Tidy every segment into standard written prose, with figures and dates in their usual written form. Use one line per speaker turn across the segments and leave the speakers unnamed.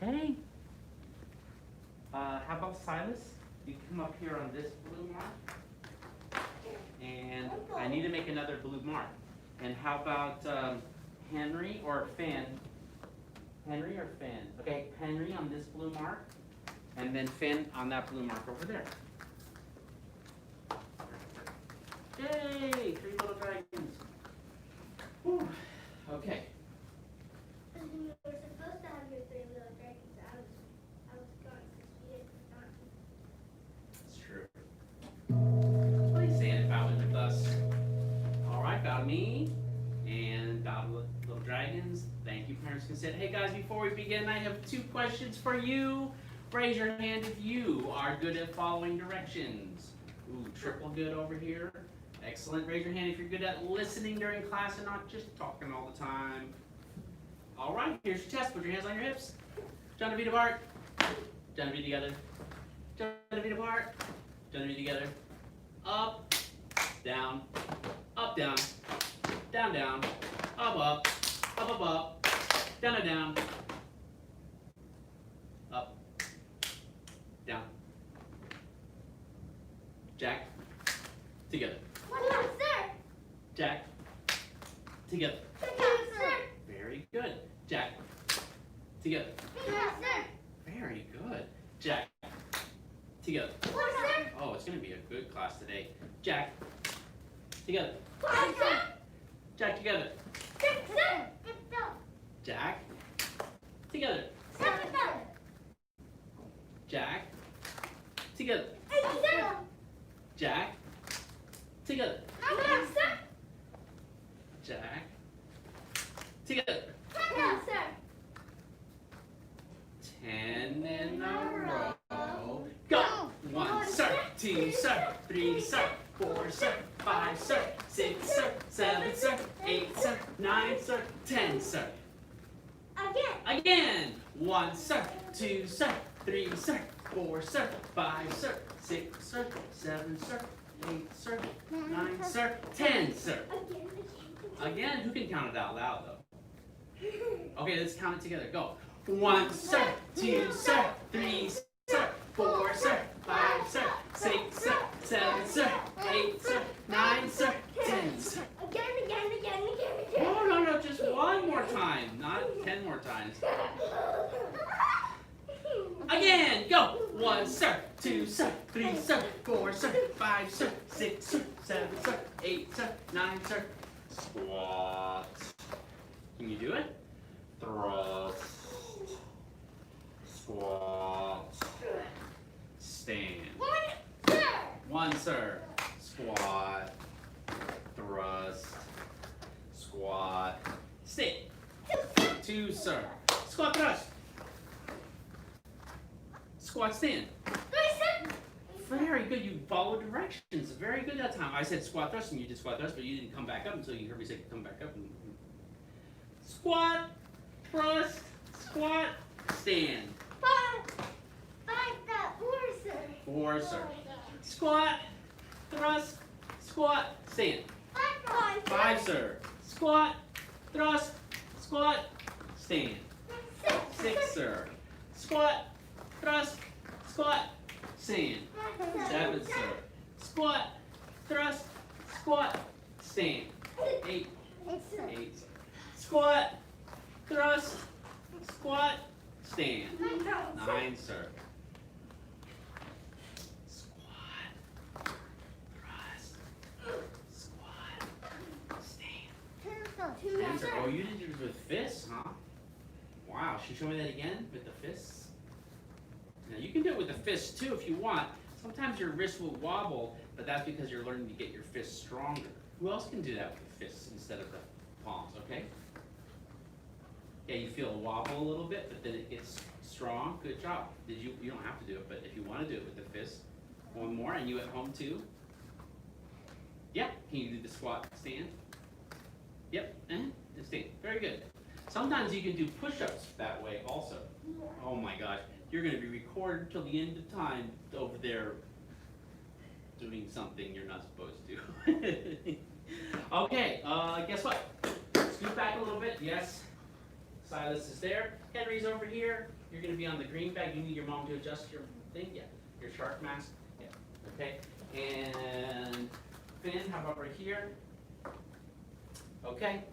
Okay. How about Silas? You come up here on this blue mark. And I need to make another blue mark. And how about Henry or Finn? Henry or Finn? Okay, Henry on this blue mark. And then Finn on that blue mark over there. Yay! 3 little dragons. Whew. Okay.
You were supposed to have your 3 little dragons. I was going to see it.
That's true. What are you saying about it with us? All right, about me and about little dragons. Thank you, parents consent. Hey guys, before we begin, I have 2 questions for you. Raise your hand if you are good at following directions. Ooh, triple good over here. Excellent. Raise your hand if you're good at listening during class and not just talking all the time. All right, here's your test. Put your hands on your hips. John and feet apart. John and feet together. John and feet apart. John and feet together. Up, down, up, down, down, down, up, up, up, up, up, down, and down, up, down. Jack, together.
Yes, sir.
Jack, together.
Yes, sir.
Very good. Jack, together.
Yes, sir.
Very good. Jack, together.
Yes, sir.
Oh, it's going to be a good class today. Jack, together.
Yes, sir.
Jack, together.
Yes, sir.
Jack, together. Jack, together. Jack, together.
Yes, sir.
Jack, together.
Yes, sir.
10 in a row. Go! 1, sir. 2, sir. 3, sir. 4, sir. 5, sir. 6, sir. 7, sir. 8, sir. 9, sir. 10, sir. Again. 1, sir. 2, sir. 3, sir. 4, sir. 5, sir. 6, sir. 7, sir. 8, sir. 9, sir. 10, sir. Again, who can count it out loud though? Okay, let's count it together. Go. 1, sir. 2, sir. 3, sir. 4, sir. 5, sir. 6, sir. 7, sir. 8, sir. 9, sir. 10, sir.
Again.
No, just 1 more time, not 10 more times. Again, go. 1, sir. 2, sir. 3, sir. 4, sir. 5, sir. 6, sir. 7, sir. 8, sir. 9, sir. Squat. Can you do it? Thrust. Squat. Stand. 1, sir. Squat. Thrust. Squat. Stand. 2, sir. Squat thrust. Squat stand. Very good. You followed directions. Very good that time. I said squat thrust and you did squat thrust, but you didn't come back up until you heard me say come back up. Squat, thrust, squat, stand. 4, sir. Squat, thrust, squat, stand. 5, sir. Squat, thrust, squat, stand. 6, sir. Squat, thrust, squat, stand. 7, sir. Squat, thrust, squat, stand. 8, 8, sir. Squat, thrust, squat, stand. 9, sir. Squat, thrust, squat, stand. 10, sir. Oh, you did yours with fists, huh? Wow, should you show me that again with the fists? Now you can do it with the fists too if you want. Sometimes your wrist will wobble, but that's because you're learning to get your fists stronger. Who else can do that with the fists instead of the palms, okay? Yeah, you feel a wobble a little bit, but then it gets strong. Good job. You don't have to do it, but if you want to do it with the fists, 1 more, and you at home too. Yep, can you do the squat stand? Yep, and stand. Very good. Sometimes you can do push-ups that way also. Oh my gosh, you're going to be recorded till the end of time over there doing something you're not supposed to. Okay, guess what? Scoot back a little bit. Yes. Silas is there. Henry's over here. You're going to be on the green bag. You need your mom to adjust your thing? Yeah. Your shark mask? Yeah. Okay. And Finn, how about right here? Okay.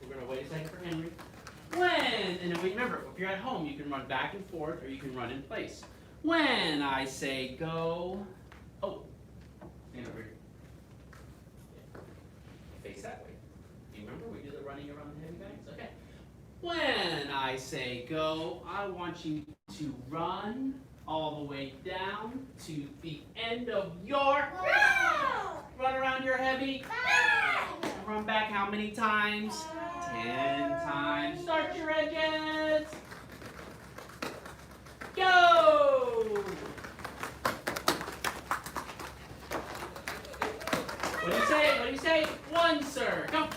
We're going to wait a second for Henry. And then remember, if you're at home, you can run back and forth or you can run in place. When I say go, oh, stand over here. Face that way. Do you remember we did the running around the heavy bags? Okay. When I say go, I want you to run all the way down to the end of your run around your heavy. Run back how many times? 10 times. Start your engines. Go! What do you say? What do you say? One, sir. Come.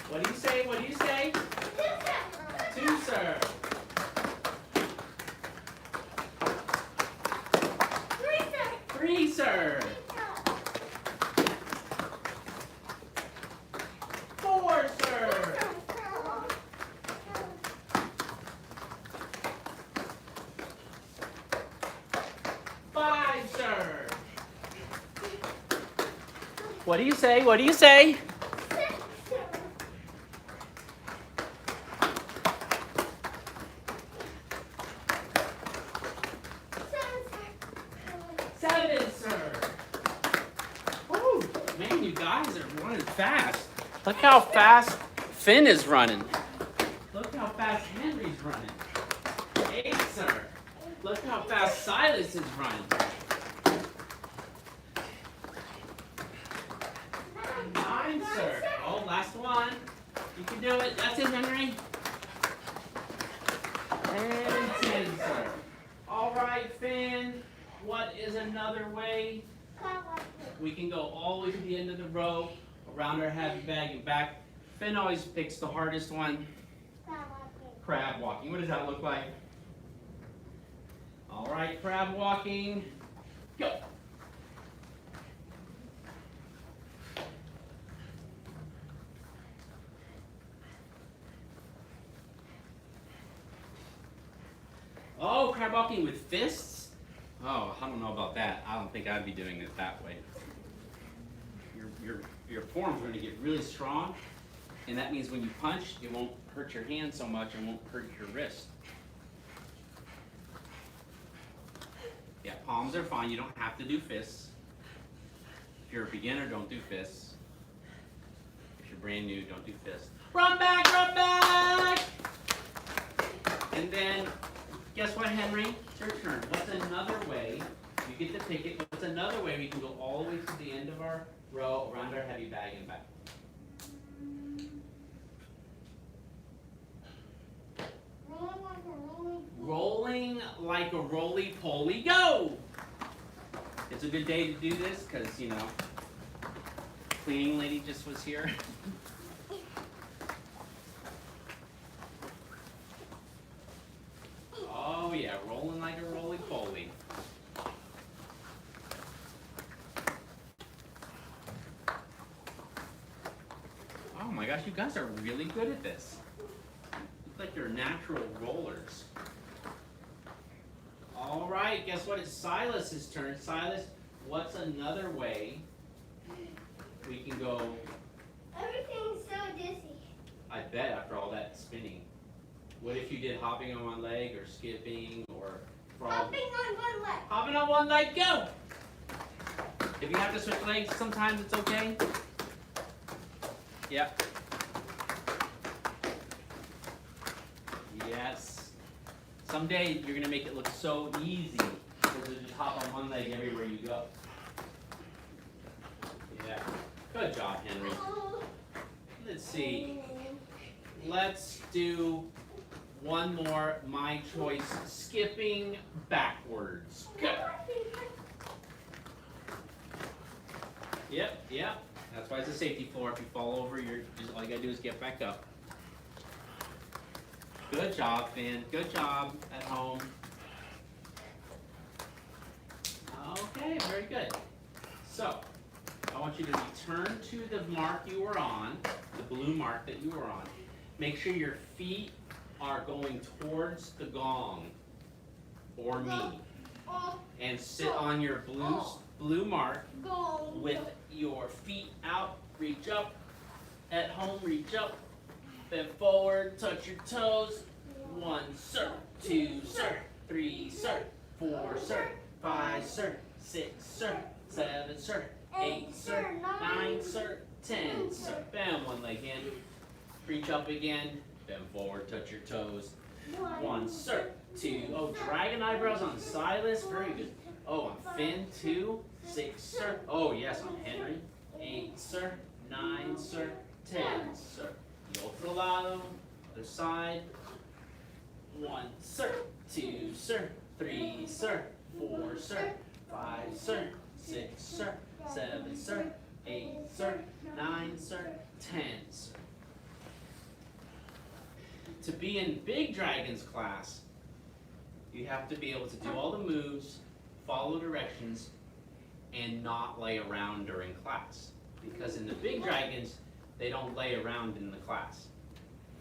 What do you say? What do you say? Two, sir. Three, sir. Four, sir. Five, sir. What do you say? What do you say? Seven, sir. Woo, man, you guys are running fast. Look how fast Finn is running. Look how fast Henry's running. 8, sir. Look how fast Silas is running. 9, sir. Oh, last one. You can do it. That's it, Henry. And 10, sir. All right, Finn. What is another way? We can go all the way to the end of the row, around our heavy bag and back. Finn always picks the hardest one. Crab walking. What does that look like? All right, crab walking. Go. Oh, crab walking with fists? Oh, I don't know about that. I don't think I'd be doing it that way. Your forearms are going to get really strong, and that means when you punch, it won't hurt your hand so much and won't hurt your wrist. Yeah, palms are fine. You don't have to do fists. If you're a beginner, don't do fists. If you're brand new, don't do fists. Run back, run back! And then, guess what, Henry? It's your turn. What's another way? You get to pick it. What's another way we can go all the way to the end of our row, around our heavy bag and back? Rolling like a roly-poly, go! It's a good day to do this because, you know, cleaning lady just was here. Oh yeah, rolling like a roly-poly. Oh my gosh, you guys are really good at this. Look like you're natural rollers. All right, guess what? It's Silas's turn. Silas, what's another way we can go?
Everything's so dizzy.
I bet after all that spinning. What if you did hopping on one leg or skipping or frog?
Hopping on one leg.
Hopping on one leg, go! If you have to switch legs, sometimes it's okay. Yep. Yes. Someday you're going to make it look so easy because you just hop on one leg everywhere you go. Yeah. Good job, Henry. Let's see. Let's do one more, my choice, skipping backwards. Go. Yep, yep. That's why it's a safety floor. If you fall over, all you gotta do is get back up. Good job, Finn. Good job at home. Okay, very good. So, I want you to return to the mark you were on, the blue mark that you were on, Make sure your feet are going towards the gong or me. And sit on your blue mark with your feet out. Reach up. At home, reach up. Bend forward. Touch your toes. 1, sir. 2, sir. 3, sir. 4, sir. 5, sir. 6, sir. 7, sir. 8, sir. 9, sir. 10, sir. Bam. One leg in. Reach up again. Bend forward. Touch your toes. 1, sir. 2. Oh, dragon eyebrows on Silas. Very good. Oh, on Finn. 2. 6, sir. Oh, yes, on Henry. 8, sir. 9, sir. 10, sir. The otro lado. Other side. 1, sir. 2, sir. 3, sir. 4, sir. 5, sir. 6, sir. 7, sir. 8, sir. 9, sir. 10, sir. To be in Big Dragon's class, you have to be able to do all the moves, follow directions, and not lay around during class. Because in the Big Dragons, they don't lay around in the class.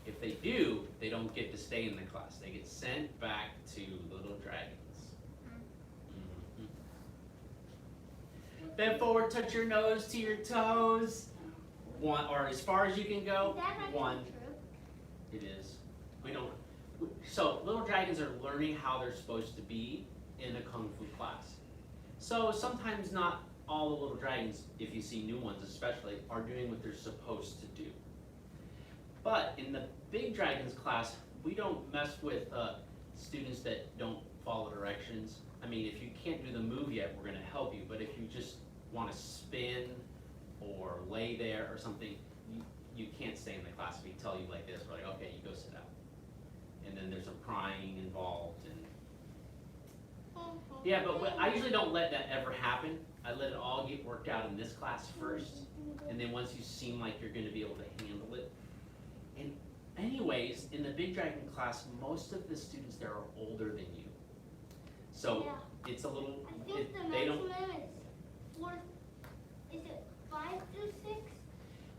If they do, they don't get to stay in the class. They get sent back to Little Dragons. Mm-hmm. Bend forward, touch your nose to your toes. 1, or as far as you can go. 1. It is. We don't. So Little Dragons are learning how they're supposed to be in a Kung Fu class. So sometimes not all the Little Dragons, if you see new ones especially, are doing what they're supposed to do. But in the Big Dragons class, we don't mess with students that don't follow directions. I mean, if you can't do the move yet, we're going to help you. But if you just want to spin or lay there or something, you can't stay in the class. If we tell you like this, we're like, okay, you go sit down. And then there's a crying involved. And yeah, but I usually don't let that ever happen. I let it all get worked out in this class first. And then once you seem like you're going to be able to handle it. And anyways, in the Big Dragon class, most of the students there are older than you. So it's a little,
I think the
they don't.
maximum is 4, is it 5 through 6?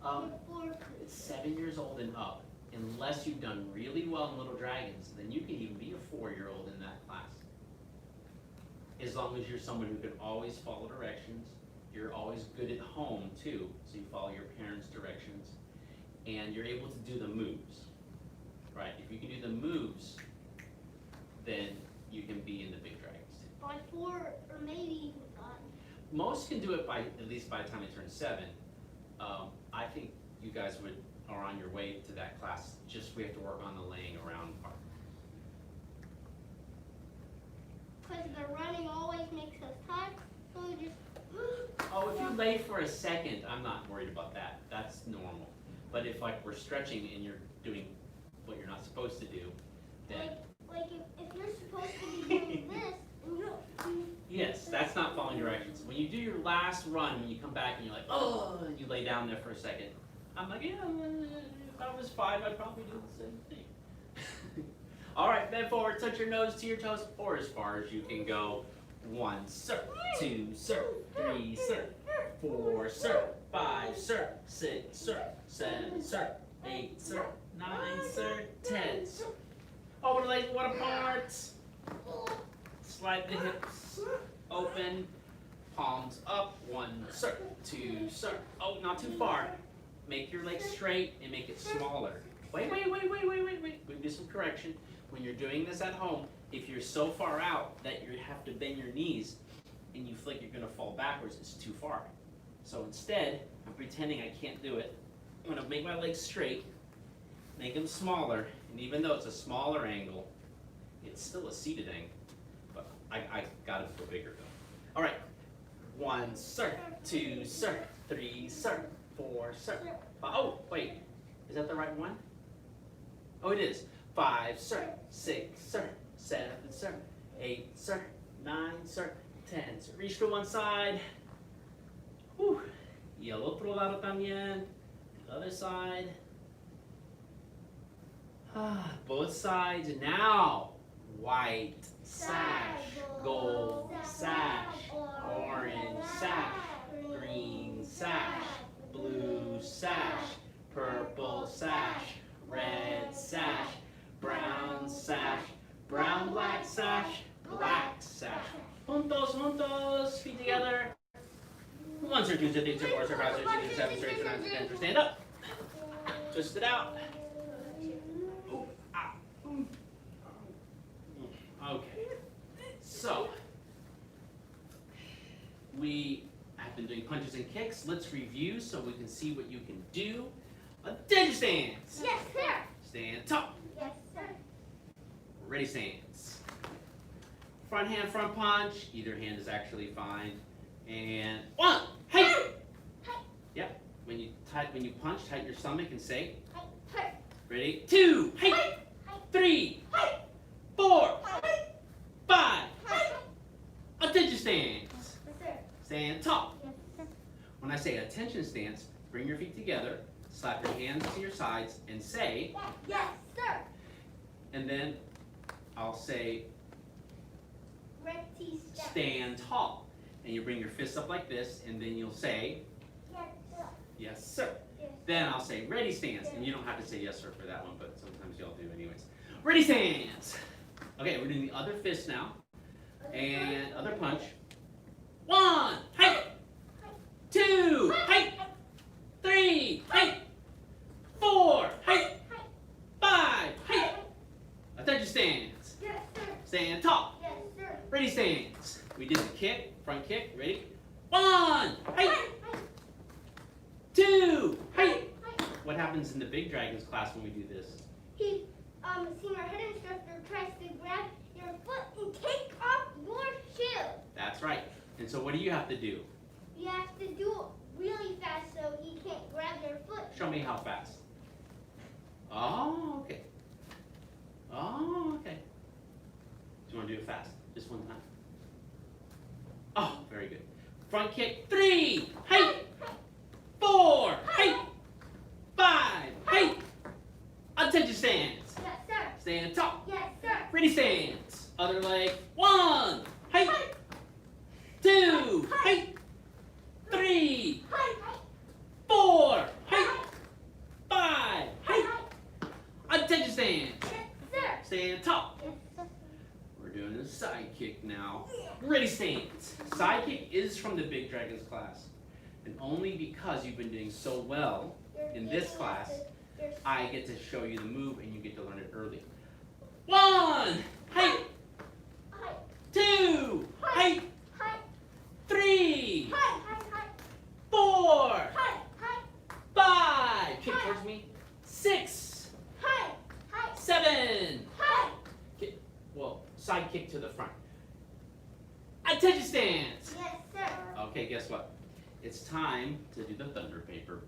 Or 4
It's 7 years old and up. Unless you've done really well in Little Dragons, then you can even be a 4-year-old in that class. As long as you're someone who can always follow directions, you're always good at home too, so you follow your parents' directions, and you're able to do the moves, right? If you can do the moves, then you can be in the Big Dragons too.
By 4 or maybe even 5.
Most can do it by, at least by the time they turn 7. I think you guys are on your way to that class, just we have to work on the laying around part.
Because the running always makes us tired, so we just...
Oh, if you lay for a second, I'm not worried about that. That's normal. But if like we're stretching and you're doing what you're not supposed to do, then...
Like if you're supposed to be doing this, and you don't...
Yes, that's not following directions. When you do your last run, when you come back and you're like, oh, and you lay down there for a second, I'm like, yeah, if I was 5, I'd probably do the same thing. All right, bend forward, touch your nose to your toes, or as far as you can go. 1, sir. 2, sir. 3, sir. 4, sir. 5, sir. 6, sir. 7, sir. 8, sir. 9, sir. 10, sir. Over the legs, one apart. Slide the hips open. Palms up. 1, sir. 2, sir. Oh, not too far. Make your legs straight and make it smaller. Wait. We do some correction. When you're doing this at home, if you're so far out that you have to bend your knees and you feel like you're going to fall backwards, it's too far. So instead, I'm pretending I can't do it. I'm going to make my legs straight, make them smaller, and even though it's a smaller angle, it's still a seated angle. But I got it for bigger though. All right. 1, sir. 2, sir. 3, sir. 4, sir. Oh, wait. Is that the right one? Oh, it is. 5, sir. 6, sir. 7, sir. 8, sir. 9, sir. 10, sir. Reach to one side. Whew. Y el otro lado también. The other side. Both sides. Now, white sash, gold sash, orange sash, green sash, blue sash, purple sash, red Tuesday, Thursday, Friday, Saturday, Sunday, 7, straight, 9, 10, stand up. Twist it out. Oh, ah. Okay. So, we have been doing punches and kicks. Let's review so we can see what you can do. Attention stance.
Yes, sir.
Stand tall.
Yes, sir.
Ready stance. Front hand, front punch. Either hand is actually fine. And 1, hey. Yep. When you punch, tighten your stomach and say. Ready? 2, hey. 3, 4, 5. Attention stance.
Yes, sir.
Stand tall.
Yes, sir.
When I say attention stance, bring your feet together, slap your hands to your sides, and say.
Yes, sir.
And then I'll say
Recti step.
stand tall. And you bring your fists up like this, and then you'll say,
Yes, sir.
yes, sir.
Yes.
Then I'll say ready stance, and you don't have to say yes, sir for that one, but sometimes y'all do anyways. Ready stance. Okay, we're doing the other fist now, and other punch. 1, hey. 2, hey. 3, hey. 4, hey. 5, hey. Attention stance.
Yes, sir.
Stand tall.
Yes, sir.
Ready stance. We did the kick, front kick. Ready? 1, hey. 2, hey. What happens in the Big Dragons class when we do this?
Senior head instructor tries to grab your foot and take off your shoe.
That's right. And so what do you have to do?
You have to do it really fast so he can't grab your foot.
Show me how fast. Oh, okay. Oh, okay. Do you want to do it fast? Just one time. Oh, very good. Front kick. 3, hey. 4, hey. 5, hey. Attention stance.
Yes, sir.
Stand tall.
Yes, sir.
Ready stance. Other leg. 1, hey. 2, hey. 3, 4, hey. 5, hey. Attention stance.
Yes, sir.
Stand tall.
Yes, sir.
We're doing a side kick now. Ready stance. Side kick is from the Big Dragons class. And only because you've been doing so well in this class, I get to show you the move and you get to learn it early. 1, hey. 2, hey. 3, 4, 5. Kick towards me. 6, 7. Kick. Well, side kick to the front. Attention stance.
Yes, sir.
Okay, guess what? It's time to do the thunder paper.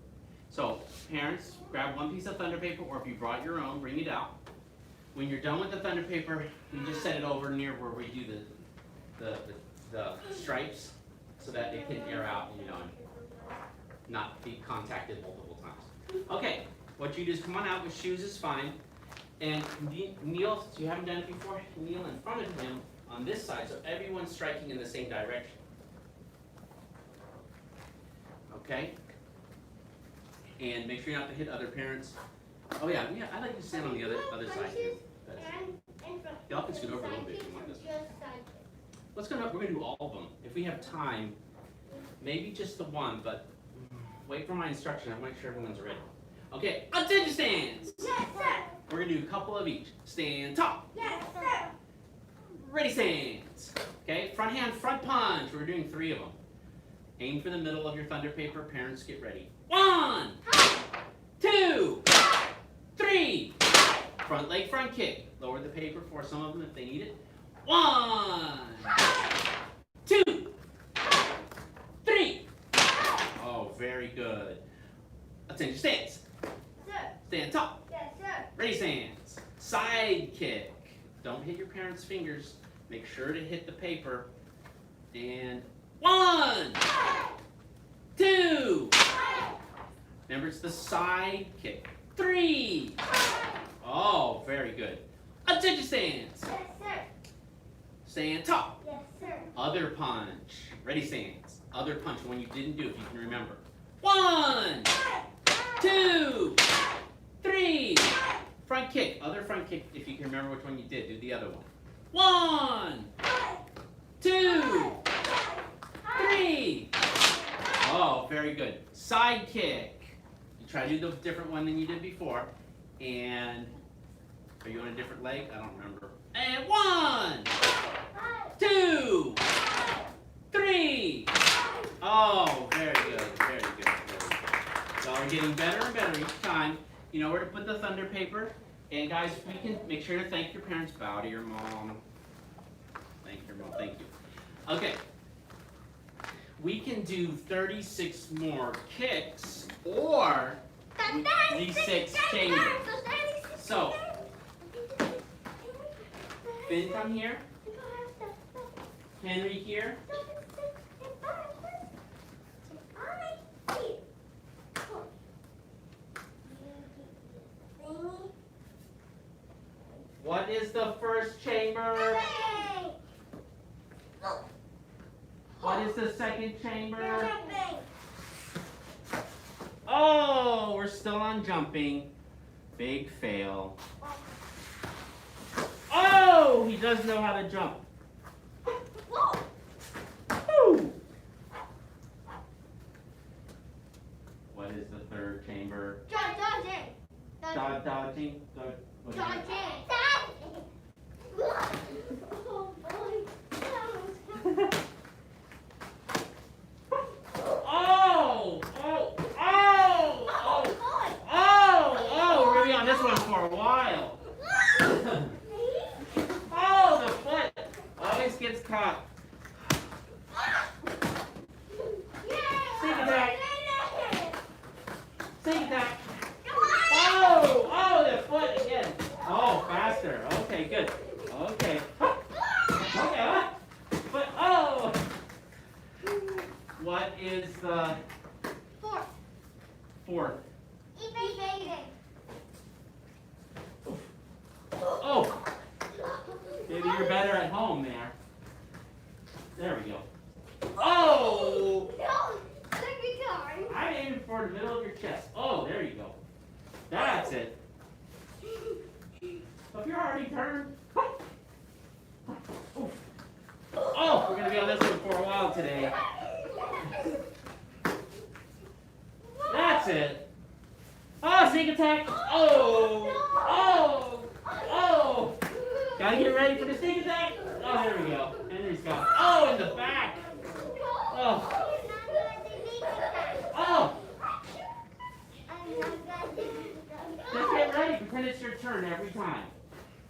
So, parents, grab one piece of thunder paper, or if you brought your own, bring it out. When you're done with the thunder paper, you just set it over near where we do the stripes, so that it can air out, and not be contacted multiple times. Okay, what you do is come on out with shoes is fine, and kneel, so you haven't done it before, kneel in front of him on this side, so everyone's striking in the same direction. Okay? And make sure not to hit other parents. Oh yeah, I like you to stand on the other side too. Y'all can scoot over a little bit if you want this. We're gonna do all of them. If we have time, maybe just the one, but wait for my instruction. I'll make sure everyone's ready. Okay, attention stance.
Yes, sir.
We're gonna do a couple of each. Stand tall.
Yes, sir.
Ready stance. Okay, front hand, front punch. We're doing 3 of them. Aim for the middle of your thunder paper. Parents, get ready. 1, 2, 3. Front leg, front kick. Lower the paper for some of them if they need it. 1, 2, 3. Oh, very good. Attention stance.
Sir.
Stand tall.
Yes, sir.
Ready stance. Side kick. Don't hit your parents' fingers. Make sure to hit the paper. And 1, 2. Remember, it's the side kick. 3. Oh, very good. Attention stance.
Yes, sir.
Stand tall.
Yes, sir.
Other punch. Ready stance. Other punch, one you didn't do if you can remember. 1, 2, 3. Front kick. Other front kick if you can remember which one you did. Do the other one. 1, 2, 3. Oh, very good. Side kick. You try to do the different one than you did before. And are you on a different leg? I don't remember. And 1, 2, 3. Oh, very good, very good, very good. So we're getting better and better each time. You know where to put the thunder paper. And guys, we can make sure to thank your parents. Bow to your mom. Thank your mom, thank you. Okay. We can do 36 more kicks or 36 chambers. So, Finn, come here. Henry here. What is the first chamber? What is the second chamber? Oh, we're still on jumping. Big fail. Oh, he does know how to jump. Woo. What is the third chamber? Dodging. Dodging. We're gonna be on this one for a while. Oh, the foot always gets caught. Sneak attack. Sneak attack. Oh, the foot again. Oh, faster. Okay, good. Okay. Okay, but oh. What is the fourth? Oh. Maybe you're better at home there. There we go. Oh. I'm aiming for the middle of your chest. Oh, there you go. That's it. So if you're already turned. Oh, we're going to be on this one for a while today. That's it. Oh, sneak attack. Oh. Gotta get ready for the sneak attack. Oh, there we go. Henry's got it. Oh, in the back. Oh. Just get ready. Pretend it's your turn every time.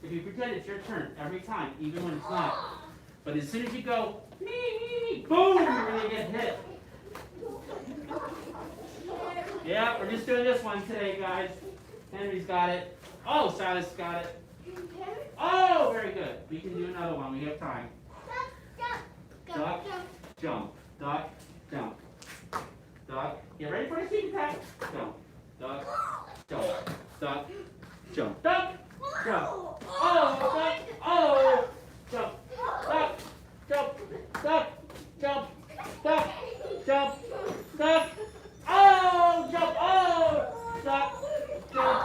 If you pretend it's your turn every time, even when it's not. But as soon as you go, boom, you're going to get hit. Yeah, we're just doing this one today, guys. Henry's got it. Oh, Silas got it. Oh, very good. We can do another one. We have time. Duck, jump. Duck, jump. Duck. Get ready for the sneak attack. Jump. Duck, jump. Duck, jump. Duck, jump. Oh, duck. Oh, jump. Duck, jump. Duck, jump. Duck, jump. Duck. Oh, jump. Oh, duck, jump.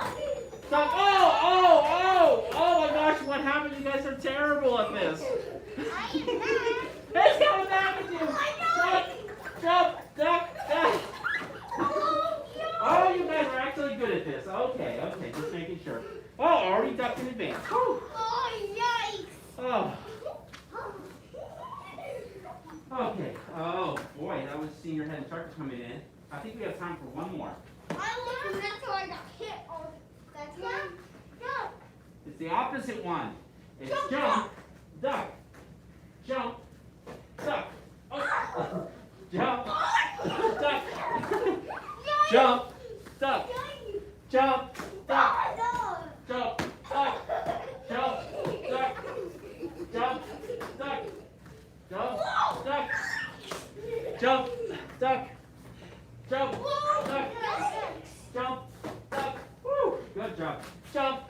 Duck. Oh my gosh, what happened? You guys are terrible at this. It's coming back at you. Duck, jump, duck, duck. Oh, you guys are actually good at this. Okay, just making sure. Oh, already ducked in advance.
Oh, yikes.
Oh. Okay. Oh, boy, that was Senior Head Instructor coming in. I think we have time for one more.
That's how I got hit. That's one. Jump.
It's the opposite one. It's jump, duck, jump, duck. Oh. Jump, duck, jump, duck, jump, duck, jump, duck, jump, duck, jump, duck, jump, duck, jump, duck, jump, duck, jump, duck. Woo! Good job. Jump,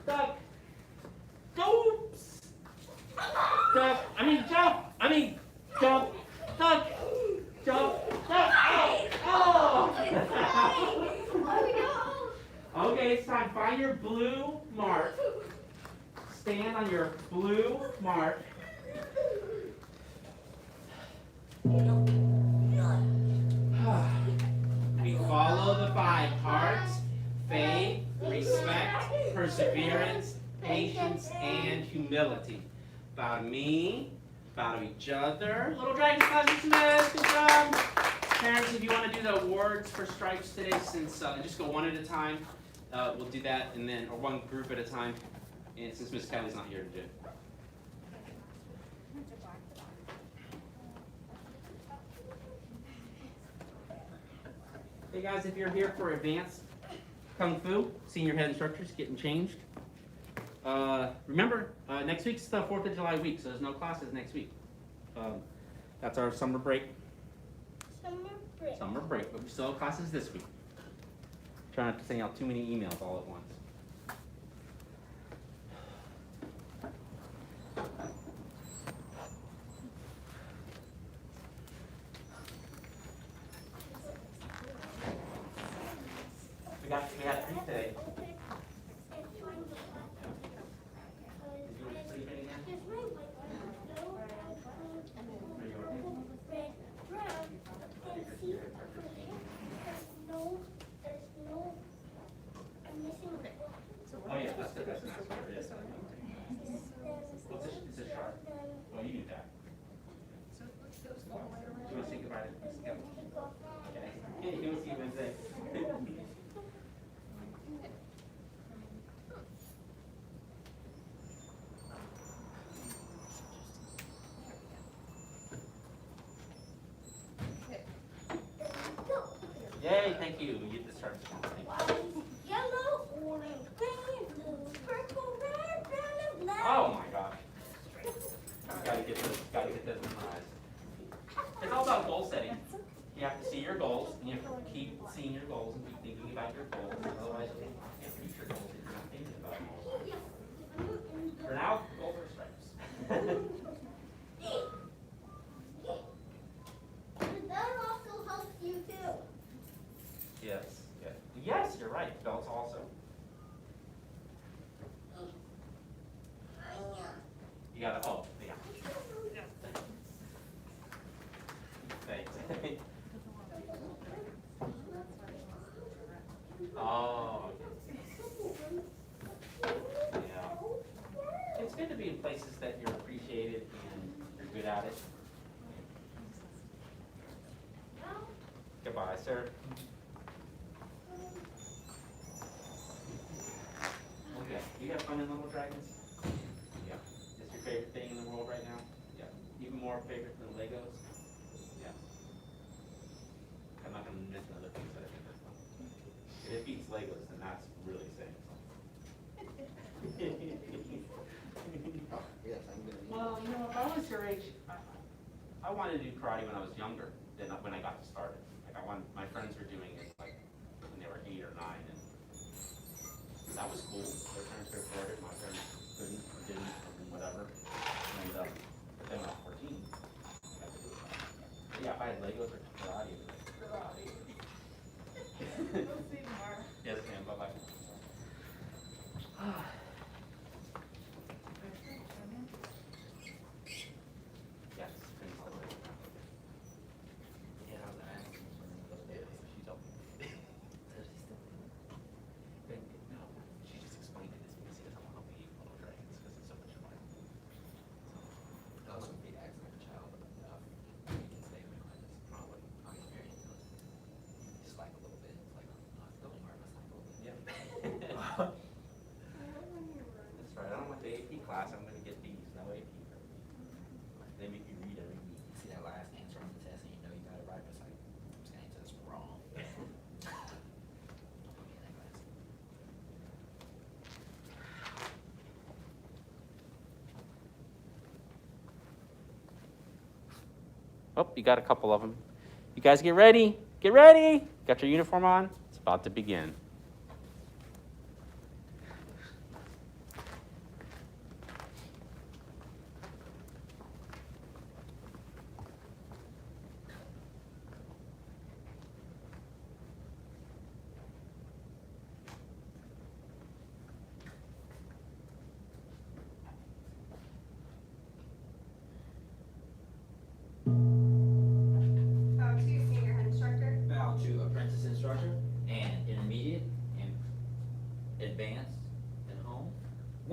duck, oops. Duck. Jump, duck, jump, duck. Oh! Okay, it's time. Find your blue mark. Stand on your blue mark. high heart, faith, respect, perseverance, patience, and humility. Bow to me, bow to each other. Little Dragon class dismissed. Good job. Parents, if you want to do the awards for stripes today, since just go one at a time, we'll do that, and then or one group at a time. And since Miss Kelly's not here to do it. Hey guys, if you're here for advanced Kung Fu, senior head instructors getting changed. Remember, next week's the 4th of July week, so there's no classes next week. That's our summer break. Summer break, but we still have classes this week. Try not to send out too many emails all at once. We had 3 today. Oh yeah, that's good. That's nice. Yes. What's this? Is this sharp? Oh, you knew that. Do you want to say goodbye to Miss Kelly? Okay. Hey, we'll see you Wednesday. Yay, thank you. You get to start this one.
Yellow, orange, green, blue, purple, red, brown, and black.
Oh my gosh. Gotta get those memorized. It's all about goal setting. You have to see your goals, and you have to keep seeing your goals and keep thinking about your goals. Otherwise, you can't reach your goals if you're not thinking about them. For now, goals are stripes.
That also helps you too.
Yes. Yes, you're right. Belts also. You gotta, oh, yeah. Thanks. Oh. Yeah. It's good to be in places that you're appreciated and you're good at it. Goodbye, sir. Okay. You have fun in Little Dragons? Yeah. Is your favorite thing in the world right now? Yeah. Even more favorite than Legos? Yeah. I'm not going to mention other things that I think are fun. If it beats Legos, then that's really saying something.
Yes, I'm gonna.
Well, you know, if I was your age, I wanted to do karate when I was younger than when I got started. Like my friends were doing it like when they were 8 or 9, and that was cool. Their parents could afford it, my parents couldn't or didn't or whatever. And but then when I was 14, I could do it. But yeah, if I had Legos or karate, I'd be like, karate.
We'll see you tomorrow.
Yes, ma'am. Bye-bye. Yes, things like that.
Yeah, I was asking her the other day, she told me. Says she's still in it. No, she just explained it as me, she doesn't want to be Little Dragons because it's so much fun. So, I was gonna be asking her child, but you can stay with me, I just probably, I'm very intelligent. Just like a little bit, it's like, don't learn us like a little bit.
Yep. That's right. I don't want the AP class. I'm going to get B's. No AP. They make you read every week.
See that last answer on the test and you know you got it right, but it's like, I'm just gonna answer this wrong. Don't put me in that class.
Oh, you got a couple of them. You guys get ready. Get ready. Got your uniform on? It's about to begin.
To senior head instructor.
Bow to apprentice instructor. And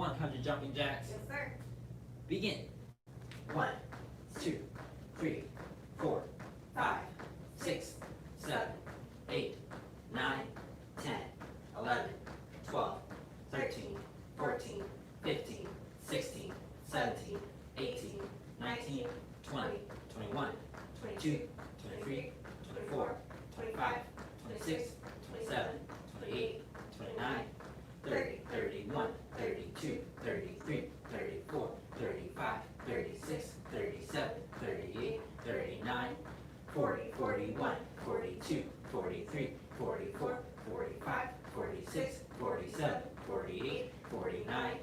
100 jumping jacks.
Yes, sir.
Begin. 1, 2, 3, 4, 5, 6, 7, 8, 9, 10, 11, 12, 13, 14, 15, 16, 17, 18, 19, 20, 21, 22, 23, 24, 25, 26, 27, 28, 29, 30, 31, 32, 33, 34, 35, 36, 37, 38, 39, 40, 41, 42, 43, 44, 45, 46, 47, 48, 49,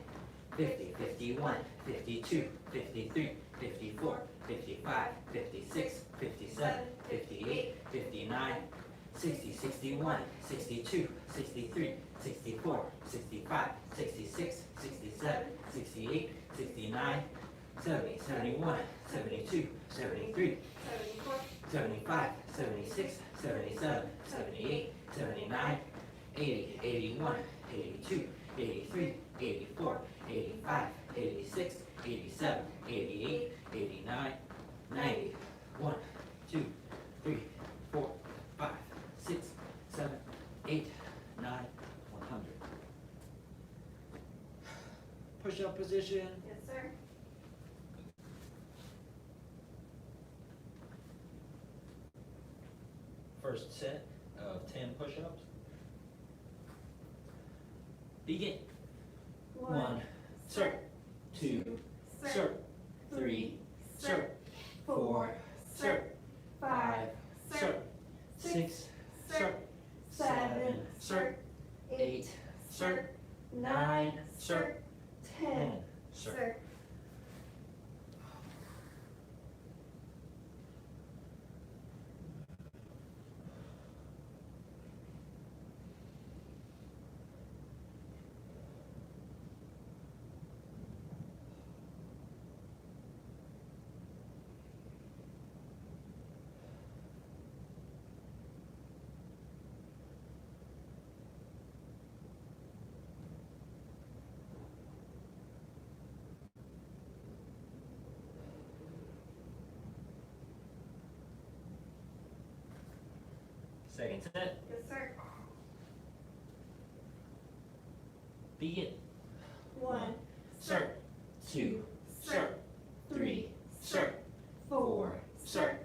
50, 51, 52, 53, 54, 55, 56, 57, 58, 59, 60, 61, 62, 63, 64, 65, 66, 67, 68, 69, 70, 71, 72, 73,
74.
75, 76, 77, 78, 79, 80, 81, 82, 83, 84, 85, 86, 87, 88, 89, 90, 1, 2, 3, 4, 5, 6, 7, 8, 9, 100. Push-up position.
Yes, sir.
First set of 10 push-ups. Begin. 1, sir. 2, sir. 3, sir. 4, sir. 5, sir. 6, sir. 7, sir. 8, sir. 9, sir. 10, sir.
Sir.
Second set.
Yes, sir.
Begin.
1,
Sir. 2, sir. 3, sir. 4, sir.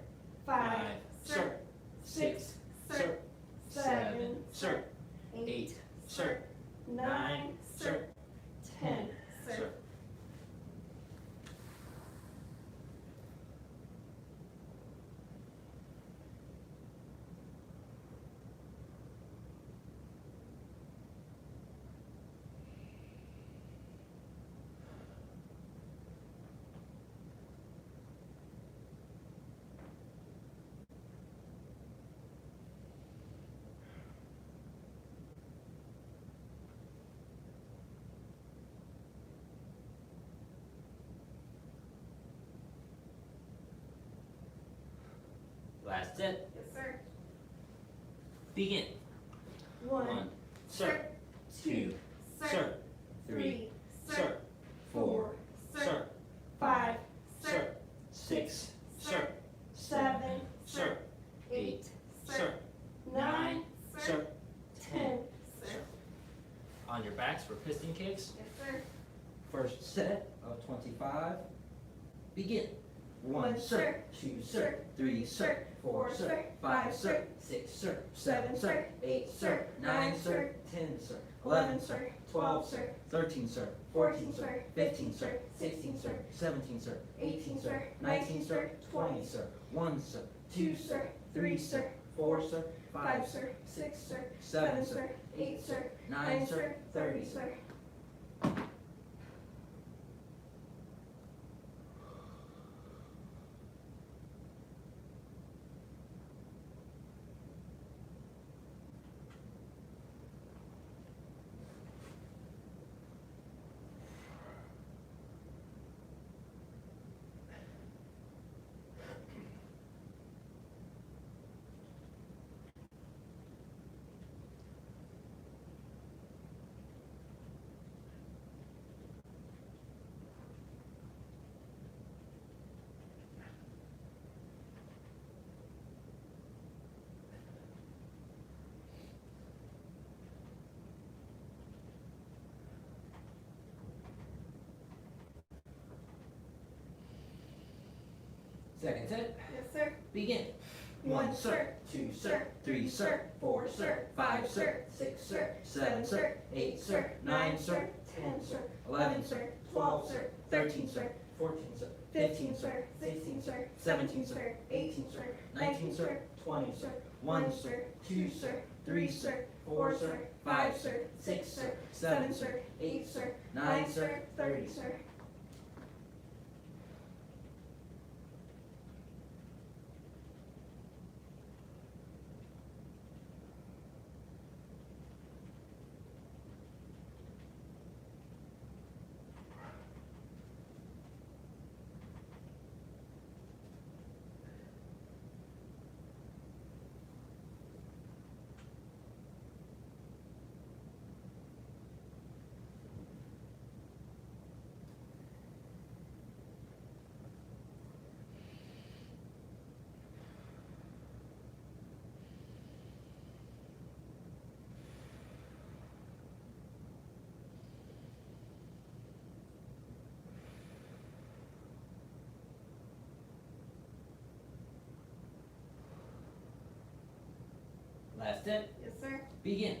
5, sir. 6, sir. 7, sir. 8, sir. 9, sir. 10, sir. Last set.
Yes, sir.
Begin.
1,
sir. 2, sir. 3, sir. 4, sir. 5, sir. 6, sir. 7, sir. 8, sir. 9, sir. 10, sir. On your backs for piston kicks.
Yes, sir.
First set of 25. Begin. 1,
1,
sir. 2, sir. 3, sir. 4, sir. 5, sir. 6, sir. 7, sir. 8, sir. 9, sir. 10, sir. 11, sir. 12, sir. 13, sir. 14, sir. 15, sir. 16, sir. 17, sir. 18, sir. 19, sir. 20, sir. 1, sir. 2, sir. 3, sir. 4, sir. 5, sir. 6, sir. 7, sir. 8, sir. 9, sir. 30, sir. Second set.
Yes, sir.
Begin. 1, sir. 2, sir. 3, sir. 4, sir. 5, sir. 6, sir. 7, sir. 8, sir. 9, sir. 10, sir. 11, sir. 12, sir. 13, sir. 14, sir. 15, sir. 16, sir. 17, sir. 18, sir. 19, sir. 20, sir. 1, sir. 2, sir. 3, sir. 4, sir. 5, sir. 6, sir. 7, sir. 8, sir. 9, sir. 30, sir. Last set.
Yes, sir.
Begin.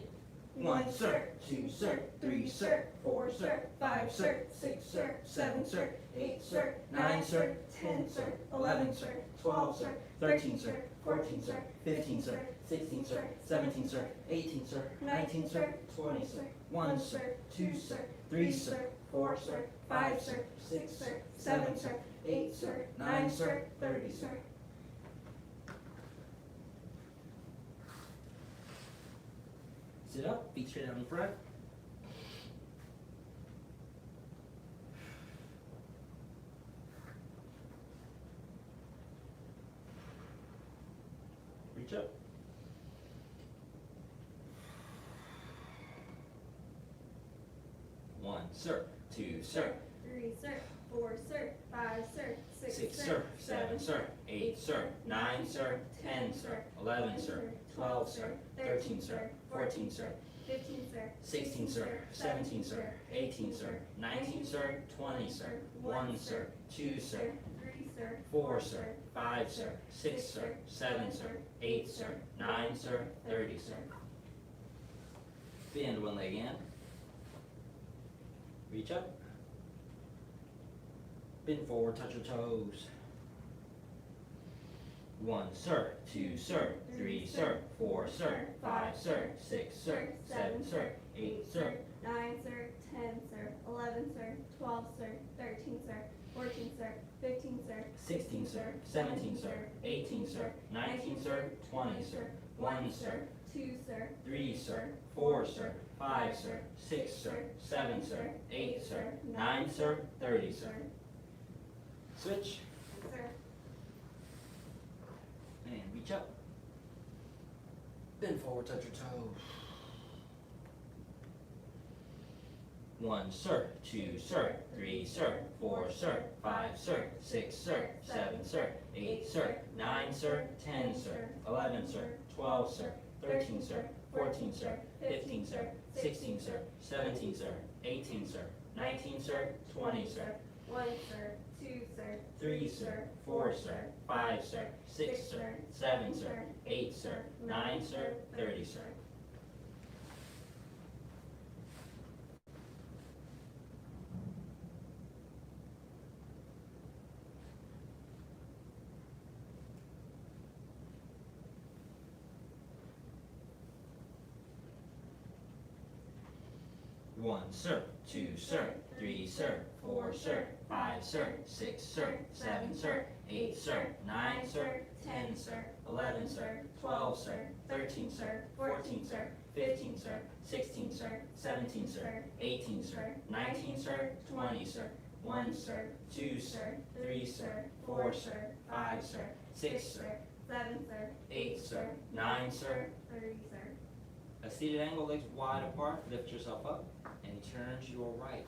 1, sir. 2, sir. 3, sir. 4, sir. 5, sir. 6, sir. 7, sir. 8, sir. 9, sir. 10, sir. 11, sir. 12, sir. 13, sir. 14, sir. 15, sir. 16, sir. 17, sir. 18, sir. 19, sir. 20, sir. 1, sir. 2, sir. 3, sir. 4, sir. 5, sir. 6, sir. 7, sir. 8, sir. 9, sir. 30, sir. Sit up, feet straight out in front. Reach up. 1, sir. 2, sir.
3, sir. 4, sir. 5, sir.
6, sir. 7, sir. 8, sir. 9, sir. 10, sir. 11, sir. 12, sir. 13, sir. 14, sir.
15, sir.
16, sir. 17, sir. 18, sir. 19, sir. 20, sir. 1, sir. 2, sir.
3, sir.
4, sir. 5, sir. 6, sir. 7, sir. 8, sir. 9, sir. 30, sir. Bend one leg in. Reach up. Bend forward, touch your toes. 1, sir. 2, sir. 3, sir. 4, sir. 5, sir. 6, sir. 7, sir. 8, sir.
9, sir. 10, sir. 11, sir. 12, sir. 13, sir. 14, sir. 15, sir.
16, sir. 17, sir. 18, sir. 19, sir. 20, sir. 1, sir.
2, sir.
3, sir. 4, sir. 5, sir. 6, sir. 7, sir. 8, sir. 9, sir. 30, sir. Switch.
Yes, sir.
And reach up. Bend forward, touch your toes. 1, sir. 2, sir. 3, sir. 4, sir. 5, sir. 6, sir. 7, sir. 8, sir. 9, sir. 10, sir. 11, sir. 12, sir. 13, sir. 14, sir. 15, sir. 16, sir. 17, sir. 18, sir. 19, sir. 20, sir.
1, sir. 2, sir.
3, sir. 4, sir. 5, sir. 6, sir. 7, sir. 8, sir. 9, sir. 30, sir. One, sir. 2, sir. 3, sir. 4, sir. 5, sir. 6, sir. 7, sir. 8, sir. 9, sir. 10, sir. 11, sir. 12, sir. 13, sir. 14, sir. 15, sir. 16, sir. 17, sir. 18, sir. 19, sir. 20, sir. 1, sir. 2, sir. 3, sir. 4, sir. 5, sir. 6, sir.
7, sir.
8, sir. 9, sir.
30, sir.
A seated angle, legs wide apart, lift yourself up and turn to your right.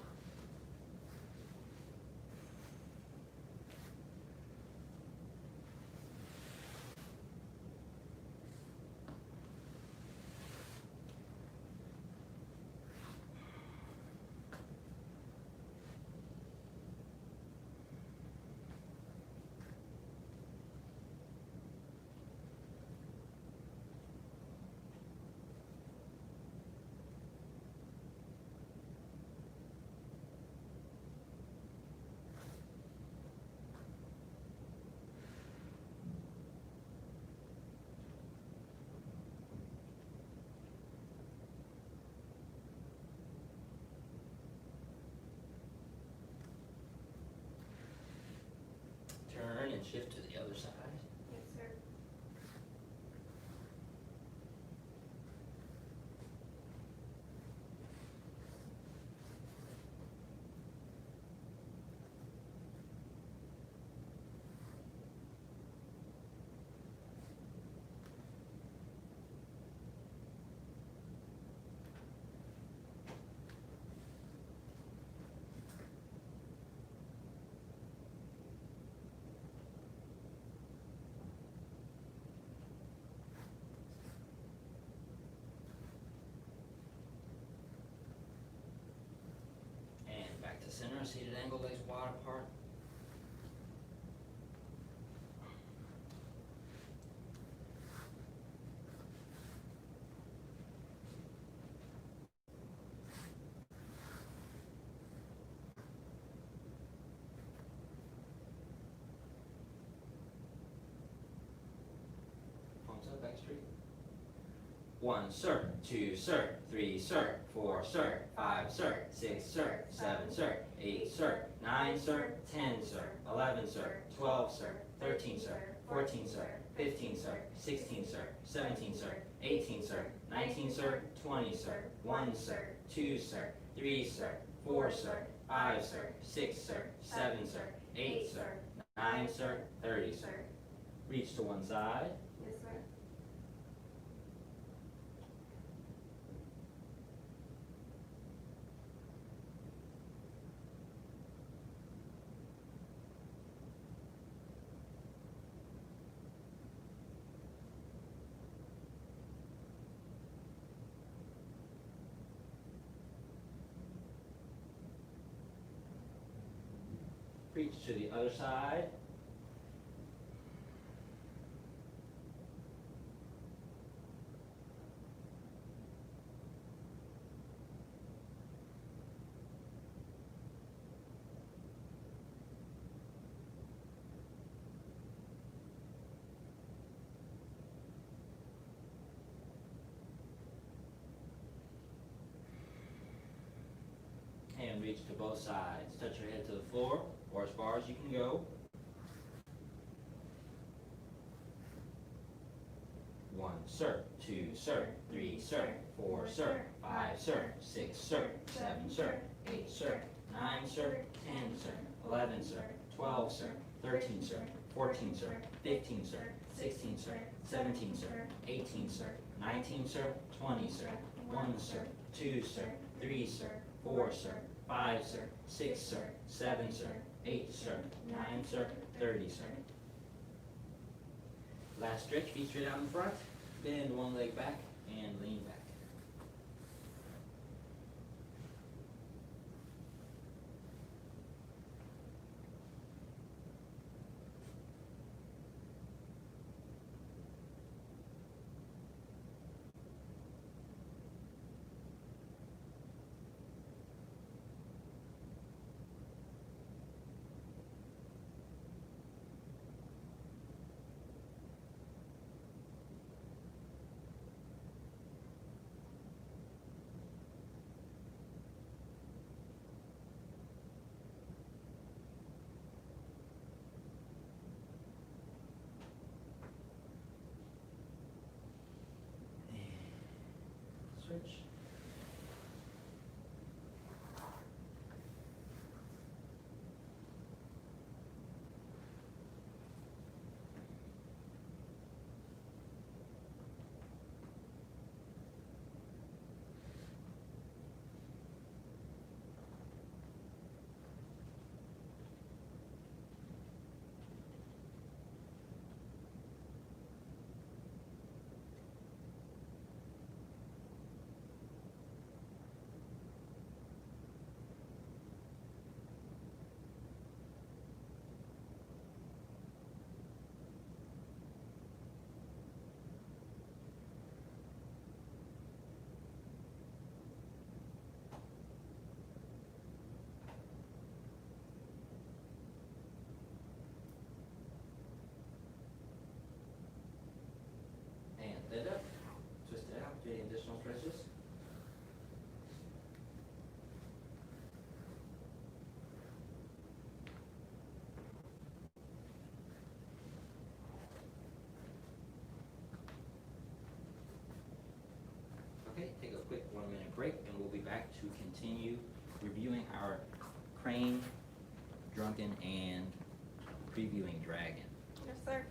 and shift to the other side.
Yes, sir.
And back to center, seated angle, legs wide apart. Palms up, back straight. 1, sir, 2, sir, 3, sir, 4, sir, 5, sir, 6, sir, 7, sir, 8, sir, 9, sir, 10, sir, 11, sir, 12, sir, 13, sir, 14, sir, 15, sir, 16, sir, 17, sir, 18, sir, 19, sir, 20, sir, 1, sir, 2, sir, 3, sir, 4, sir, 5, sir, 6, sir, 7, sir, 8, sir, 9, sir, 30, sir. Reach to one side.
Yes, sir.
Reach to the other side. And reach to both sides. Touch your head to the floor, or as far as you can go. 1, sir, 2, sir, 3, sir, 4, sir, 5, sir, 6, sir, 7, sir, 8, sir, 9, sir, 10, sir, 11, sir, 12, sir, 13, sir, 14, sir, 15, sir, 16, sir, 17, sir, 18, sir, 19, sir, 20, sir, 1, sir, 2, sir, 3, sir, 4, sir, 5, sir, 6, sir, 7, sir, 8, sir, 9, sir, 30, sir. Last stretch, feet straight out in front, bend one leg back and lean back. Switch. back to continue reviewing our crane, drunken, and previewing dragon.
Yes, sir.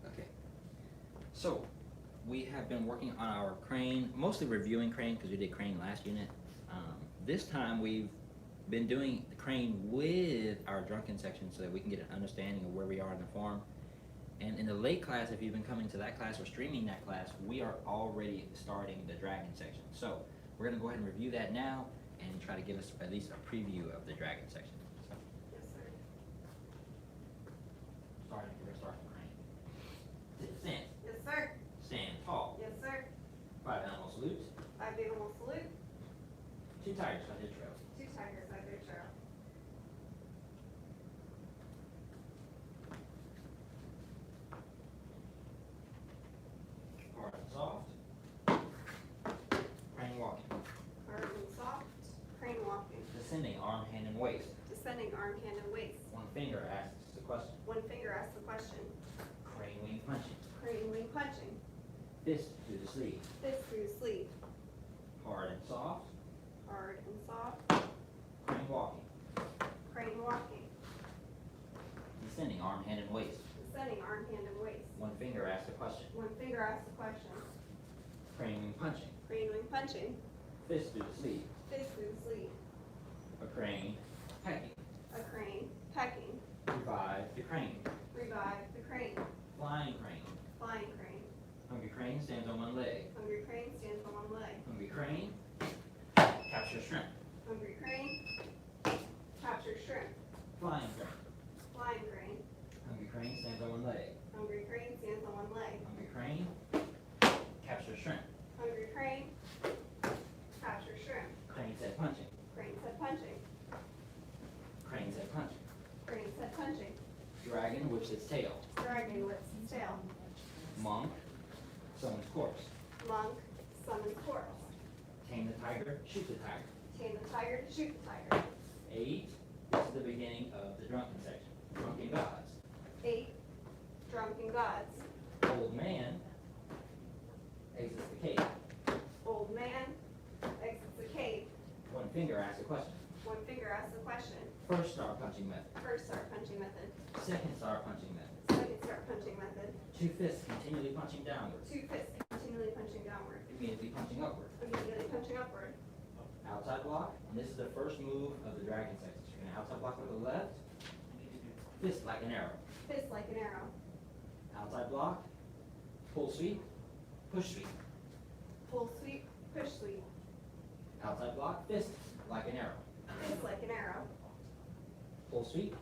Okay. So, we have been working on our crane, mostly reviewing crane because we did crane last unit. This time we've been doing the crane with our drunken section so that we can get an understanding of where we are in the form. And in the late class, if you've been coming to that class or streaming that class, we are already starting the dragon section. So we're going to go ahead and review that now and try to give us at least a preview of the dragon section. So,
Yes, sir.
we're going to start the crane. Stand.
Yes, sir.
Stand tall.
Yes, sir.
5 animal salute.
5 animal salute.
2 tigers on his trail.
2 tigers on their trail.
Hard and soft. Crane walking.
Hard and soft. Crane walking.
Descending arm, hand, and waist.
Descending arm, hand, and waist.
1 finger asks the question.
1 finger asks the question.
Crane wing punching.
Crane wing punching.
Fist through the sleeve.
Fist through sleeve.
Hard and soft.
Hard and soft.
Crane walking.
Crane walking.
Descending arm, hand, and waist.
Descending arm, hand, and waist.
1 finger asks the question.
1 finger asks the question.
Crane wing punching.
Crane wing punching.
Fist through the sleeve.
Fist through sleeve.
A crane pecking.
A crane pecking.
Revive the crane.
Revive the crane.
Flying crane.
Flying crane.
Hungry crane stands on 1 leg.
Hungry crane stands on 1 leg.
Hungry crane captures shrimp.
Hungry crane captures shrimp.
Flying crane.
Flying crane.
Hungry crane stands on 1 leg.
Hungry crane stands on 1 leg.
Hungry crane captures shrimp.
Hungry crane captures shrimp.
Crane said punching.
Crane said punching.
Crane said punching.
Crane said punching.
Dragon whips its tail.
Dragon whips its tail.
Monk summons corpse.
Monk summons corpse.
Tame the tiger, shoot the tiger.
Tame the tiger to shoot the tiger.
8, this is the beginning of the drunken section. Drunken gods.
8. Drunken gods.
Old man exits the cave.
Old man exits the cave.
1 finger asks a question.
1 finger asks a question.
First star punching method.
First star punching method.
Second star punching method.
Second star punching method.
2 fists continually punching downwards.
2 fists continually punching downward.
Immediately punching upward.
Immediately punching upward.
Outside block, and this is the first move of the dragon section. So you're gonna outside block with the left. Fist like an arrow.
Fist like an arrow.
Outside block. Pull sweep. Push sweep.
Pull sweep. Push sweep.
Outside block. Fist like an arrow.
Fist like an arrow.
Pull sweep.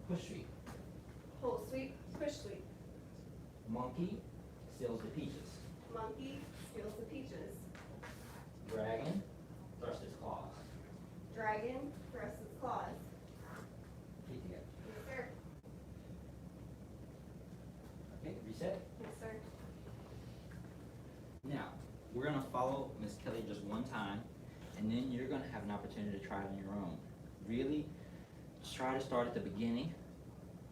push sweep.
Pull sweep, push sweep.
Monkey steals the peaches.
Monkey steals the peaches.
Dragon thrusts its claws.
Dragon thrusts its claws.
Keep together.
Yes, sir.
Okay, reset.
Yes, sir.
Now, we're gonna follow Miss Kelly just one time, and then you're gonna have an opportunity to try it on your own. Really, just try to start at the beginning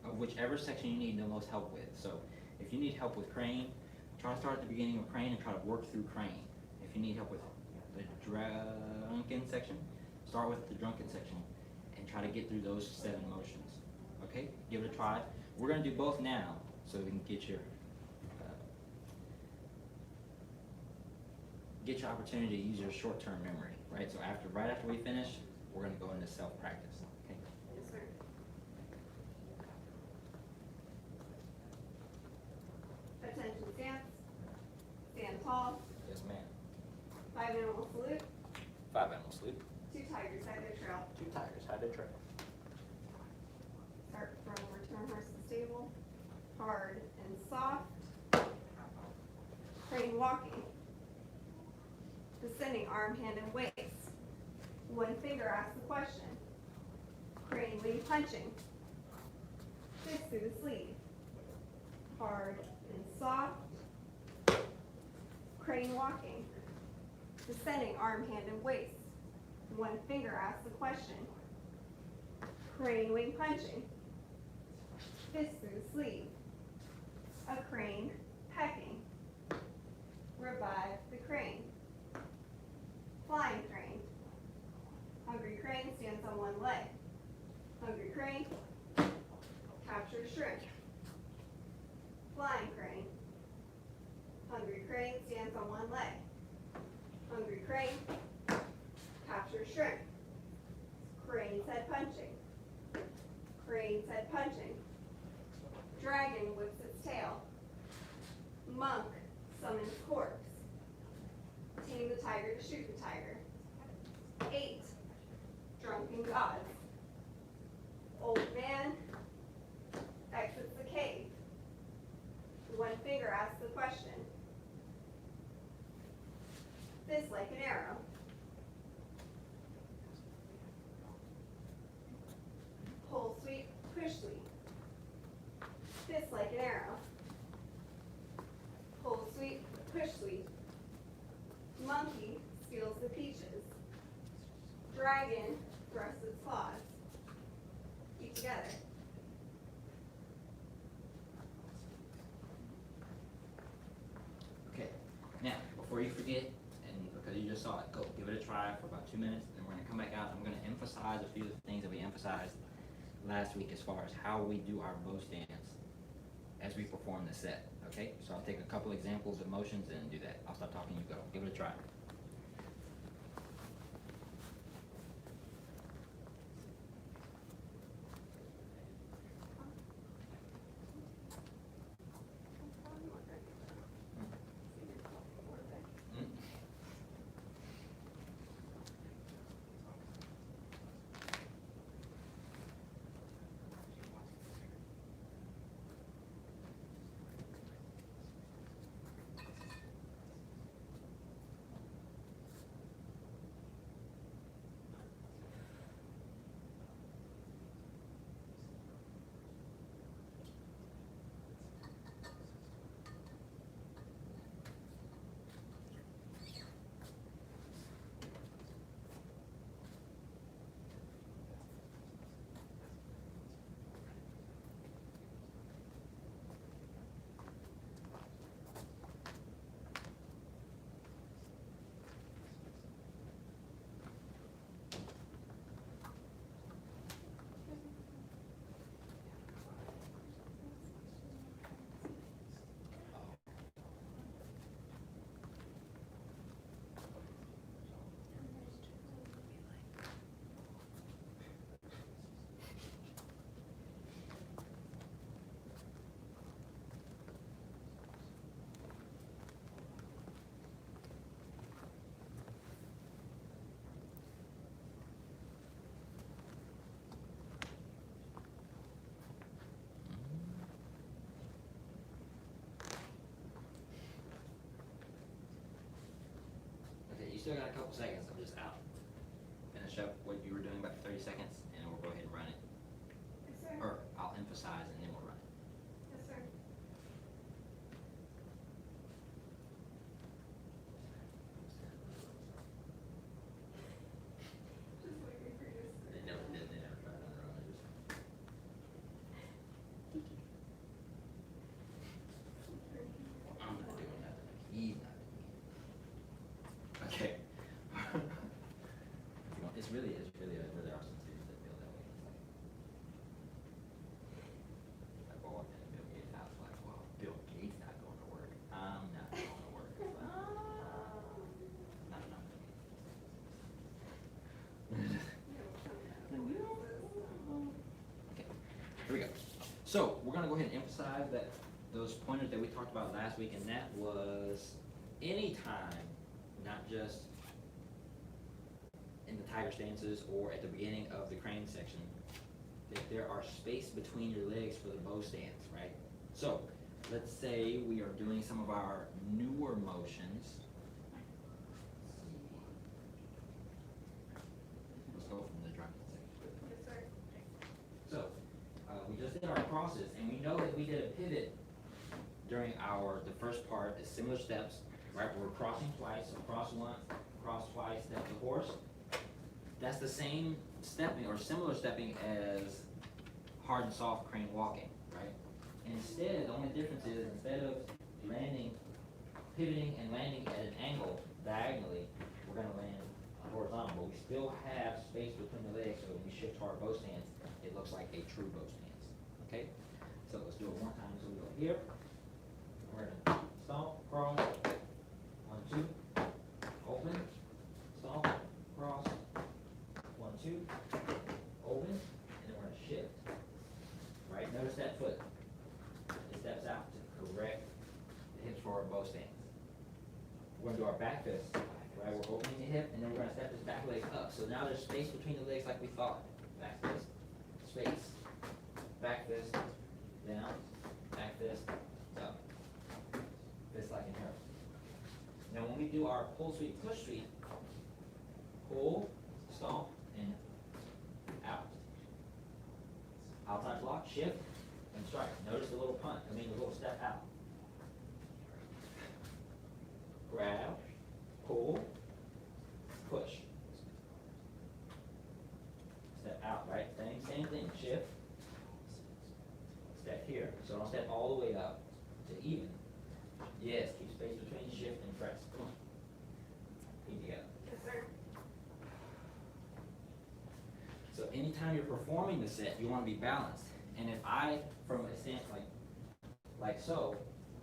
of whichever section you need the most help with. So, if you need help with crane, try to start at the beginning of crane and try to work through crane. If you need help with the drunken section, start with the drunken section and try to get through those 7 motions. Okay, give it a try. We're gonna do both now so we can get your opportunity to use your short-term memory, right? So right after we finish, we're gonna go into self-practice, okay?
Yes, sir. Attention stance. Stand tall.
Yes, ma'am.
5 animal salute.
5 animal salute.
2 tigers side their trail.
2 tigers hide their trail.
Start from return horse to stable. Hard and soft. Crane walking. Descending arm, hand, and waist. 1 finger asks the question. Crane wing punching. Fist through the sleeve. Hard and soft. Crane walking. Descending arm, hand, and waist. 1 finger asks the question. Crane wing punching. Fist through the sleeve. A crane pecking. Revive the crane. Flying crane. Hungry crane stands on 1 leg. Hungry crane. Capture shrimp. Flying crane. Hungry crane stands on 1 leg. Hungry crane. Capture shrimp. Crane's head punching. Crane's head punching. Dragon whips its tail. Monk summons corpse. Tame the tiger to shoot the tiger. 8 drunken gods. Old man exits the cave. 1 finger asks the question. Fist like an arrow. Pull sweep, push sweep. Fist like an arrow. Pull sweep, push sweep. Monkey steals the peaches. Dragon thrusts its claws. Keep together.
Okay, now, before you forget, and because you just saw it, go give it a try for about 2 minutes, and we're gonna come back out, and I'm gonna emphasize a few of the things that we emphasized last week as far as how we do our bow stance as we perform the set, okay? So I'll take a couple examples of motions and do that. I'll stop talking, you go. Give it a try. Mm. still got a couple seconds. I'm just out. Finish up what you were doing about 30 seconds, and we'll go ahead and run it.
Yes, sir.
Or I'll emphasize, and then we'll run it.
Yes, sir. Just waiting for you to say.
They never did. They never tried on their own. They just I'm not doing nothing. He's not doing it. Okay. It's really are some students that feel that way. Like, I walked into Bill Gates' house like, well, Bill Gates not going to work. I'm not going to work. Not enough. Okay, here we go. So we're gonna go ahead and emphasize that those pointers that we talked about last week, and that was anytime, not just in the tiger stances or at the beginning of the crane section, that there are space between your legs for the bow stance, right? So let's say we are doing some of our newer motions. Let's go from the driving section.
Yes, sir.
So, we just did our crosses, and we know that we did a pivot during the first part, is similar steps, right? We're crossing twice, so cross once, cross twice, step the horse. That's the same stepping, or similar stepping as hard and soft crane walking, right? Instead, the only difference is, instead of pivoting and landing at an angle diagonally, we're gonna land horizontal, but we still have space between the legs, so when we shift to our bow stance, it looks like a true bow stance, okay? So let's do it one more time. So we go here, we're gonna stomp, cross, 1, 2, open, stomp, cross, 1, 2, open, and then we're gonna shift, right? Notice that foot, it steps out to correct the hips for our bow stance. We're gonna do our back fist, right? We're opening the hip, and then we're gonna step this back leg up. So now there's space between the legs like we thought. Back fist, space, back fist, down, back fist, up. Fist like in here. Now when we do our pull sweep, push sweep, pull, stomp, and out. Outside block, shift, and strike. Notice the little punt, the little step out. Grab, pull, push. Step out, right? Same thing, shift. Step here. So don't step all the way up to even. Yes, keep space between shift and press. Come on. Keep together.
Yes, sir.
So anytime you're performing the set, you want to be balanced. And if I, from a stance like so,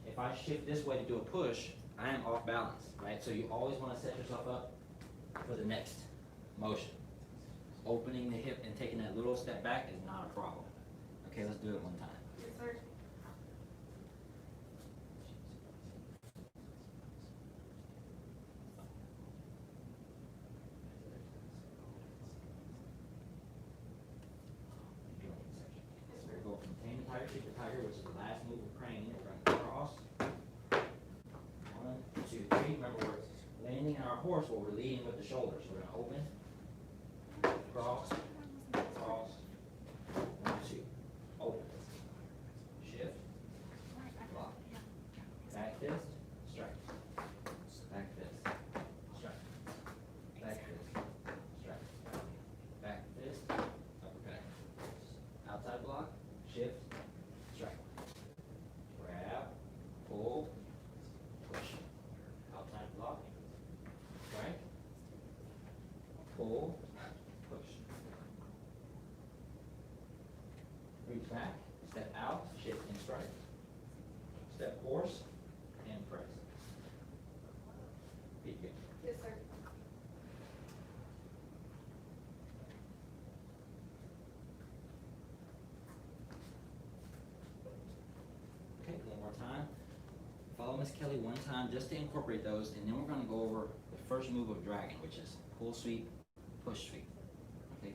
if I shift this way to do a push, I am off balance, right? So you always want to set yourself up for the next motion. Opening the hip and taking that little step back is not a problem. Okay, let's do it one time.
Yes, sir.
So we'll go from tame the tiger, shift the tiger, which is the last move of crane. We're going to cross. 1, 2, 3. Remember, we're landing on our horse while we're leading with the shoulders. We're going to open, cross, cross, 1, 2, open, shift, block, back fist, strike, back fist, strike, back fist, strike, back fist, uppercut, outside block, shift, strike, grab, pull, push, outside block, strike, pull, push. Reach back, step out, shift and strike. Step horse and press. Feet good.
Yes, sir.
Okay, one more time. Follow Miss Kelly one time just to incorporate those, and then we're gonna go over the first move of dragon, which is pull sweep, push sweep. Okay?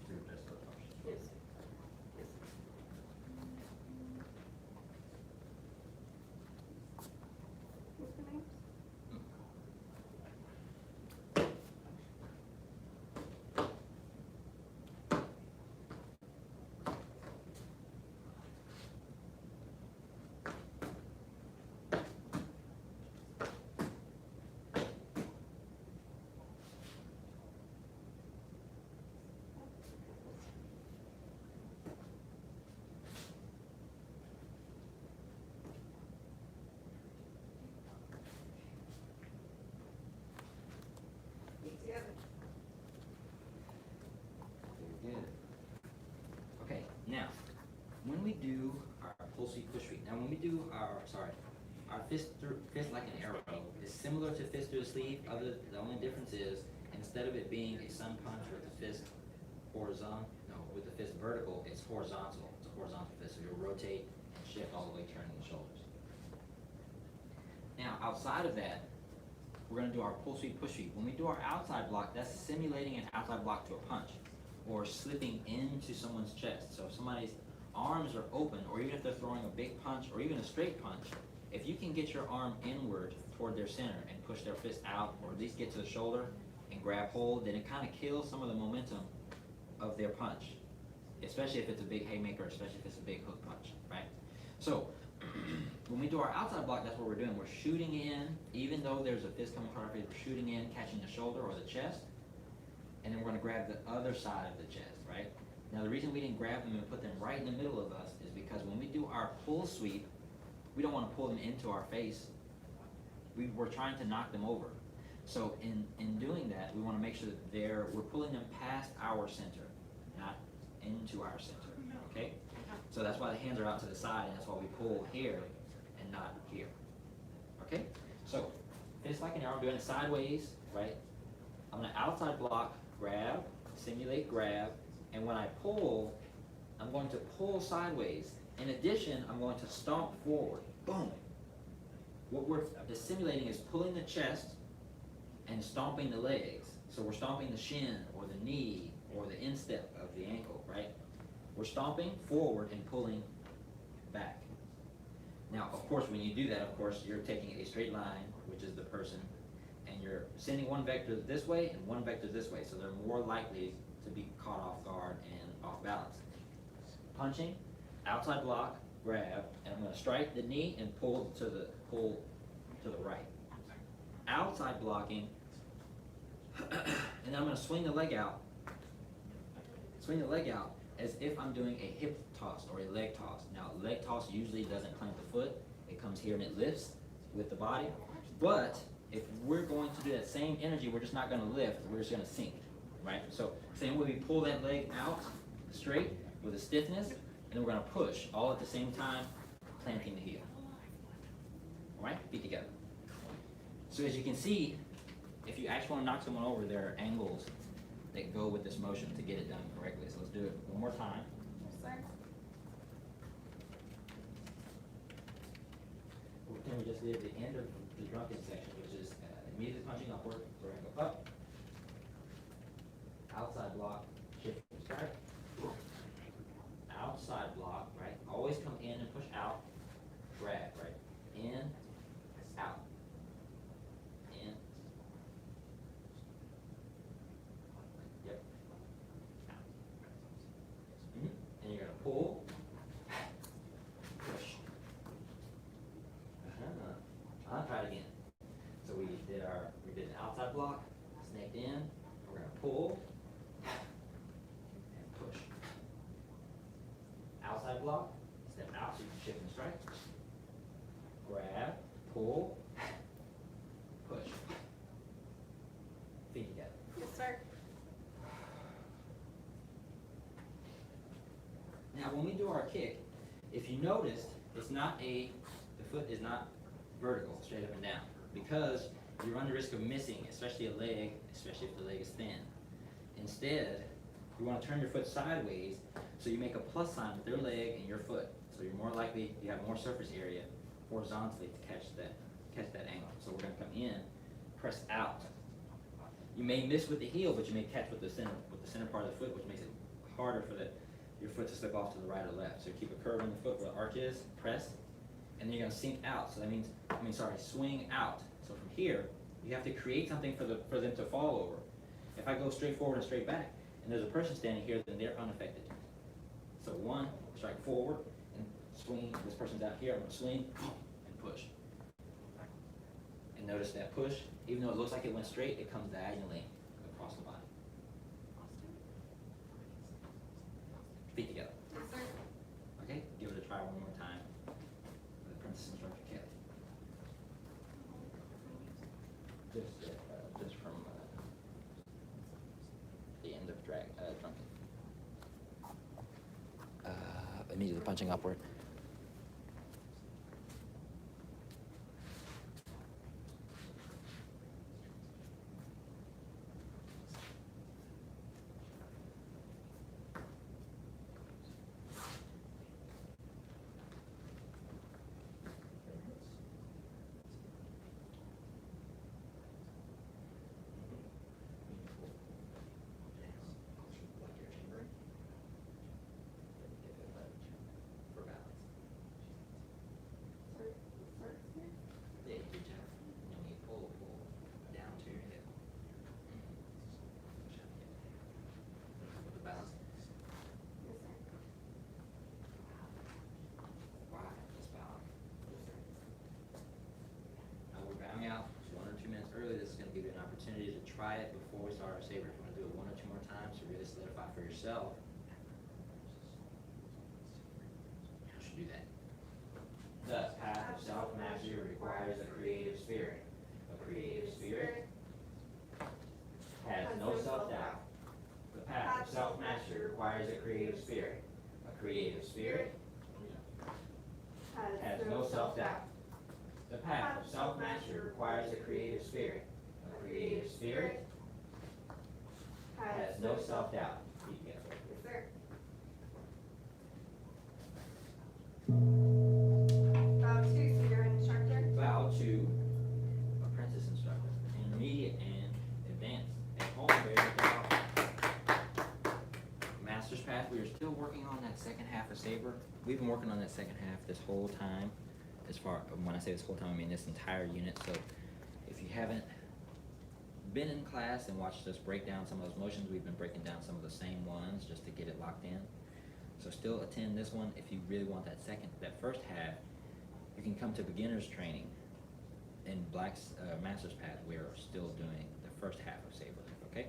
Do just the first.
Yes. Yes. What's the name?
do our pull sweep, push sweep. Now when we do our fist like an arrow is similar to fist through the sleeve. The only difference is instead of it being a sun punch with the fist with the fist vertical, it's horizontal. It's a horizontal fist, so you'll rotate and shift all the way, turning the shoulders. Now outside of that, we're going to do our pull sweep, push sweep. When we do our outside block, that's simulating an outside block to a punch or slipping into someone's chest. So if somebody's arms are open, or even if they're throwing a big punch or even a straight punch, if you can get your arm inward toward their center and push their fist out, or at least get to the shoulder and grab hold, then it kind of kills some of the momentum of their punch, especially if it's a big haymaker, especially if it's a big hook punch, right? So when we do our outside block, that's what we're doing. We're shooting in, even though there's a fist coming toward our face, we're shooting in, catching the shoulder or the chest, and then we're going to grab the other side of the chest, right? Now the reason we didn't grab them and put them right in the middle of us is because when we do our pull sweep, we don't want to pull them into our face. We're trying to knock them over. So in doing that, we want to make sure that we're pulling them past our center, not into our center, okay? So that's why the hands are out to the side, and that's why we pull here and not here, okay? So fist like an arrow, doing it sideways, right? I'm going to outside block, grab, simulate grab, and when I pull, I'm going to pull sideways. In addition, I'm going to stomp forward. Boom. What we're simulating is pulling the chest and stomping the legs. So we're stomping the shin or the knee or the instep of the ankle, right? We're stomping forward and pulling back. Now, of course, when you do that, of course, you're taking a straight line, which is the person, and you're sending one vector this way and one vector this way, so they're more likely to be caught off guard and off balance. Punching, outside block, grab, and I'm going to strike the knee and pull to the right. Outside blocking, and then I'm going to swing the leg out. Swing the leg out as if I'm doing a hip toss or a leg toss. Now, leg toss usually doesn't plant the foot. It comes here and it lifts with the body. But if we're going to do that same energy, we're just not going to lift. We're just going to sink, right? So same way we pull that leg out straight with a stiffness, and then we're going to push all at the same time, planting the heel. All right? Feet together. So as you can see, if you actually want to knock someone over, there are angles that go with this motion to get it done correctly. So let's do it one more time.
Yes, sir.
Then we just did the end of the drunken section, which is immediately punching upward. So we're going to go up, outside block, shift, start, outside block, right? Always come in and push out, grab, right? In, out, in, yep, out. And you're going to pull, push. I'll try it again. So we did an outside block, snaked in, we're going to pull, and push. Outside block, step out so you can shift and strike. Grab, pull, push. Feet together.
Yes, sir.
Now when we do our kick, if you noticed, the foot is not vertical, straight up and down, because you run the risk of missing, especially a leg, especially if the leg is thin. Instead, you want to turn your foot sideways so you make a plus sign with your leg and your foot. So you're more likely, you have more surface area horizontally to catch that angle. So we're going to come in, press out. You may miss with the heel, but you may catch with the center part of the foot, which makes it harder for your foot to slip off to the right or left. So keep a curve in the foot where the arch is, press, and then you're going to sink out. So that means, swing out. So from here, you have to create something for them to fall over. If I go straight forward and straight back, and there's a person standing here, then they're unaffected. So one, strike forward, and swing. This person's out here, I'm going to swing, and push. And notice that push, even though it looks like it went straight, it comes diagonally across the body. Feet together.
Yes, sir.
Okay, give it a try one more time. The Princess Instructor Kelly. Just from the end of drunken. Immediately punching upward.
For balance. Yeah, you do jump. And you pull down to your hip. With the balance. Wow, that's balance. Now we're bowing out 1 or 2 minutes early. This is going to give you an opportunity to try it before we start our saber. If you want to do it 1 or 2 more times to really solidify for yourself, you should do that. The path of self-mastery requires a creative spirit. A creative spirit has no self-doubt. The path of self-mastery requires a creative spirit. A creative spirit has no self-doubt. The path of self-mastery requires a creative spirit. A creative spirit has no self-doubt. Keep it.
Yes, sir. Bow 2, so you're an instructor.
Bow to apprentice instructor, intermediate and advanced. At home, very good. Master's path, we are still working on that second half of saber. We've been working on that second half this whole time. When I say this whole time, I mean this entire unit. So if you haven't been in class and watched us break down some of those motions, we've been breaking down some of the same ones just to get it locked in. So still attend this one. If you really want that first half, you can come to beginner's training. In Black's Master's Path, we're still doing the first half of saber, okay?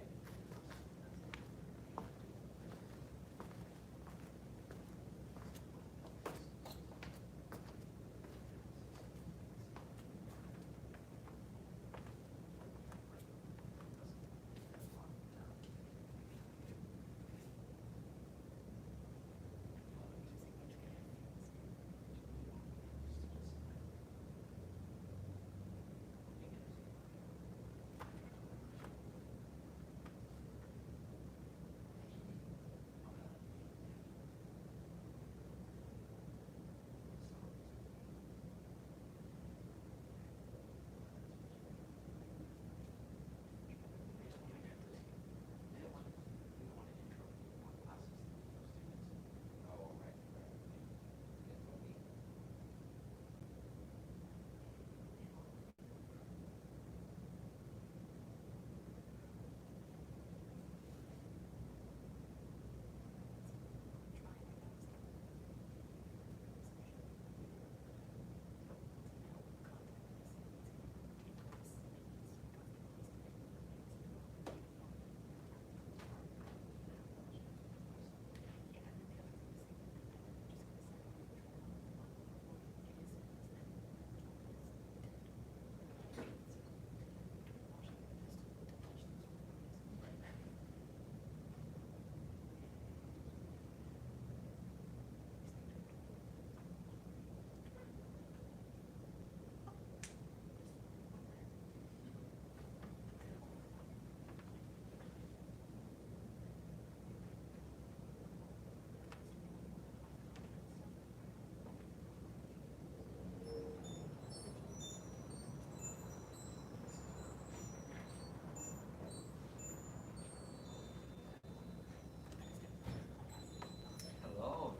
Hello.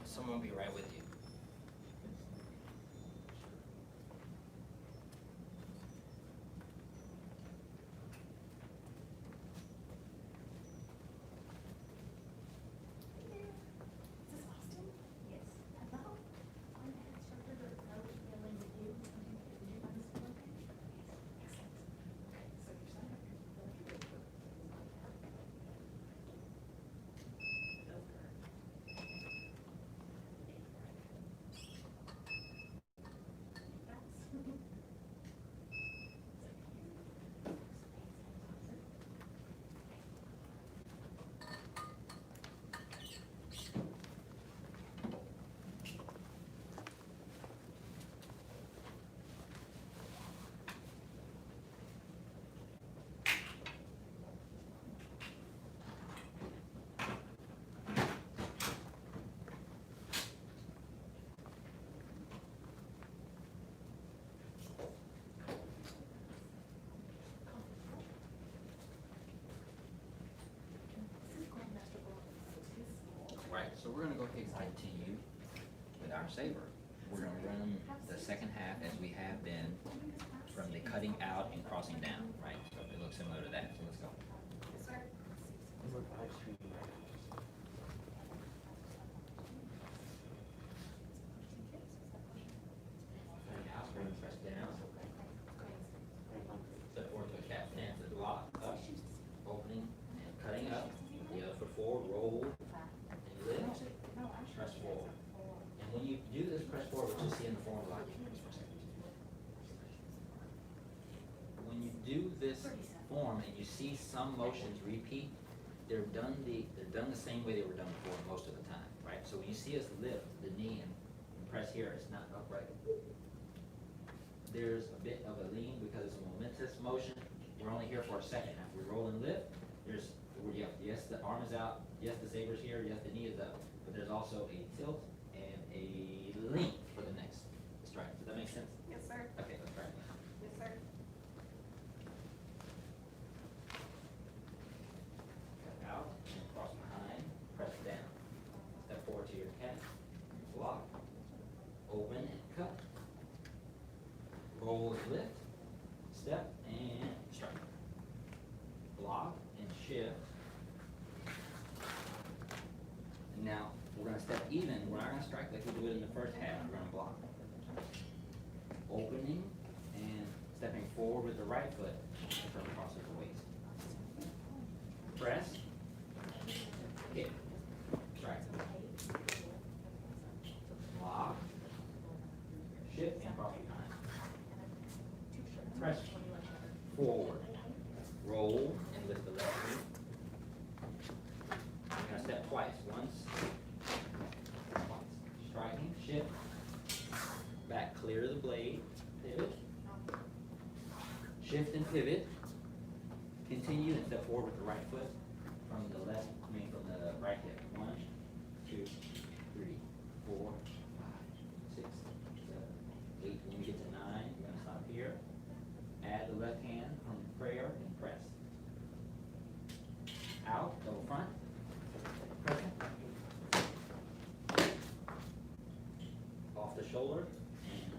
Someone will be right with you.
So we're gonna go ahead and continue with our saber. We're gonna run the second half as we have been from the cutting out and crossing down, right? So it looks similar to that, so let's go. Cutting out, we're gonna press down. Step forward to a cat stance, and lock up, opening and cutting up. The other foot forward, roll and lift, press forward. And when you do this press forward, what you'll see in the forward lock. When you do this form and you see some motions repeat, they're done the same way they were done before most of the time, right? So when you see us lift the knee and press here, it's not upright. There's a bit of a lean because it's a momentous motion. We're only here for a second. After we roll and lift, yes, the arm is out, yes, the saber's here, yes, the knee is up, but there's also a tilt and a lean for the next strike. Does that make sense?
Yes, sir.
Okay, let's try it.
Yes, sir.
Cut out, and cross behind, press down. Step forward to your cat, block, open and cut. Roll and lift, step and strike. Block and shift. And now, we're gonna step even, we're not gonna strike like we did in the first half, we're gonna block. Opening and stepping forward with the right foot, turn across at the waist. Press, kick, strike. Block, shift and cross behind. Press forward, roll and lift the left knee. You're gonna step twice, once, striking, shift, back clear of the blade, pivot, shift and pivot, continue and step forward with the right foot from the right hip. 1, 2, 3, 4, 5, 6, 7, 8. When we get to 9, you're gonna stop here. Add the left hand from prayer and press. Out, double front. Present. Off the shoulder and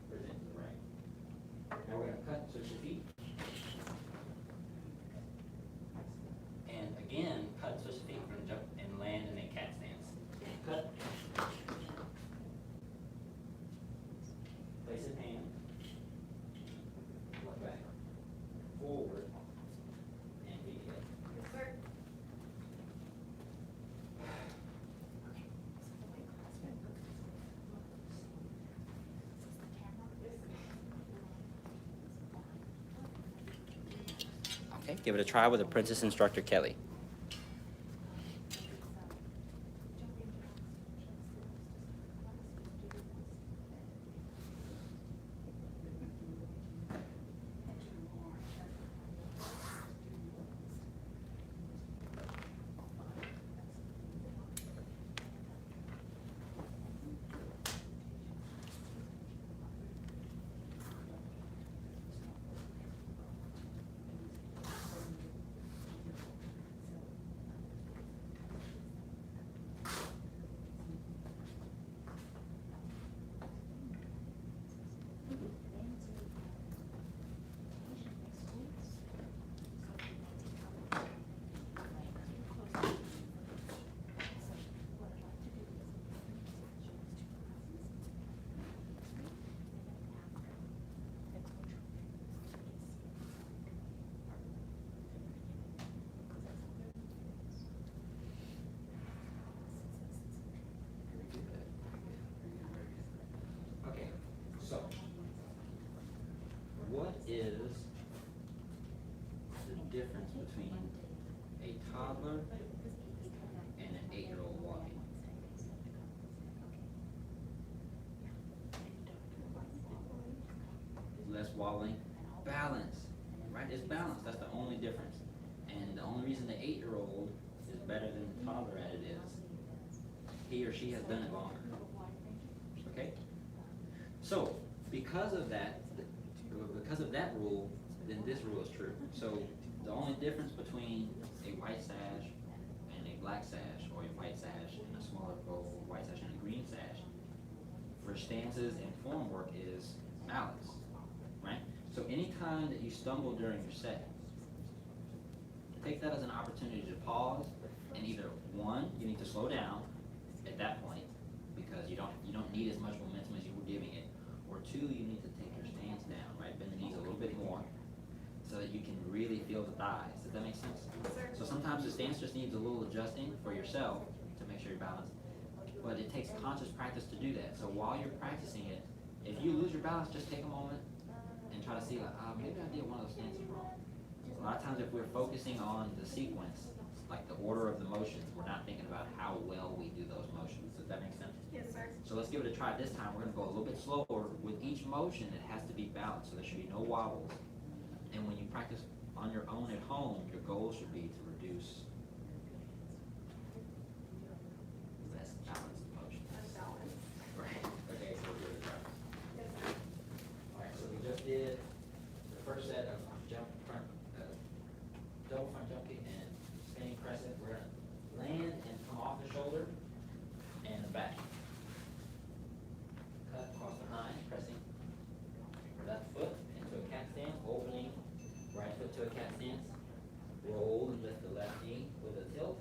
present to the right. Now we're gonna cut and switch the feet. And again, cut and switch the feet. We're gonna jump and land in a cat stance. Cut. Place in hand. Look back. Forward. And we hit.
Yes, sir.
Okay, give it a try with Apprentice Instructor Kelly.
Okay, so what is the difference between a toddler and an 8-year-old walking? Less wobbling, balance, right? It's balance, that's the only difference. And the only reason the 8-year-old is better than the toddler at it is he or she has done it longer. Okay? So, because of that rule, then this rule is true. So, the only difference between a white sash and a black sash or a white sash and a smaller bow, white sash and a green sash. For stances and form work is balance, right? So anytime that you stumble during your set, take that as an opportunity to pause and either one, you need to slow down at that point because you don't need as much momentum as you were giving it, or two, you need to take your stance down, right? Bend the knees a little bit more so that you can really feel the thighs. Does that make sense? So sometimes the stance just needs a little adjusting for yourself to make sure you're balanced, but it takes conscious practice to do that. So while you're practicing it, if you lose your balance, just take a moment and try to see like, maybe I did one of those stances wrong. A lot of times if we're focusing on the sequence, like the order of the motions, we're not thinking about how well we do those motions. Does that make sense?
Yes, sir.
So let's give it a try this time. We're going to go a little bit slower. With each motion, it has to be balanced, so there should be no wobbles. And when you practice on your own at home, your goal should be to reduce less balanced motions.
Unbalanced.
Right. Okay, so we'll give it a try.
Yes, sir.
All right, so we just did the first set of double front jump kick and spinning crescent. We're going to land and come off the shoulder and back. Cut across behind, pressing left foot into a cat stance, opening right foot to a cat stance. Roll and lift the left knee with a tilt.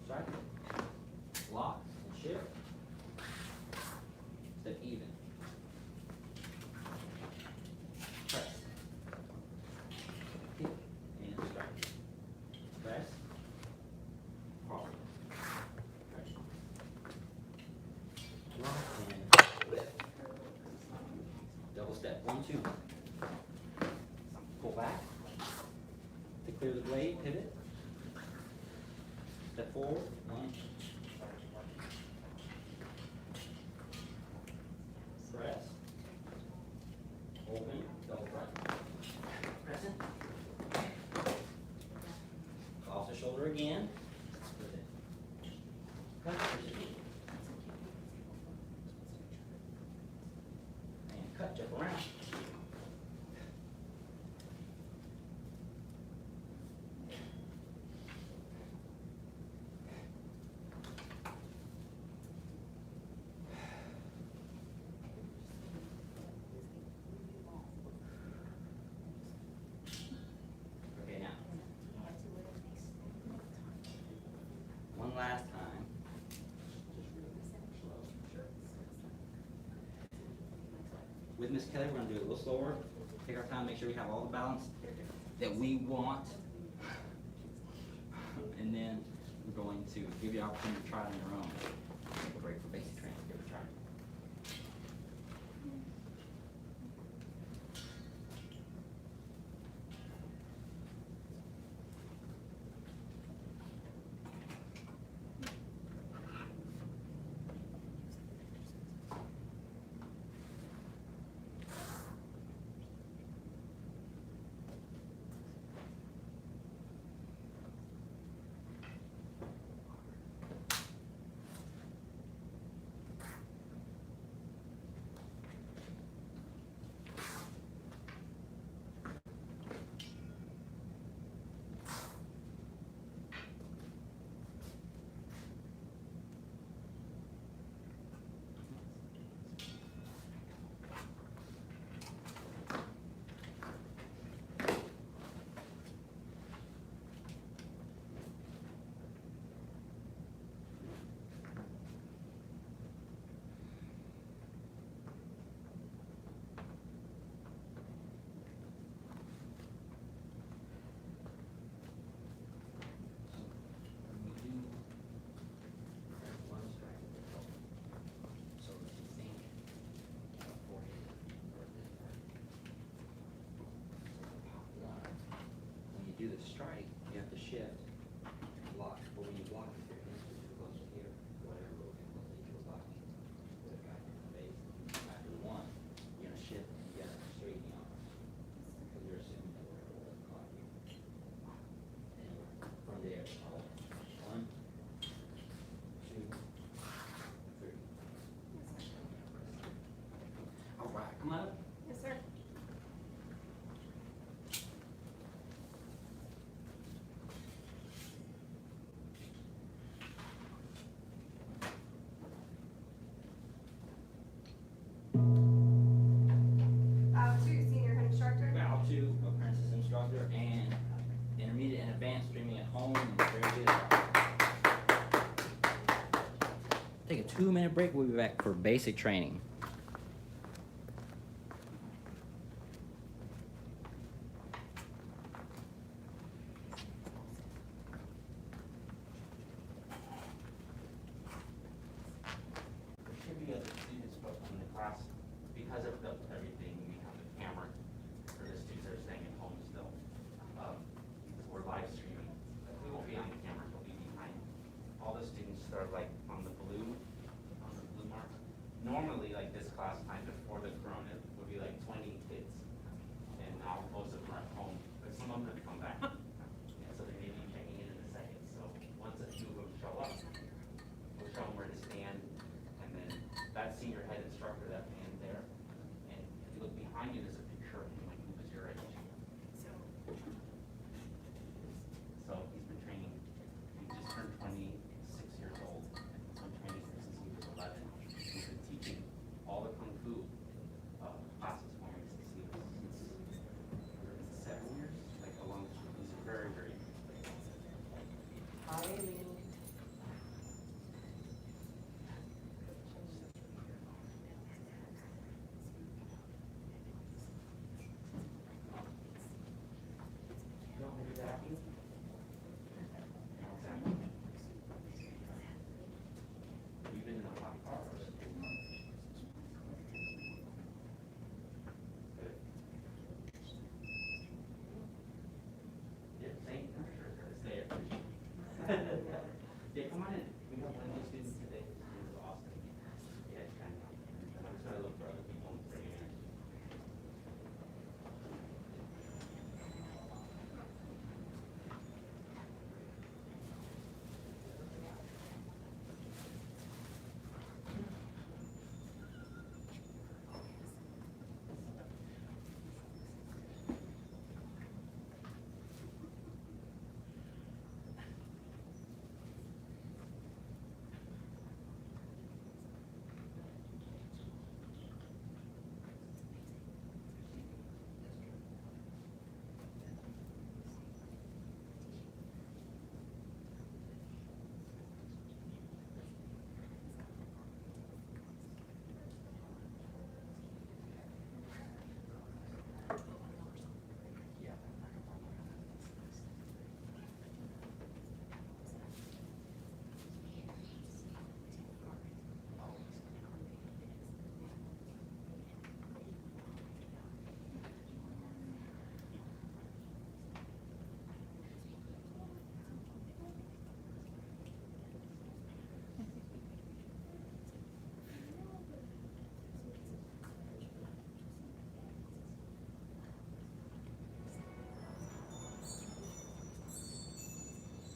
Strike. Lock and shift. Step even. Press. Kick and strike. Press. Forward. Press. Lock and lift. Double step. 1, 2. Pull back. To clear the blade, pivot. Step forward. 1. Press. Open. Double front. Crescent. Off the shoulder again. Cut. And cut, jump around. Okay, now. One last time. Just really slow. Sure. With Miss Kelly, we're going to do it a little slower. Take our time, make sure we have all the balance that we want. And then we're going to give you an opportunity to try it on your own. Take a break for basic training. Give it a try. Do the strike, you have to shift, block. But when you block with your hands, which are close to here, whatever, will get close to your body. With a guy in the face. After 1, you're gonna shift and you gotta straighten the arms. Because you're assuming that we're gonna clock you. And from there, 1, 2, 3. All right, come on up.
Yes, sir.
5-minute break. We'll be back for basic training.
There should be other students, but in the class, because of everything, we have the camera for the students that are staying at home still. We're live streaming. We won't be on the camera, we'll be behind. All the students are like on the blue mark. Normally, like this class time before the corona, would be like 20 kids. And now most of them are at home, but some of them have come back. Yeah, so they may be checking in a second. So once a few of them show up, we'll show them where to stand. And then that senior head instructor, that man there, and if you look behind you, there's a picture of him, like he was your age. So he's been training, he just turned 26 years old, so training since he was 11. He's been teaching all the Kung Fu classes for me since he was 7 years, like along, he's very, very. Hi, Amy. You want me to vacuum? You've been in a hot car. Good. Yeah, same temperature as there. Yeah, come on in. We have one new student today. His name is Austin. Yeah, it's kind of. I'm just gonna look for other people and bring in.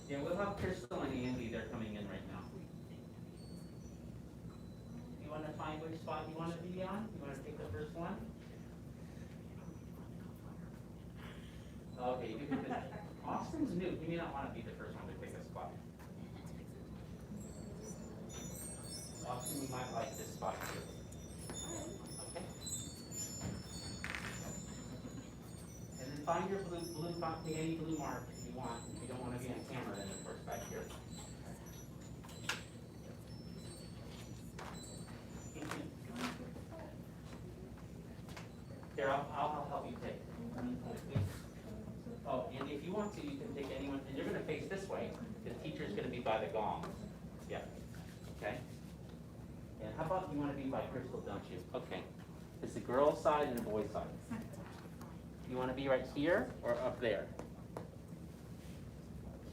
Yeah, we'll have Crystal and Andy, they're coming in right now. You wanna find which spot you wanna be on? You wanna take the first one? Okay, you can pick it. Austin's new, he may not wanna be the first one to pick a spot. Austin, you might like this spot too. Okay. And then find your blue, pick any blue mark if you want. If you don't wanna be on camera, then of course back here. Here, I'll help you pick. Oh, and if you want to, you can pick anyone, and you're gonna face this way. The teacher's gonna be by the gong. Yeah, okay? And how about you wanna be by Crystal, don't you? Okay. It's the girl's side and the boy's side. You wanna be right here or up there?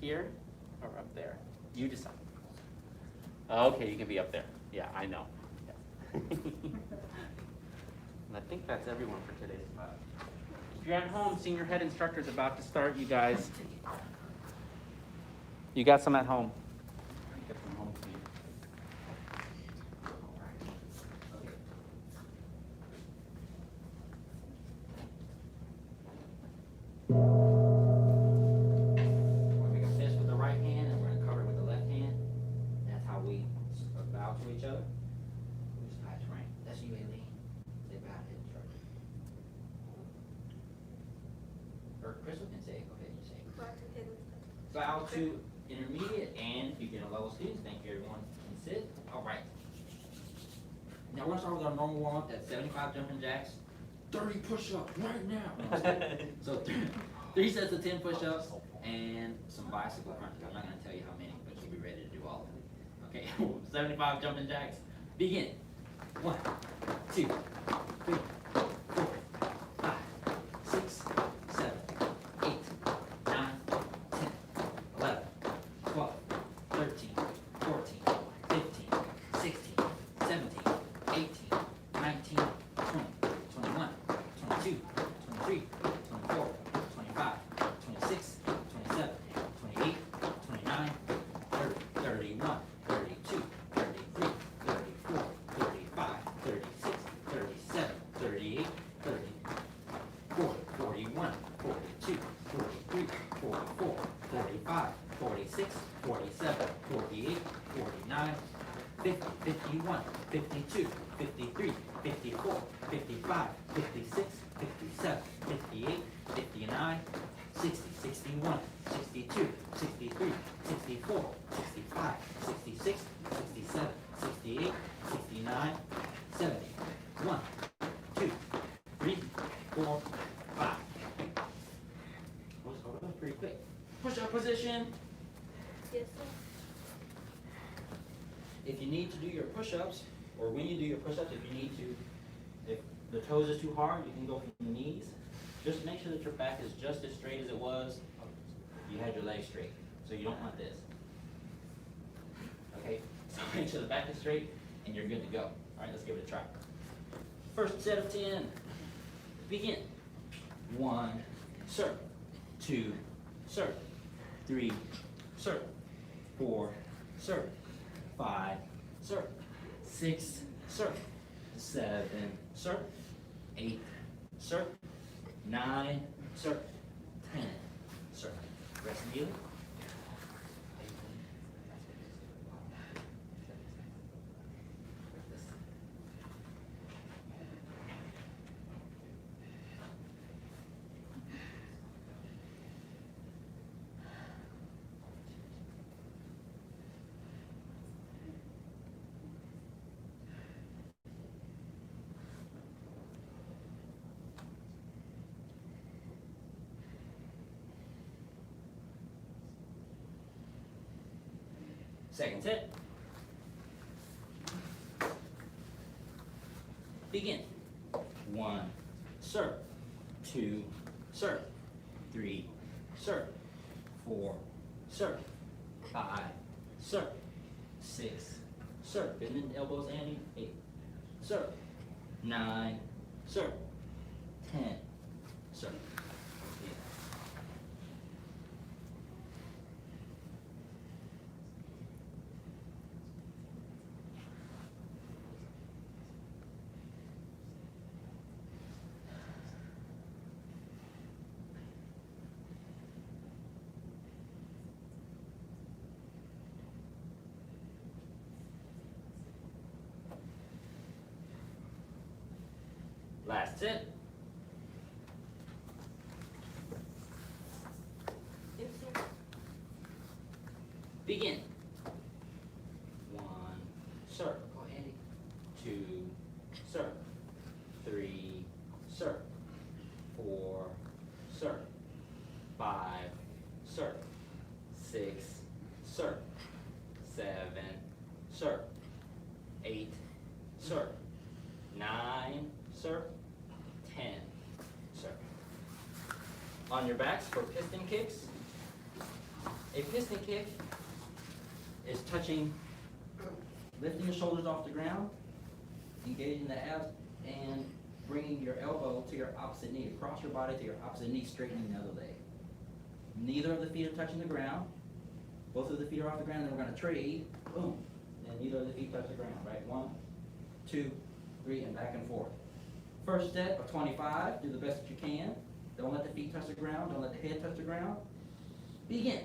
Here or up there? You decide. Okay, you can be up there. Yeah, I know. Yeah. And I think that's everyone for today's class. If you're at home, senior head instructor is about to start, you guys. You got some at home. Get some home for you.
We're gonna make a fist with the right hand and we're gonna cover it with the left hand. That's how we bow to each other. Who's highest rank? That's you, Aileen. Say bow to the instructor. Or Crystal can say it. Go ahead and say it. Bow to intermediate, and if you get a level students, thank you everyone. And sit. All right. we're gonna start with our normal warm-up, that's 75 jumping jacks, 30 push-ups right now. No, I'm just kidding. So 3 sets of 10 push-ups and some bicycle crunches. I'm not gonna tell you how many, but you'll be ready to do all of them. Okay, 75 jumping jacks, begin. 1, 2, 3, 4, 5, 6, 7, 8, 9, 10, 11, 12, 13, 14, 15, 16, 17, 18, 19, 20, 21, 22, 23, 24, 25, 26, 27, 28, 29, 30, 31, 32, 33, 34, 35, 36, 37, 38, 40, 41, 42, 43, 44, 45, 46, 47, 48, 49, 50, 51, 52, 53, 54, 55, 56, 57, 58, 59, 60, 61, 62, 63, 64, 65, 66, 67, 68, 69, 70, 1, 2, 3, 4, 5. That was pretty quick. Push up position.
Yes, sir.
If you need to do your push-ups, or when you do your push-ups, if you need to, if the toes is too hard, you can go from the knees. Just make sure that your back is just as straight as it was. You had your legs straight, so you don't want this. Okay, so make sure the back is straight, and you're good to go. All right, let's give it a try. First set of 10. Begin. 1, circle. 2, circle. 3, circle. 4, circle. 5, circle. 6, circle. 7, circle. 8, circle. 9, circle. 10, circle. Rest kneeling. Second set. Begin. 1, circle. 2, circle. 3, circle. 4, circle. 5, circle. 6, circle. Bend the elbows and 8, circle. 9, circle. 10, circle. Last set.
Yes, sir.
Begin. 1, circle. Go, Andy. 2, circle. 3, circle. 4, circle. 5, circle. 6, circle. 7, circle. 8, circle. 9, circle. 10, circle. On your backs for piston kicks. A piston kick is lifting the shoulders off the ground, engaging the abs, and bringing your elbow to your opposite knee, across your body to your opposite knee, straightening the other leg. Neither of the feet are touching the ground. Both of the feet are off the ground, and then we're going to trade. Boom. And neither of the feet touch the ground, right? 1, 2, 3, and back and forth. First set of 25, do the best that you can. Don't let the feet touch the ground, don't let the head touch the ground. Begin.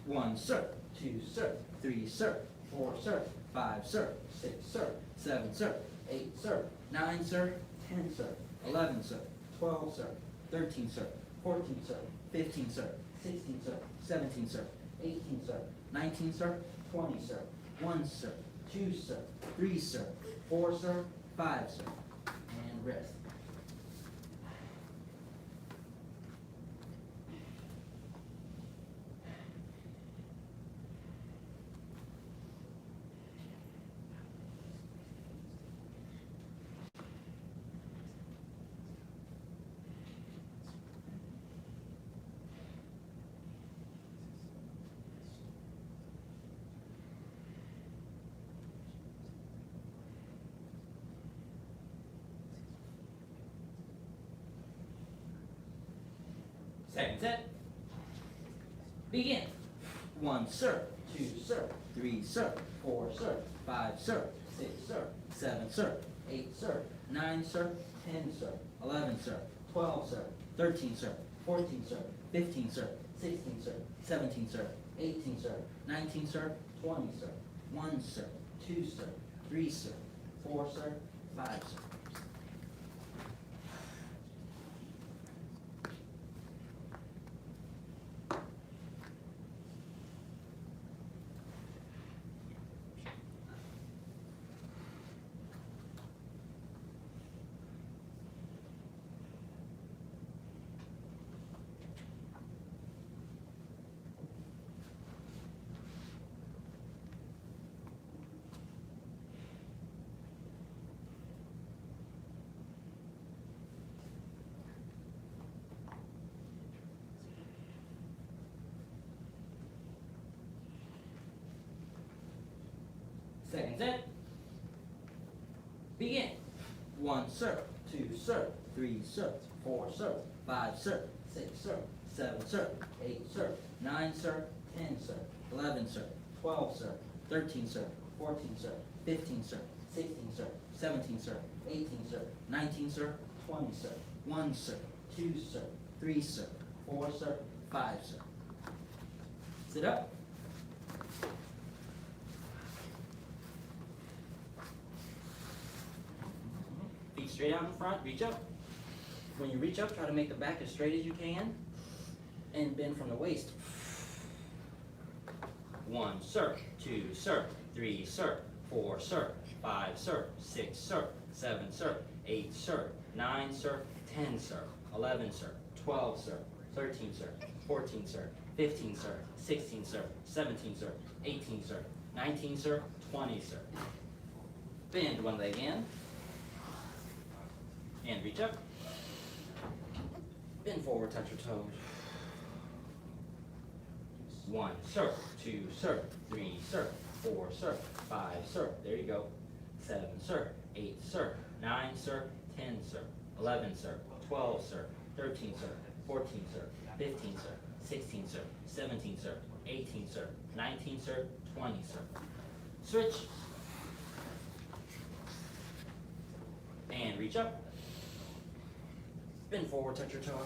1, circle. 2, circle. 3, circle. 4, circle. 5, circle. 6, circle. 7, circle. 8, circle. 9, circle. 10, circle. 11, circle. 12, circle. 13, circle. 14, circle. 15, circle. 16, circle. 17, circle. 18, circle. 19, circle. 20, circle. 1, circle. 2, circle. 3, circle. 4, circle. 5, sir. And rest. Second set. Begin. 1, sir. 2, sir. 3, sir. 4, sir. 5, sir. 6, sir. 7, sir. 8, sir. 9, sir. 10, sir. 11, sir. 12, sir. 13, sir. 14, sir. 15, sir. 16, sir. 17, sir. 18, sir. 19, sir. 20, sir. 1, sir. 2, sir. 3, sir. 4, sir. 5, sir. Second set. Begin. 1, sir. 2, sir. 3, sir. 4, sir. 5, sir. 6, sir. 7, sir. 8, sir. 9, sir. 10, sir. 11, sir. 12, sir. 13, sir. 14, sir. 15, sir. 16, sir. 17, sir. 18, sir. 19, sir. 20, sir. 1, sir. 2, sir. 3, sir. 4, sir. 5, sir. Sit up. Feet straight out in front, reach up. When you reach up, try to make the back as straight as you can and bend from the waist. 1, sir. 2, sir. 3, sir. 4, sir. 5, sir. 6, sir. 7, sir. 8, sir. 9, sir. 10, sir. 11, sir. 12, sir. 13, sir. 14, sir. 15, sir. 16, sir. 17, sir. 18, sir. 19, sir. 20, sir. Bend one leg in. And reach up. Bend forward, touch your toes. 1, sir. 2, sir. 3, sir. 4, sir. 5, sir. There you go. 7, sir. 8, sir. 9, sir. 10, sir. 11, sir. 12, sir. 13, sir. 14, sir. 15, sir. 16, sir. 17, sir. 18, sir. 19, sir. 20, sir. Switch. And reach up. Bend forward, touch your toes.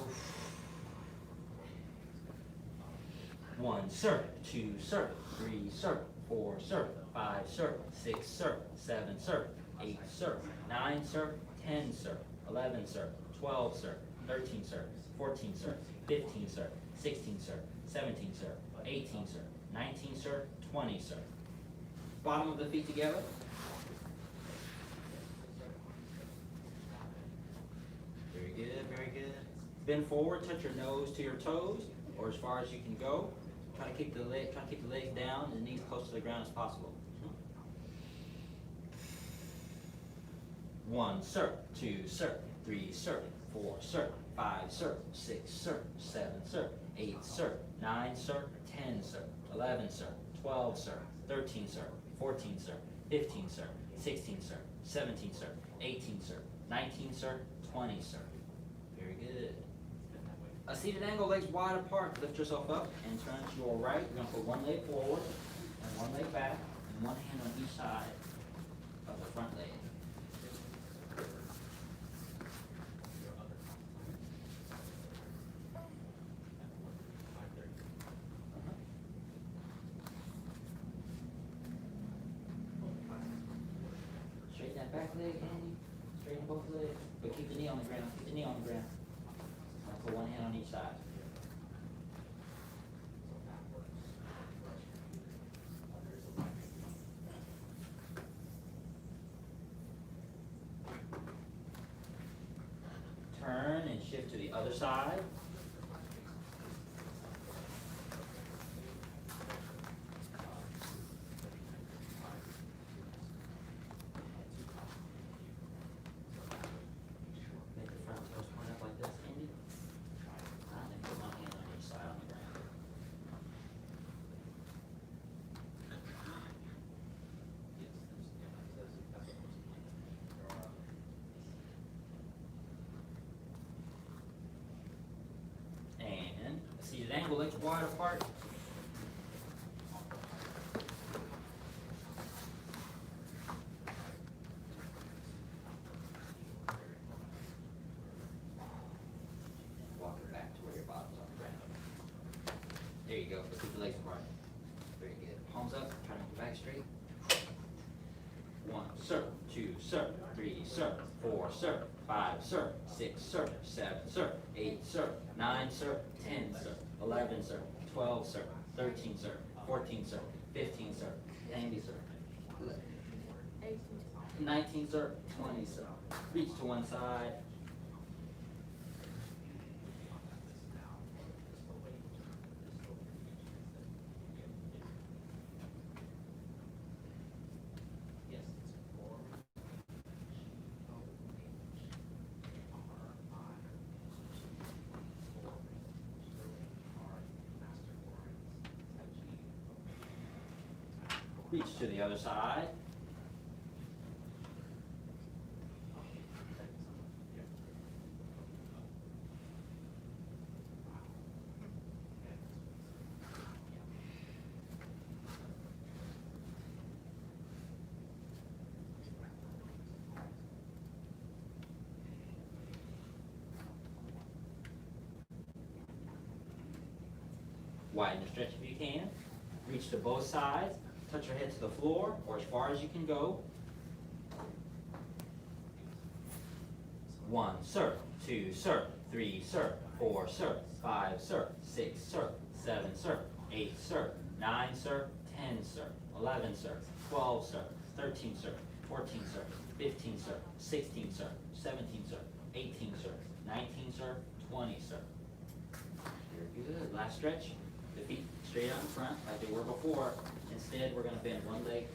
1, sir. 2, sir. 3, sir. 4, sir. 5, sir. 6, sir. 7, sir. 8, sir. 9, sir. 10, sir. 11, sir. 12, sir. 13, sir. 14, sir. 15, sir. 16, sir. 17, sir. 18, sir. 19, sir. 20, sir. Bottom of the feet together. Very good, very good. Bend forward, touch your nose to your toes, or as far as you can go. Try to keep the legs down and the knees close to the ground as possible. 1, sir. 2, sir. 3, sir. 4, sir. 5, sir. 6, sir. 7, sir. 8, sir. 9, sir. 10, sir. 11, sir. 12, sir. 13, sir. 14, sir. 15, sir. 16, sir. 17, sir. 18, sir. 19, sir. 20, sir. Very good. A seated angle, legs wide apart. Lift yourself up and turn to your right. You're going to put one leg forward and one leg back and one hand on each side of the front leg. Straighten that back leg, Andy. Straighten both legs. But keep the knee on the ground. Keep the knee on the ground. I'll put one hand on each side. turn and shift to the other side. Make the front toes point up like this, Andy. And then put one hand on each side on the ground. And seated angle, legs wide apart. Walk it back to where your bottom's on the ground. There you go. Let's keep the legs apart. Very good. Palms up. Try to make your back straight. 1, sir. 2, sir. 3, sir. 4, sir. 5, sir. 6, sir. 7, sir. 8, sir. 9, sir. 10, sir. 11, sir. 12, sir. 13, sir. 14, sir. 15, sir. 20, sir. 19, sir. 20, sir. Reach to one side. Reach to the other side. Widen the stretch if you can. Reach to both sides. Touch your head to the floor or as far as you can go. 1, sir. 2, sir. 3, sir. 4, sir. 5, sir. 6, sir. 7, sir. 8, sir. 9, sir. 10, sir. 11, sir. 12, sir. 13, sir. 14, sir. 15, sir. 16, sir. 17, sir. 18, sir. 19, sir. 20, sir. Very good. Last stretch. The feet straight out in front like they were before. Instead, we're going to bend one leg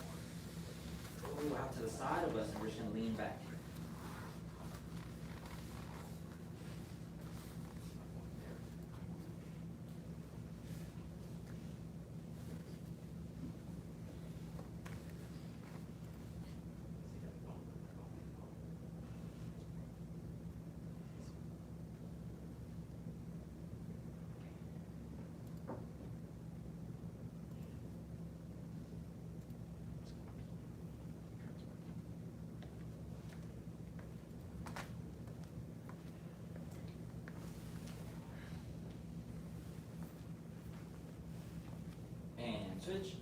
out to the side of us and we're just going to lean back. Switch.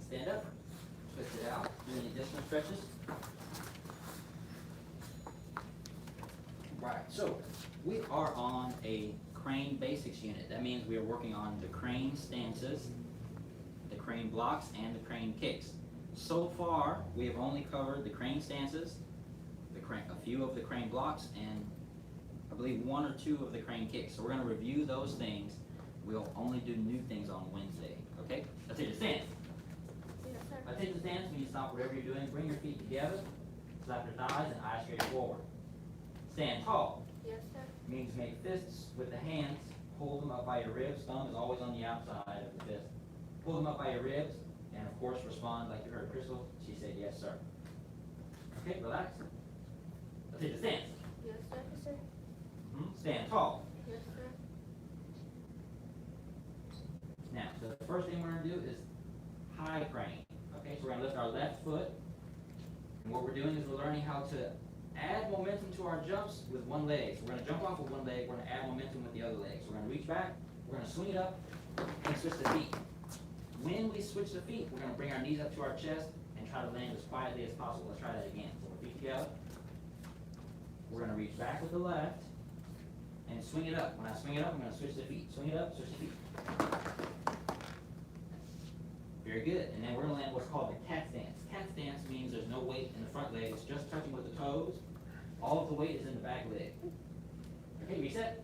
Stand up, twist it out, do any additional stretches. Right, so we are on a crane basics unit. That means we are working on the crane stances, the crane blocks, and the crane kicks. So far, we have only covered the crane stances, a few of the crane blocks, and I believe 1 or 2 of the crane kicks. So we're going to review those things. We'll only do new things on Wednesday, okay? Let's take a stance. I take the stance when you stop whatever you're doing. Bring your feet together, slap your thighs, and eyes straight forward. Stand tall.
Yes, sir.
Means make fists with the hands. Hold them up by your ribs. Thumb is always on the outside of the fist. Pull them up by your ribs, and of course respond like you heard Crystal. She said, "Yes, sir." Okay, relax. Let's take the stance.
Yes, sir. Yes, sir.
Stand tall.
Yes, sir.
Now, so the first thing we're going to do is high crane. Okay, so we're gonna lift our left foot. And what we're doing is we're learning how to add momentum to our jumps with one leg. So we're gonna jump off with one leg, we're gonna add momentum with the other leg. So we're gonna reach back, we're gonna swing it up, and switch the feet. When we switch the feet, we're gonna bring our knees up to our chest and try to land as quietly as possible. Let's try that again. So we're feet together. We're gonna reach back with the left and swing it up. When I swing it up, I'm gonna switch the feet. Swing it up, switch the feet. Very good. And then we're gonna land what's called the cat stance. Cat stance means there's no weight in the front leg. It's just touching with the toes. All of the weight is in the back leg. Okay, reset.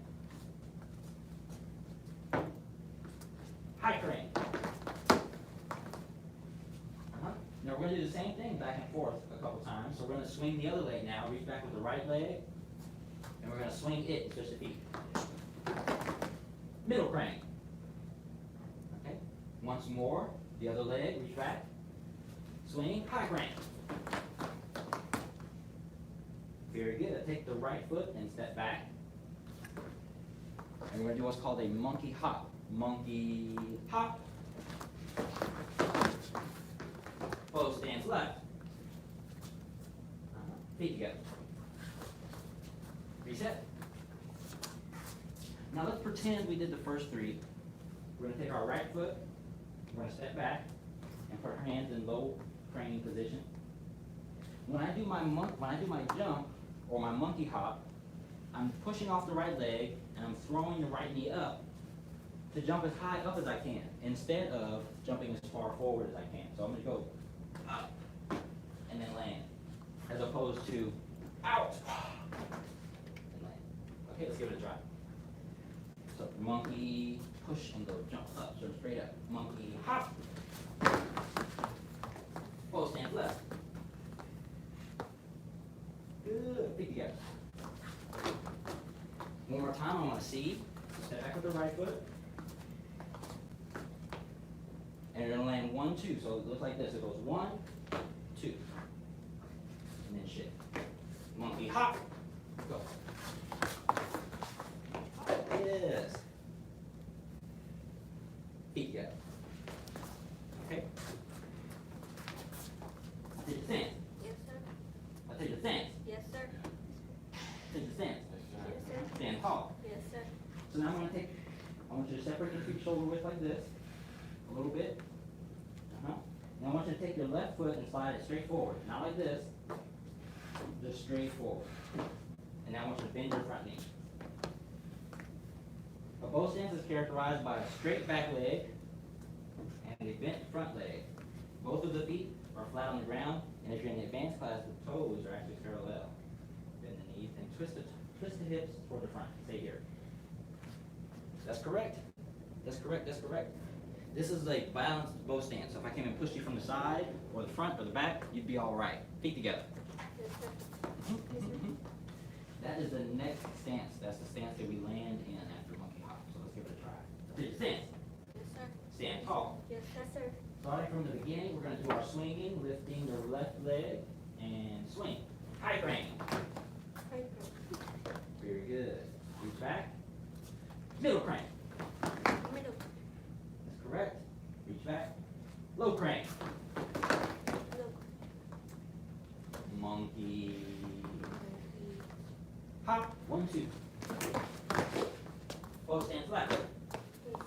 High crane. Now we're gonna do the same thing back and forth a couple times. So we're gonna swing the other leg now. Reach back with the right leg. And we're gonna swing it and switch the feet. Middle crane. Okay. Once more. The other leg, reach back. Swing, high crane. Very good. Take the right foot and step back. And we're gonna do what's called a monkey hop. Monkey hop. Both stands left. Feet together. Reset. Now let's pretend we did the first three. We're gonna take our right foot, we're gonna step back and put our hands in low crane position. When I do my jump or my monkey hop, I'm pushing off the right leg and I'm throwing the right knee up to jump as high up as I can instead of jumping as far forward as I can. So I'm gonna go up and then land, as opposed to out and land. Okay, let's give it a try. So monkey, push and go, jump up, so straight up. Monkey, hop. Both stands left. Good, feet together. One more time, I want to see. Step back with the right foot. And you're gonna land 1, 2. So it looks like this. It goes 1, 2. And then shift. Monkey hop. Go. Yes. Feet together. Okay. I take the stance.
Yes, sir.
I take the stance.
Yes, sir.
Take the stance.
Yes, sir.
Stand tall.
Yes, sir.
So now I want you to separate your feet shoulder width like this. A little bit. Now I want you to take your left foot and slide it straight forward. Not like this. Just straight forward. And now I want you to bend your front knee. A bow stance is characterized by a straight back leg and a bent front leg. Both of the feet are flat on the ground, and if you're in the advanced class, the toes are actually parallel. Bend the knees and twist the hips toward the front. Stay here. That's correct. That's correct. That's correct. This is a balanced bow stance. So if I came and pushed you from the side, or the front, or the back, you'd be all right. Feet together.
Yes, sir.
That is the next stance. That's the stance that we land in after monkey hop. So let's give it a try. Take your stance.
Yes, sir.
Stand tall.
Yes, sir.
Starting from the beginning, we're going to do our swinging, lifting the left leg, and swing. High crane. Very good. Reach back. Middle crane.
Middle.
That's correct. Reach back. Low crane.
Low.
Monkey. Hop. 1, 2. Both stands flat.
Yes, sir.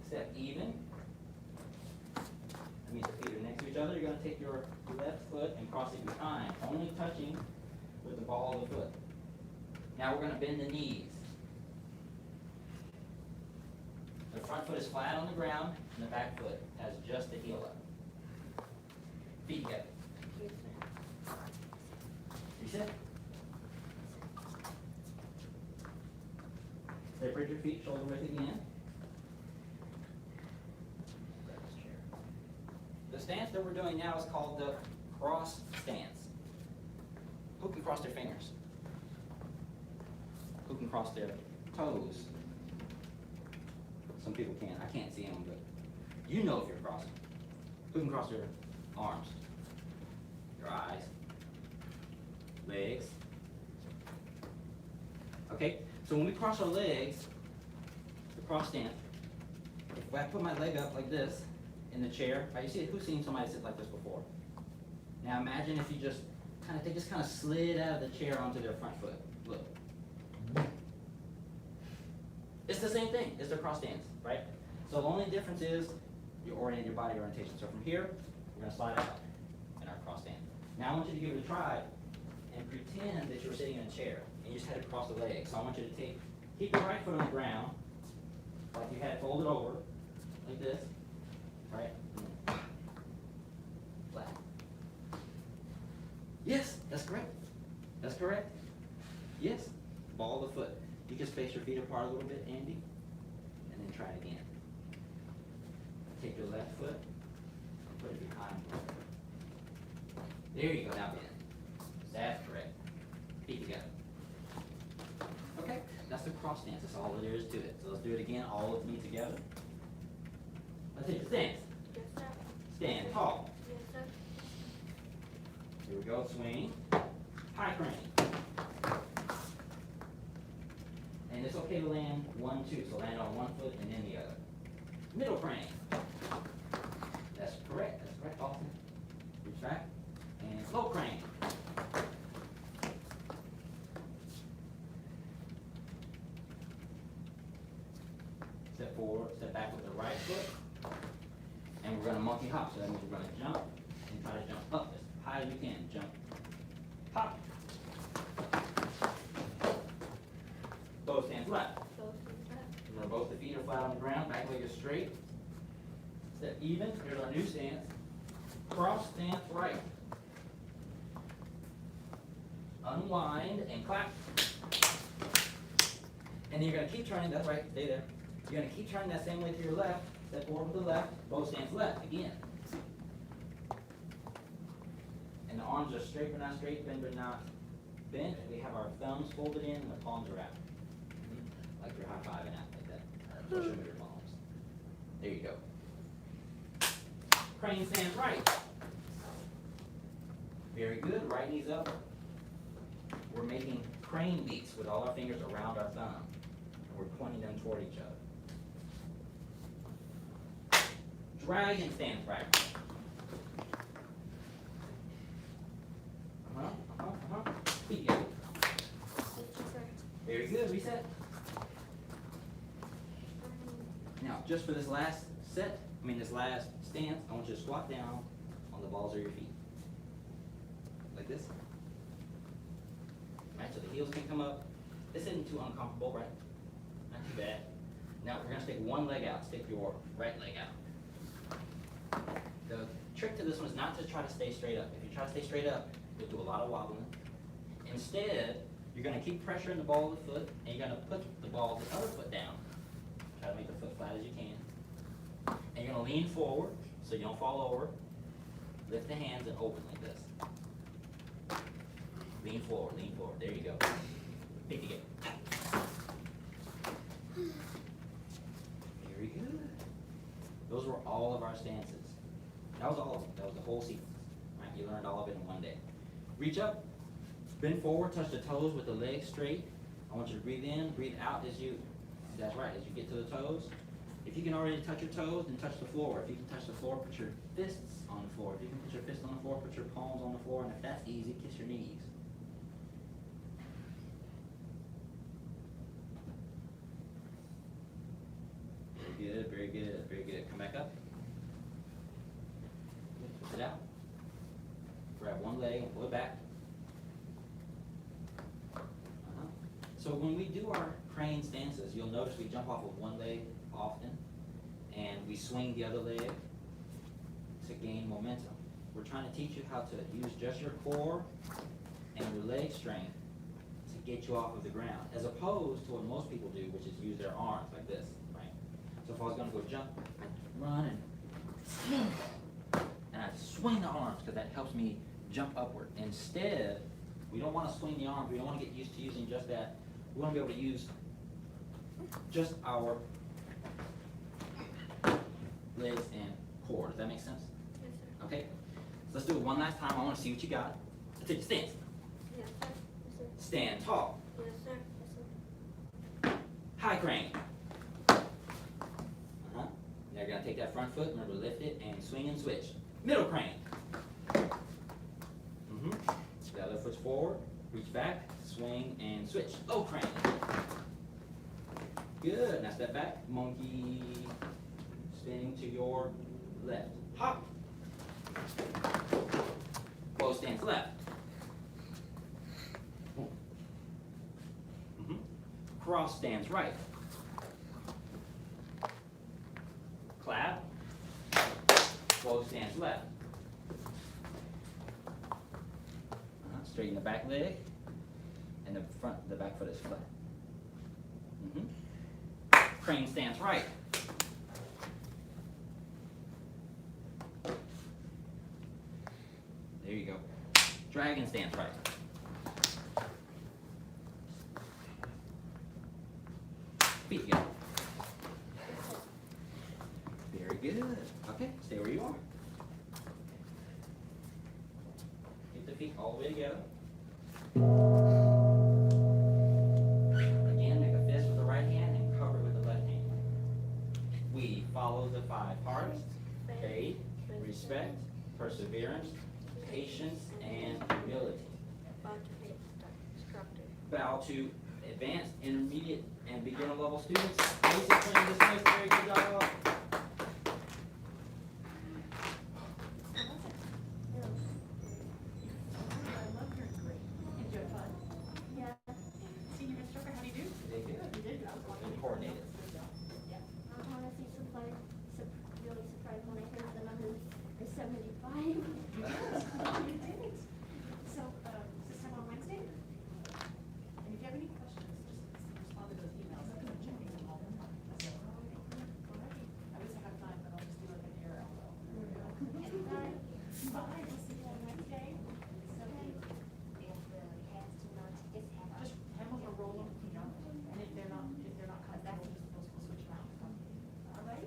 Step even. That means the feet are next to each other. You're going to take your left foot and cross it behind, only touching with the ball of the foot. Now we're going to bend the knees. The front foot is flat on the ground, and the back foot has just the heel up. Feet together.
Yes, sir.
Reset. Separate your feet shoulder width again. Grab this chair. The stance that we're doing now is called the cross stance. Who can cross their fingers? Who can cross their toes? Some people can. I can't see them, but you know if you're crossing. Who can cross their arms? Your eyes? Legs? Okay, so when we cross our legs, the cross stance, if I put my leg up like this, in the chair, right? You see, who's seen somebody sit like this before? Now imagine if you just they just kind of slid out of the chair onto their front foot. Look. It's the same thing. It's their cross stance, right? So the only difference is you orient your body orientation. So from here, we're going to slide out in our cross stance. Now I want you to give it a try and pretend that you're sitting in a chair and you just had to cross the legs. So I want you to keep your right foot on the ground, like you had it folded over, like this, right? Flat. Yes, that's correct. That's correct. Yes, ball the foot. You can space your feet apart a little bit, Andy, and then try it again. Take your left foot and put it behind you. There you go, now bend. That's correct. Feet together. Okay, that's the cross stance. That's all there is to it. So let's do it again, all with me together. Let's take the stance.
Yes, sir.
Stand tall.
Yes, sir.
Here we go, swing. High crane. And it's okay to land 1, 2, so land on one foot and then the other. Middle crane. That's correct, Austin. Reach back. And slow crane. Step forward, step back with the right foot. And we're gonna monkey hop, so that means we're gonna jump and try to jump up as high as you can. Jump. Hop. Both stands left. Remember, both the feet are flat on the ground, back leg is straight. Step even. Here's our new stance. Cross stance right. Unwind and clap. And then you're going to keep turning, that's right, stay there. You're going to keep turning that same way to your left. Step forward with the left, both stands left, again. And the arms are straight but not straight, bent but not bent. We have our thumbs folded in and the palms are out. Like you're high-fiving out like that. Push them with your palms. There you go. Crane stands right. Very good. Right knee's up. We're making crane beats with all our fingers around our thumb. And we're pointing them toward each other. Dragon stands right. Feet together. Very good. Reset. Now, just for this last this last stance, I want you to squat down on the balls of your feet. Like this. Right, so the heels can come up. This isn't too uncomfortable, right? Not too bad. Now, we're going to stick one leg out. Stick your right leg out. The trick to this one is not to try to stay straight up. If you try to stay straight up, you'll do a lot of wobbling. Instead, you're going to keep pressuring the ball of the foot, and you're going to put the ball of the other foot down. Try to make the foot flat as you can. And you're going to lean forward so you don't fall over. Lift the hands and open like this. Lean forward, lean forward. There you go. Pick again. Very good. Those were all of our stances. That was all of them. That was the whole sequence. Right? You learned all of it in one day. Reach up, bend forward, touch the toes with the legs straight. I want you to breathe in, breathe out as you get to the toes. If you can already touch your toes, then touch the floor. If you can touch the floor, put your fists on the floor. If you can put your fists on the floor, put your palms on the floor. And if that's easy, kiss your knees. Very good, very good, very good. Come back up. Sit out. Grab one leg and pull it back. So when we do our crane stances, you'll notice we jump off of one leg often, and we swing the other leg to gain momentum. We're trying to teach you how to use just your core and your leg strength to get you off of the ground, as opposed to what most people do, which is use their arms like this, right? So if I was going to go jump, I'd run and swing, and I'd swing the arms because that helps me jump upward. Instead, we don't want to swing the arms. We don't want to get used to using just that. We want to be able to use just our legs and core. Does that make sense?
Yes, sir.
Okay. So let's do it one last time. I want to see what you got. Let's take a stance.
Yes, sir. Yes, sir.
Stand tall.
Yes, sir. Yes, sir.
High crane. Now you're going to take that front foot, remember lift it and swing and switch. Middle crane. The other foot's forward, reach back, swing and switch. Low crane. Good, now step back, monkey, spinning to your left. Hop. Close stance left. Cross stance right. Clap. Close stance left. Straighten the back leg, and the back foot is flat. Crane stance right. There you go. Dragon stance right. Feet together. Very good. Okay, stay where you are. Keep the feet all the way together. Again, make a fist with the right hand and cover it with the left hand. We follow the 5 parts: faith, respect, perseverance, patience, and humility. Bow to advanced, intermediate, and beginner level students. Basic training dismissed. Very good job. Coordinated.
I'm honestly really surprised when I heard the number is 75.
You did. So, this time on Wednesday? And if you have any questions, just respond to those emails. I'm gonna check them all. So, I wish I had time, but I'll just do like an arrow. Bye. We'll see you on Wednesday. So, just have them or roll them, you know, and if they're not comfortable, we'll switch them out. All right?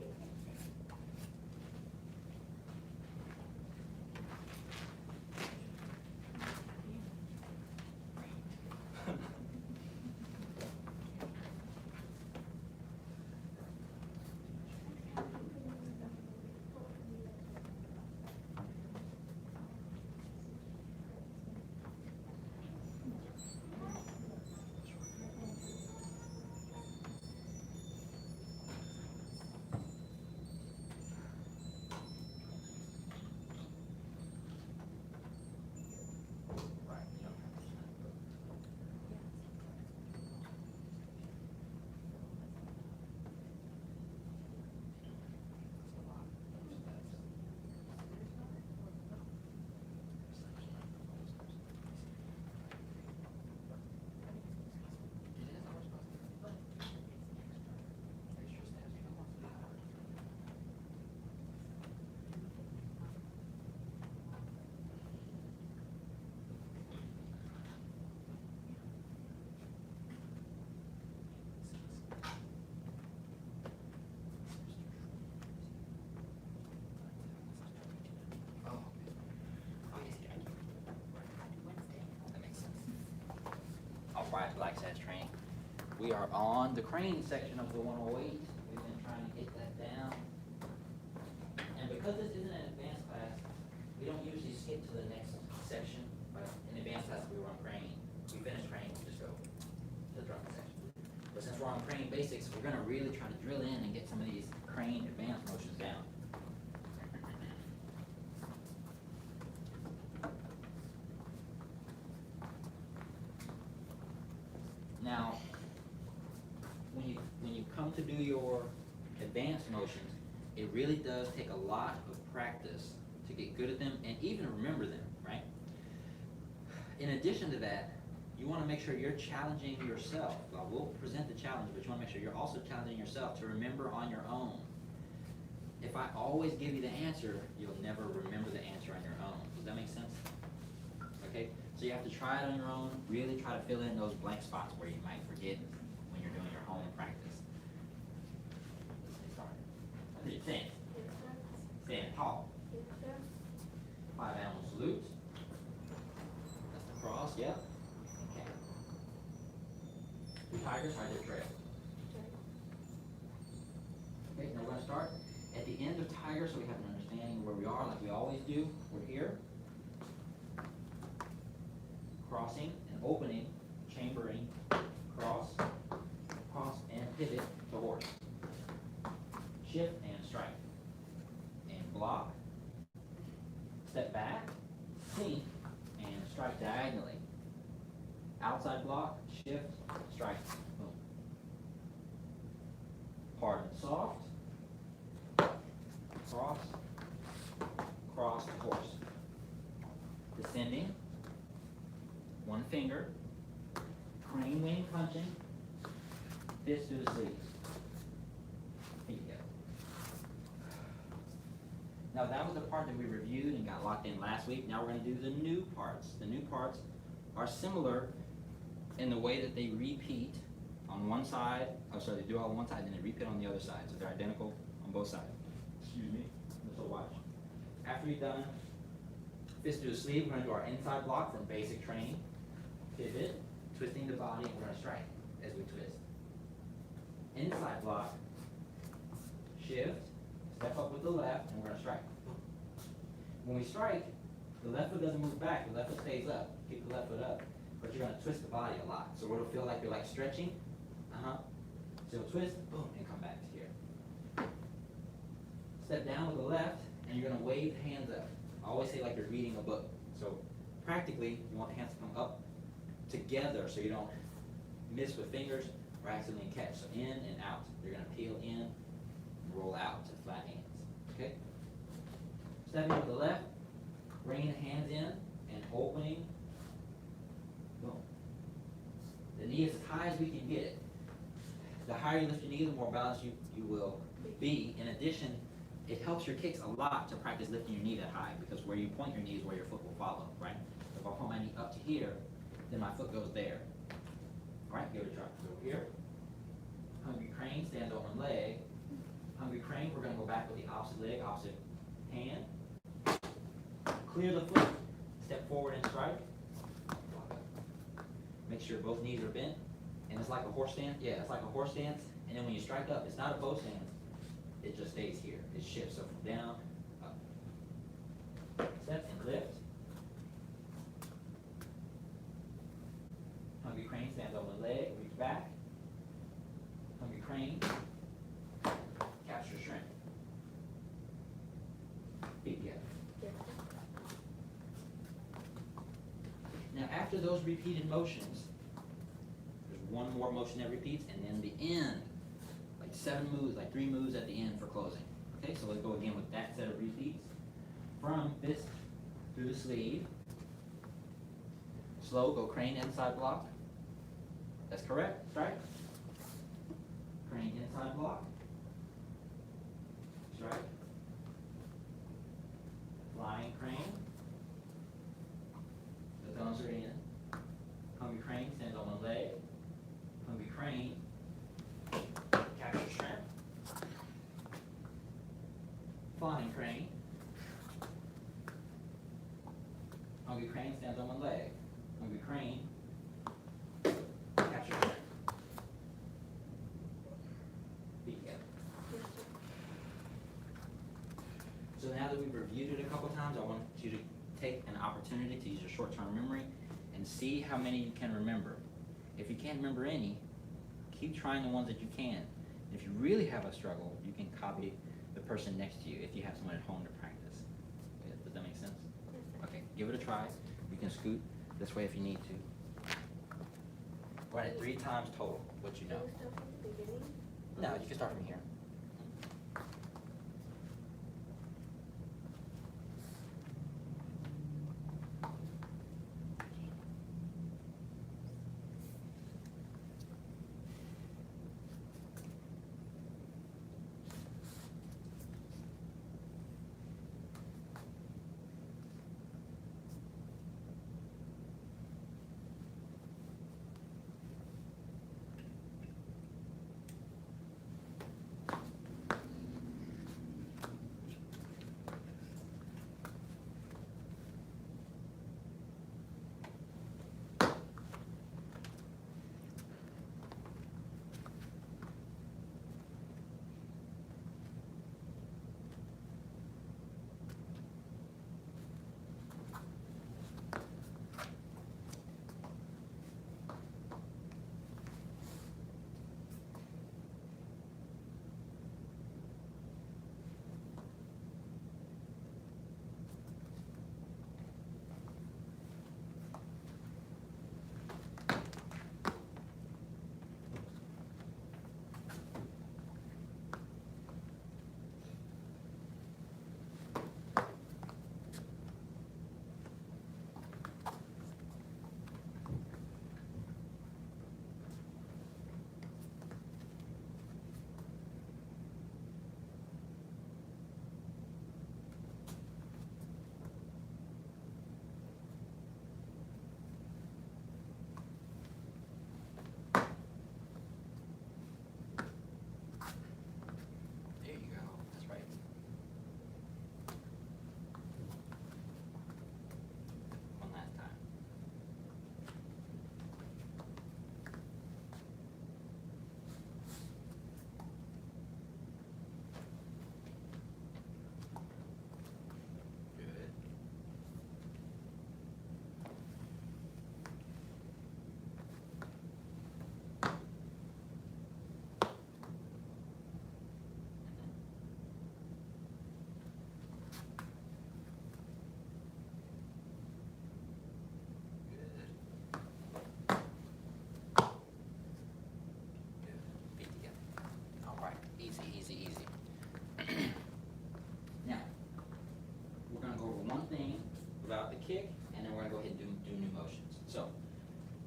Alright, Black Sats training. We are on the crane section of the 108. We've been trying to get that down. And because this isn't an advanced class, we don't usually skip to the next section. But in advanced class, we were on crane. We finished crane, we just go to the drum section. But since we're on crane basics, we're going to really try to drill in and get some of these crane advanced motions down. Now, when you come to do your advanced motions, it really does take a lot of practice to get good at them and even remember them, right? In addition to that, you want to make sure you're challenging yourself. Well, we'll present the challenge, but you want to make sure you're also challenging yourself to remember on your own. If I always give you the answer, you'll never remember the answer on your own. Does that make sense? Okay? So you have to try it on your own, really try to fill in those blank spots where you might forget when you're doing your home practice. Let's get started. 10. Stand tall. 5 animal salute. That's the cross, yep. Okay. 2 tigers, right there, trail. Okay, now we're going to start at the end here so we have an understanding of where we are, like we always do. We're here. Crossing and opening, chambering, cross, and pivot to horse. Shift and strike. And block. Step back, sink, and strike diagonally. Outside block, shift, strike, boom. Hard and soft. Cross, cross to horse. Descending, one finger, crane wing punching, fist to the sleeves. Feet together. Now that was the part that we reviewed and got locked in last week. Now we're going to do the new parts. The new parts are similar in the way that they repeat on one side. Oh, sorry, they do it on one side and they repeat on the other side. So they're identical on both sides. Excuse me. So watch. After we've done fist to the sleeve, we're going to do our inside block from basic training. Pivot, twisting the body, and we're going to strike as we twist. Inside block, shift, step up with the left, and we're going to strike. When we strike, the left foot doesn't move back, the left foot stays up. Keep the left foot up, but you're going to twist the body a lot. So it'll feel like you're like stretching. So you'll twist, boom, and come back to here. Step down with the left, and you're going to wave the hands up. I always say like you're reading a book. So practically, you want the hands to come up together so you don't miss with fingers or accidentally catch. So in and out. You're going to peel in and roll out to flat hands. Okay? Stepping with the left, bringing the hands in and opening. Boom. The knee is as high as we can get it. The higher you lift your knee, the more balanced you will be. In addition, it helps your kicks a lot to practice lifting your knee that high, because where you point your knee is where your foot will follow, right? If I point my knee up to here, then my foot goes there. All right, give it a try. Go here. Hungry crane, stand on one leg. Hungry crane, we're going to go back with the opposite leg, opposite hand. Clear the foot. Step forward and strike. Make sure both knees are bent. And it's like a horse stance. Yeah, it's like a horse stance. And then when you strike up, it's not a bow stance. It just stays here. It shifts. So from down, up. Step and lift. Hungry crane, stands on one leg, reach back. Hungry crane, capture shrimp. Feet together. Now after those repeated motions, there's one more motion that repeats, and then the end. Like 7 moves, like 3 moves at the end for closing. Okay, so let's go again with that set of repeats. From fist through the sleeve. Slow, go crane inside block. That's correct, strike. Crane inside block. Strike. Flying crane. The thumbs are in. Hungry crane, stands on one leg. Hungry crane. Capture shrimp. Flying crane. Hungry crane, stands on one leg. Hungry crane. Capture shrimp. Feet together. So now that we've reviewed it a couple times, I want you to take an opportunity to use your short-term memory and see how many you can remember. If you can't remember any, keep trying the ones that you can. If you really have a struggle, you can copy the person next to you if you have someone at home to practice. Does that make sense? Okay, give it a try. You can scoot this way if you need to. Run it 3 times total, what you know. No, you can start from here.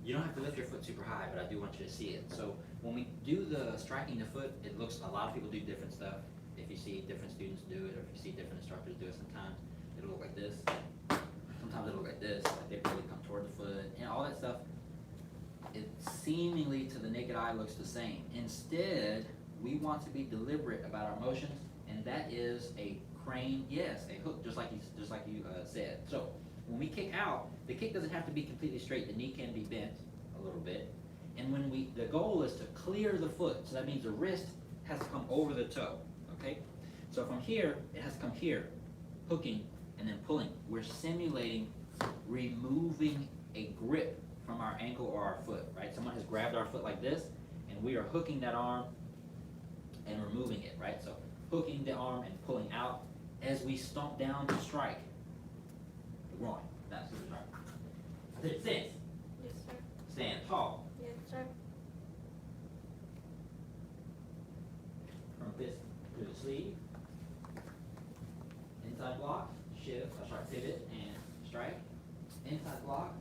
You don't have to lift your foot super high, but I do want you to see it. So when we do the striking the foot, it looks, a lot of people do different stuff. If you see different students do it, or if you see different instructors do it, sometimes it'll look like this. Sometimes it'll look like this, like they really come toward the foot, and all that stuff. It seemingly to the naked eye looks the same. Instead, we want to be deliberate about our motions, and that is a crane, yes, a hook, just like you said. So when we kick out, the kick doesn't have to be completely straight. The knee can be bent a little bit, and when the goal is to clear the foot. So that means the wrist has to come over the toe. Okay, so from here it has to come here, hooking and then pulling. We're simulating removing a grip from our ankle or our foot, right? Someone has grabbed our foot like this, and we are hooking that arm and removing it, right? So hooking the arm and pulling out as we stomp down to strike the groin. That's the strike. I said stand.
Yes, sir.
Stand tall.
Yes, sir.
From fist to the sleeve. Inside block, shift, pivot and strike. Inside block,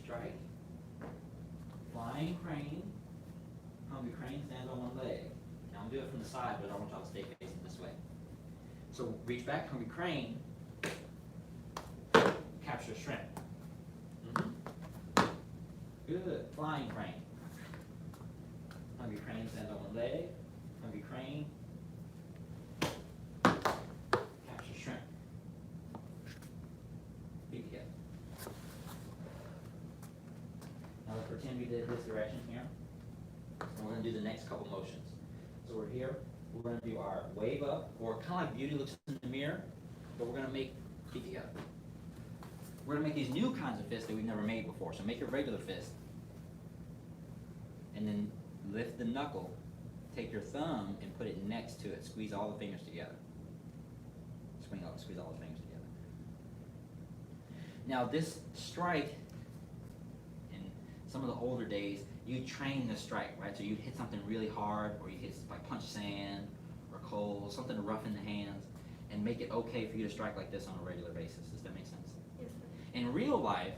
strike. Flying crane. Hungry crane stands on one leg. Now I'm doing it from the side, but I want y'all to stay facing this way. So reach back, hungry crane. Capture shrimp. Good. Flying crane. Hungry crane stands on one leg. Hungry crane. Capture shrimp. Feet together. Now let's pretend we did this direction here. And we're going to do the next couple motions. So we're here. We're going to do our wave up, or kind of like Beauty looks in the mirror, but we're going to make feet together. We're going to make these new kinds of fists that we've never made before. So make your regular fist. And then lift the knuckle. Take your thumb and put it next to it. Squeeze all the fingers together. Squeeze all the fingers together. Now this strike, in some of the older days, you train the strike, right? So you'd hit something really hard, or you hit like punch sand or coal, something to roughen the hands, and make it okay for you to strike like this on a regular basis. Does that make sense?
Yes, sir.
In real life,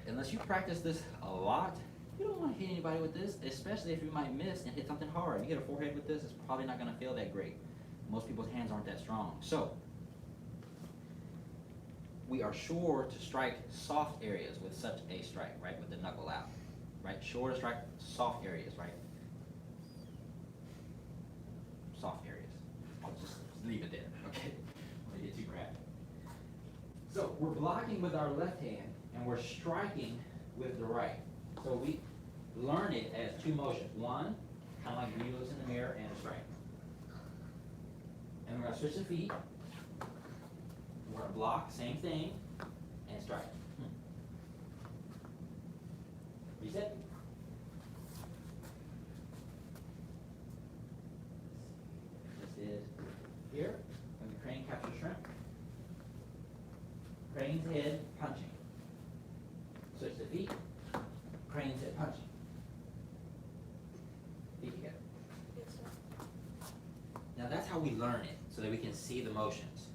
unless you practice this a lot, you don't want to hit anybody with this, especially if you might miss and hit something hard. You hit a forehead with this, it's probably not going to feel that great. Most people's hands aren't that strong. So, we are sure to strike soft areas with such a strike, right? With the knuckle out, right? Sure to strike soft areas, right? Soft areas. I'll just leave it there, okay? Don't get too graphic. So, we're blocking with our left hand, and we're striking with the right. So we learn it as two motions. One, kind of like Beauty looks in the mirror, and a strike. And we're going to switch the feet. We're going to block, same thing, and strike. Reset. This is here. When the crane captures shrimp. Crane's head punching. Switch the feet. Crane's head punching. Feet together.
Yes, sir.
Now that's how we learn it, so that we can see the motions.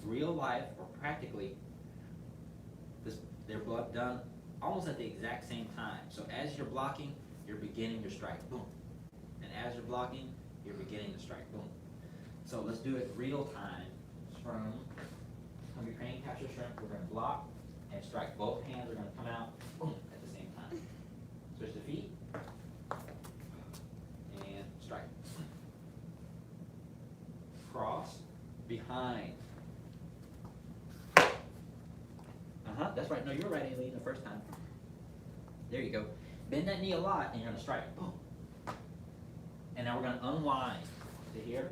Real life, or practically, they're both done almost at the exact same time. So as you're blocking, you're beginning your strike, boom. And as you're blocking, you're beginning the strike, boom. So let's do it real time. From hungry crane, capture shrimp, we're going to block and strike. Both hands are going to come out, boom, at the same time. Switch the feet, and strike. Cross, behind. That's right. No, you were right, Aileen, the first time. There you go. Bend that knee a lot, and you're going to strike. Boom. And now we're going to unwind to here.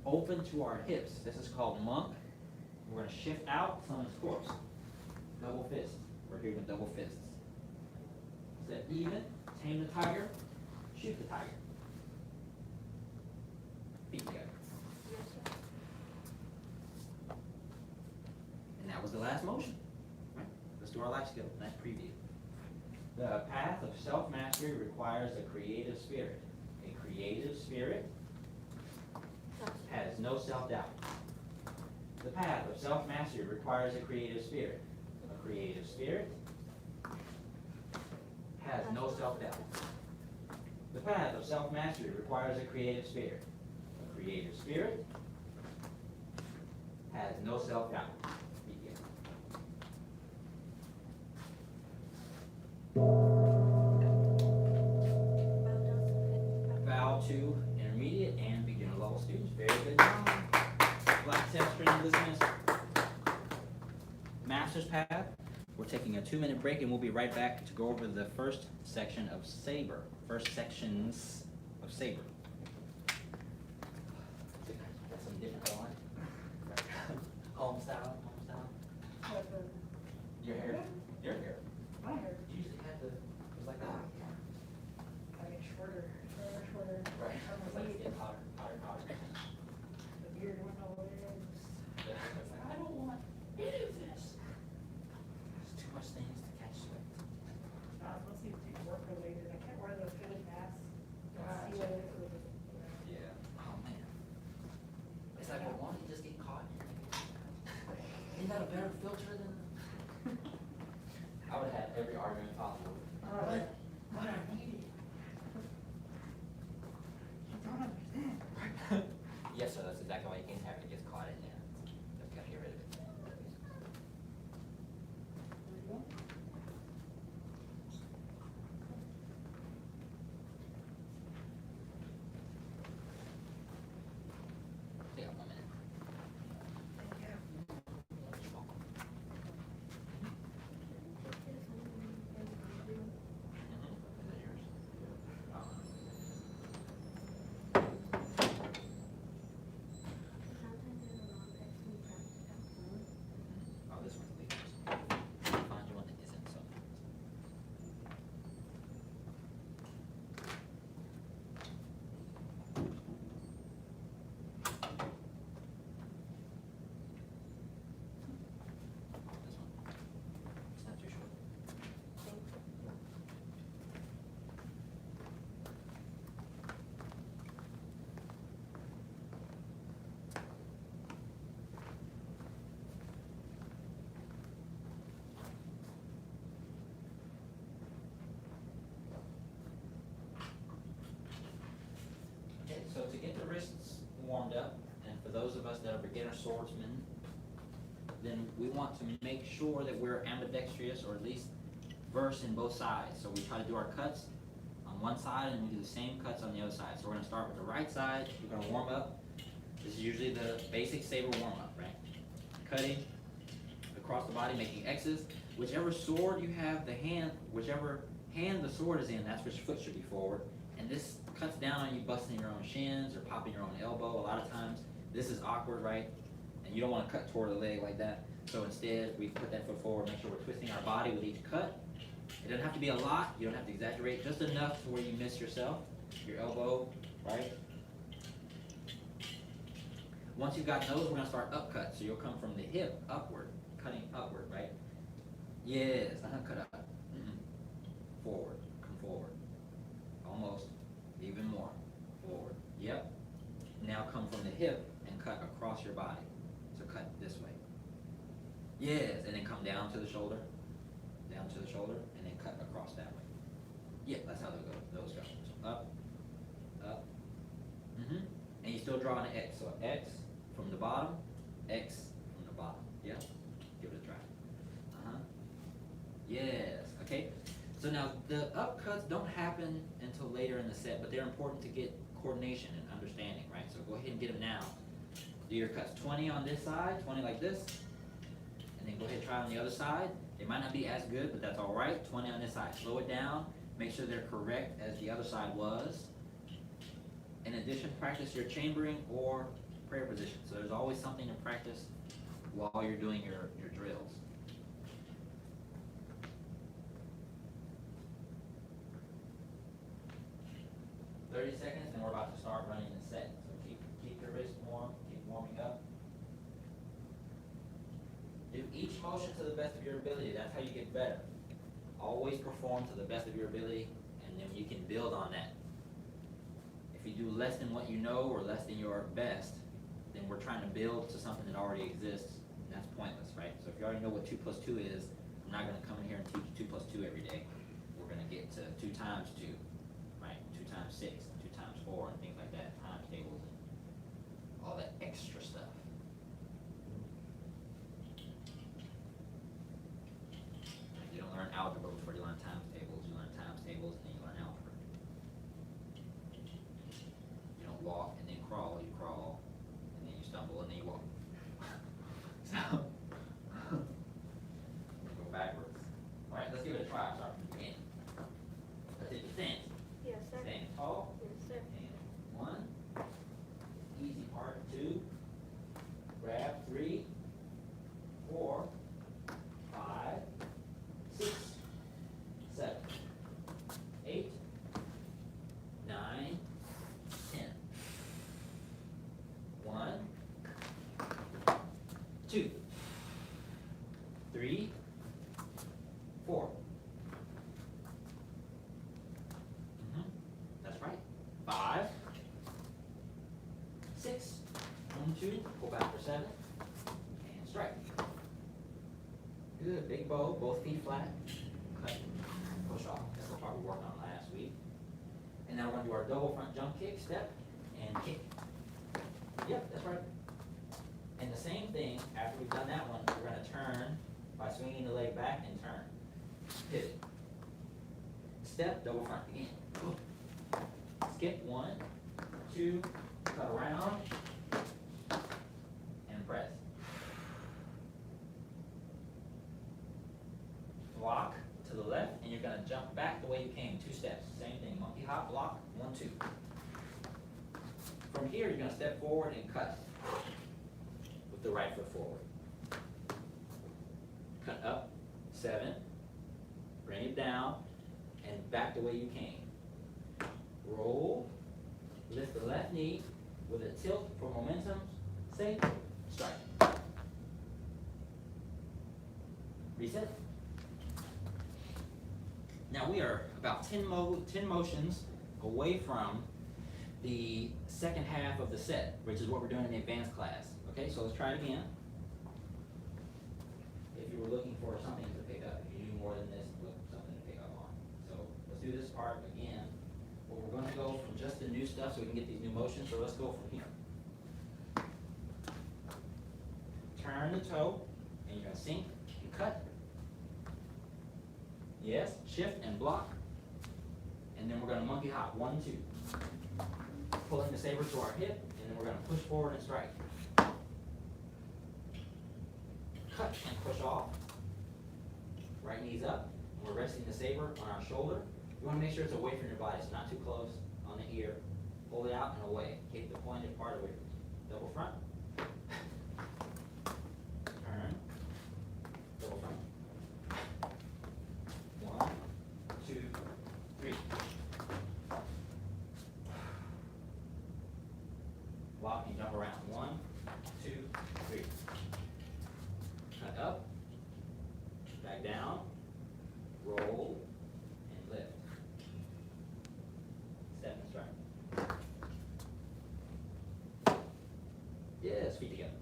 Open to our hips. This is called monk. We're going to shift out, summons corpse. Double fist. We're here with double fists. Step even. Tame the tiger. Shoot the tiger. Feet together.
Yes, sir.
And that was the last motion. Right? Let's do our life skill. Nice preview. The path of self-mastery requires a creative spirit. A creative spirit has no self-doubt. The path of self-mastery requires a creative spirit. A creative spirit has no self-doubt. The path of self-mastery requires a creative spirit. A creative spirit has no self-doubt. Begin. Bow to intermediate and beginner level students. Very good job. Black test training dismissed. Master's path. We're taking a 2-minute break and we'll be right back to go over the first section of Sabre. First sections of Sabre. Got some different going. Home style, home style. Your hair? Your hair.
My hair,
You usually had the, it was like that.
I get shorter.
Right. It's like it's getting hotter, hotter, hotter.
The beard went all the way.
It's like, I don't want any of this. There's too much things to catch sweat.
Let's see if it's work related. I can't wear those fitted masks.
Gotcha.
See what it is.
Yeah. Oh, man. It's like, well, why don't you just get caught? Isn't that a better filter than? I would have every argument possible. But I need it.
You don't understand.
Yes, sir, that's exactly why you can't have it, gets caught in there. Just gotta get rid of it. Take up 1 minute. You're welcome. Is that yours? Oh, this one's legal. Find you one that isn't, so. This one. It's not too short. Okay, so to get the wrists warmed up, and for those of us that are beginner swordsmen, then we want to make sure that we're ambidextrous, or at least versed in both sides. So we try to do our cuts on one side and we do the same cuts on the other side. So we're gonna start with the right side, we're gonna warm up. This is usually the basic saber warm up, right? Cutting across the body, making X's. Whichever sword you have, whichever hand the sword is in, that's which foot should be forward. And this cuts down on you busting your own shins or popping your own elbow. A lot of times, this is awkward, right? And you don't want to cut toward the leg like that. So instead, we put that foot forward, make sure we're twisting our body with each cut. It doesn't have to be a lot, you don't have to exaggerate, just enough to where you miss yourself, your elbow, right? Once you've got those, we're gonna start up cut. So you'll come from the hip upward, cutting upward, right? Yes, cut up. Forward, come forward. Almost, even more, forward, yep. Now come from the hip and cut across your body. So cut this way. Yes, and then come down to the shoulder, and then cut across that way. Yeah, that's how those go. So up, up, and you still draw an X. So X from the bottom, X from the bottom. Yeah, give it a try. Yes, okay. So now the up cuts don't happen until later in the set, but they're important to get coordination and understanding, right? So go ahead and get them now. Do your cuts 20 on this side, 20 like this, and then go ahead and try on the other side. They might not be as good, but that's all right. 20 on this side. Slow it down. Make sure they're correct as the other side was. In addition, practice your chambering or prayer position. So there's always something to practice while you're doing your drills. Seconds, and we're about to start running the set. So keep your wrist warm, keep warming up. Do each motion to the best of your ability. That's how you get better. Always perform to the best of your ability, and then you can build on that. If you do less than what you know or less than your best, then we're trying to build to something that already exists, and that's pointless, right? So if you already know what 2 plus 2 is, I'm not going to come in here and teach 2 plus 2 every day. We're going to get to 2 times 2, right? 2 times 6, 2 times 4, and things like that, times tables and all that extra stuff. You don't learn algebra before you learn times tables. You learn times tables and then you learn algebra. You don't walk and then crawl. You crawl and then you stumble and then you walk. So, go backwards. All right, let's give it a try. Start from the beginning. Let's hit the stance.
Yes, sir.
Stand tall.
Yes, sir.
And 1. Easy part. 2. Grab. 3. 4. 5. 6. 7. 8. 9. 10. 1. 2. 3. 4. That's right. 5. 6. 1, 2. Pull back for 7. And strike. Good. Big bow. Both feet flat. Cut. Push off. That's the part we worked on last week. And now we're going to do our double front jump kick, step, and kick. Yep, that's right. And the same thing, after we've done that one, we're going to turn by swinging the leg back and turn. Pivot. Step, double front again. Skip 1, 2, cut around, and press. Block to the left, and you're going to jump back the way you came, 2 steps. Same thing, monkey hop, block, 1, 2. From here, you're going to step forward and cut with the right foot forward. Cut up, 7, bring it down, and back the way you came. Roll, lift the left knee with a tilt for momentum, safe, strike. Reset. Now we are about 10 motions away from the second half of the set, which is what we're doing in the advanced class. Okay, so let's try it again. If you were looking for something to pick up, if you do more than this, look something to pick up on. So let's do this part again. Well, we're going to go from just the new stuff so we can get these new motions. So let's go from here. Turn the toe, and you're going to sink and cut. Yes, shift and block. And then we're going to monkey hop, 1, 2. Pulling the saber to our hip, and then we're going to push forward and strike. Cut and push off. Right knee's up. We're resting the saber on our shoulder. You want to make sure it's away from your body, so not too close on the ear. Pull it out and away. Keep the pointed part away. Double front. Turn. Double front. 1, 2, 3. Block and jump around. 1, 2, 3. Cut up. Back down. Roll. And lift. Step and strike. Yes, feet together.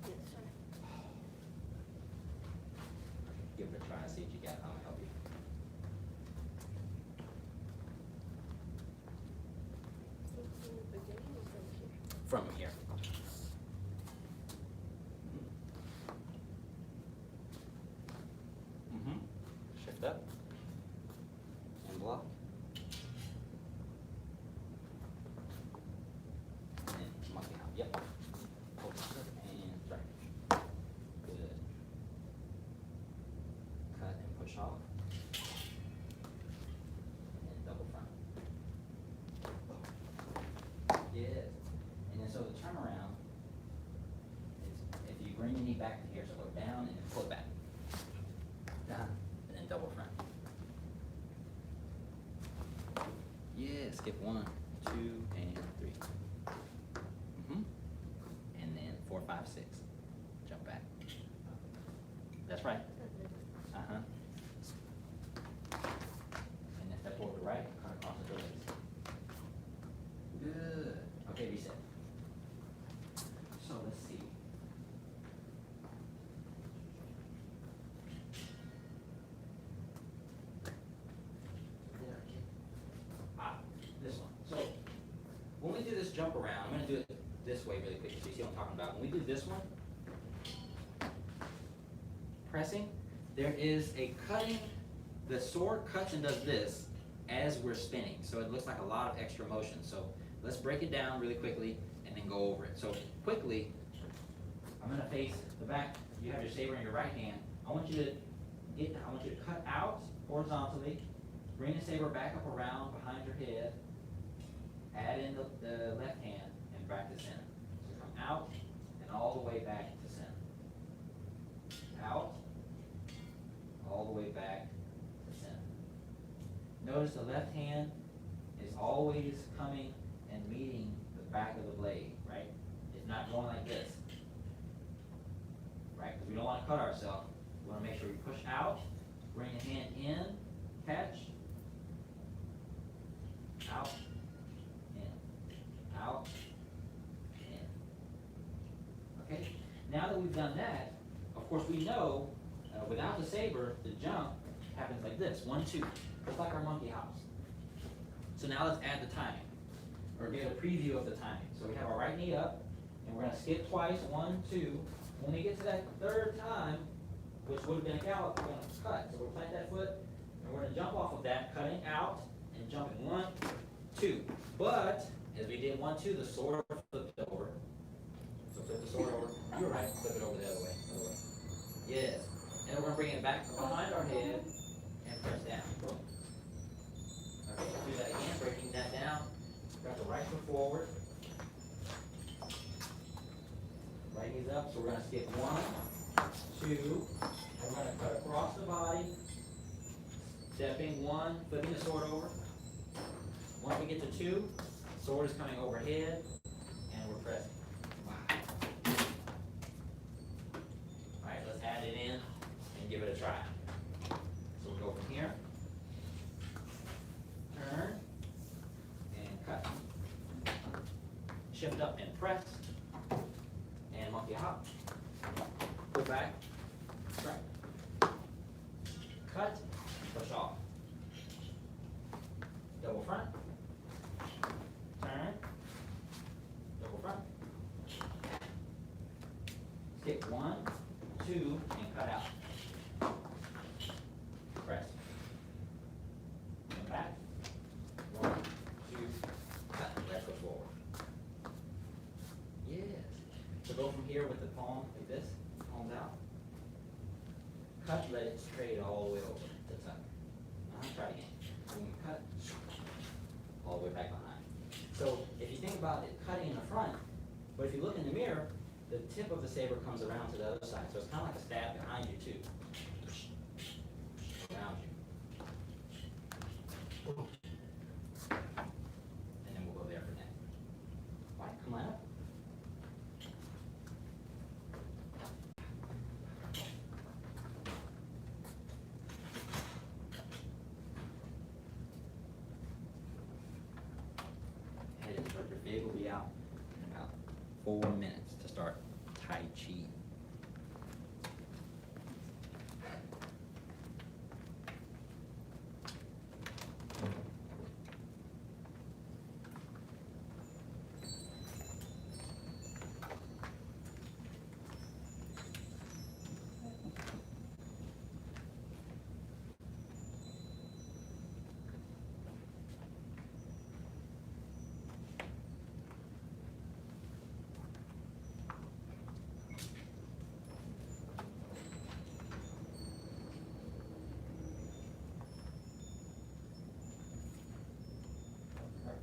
Yes, sir.
Give it a try and see if you got it. I'll help you.
In the beginning or from here?
From here. Shift up and block. And then monkey hop. Yep. Hold it and strike. Good. Cut and push off. And double front. Yes. And then so the turnaround is if you bring your knee back to here, so go down and then pull it back. Down and then double front. Yeah, skip 1, 2, and 3. And then 4, 5, 6. Jump back. That's right. Uh-huh. And then step forward to right, cut across the legs. Good. Okay, reset. So let's see. jump around. I'm gonna do it this way really quick so you see what I'm talking about. When we do this one, pressing, there is a cutting, the sword cuts and does this as we're spinning. So it looks like a lot of extra motion. So let's break it down really quickly and then go over it. So quickly, I'm gonna face the back. You have your saber in your right hand. I want you to cut out horizontally, bring the saber back up around behind your head, add in the left hand, and back to center. So come out and all the way back to center. Out, all the way back to center. Notice the left hand is always coming and meeting the back of the blade, right? It's not going like this, right? Because we don't want to cut ourselves. We want to make sure we push out, bring the hand in, catch, out, in, out, in. Okay? Now that we've done that, of course we know without the saber, the jump happens like this, 1, 2, just like our monkey hops. So now let's add the timing, or get a preview of the timing. So we have our right knee up, and we're gonna skip twice, 1, 2. When we get to that third time, which would have been a gallop, we're gonna cut. So we'll plant that foot, and we're gonna jump off of that, cutting out, and jumping 1, 2. But, as we did 1, 2, the sword flipped over. So flip the sword over. You're right, flip it over the other way. Yes. And we're gonna bring it back behind our head and press down. Boom. Okay, do that again, breaking that down. Got the right foot forward. Right knee's up, so we're gonna skip 1, 2, and we're gonna cut across the body. Stepping 1, flipping the sword over. Once we get to 2, sword is coming overhead, and we're pressing. Alright, let's add it in and give it a try. So we'll go from here, turn, and cut. Shift up and press, and monkey hop. Pull back, strike. Cut, push off. Double front, turn, double front. Skip 1, 2, and cut out. Press. Come back. 1, 2, cut. Left foot forward. Yes. So go from here with the palm like this, palms out. Cut, let it straight all the way over to tuck. Try it again. When you cut, all the way back behind. So if you think about it cutting in the front, but if you look in the mirror, the tip of the saber comes around to the other side. So it's kind of like a stab behind you too. Around you. And then we'll go there for next. All right, come on up. Head instructor Fig will be out in about 4 minutes to start Tai Chi.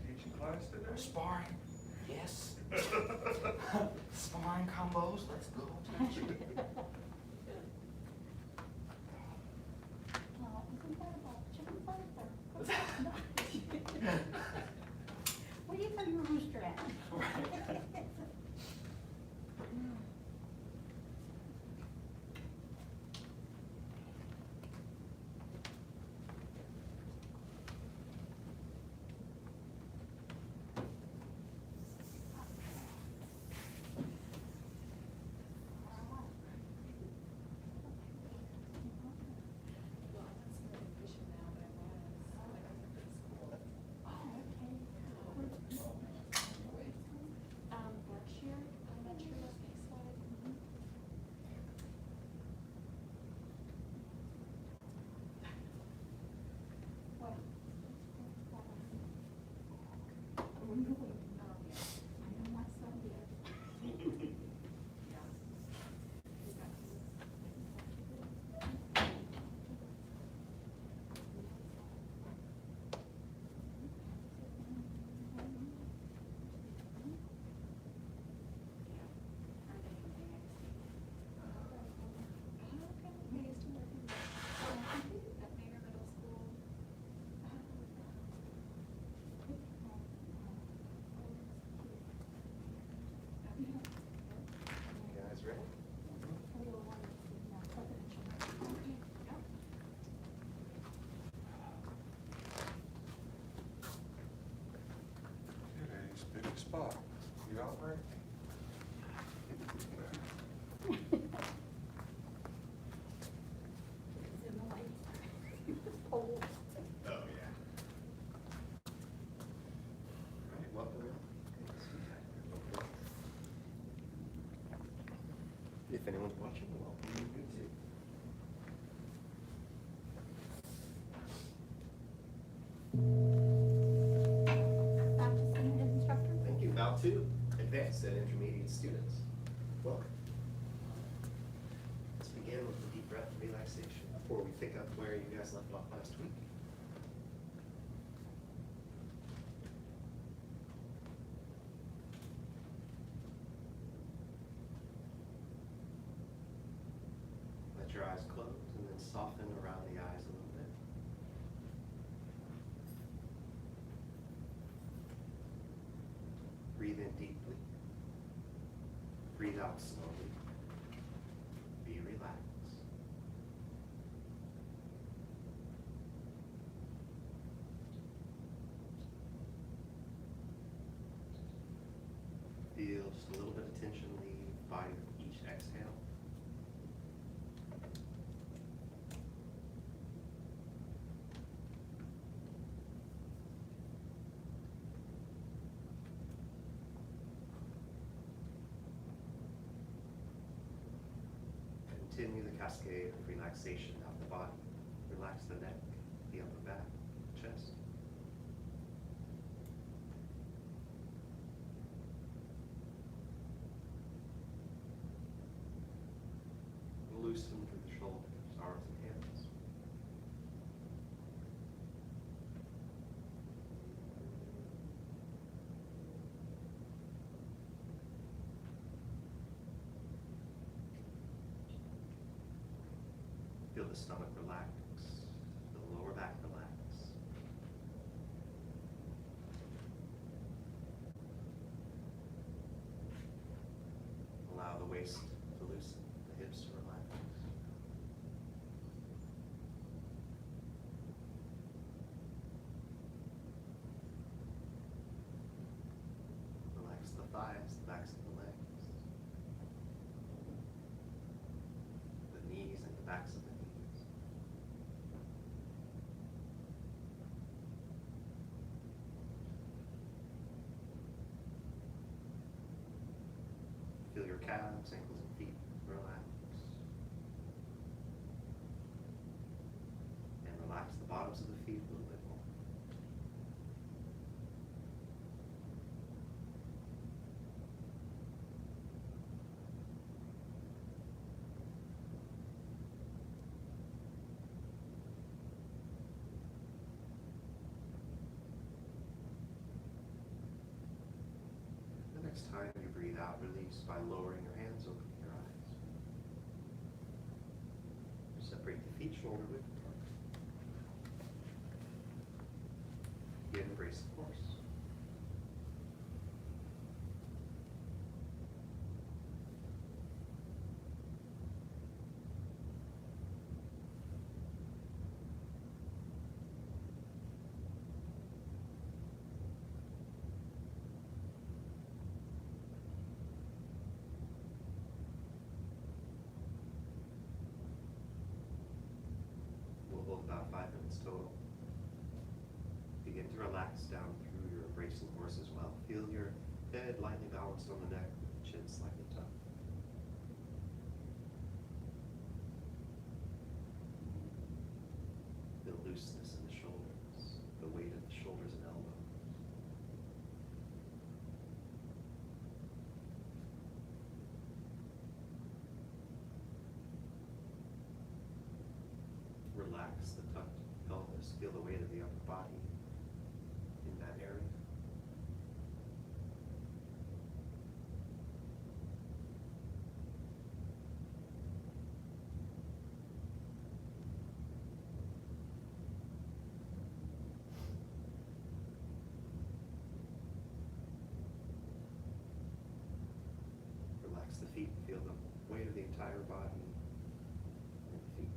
Teaching class today?
Sparring, yes. Sparring combos, let's go.
Well, isn't that about chicken fight or? Where do you put your rooster at?
If anyone's watching, welcome to YouTube.
Baptist instructor.
Thank you. Bow 2, advanced and intermediate students. Welcome. Let's begin with a deep breath and relaxation before we pick up where you guys left off last week. Let your eyes close and then soften around the eyes a little bit. Breathe in deeply. Breathe out slowly. Be relaxed. Feel just a little bit of tension leave by each exhale. Continue the cascade of relaxation down the body. Relax the neck, the upper back, chest. Loosen through the shoulders, arms, and hands. Feel the stomach relax, the lower back relax. Allow the waist to loosen, the hips to relax. Relax the thighs, the backs of the legs, the knees and the backs of the knees. Feel your calves, ankles, and feet relax. And relax the bottoms of the feet a little bit more. The next time you breathe out, release by lowering your hands, opening your eyes. Separate the feet shoulder width apart. Again, embrace the horse. We'll hold about 5 minutes total. Begin to relax down through your embracing horse as well. Feel your head lightly balanced on the neck, chin slightly tucked. Feel looseness in the shoulders, the weight of the shoulders and elbows. Relax the tucked pelvis. Feel the weight of the upper body in that area. Relax the feet. Feel the weight of the entire body in the feet.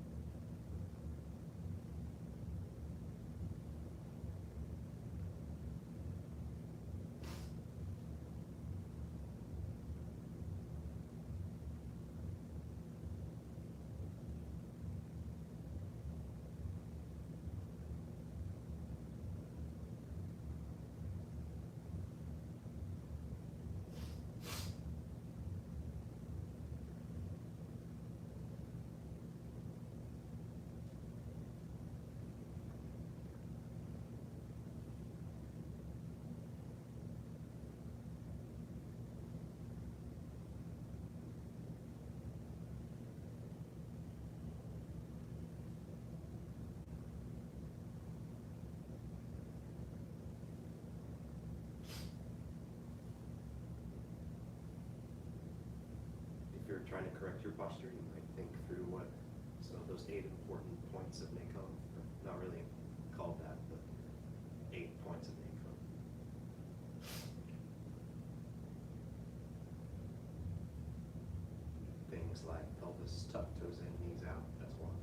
trying to correct your posture, you might think through what some of those 8 important points of NACOM, not really called that, but 8 points of NACOM. Things like pelvis tuck, toes in, knees out, that's one.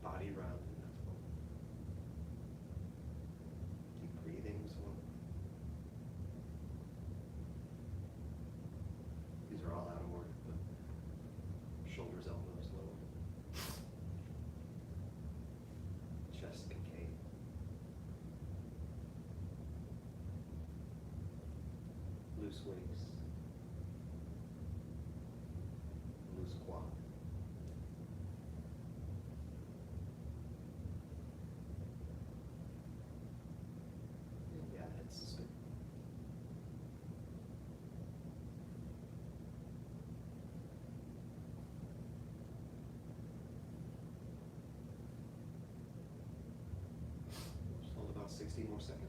Body rounded, that's one. Deep breathing is one. These are all out of order, but shoulders, elbows, lower. Chest concave. Loose waist. Loose quad. And yeah, head suspended. Just hold about 60 more seconds.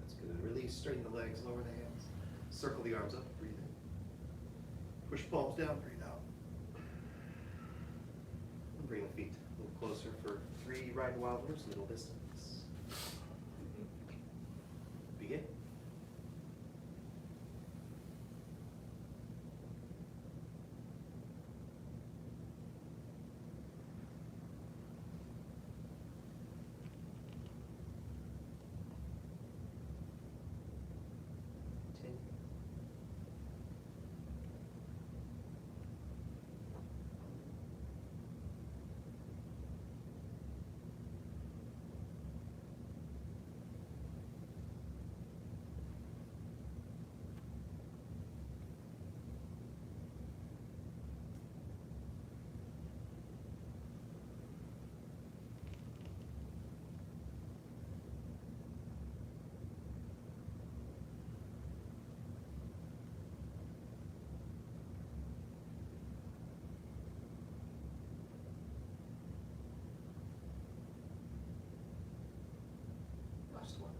That's good. Release, straighten the legs, lower the hands. Circle the arms up, breathe in. Push palms down, breathe out. And bring the feet a little closer for 3 right wild moves, middle distance. Begin. Continue. Last one.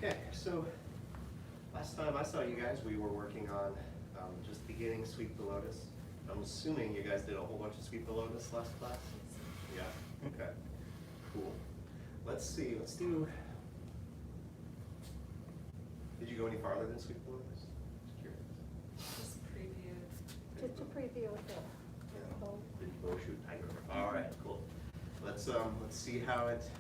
Okay, so last time I saw you guys, we were working on just beginning Sweep the Lotus. I'm assuming you guys did a whole bunch of Sweep the Lotus last class? Yeah, okay, cool. Let's see, let's do, did you go any farther than Sweep the Lotus? Just curious.
Just preview.
Just a preview of it.
Yeah. Did you go shoot tiger? All right, cool. Let's see how it's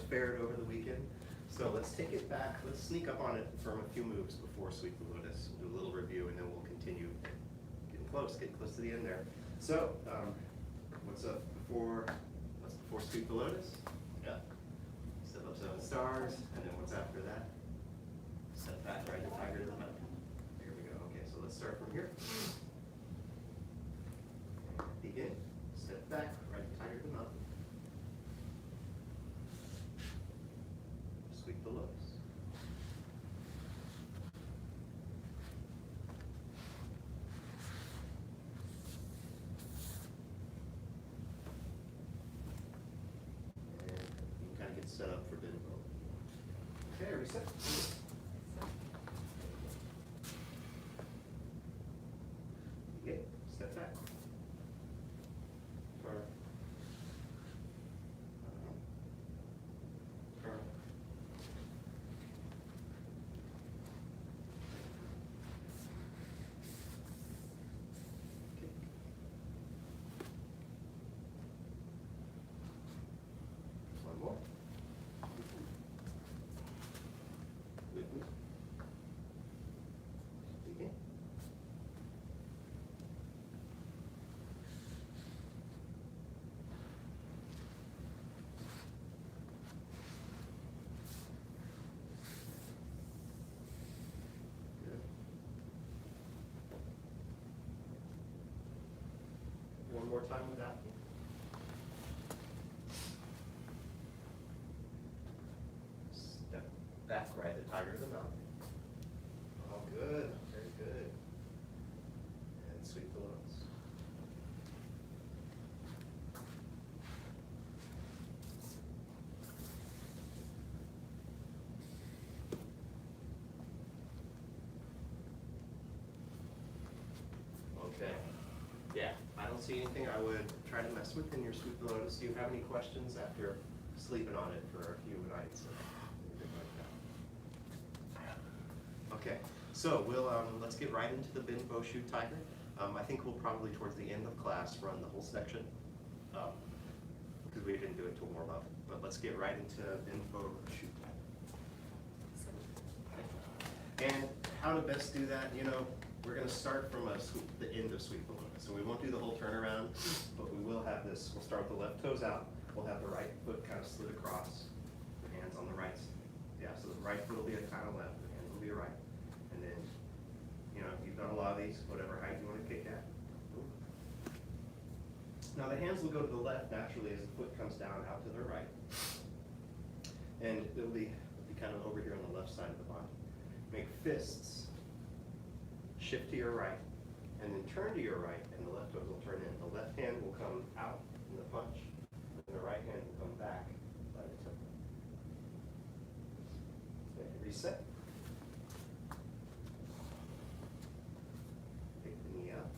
fared over the weekend. So let's take it back. Let's sneak up on it from a few moves before Sweep the Lotus. We'll do a little review and then we'll continue. Getting close to the end there. So what's before Sweep the Lotus? Yeah. Step up 7 stars, and then what's after that? Step back, ride the tiger to the mountain. Here we go. Okay, so let's start from here. Begin. Step back, ride the tiger to the mountain. Sweep the Lotus. set up for Bingo. Okay, reset. Okay, step back. Turn. Turn. Okay. One more. With me. Begin. Good. One more time without me. Step back, right, the tiger to the mouth. Oh, good, very good. And sweep the lotus. Okay. Yeah, I don't see anything I would try to mess with in your sweep the lotus. Do you have any questions after sleeping on it for a few nights or anything like that? Okay, so we'll let's get right into the Bin Bo Shoot Tiger. I think we'll probably towards the end of class run the whole section because we didn't do it till warm up. But let's get right into Bin Bo Shoot Tiger. And how to best do that, you know, we're going to start from the end of sweep the lotus. So we won't do the whole turnaround, but we will have this. We'll start with the left toes out. We'll have the right foot kind of slid across, the hands on the right. Yeah, so the right foot will be a kind of left, the hands will be a right. And then, you know, you've done a lot of these, whatever height you want to kick at. Now the hands will go to the left naturally as the foot comes down out to the right. And it'll be kind of over here on the left side of the body. Make fists. Shift to your right, and then turn to your right, and the left toes will turn in. The left hand will come out in the punch, and the right hand will come back by the tip. Okay, reset. Take the knee out.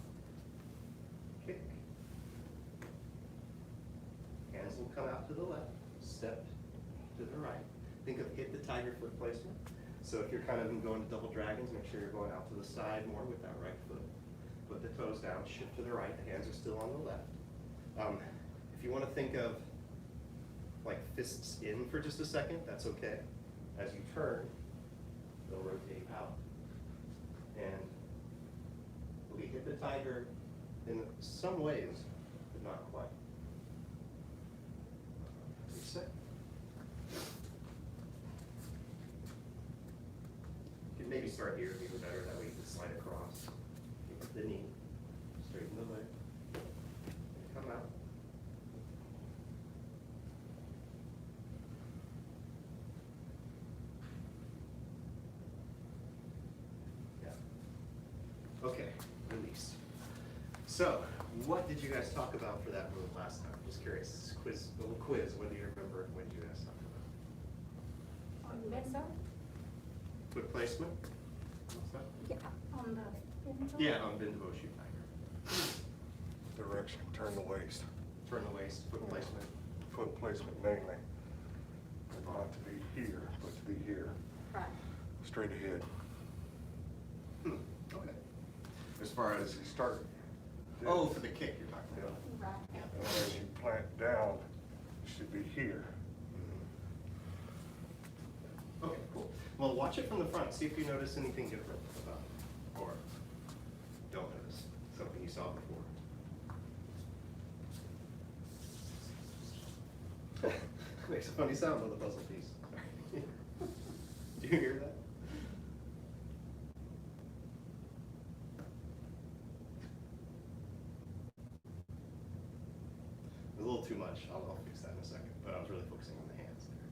Kick. Hands will come out to the left, step to the right. Think of hit the tiger foot placement. So if you're kind of going to double dragons, make sure you're going out to the side more with that right foot. Put the toes down, shift to the right, the hands are still on the left. If you want to think of like fists in for just a second, that's okay. As you turn, they'll rotate out. And we hit the tiger in some ways, but not quite. Reset. Maybe start here, even better, that way you can slide across. Kick the knee, straighten the leg, come out. Yeah. Okay, release. So, what did you guys talk about for that move last time? Just curious, a little quiz, what do you remember, what did you guys talk about?
On mix up?
Foot placement? What's that?
Yeah, on the.
Yeah, on Bin Bo Shoot Tiger.
Direction, turn the waist.
Turn the waist, foot placement.
Foot placement mainly. Not to be here, but to be here.
Right.
Straight ahead.
Okay.
As far as you start.
Oh, for the kick you're talking about.
Right.
And as you plant down, it should be here.
Okay, cool. Well, watch it from the front. See if you notice anything different about it. Or don't notice something you saw before. Makes a funny sound on the puzzle piece. Do you hear that? A little too much. I'll fix that in a second. But I was really focusing on the hands there.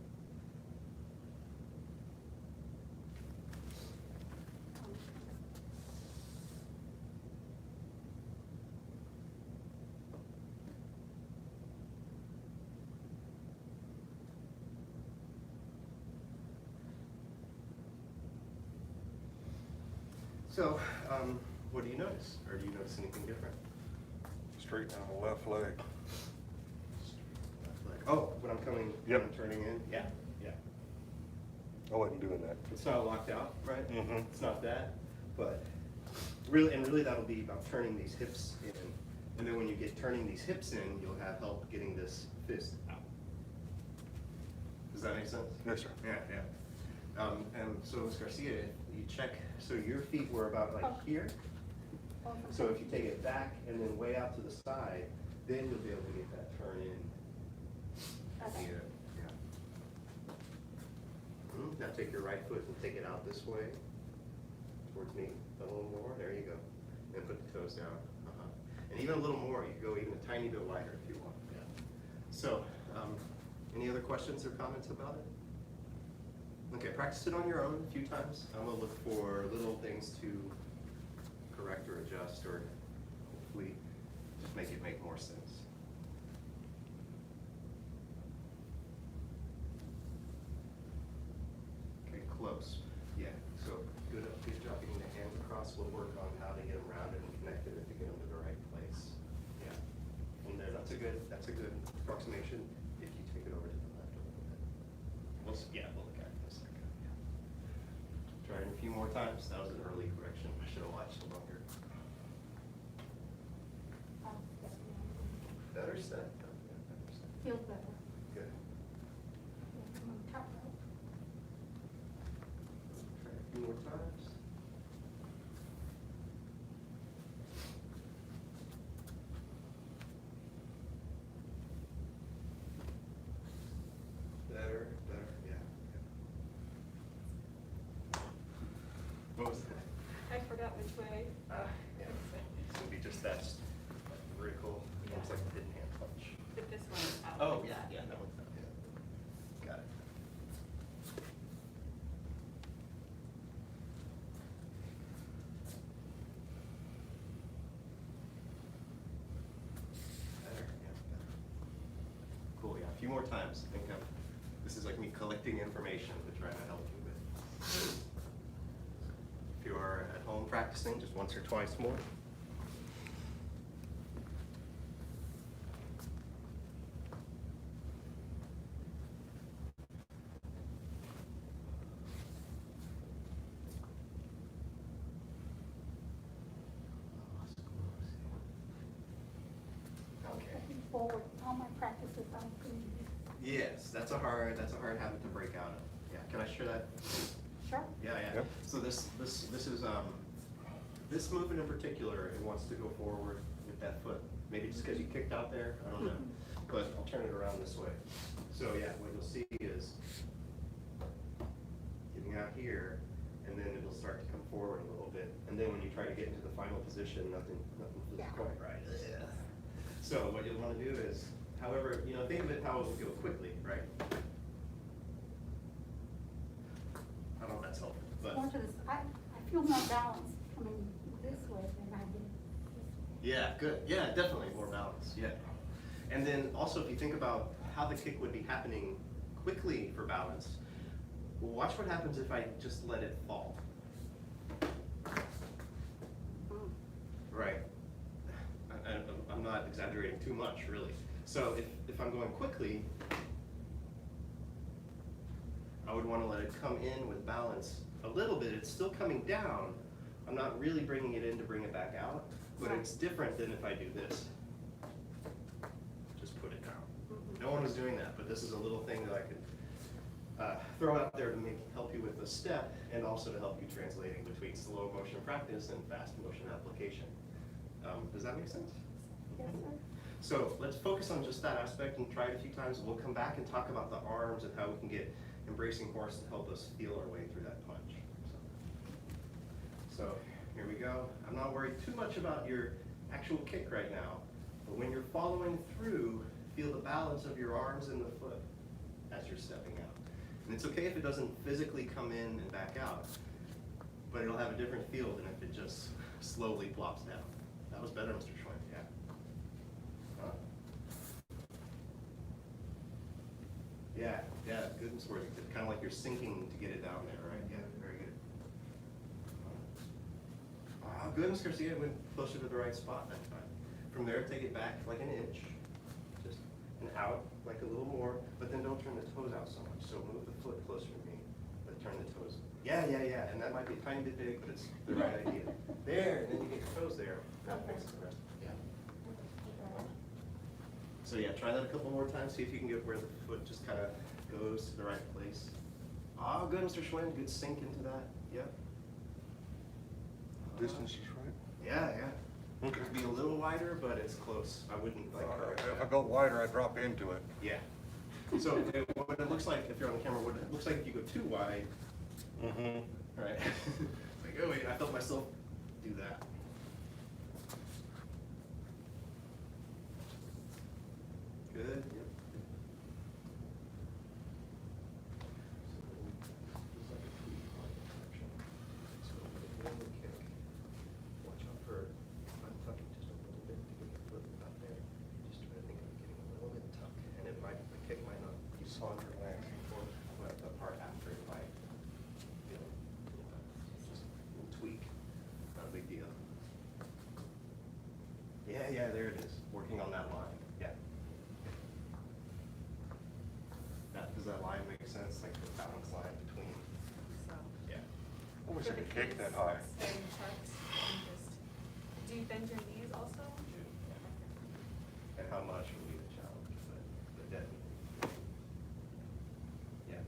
So, what do you notice? Or do you notice anything different?
Straighten out the left leg.
Oh, when I'm coming,
Yep.
when I'm turning in? Yeah, yeah.
I wasn't doing that.
It's not locked out, right?
Mhm.
It's not that, but really that'll be about turning these hips in. And then when you get turning these hips in, you'll have help getting this fist out. Does that make sense?
Yes, sir.
Yeah, yeah. And so Ms. Garcia, you check, so your feet were about like here. So if you take it back and then way out to the side, then you'll be able to get that turn in. Here. Yeah. Now take your right foot and take it out this way towards me a little more. There you go. And put the toes down. And even a little more. You can go even a tiny bit wider if you want. Yeah. So, any other questions or comments about it? Okay, practice it on your own a few times. I'm gonna look for little things to correct or adjust, or hopefully just make it make more sense. Okay, close. Yeah, so good job getting the hands across. We'll work on how to get them rounded and connected and to get them to the right place. Yeah. And there, that's a good approximation if you take it over to the left a little bit. We'll look at it in a second. Yeah. Try it a few more times. That was an early correction. I should have watched it longer. Better set.
Feels better.
Good.
I'm on top rope.
Try it a few more times. Better, yeah. What was that?
I forgot which way.
Yeah. It's gonna be just that vertical, looks like a hidden hand punch.
But this one is out.
Oh, yeah, that one's not, yeah. Got it. Better, yeah, better. Cool, yeah, a few more times. I think this is like me collecting information to try to help you with. If you are at home practicing, just once or twice more. Okay.
Looking forward, all my practices I'm doing.
Yes, that's a hard habit to break out of. Yeah, can I share that?
Sure.
Yeah.
Yep.
So this is this movement in particular, it wants to go forward with that foot. Maybe just because you kicked out there, I don't know. But I'll turn it around this way. So yeah, what you'll see is getting out here, and then it'll start to come forward a little bit. And then when you try to get into the final position, nothing feels quite right. Yeah. So what you'll want to do is, however, think of it how it will go quickly, right? I don't know if that's helpful, but
More to this, I feel more balanced coming this way than I did this way.
yeah, good. Yeah, definitely more balance. Yeah. And then also, if you think about how the kick would be happening quickly for balance, watch what happens if I just let it fall. Right. I'm not exaggerating too much, really. So if I'm going quickly, I would want to let it come in with balance a little bit. It's still coming down. I'm not really bringing it in to bring it back out, but it's different than if I do this. Just put it down. No one was doing that, but this is a little thing that I could throw out there to help you with the step, and also to help you translating between slow motion practice and fast motion application. Does that make sense?
Yes, sir.
So let's focus on just that aspect and try it a few times. We'll come back and talk about the arms and how we can get embracing horse to help us feel our way through that punch. So here we go. I'm not worried too much about your actual kick right now, but when you're following through, feel the balance of your arms and the foot as you're stepping out. And it's okay if it doesn't physically come in and back out, but it'll have a different feel than if it just slowly plops down. That was better, Mr. Schwein, yeah. Huh? Yeah, good and sort of kind of like you're sinking to get it down there, right? Yeah, very good. Oh, good, Miss Garcia, went closer to the right spot that time. From there, take it back like an inch, just, and out like a little more, but then don't turn the toes out so much. So move the foot closer to me, but turn the toes. Yeah, and that might be a tiny bit big, but it's the right idea. There, and then you get your toes there. That fixes the rest. Yeah. So yeah, try that a couple more times. See if you can get where the foot just kind of goes to the right place. Oh, good, Mr. Schwinn. Good sink into that. Yep.
Distance is right.
Yeah.
Okay.
It could be a little wider, but it's close. I wouldn't like.
If I go wider, I drop into it.
Yeah. So what it looks like, if you're on the camera, what it looks like if you go too wide,
Mm-hmm.
right? It's like, oh wait, I felt myself do that. Good. Yep. So when you kick, watch out for untucking just a little bit to get your foot up there. Just try to think of getting a little bit tucked, and it might, the kick might not be softer land before, but the part after it might, just a little tweak, not a big deal. Yeah, there it is, working on that line, yeah. Does that line make sense, like the balance line between,
So.
yeah.
I wish I
for the
could kick
kids,
that high.
staying tucked and just, do you bend your knees also?
And how much will be the challenge, but definitely. Yeah.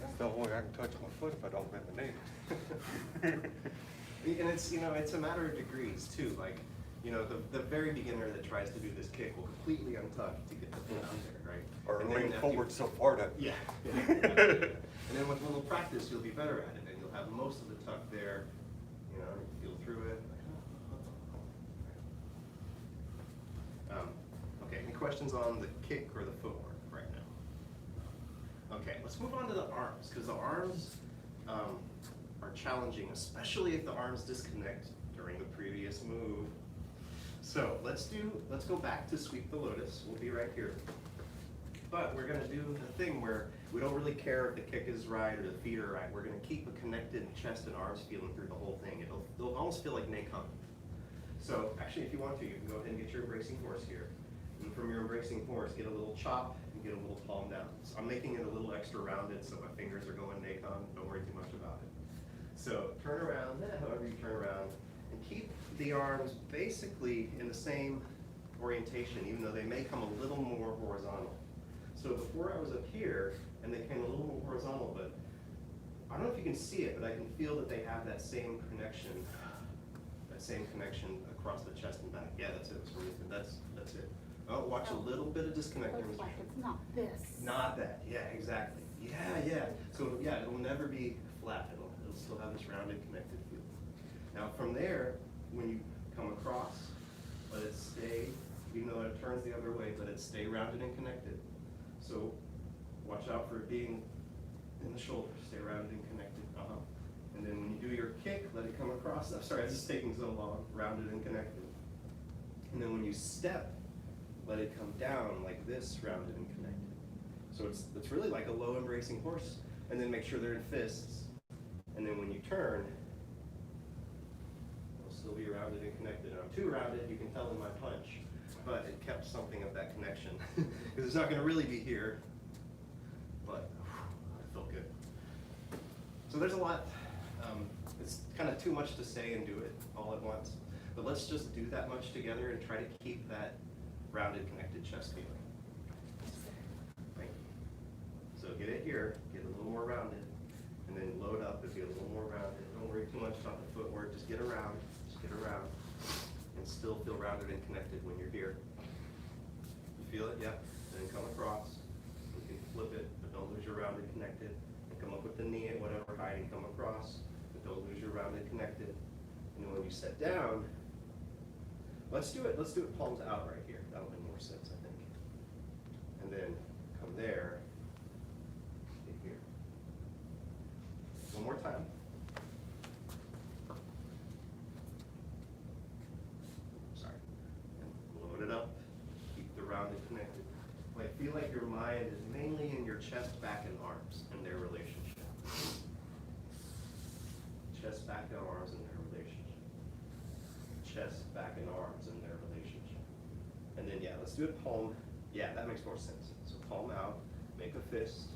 That's the only way I can touch my foot if I don't bend the knee.
And it's, it's a matter of degrees too, like, the very beginner that tries to do this kick will completely untuck to get the foot out there, right?
Or
And then
lean
after you-
forward so far that.
Yeah. And then with a little practice, you'll be better at it, and you'll have most of the tuck there, feel through it. Okay, any questions on the kick or the footwork right now? Okay, let's move on to the arms, because the arms are challenging, especially if the arms disconnect during the previous move. So let's go back to sweep the lotus. We'll be right here. But we're gonna do the thing where we don't really care if the kick is right or the feet are right. We're gonna keep a connected chest and arms feeling through the whole thing. It'll almost feel like Nakon. So actually, if you want to, you can go ahead and get your embracing horse here. And from your embracing horse, get a little chop and get a little palm down. So I'm making it a little extra rounded so my fingers are going Nakon. Don't worry too much about it. So turn around, however you turn around, and keep the arms basically in the same orientation, even though they may come a little more horizontal. So before I was up here, and they came a little more horizontal, but I don't know if you can see it, but I can feel that they have that same connection across the chest and back. Yeah, that's it. That's it. Oh, watch a little bit of disconnect there,
Looks
Mr.
like
Schmidt.
it's not this.
Not that, yeah, exactly. Yeah. So yeah, it'll never be flat. It'll still have this rounded, connected feel. Now from there, when you come across, let it stay, even though it turns the other way, let it stay rounded and connected. So watch out for it being in the shoulder. Stay rounded and connected. And then when you do your kick, let it come across. I'm sorry, this is taking so long. Rounded and connected. And then when you step, let it come down like this, rounded and connected. So it's really like a low embracing horse. And then make sure they're in fists. And then when you turn, it'll still be rounded and connected. And I'm too rounded, you can tell in my punch, but it kept something of that connection. Because it's not going to really be here, but it felt good. So there's a lot. It's kind of too much to say and do it all at once. But let's just do that much together and try to keep that rounded, connected chest feeling. Right? So get it here, get a little more rounded, and then load up and be a little more rounded. Don't worry too much about the footwork, just get around, and still feel rounded and connected when you're here. You feel it? Yeah. Then come across. You can flip it, but don't lose your rounded connected. And come up with the knee at whatever height and come across, but don't lose your rounded connected. And then when you set down, let's do it palms out right here. That'll make more sense, I think. And then come there, get here. One more time. Sorry. And load it up. Keep the rounded connected. I feel like your mind is mainly in your chest, back, and arms and their relationship. chest, back, and arms and their relationship. Chest, back, and arms and their relationship. And then, yeah, let's do it palm. Yeah, that makes more sense. So palm out, make a fist.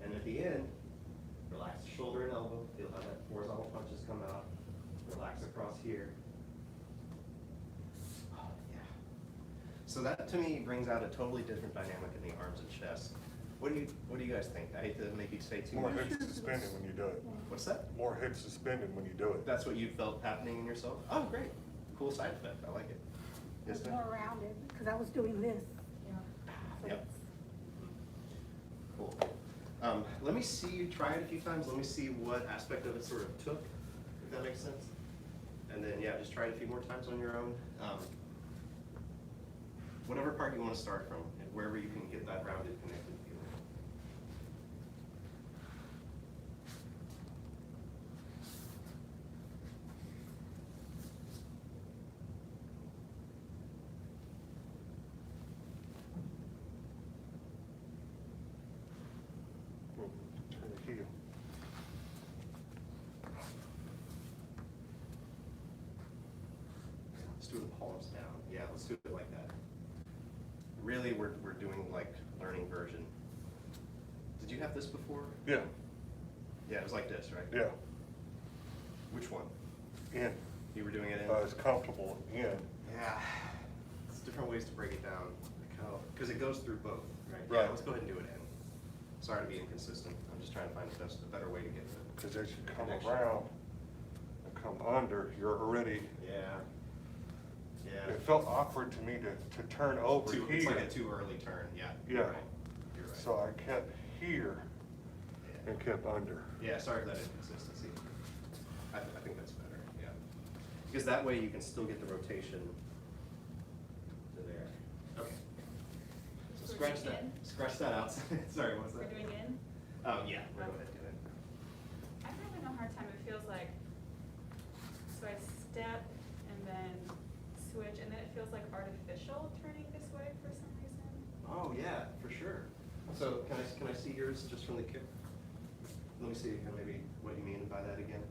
And at the end, relax the shoulder and elbow. Feel how that horizontal punches come out. Relax across here. Oh, yeah. So that to me brings out a totally different dynamic in the arms and chest. What do you guys think? I hate to make you say too
More
much.
head suspended when you do it.
What's that?
More head suspended when you do it.
That's what you felt happening in yourself? Oh, great. Cool side effect. I like it. Yes,
It's
ma'am?
more rounded, because I was doing this. So
Yep. Cool. Let me see you try it a few times. Let me see what aspect of it sort of took, if that makes sense. And then, yeah, just try it a few more times on your own. Whatever part you want to start from, and wherever you can get that rounded, connected feeling.
Turn the heel.
Let's do the palms down. Yeah, let's do it like that. Really, we're doing like learning version. Did you have this before?
Yeah,
Yeah, it was like this, right?
yeah,
Which one?
in.
You were doing it in?
It's comfortable in.
Yeah, it's different ways to break it down, because it goes through both, right?
Right.
Yeah, let's go ahead and do it in. Sorry to be inconsistent. I'm just trying to find a better way to get to
Because as you come
connection.
around and come under, you're already,
Yeah. Yeah.
it felt awkward to me to turn over here.
It's like a too early turn. Yeah.
Yeah.
You're right. You're right.
So I kept here
Yeah.
and kept under.
Yeah, sorry for that inconsistency. I think that's better, yeah. Because that way you can still get the rotation to there. Okay. So
We're
scratch
doing
that,
in?
scratch that out. Sorry, what was
We're
that?
doing in?
Oh, yeah, we're going to do it.
I'm having a hard time, it feels like, so I step and then switch, and then it feels like artificial turning this way for some reason.
Oh, yeah, for sure. So can I see yours just from the kick? Let me see maybe what you mean by that again.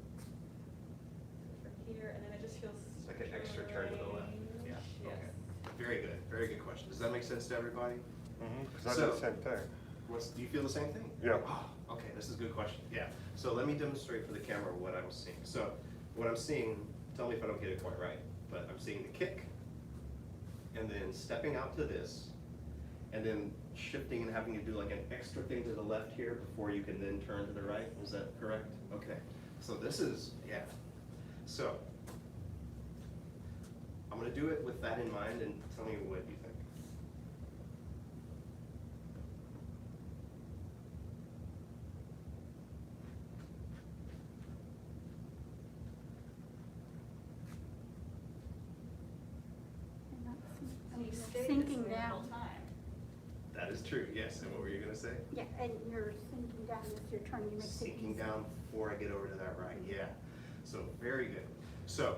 From here, and then it just feels.
It's like an extra turn to the left. Yeah,
Yes.
okay. Very good question. Does that make sense to everybody?
Because I did the
So-
same thing.
Do you feel the same thing?
Yeah.
Oh, okay, this is a good question. Yeah. So let me demonstrate for the camera what I'm seeing. So what I'm seeing, tell me if I don't get it quite right, but I'm seeing the kick, and then stepping out to this, and then shifting and having to do like an extra thing to the left here before you can then turn to the right. Is that correct? Okay. So this is, yeah. So I'm gonna do it with that in mind, and tell me what you think.
And you stay this
Sinking
way the whole
down.
time.
That is true, yes. And what were you gonna say?
Yeah, and you're sinking down as you're turning, you make it
Sinking
easy.
down before I get over to that right, yeah. So, very good. So,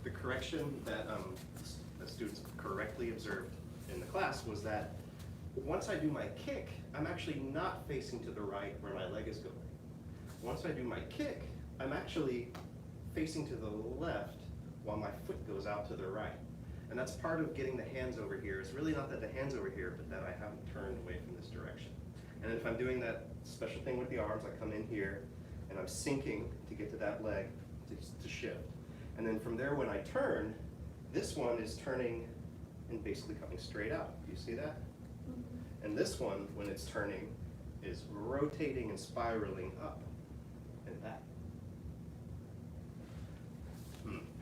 the correction that the students correctly observed in the class was that once I do my kick, I'm actually not facing to the right where my leg is going. Once I do my kick, I'm actually facing to the left while my foot goes out to the right. And that's part of getting the hands over here. It's really not that the hand's over here, but that I haven't turned away from this direction. And if I'm doing that special thing with the arms, I come in here and I'm sinking to get to that leg to shift. And then from there, when I turn, this one is turning and basically coming straight out. Do you see that? And this one, when it's turning, is rotating and spiraling up and back.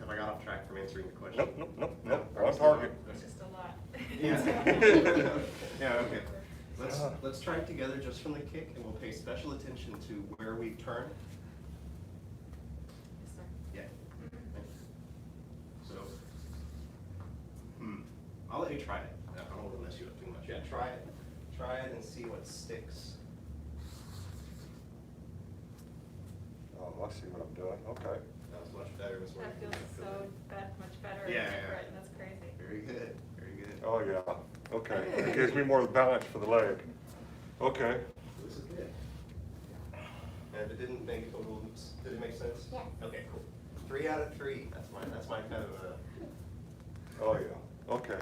Have I got off track from answering your question?
Nope,
No,
we're on target.
It's just a lot.
Yeah. Yeah, okay. Let's try it together just from the kick, and we'll pay special attention to where we turn.
Yes, sir.
Yeah. So, I'll let you try it. I don't want to mess you up too much. Yeah, try it. Try it and see what sticks.
Oh, I see what I'm doing, okay.
That was much better. It was
That feels so much better and
Yeah, yeah, yeah.
different, and that's crazy.
Very good, very good.
Oh, yeah, okay. It gives me more balance for the leg. Okay.
This is good. And it didn't make total, did it make sense?
Yes.
Okay, cool. 3 out of 3. That's my kind of a.
Oh, yeah, okay.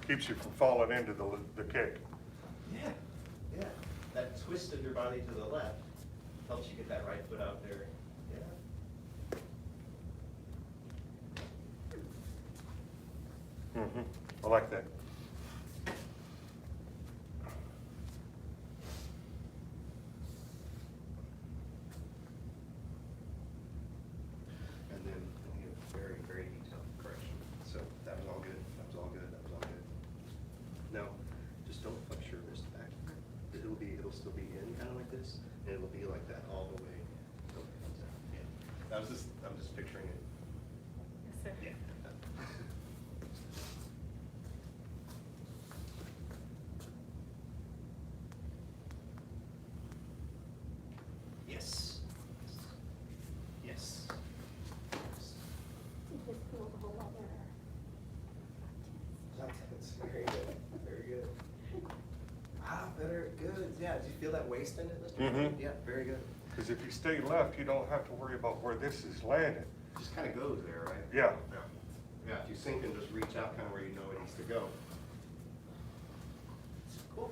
Keeps you from falling into the kick.
Yeah, yeah. That twist of your body to the left helps you get that right foot out there. Yeah.
I like that.
And then we have very, very detailed correction. So that was all good. That was all good. That was all good. Now, just don't flex your wrist back. It'll still be in kind of like this, and it'll be like that all the way. till it comes out. Yeah. I'm just picturing it.
Yes, sir.
Yeah. Yes. Yes.
You just pulled the whole other.
That's very good. Very good. Ah, better. Good. Yeah. Did you feel that waist in it, Mr.
Mhm.
Yeah. Very good.
Because if you stay left, you don't have to worry about where this is landing.
Just kind of goes there, right?
Yeah.
Yeah. Yeah. If you sink and just reach out, kind of where you know it needs to go. Cool.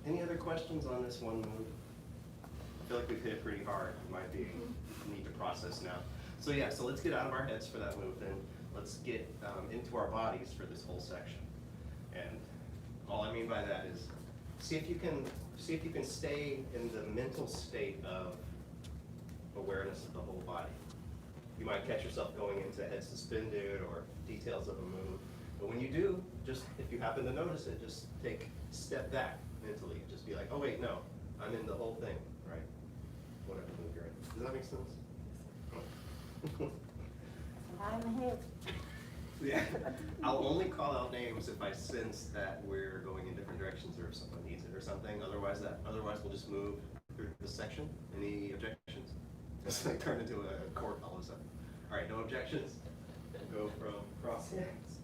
Any other questions on this one move? I feel like we've hit it pretty hard. It might be need to process now. So yeah, so let's get out of our heads for that move, then let's get into our bodies for this whole section. And all I mean by that is, see if you can stay in the mental state of awareness of the whole body. You might catch yourself going into head suspended or details of a move. But when you do, just if you happen to notice it, just step back mentally. Just be like, oh wait, no, I'm in the whole thing, right? Whatever move you're in. Does that make sense?
Not in the head.
Yeah. I'll only call out names if I sense that we're going in different directions or if someone needs it or something. Otherwise we'll just move through this section. Any objections? It's like turn into a court all of a sudden. All right, no objections. We'll go from cross hands.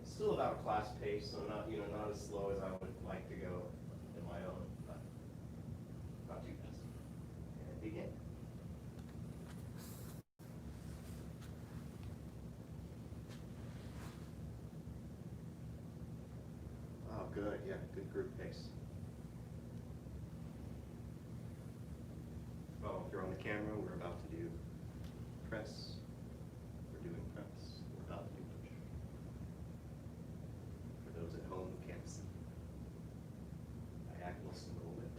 Still about a class pace, so not as slow as I would like to go in my own, but not too fast. And begin. Oh, good, yeah, good group pace. Oh, if you're on the camera, we're about to do press. We're doing press. We're about to do push. For those at home who can't see. Diagonal single whip.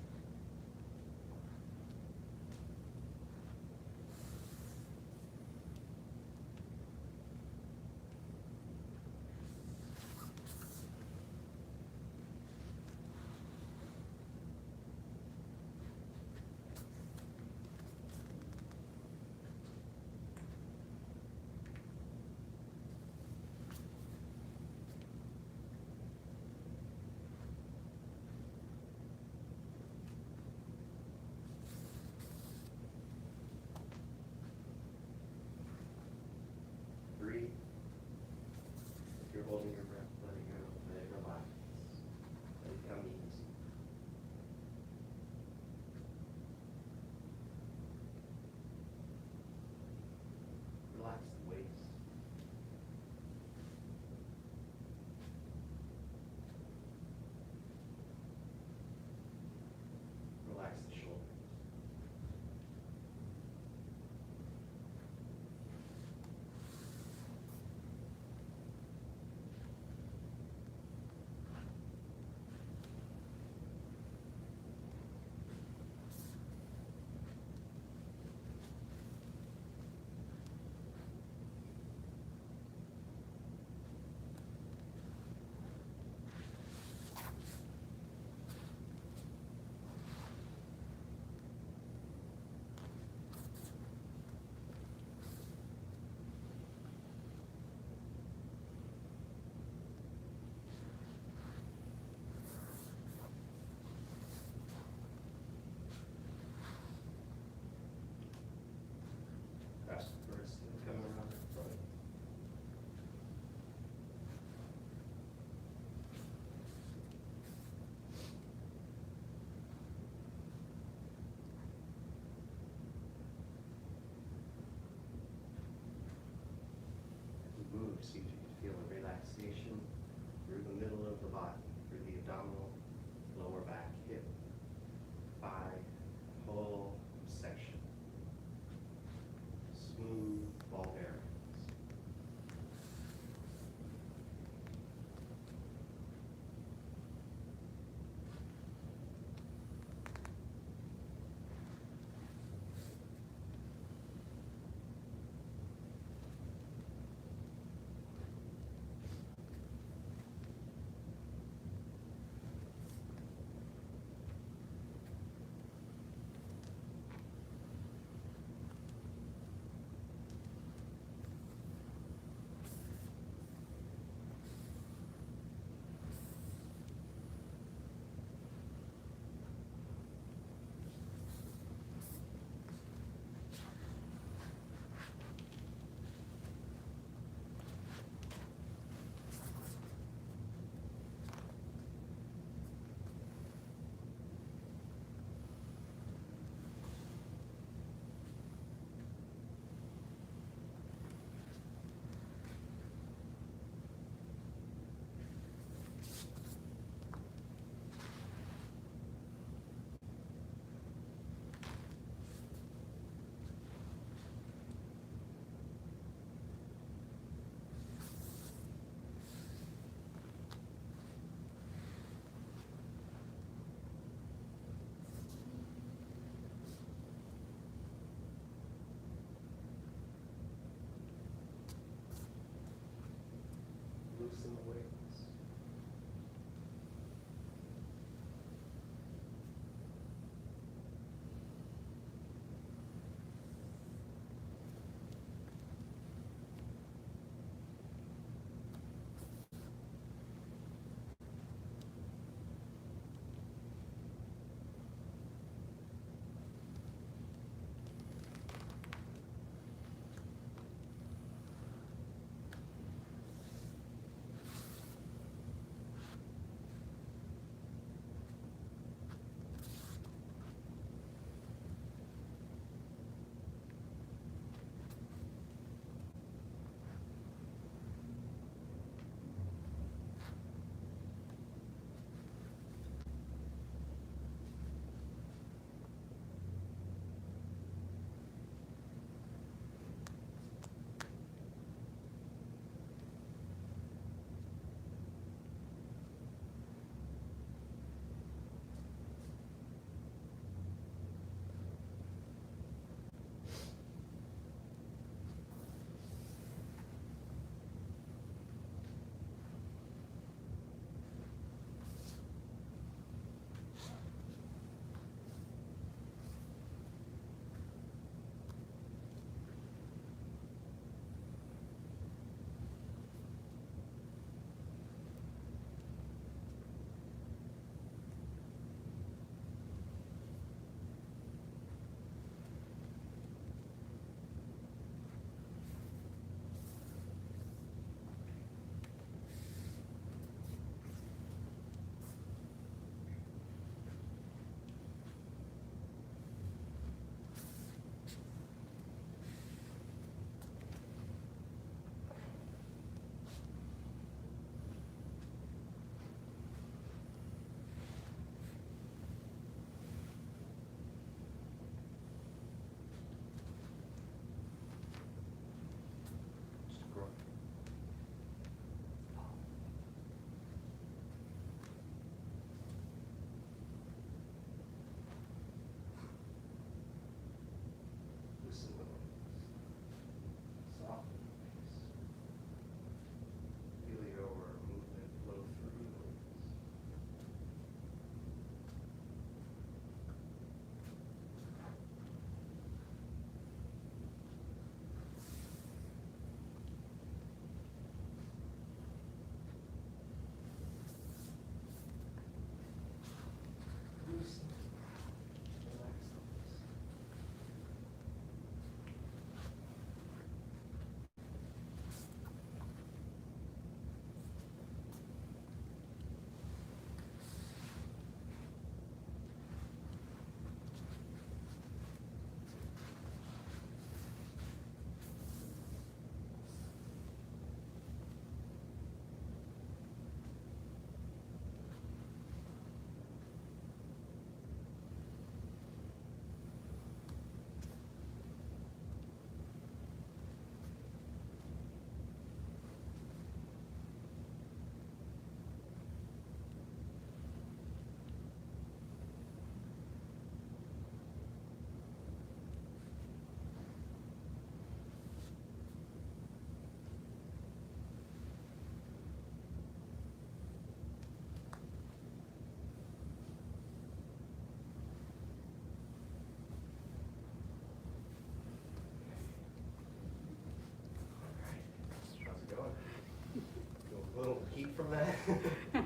Yeah.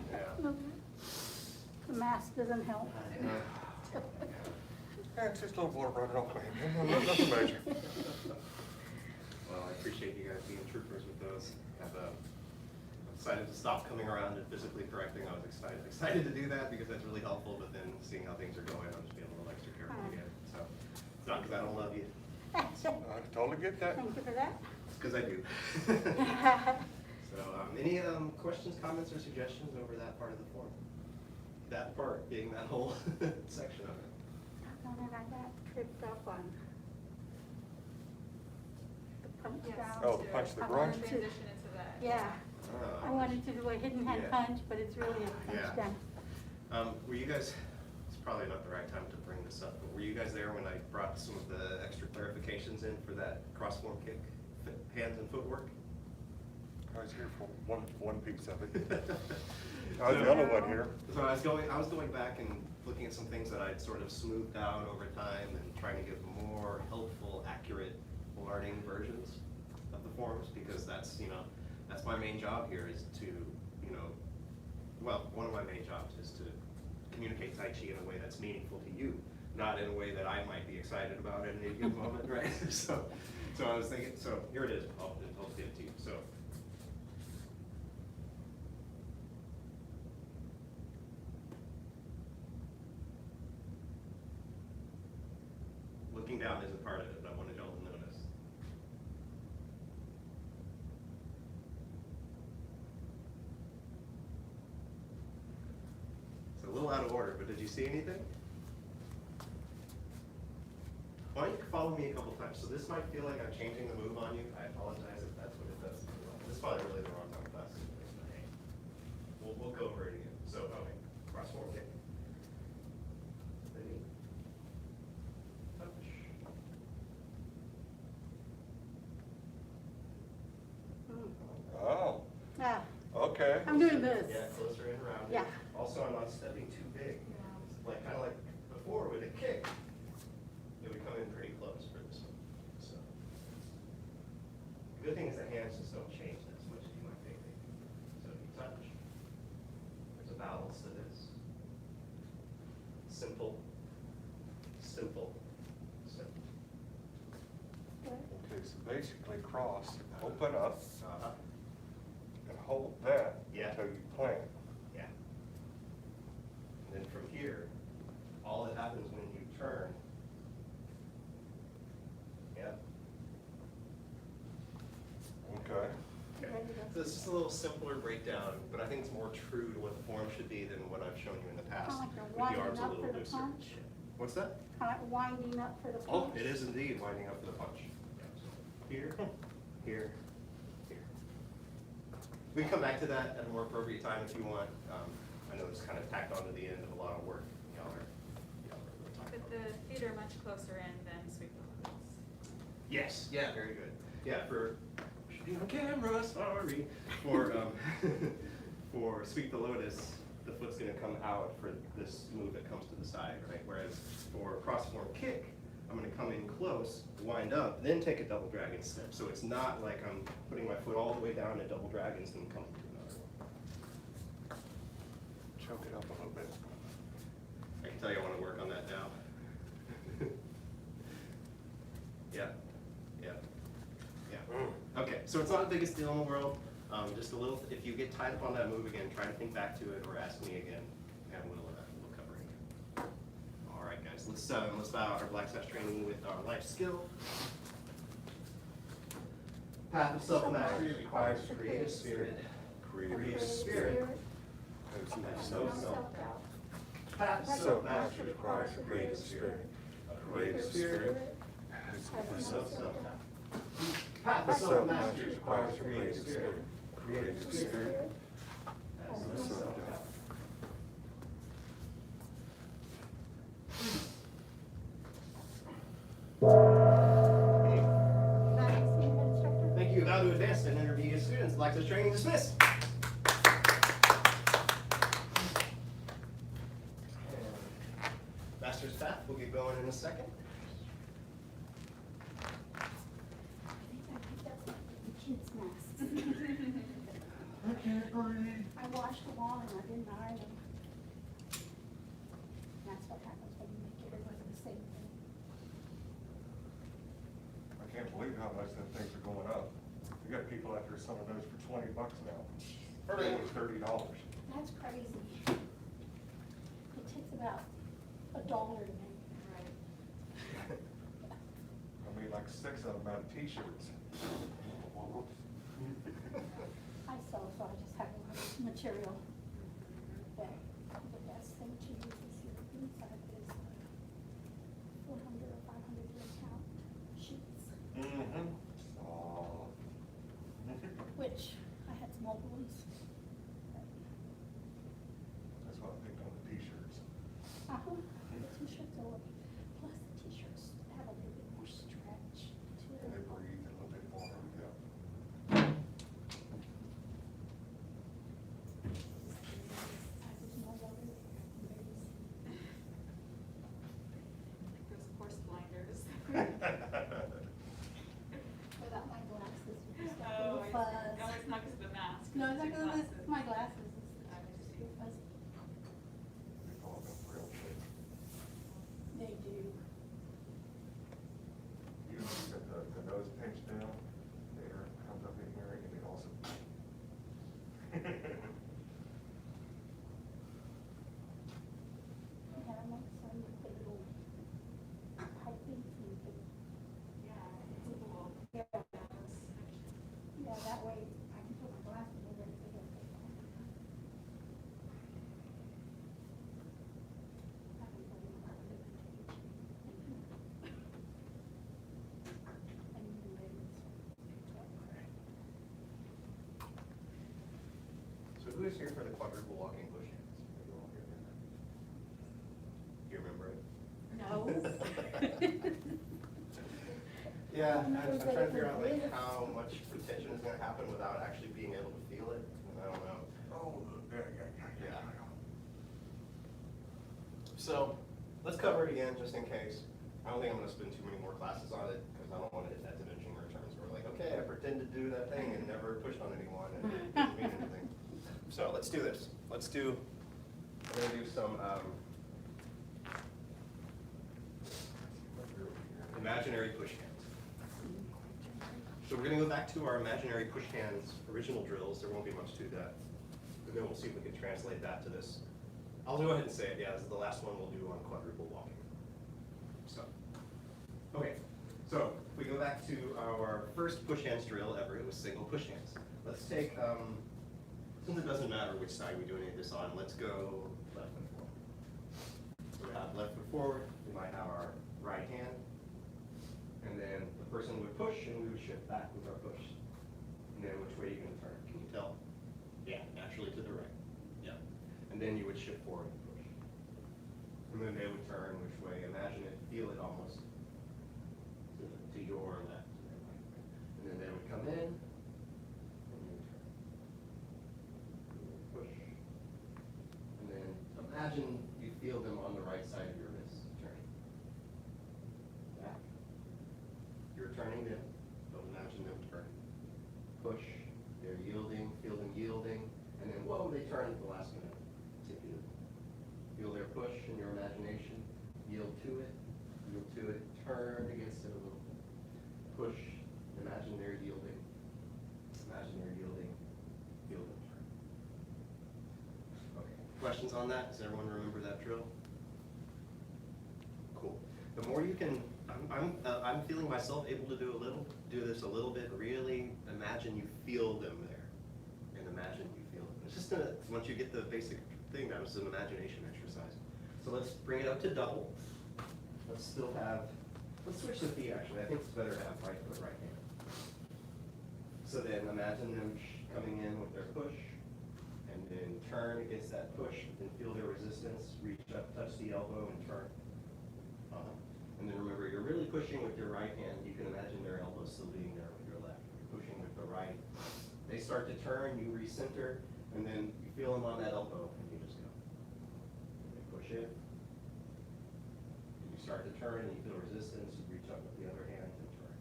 The mask doesn't help.
It's just a little blood running off my hand, nothing major.
Well, I appreciate you guys being troopers with those. I'm excited to stop coming around and physically correcting. I was excited to do that because that's really helpful, but then seeing how things are going, I'm just being a little extra careful again. So it's not because I don't love you,
I totally get that.
Thank you for that.
it's because I do. So any questions, comments, or suggestions over that part of the form? That part being that whole section of it.
How come I got tripped up on the punch
Yes.
down?
Oh, the punch the
I
grunt?
wanted to-
Transition into that.
Yeah, I wanted to do a hidden hand
Yeah.
punch, but it's really a punch
Yeah.
down.
Were you guys, it's probably not the right time to bring this up, but were you guys there when I brought some of the extra clarifications in for that cross-form kick, hands and footwork?
I was here for one piece of it. I was the only one here.
So I was going back and looking at some things that I'd sort of smoothed out over time and trying to give more helpful, accurate learning versions of the forms, because that's, that's my main job here is to, well, one of my main jobs is to communicate Tai Chi in a way that's meaningful to you, not in a way that I might be excited about at any given moment, right? So I was thinking, so here it is, I'll give it to you. So looking down isn't part of it, but I wanted y'all to notice. It's a little out of order, but did you see anything? Why don't you follow me a couple times? So this might feel like I'm changing the move on you. I apologize if that's what it does. This is probably really the wrong time class. We'll go over it again. So, okay, cross forward kick. Ready? Touch.
Oh,
Ah,
okay.
I'm doing this.
Yeah, closer in around.
Yeah.
Also, I'm not stepping too big. Like, kind of like before with a kick, it would come in pretty close for this one. So, the good thing is the hands just don't change as much as you might think. So if you touch, there's a balance to this. Simple, simple, simple.
Okay, so basically cross, open up,
Uh-huh.
and hold that
Yeah.
until you plant.
Yeah. And then from here, all that happens when you turn. Yeah.
Okay.
Okay. So it's just a little simpler breakdown, but I think it's more true to what the form should be than what I've shown you in the past.
Kind of like
With
you're
the arms
winding
a
up
little
for the
looser.
punch.
What's that?
Kind of winding up for the
Oh,
punch.
it is indeed winding up for the punch. Here, here, here. We can come back to that at a more appropriate time if you want. I know it's kind of tacked on to the end of a lot of work. Y'all are really talking
But
about.
the feet are much closer in than sweep the lotus.
Yes, yeah, very good. Yeah, for, should be on camera, sorry. For, for sweep the lotus, the foot's gonna come out for this move that comes to the side, right? Whereas for cross form kick, I'm gonna come in close, wind up, then take a double dragon step. So it's not like I'm putting my foot all the way down at double dragons and come to another one.
Choke it up a little bit.
I can tell you I wanna work on that now. Yeah, yeah, yeah. Okay, so it's not the biggest deal in the world. Just a little, if you get tied up on that move again, try to think back to it or ask me again, and we'll cover it again. All right, guys, let's bow our Black Sash training with our life skill. Path of self-mastery requires a creative spirit. Creative spirit.
There's
Has
no
no
self.
self-doubt. Path of self-mastery requires a creative spirit. A creative spirit has no self-doubt. Path of self-mastery requires a creative spirit. Creative spirit has no self-doubt. Thank you. Now to advanced and intermediate students, Black Sash training dismissed. Master's path, we'll get going in a second.
I think I picked up the kids' masks.
Okay.
I washed them all and I didn't iron them. That's what happens when you make everybody the same thing.
I can't believe how much them things are going up. You got people out there selling those for $20 now. It was $30.
That's crazy. It takes about $1 to make.
I mean, like 6 of them out of t-shirts.
I sew, so I just have a lot of material. But the best thing to use is your inside is 400 or 500 year count sheets,
Mm-hmm. Oh.
which I had some old ones.
That's what I think on the t-shirts.
Uh-huh, the t-shirts are, plus the t-shirts have a little bit more stretch to
And they
them.
breathe a little bit more, yeah.
There's no water there.
Those horse blinders.
Without my glasses, you just got a
Oh,
little
I
fuzz.
see. No, it's not because of the mask.
No, it's not
your
gonna,
glasses.
it's my glasses, it's too fuzzy.
They call them real shape.
They do.
You get the nose pinched down, the air comes up in here, and it also.
Yeah, my son with the little pipe things and the,
Yeah, it's cool.
yeah,
Yeah, that's actually.
yeah, that way I can put my glasses over it. They don't take long. I can put them on the page. And you can read it.
So who is here for the quadruple walking push hands? Are you all here for that? You remember it?
No.
Yeah, I'm
Remember
trying to
that
figure out like
it
how much retention is gonna happen without actually being able to feel it, and I don't know.
Oh, yeah.
Yeah. So, let's cover it again, just in case. I don't think I'm gonna spend too many more classes on it, because I don't wanna hit that diminishing returns where we're like, okay, I pretended to do that thing and never pushed on anyone, and it didn't mean anything. So, let's do this. We're gonna do some, imaginary push hands. So we're gonna go back to our imaginary push hands original drills. There won't be much to that. And then we'll see if we can translate that to this. I'll go ahead and say it. Yeah, this is the last one we'll do on quadruple walking. So, okay. So if we go back to our first push hands drill ever, it was single push hands. Let's take, since it doesn't matter which side we do any of this on, let's go left foot forward. So we have left foot forward. We might have our right hand. And then the person would push and we would shift back with our push. And then which way are you gonna turn? Can you tell? Yeah, naturally to the right. Yeah. And then you would shift forward and push. And then they would turn which way? Imagine it, feel it almost to your left. And then they would come in and you would turn. And then push. And then imagine you feel them on the right side of your wrist turning. Back. You're turning them, but imagine them turn. Push, they're yielding, feel them yielding, and then whoa, they turn at the last minute. Feel their push in your imagination, yield to it, turn against it a little bit. Push, imagine they're yielding, feel them turn. Okay, questions on that? Does everyone remember that drill? Cool. The more you can, I'm feeling myself able to do this a little bit, really imagine you feel them there, and imagine you feel them. It's just once you get the basic thing, that was an imagination exercise. So let's bring it up to double. Let's switch the feet actually. I think it's better to have right foot, right hand. So then imagine them coming in with their push, and then turn against that push, and feel their resistance, reach up, touch the elbow, and turn. And then remember, you're really pushing with your right hand. You can imagine their elbow still being there with your left. You're pushing with the right. They start to turn, you recenter, and then you feel them on that elbow, and you just go. And they push in. And you start to turn, and you feel resistance. You reach up with the other hand and turn.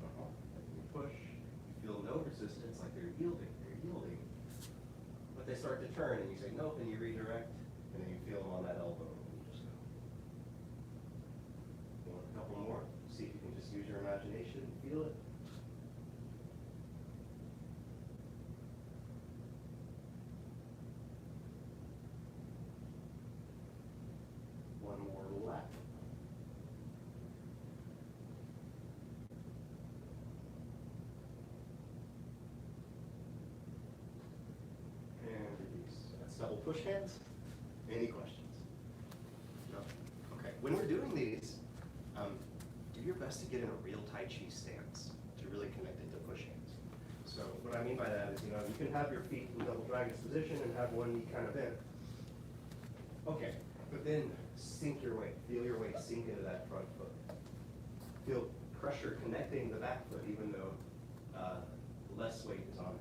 And you push. You feel no resistance, like they're yielding. but they start to turn and you say nope, and you redirect, and then you feel them on that elbow and you just go. You want a couple more? See if you can just use your imagination and feel it. One more left. And release. That's double push hands. Any questions? No? Okay. When we're doing these, do your best to get in a real Tai Chi stance to really connect it to push hands. So what I mean by that is, you can have your feet in double dragon's position and have one knee kind of bent. Okay, but then sink your weight. Feel your weight sink into that front foot. Feel pressure connecting the back foot even though less weight is on it.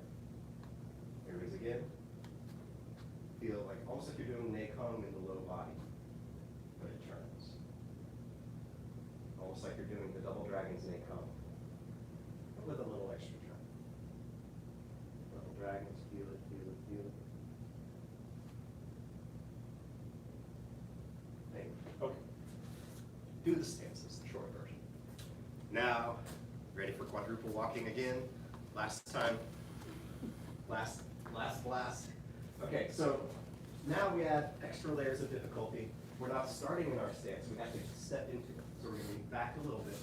Here it is again. Feel like almost like you're doing Neikong in the low body, but it turns. Almost like you're doing the double dragon's Neikong, but with a little extra turn. Double dragons, feel it, feel it, feel it. Thank you. Okay. Do the stances, the short version. Now, ready for quadruple walking again? Last time, last. Okay, so now we add extra layers of difficulty. We're not starting in our stance, we have to step into it. So we're gonna be back a little bit,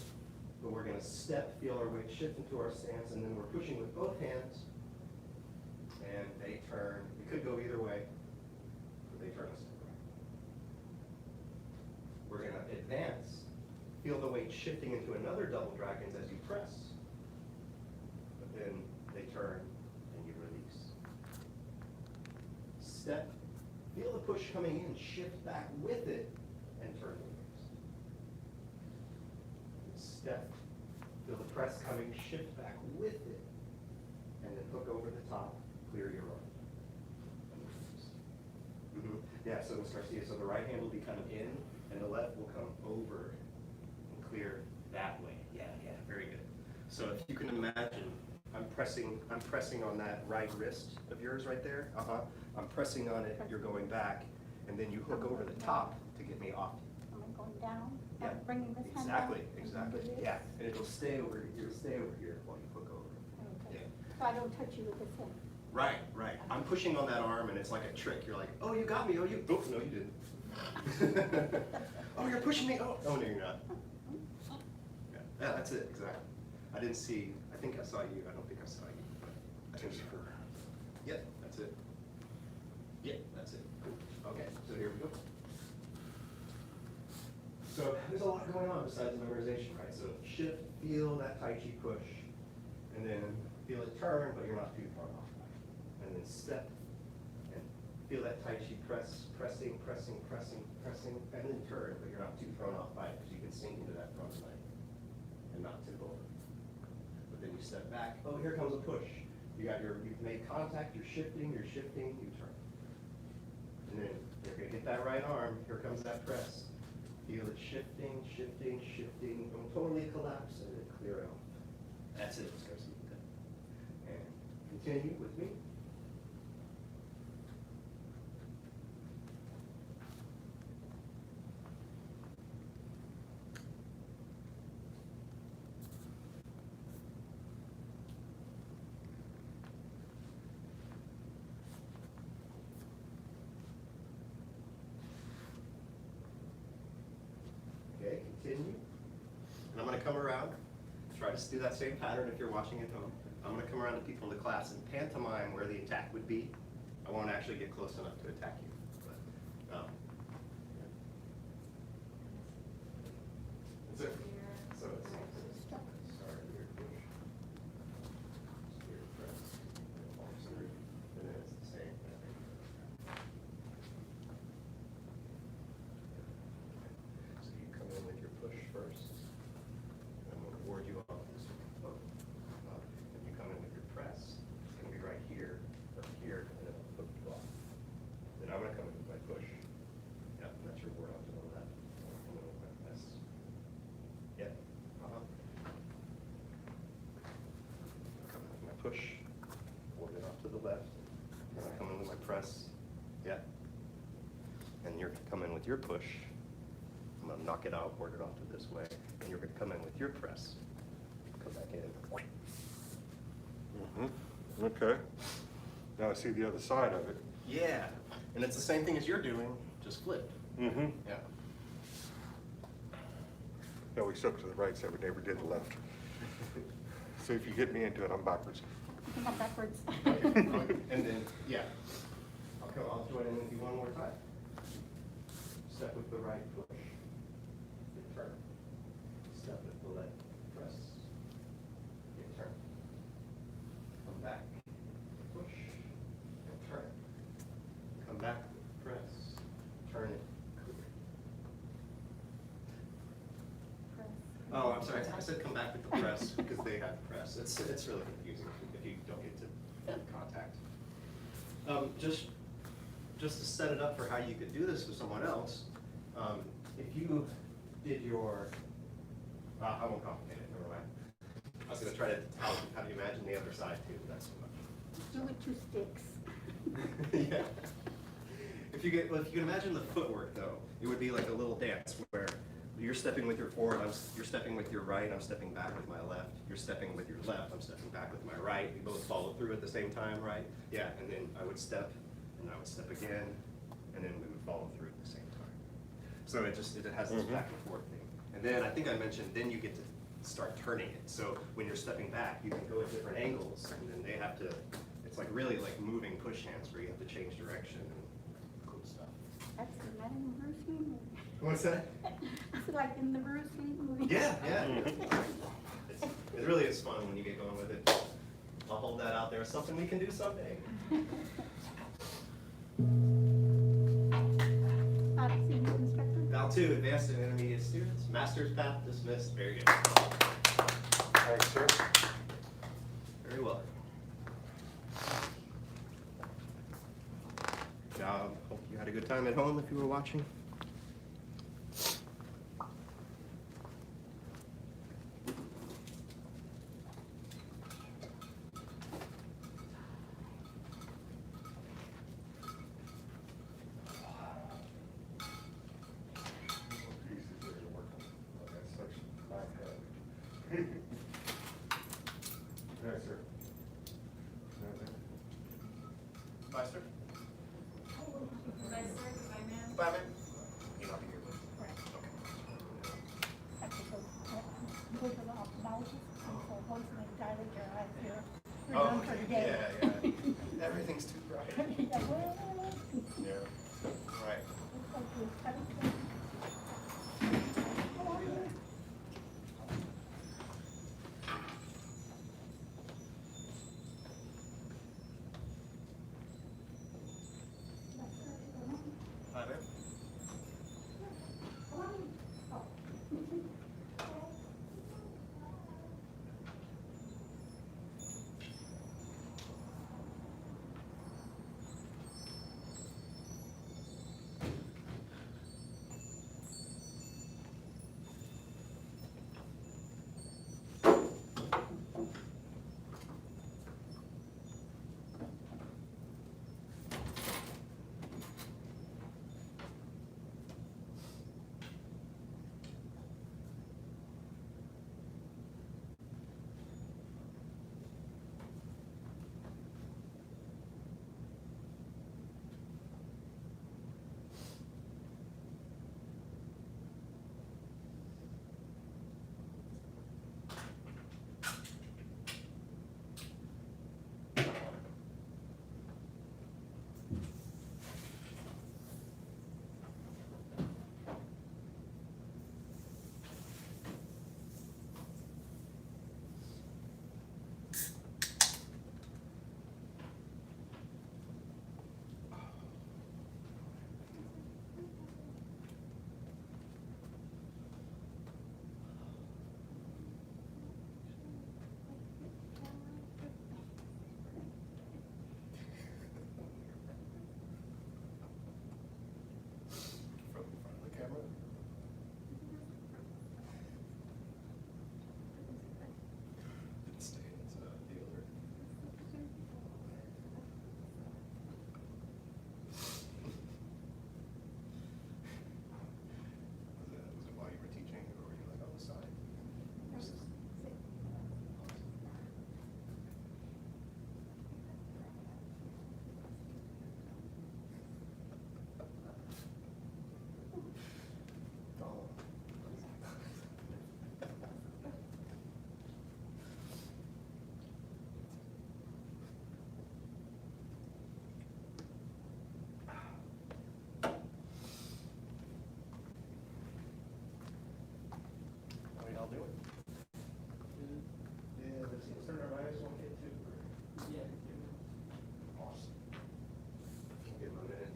but we're gonna step, feel our weight shift into our stance, and then we're pushing with both hands, and they turn. It could go either way, but they turn us to the right. We're gonna advance, feel the weight shifting into another double dragons as you press, but then they turn and you release. Step, feel the push coming in, shift back with it, and turn the waves. Step, feel the press coming, shift back with it, and then hook over the top, clear your arm. Yeah, so Ms. Garcia, so the right hand will be kind of in, and the left will come over and clear that way. Yeah, very good. So if you can imagine, I'm pressing on that right wrist of yours right there. I'm pressing on it, you're going back, and then you hook over the top to get me off.
Am I going down?
Yeah,
I'm bringing this hand down?
exactly. Yeah, and it'll stay over here while you hook over.
Okay.
Yeah.
So I don't touch you with this hand?
Right. I'm pushing on that arm and it's like a trick. You're like, oh, you got me. Oh, no, you didn't. Oh, you're pushing me. Oh, no, you're not. Yeah, that's it, exactly. I didn't see, I think I saw you. I don't think I saw you. But I think you were. Yep, that's it. Yep, that's it. Cool. Okay, so here we go. So there's a lot going on besides memorization, right? So shift, feel that Tai Chi push, and then feel it turn, but you're not too far off. And then step, and feel that Tai Chi pressing, and then turn, but you're not too thrown off by it, because you can sink into that front leg and not tip over. But then you step back, oh, here comes a push. You've made contact, you're shifting, you turn. And then you're gonna hit that right arm, here comes that press. Feel it shifting, don't totally collapse, and then clear out. That's it, Ms. Garcia. And continue with me. Okay, continue. And I'm going to come around, try to do that same pattern if you're watching at home. I'm going to come around to people in the class and pantomime where the attack would be. I won't actually get close enough to attack you. But, that's it. So it's start here, push. Here, press. And then it's the same. So you come in with your push first. And I'm going to ward you off this hook. And you come in with your press. It's going to be right here, up here, and then I'll hook you off. Then I'm going to your push. I'm gonna knock it out, work it off to this way, and you're gonna come in with your press. Come back in.
Okay. Now I see the other side of it.
Yeah, and it's the same thing as you're doing, just flipped.
Mm-hmm.
Yeah.
No, we stuck to the right side, we never did the left. So if you get me into it, I'm backwards.
I'm not backwards.
And then, yeah. I'll join in with you one more time. Step with the right push. Get turn. Step with the left press. Get turn. Come back. Push. Get turn. Come back. Press. Turn it. Oh, I'm sorry. I said come back with the press because they have press. It's really confusing if you don't get to contact. Just to set it up for how you could do this with someone else, if you did your, I won't complicate it, never mind. I was gonna try to have you imagine the other side too, but that's too much.
Do it 2 sticks.
Yeah. If you can imagine the footwork though, it would be like a little dance where you're stepping with your forward, you're stepping with your right, I'm stepping back with my left. You're stepping with your left, I'm stepping back with my right. We both follow through at the same time, right? Yeah, and then I would step, and I would step again, and then we would follow through at the same time. So it has this back and forth thing. And then I think I mentioned, then you get to start turning it. So when you're stepping back, you can go at different angles, and then they have to, it's like really like moving push hands where you have to change direction and cool stuff.
That's the man in the Bruce Lee movie.
What's that?
It's like in the Bruce Lee movie.
Yeah, yeah. It really is fun when you get going with it. I'll hold that out there. Something we can do someday. Val 2, advanced and intermediate students. Master's path dismissed. Very good.
Thanks, sir.
Very well. Hope you had a good time at home if you were watching.
Yes, sir.
Bye, sir.
Bye, sir. Bye, ma'am.
Bye, man. You're not here, but.
I have to go to the ophthalmologist, and so hopefully dilate your eyes here. You're
Oh,
done for
okay.
the day.
Yeah, yeah. Everything's too bright.
Yeah, well,
Yeah. Right.
it's like you're cutting. How are you?
Bye, man.
do it.
Yeah, the sternovirus won't get too.
Yeah.
Awesome. Give him a minute.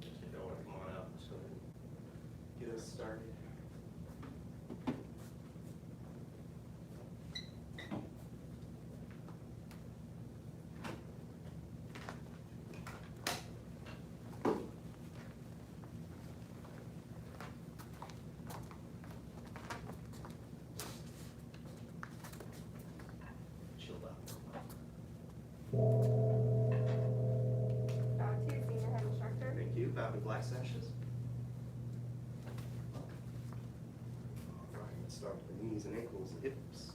If you don't want to come on up, just go ahead and get us started. Chill out.
Bow to senior head instructor.
Thank you. Bow to black sashes. All right, let's start with the knees and ankles and hips.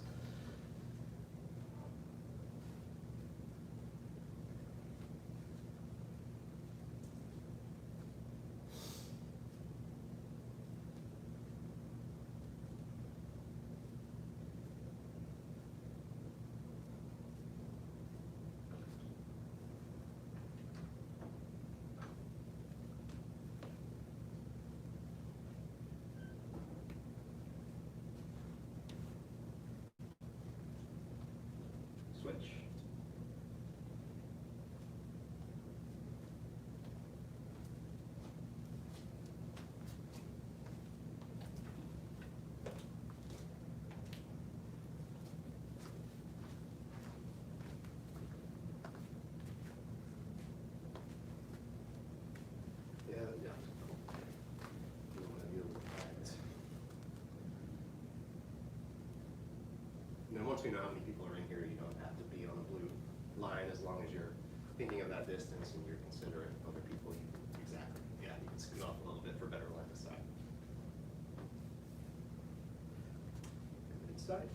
Switch. Yeah, yeah. You want to be a little tight. And then once we know how many people are in here, you don't have to be on the blue line as long as you're thinking of that distance and you're considerate of other people. Exactly. Yeah, you can scoot off a little bit for better line of sight. Inside.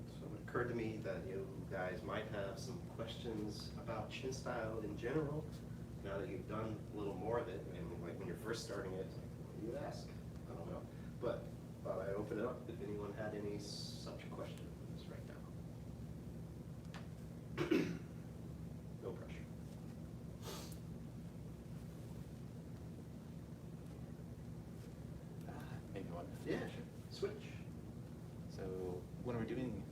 So it occurred to me that you guys might have some questions about chin style in general. Now that you've done a little more of it, and like when you're first starting it, it's like, what do you ask? I don't know. But thought I'd open it up if anyone had any such questions right now. No pressure.
Maybe one.
Yeah, sure. Switch.
So when we're doing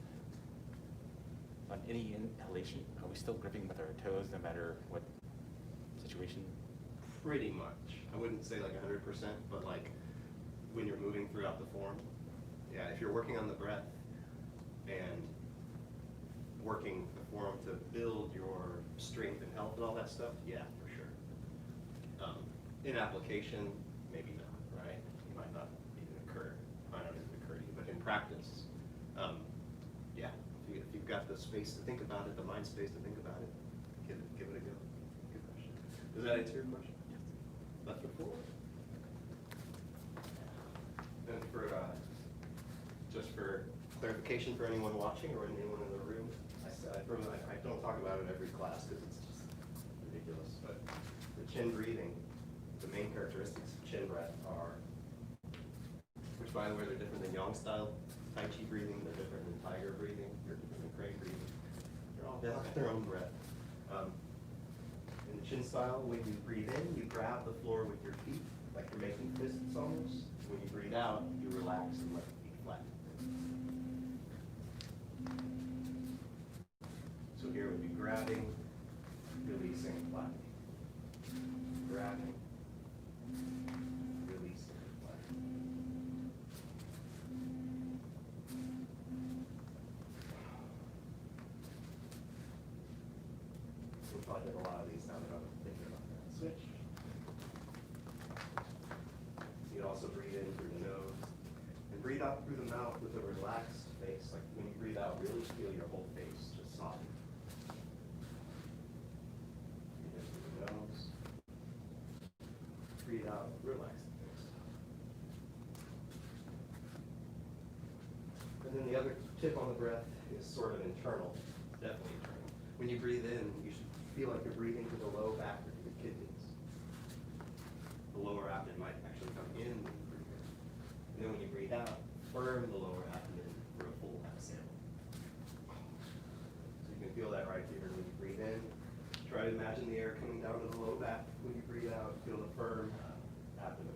on any inhalation, are we still gripping with our toes no matter what situation?
Pretty much. I wouldn't say like 100%, but like when you're moving throughout the form. Yeah, if you're working on the breath and working the form to build your strength and health and all that stuff, yeah, for sure. In application, maybe not, right? You might not even might not even occur to you, but in practice, yeah, if you've got the space to think about it, the mind space to think about it, give it a go. Good question. Does that answer your question?
Yes.
Left or forward? And for, just for clarification for anyone watching or anyone in the room, I don't talk about it every class because it's just ridiculous, but the chin breathing, the main characteristics of chin breath are, which by the way, they're different than yang style Tai Chi breathing, they're different than tiger breathing, they're different than crane breathing. They all got their own breath. In the chin style, when you breathe in, you grab the floor with your feet, like you're making fists almost. When you breathe out, you relax and let the feet flatten. So here would be grabbing, releasing, flattening. Grabbing, releasing, flattening. We'll probably get a lot of these now that I'm thinking about that. Switch. You can also breathe in through the nose and breathe out through the mouth with a relaxed face. Like when you breathe out, really feel your whole face just soften. Breathe in through the nose. Breathe out, relax the face. And then the other tip on the breath is sort of internal, definitely internal. When you breathe in, you should feel like you're breathing to the low back or to the kidneys. The lower abdomen might actually come in when you breathe in. And then when you breathe out, firm the lower abdomen for a full exhale. So you can feel that right here when you breathe in. Try to imagine the air coming down to the low back. When you breathe out, feel the firm abdomen.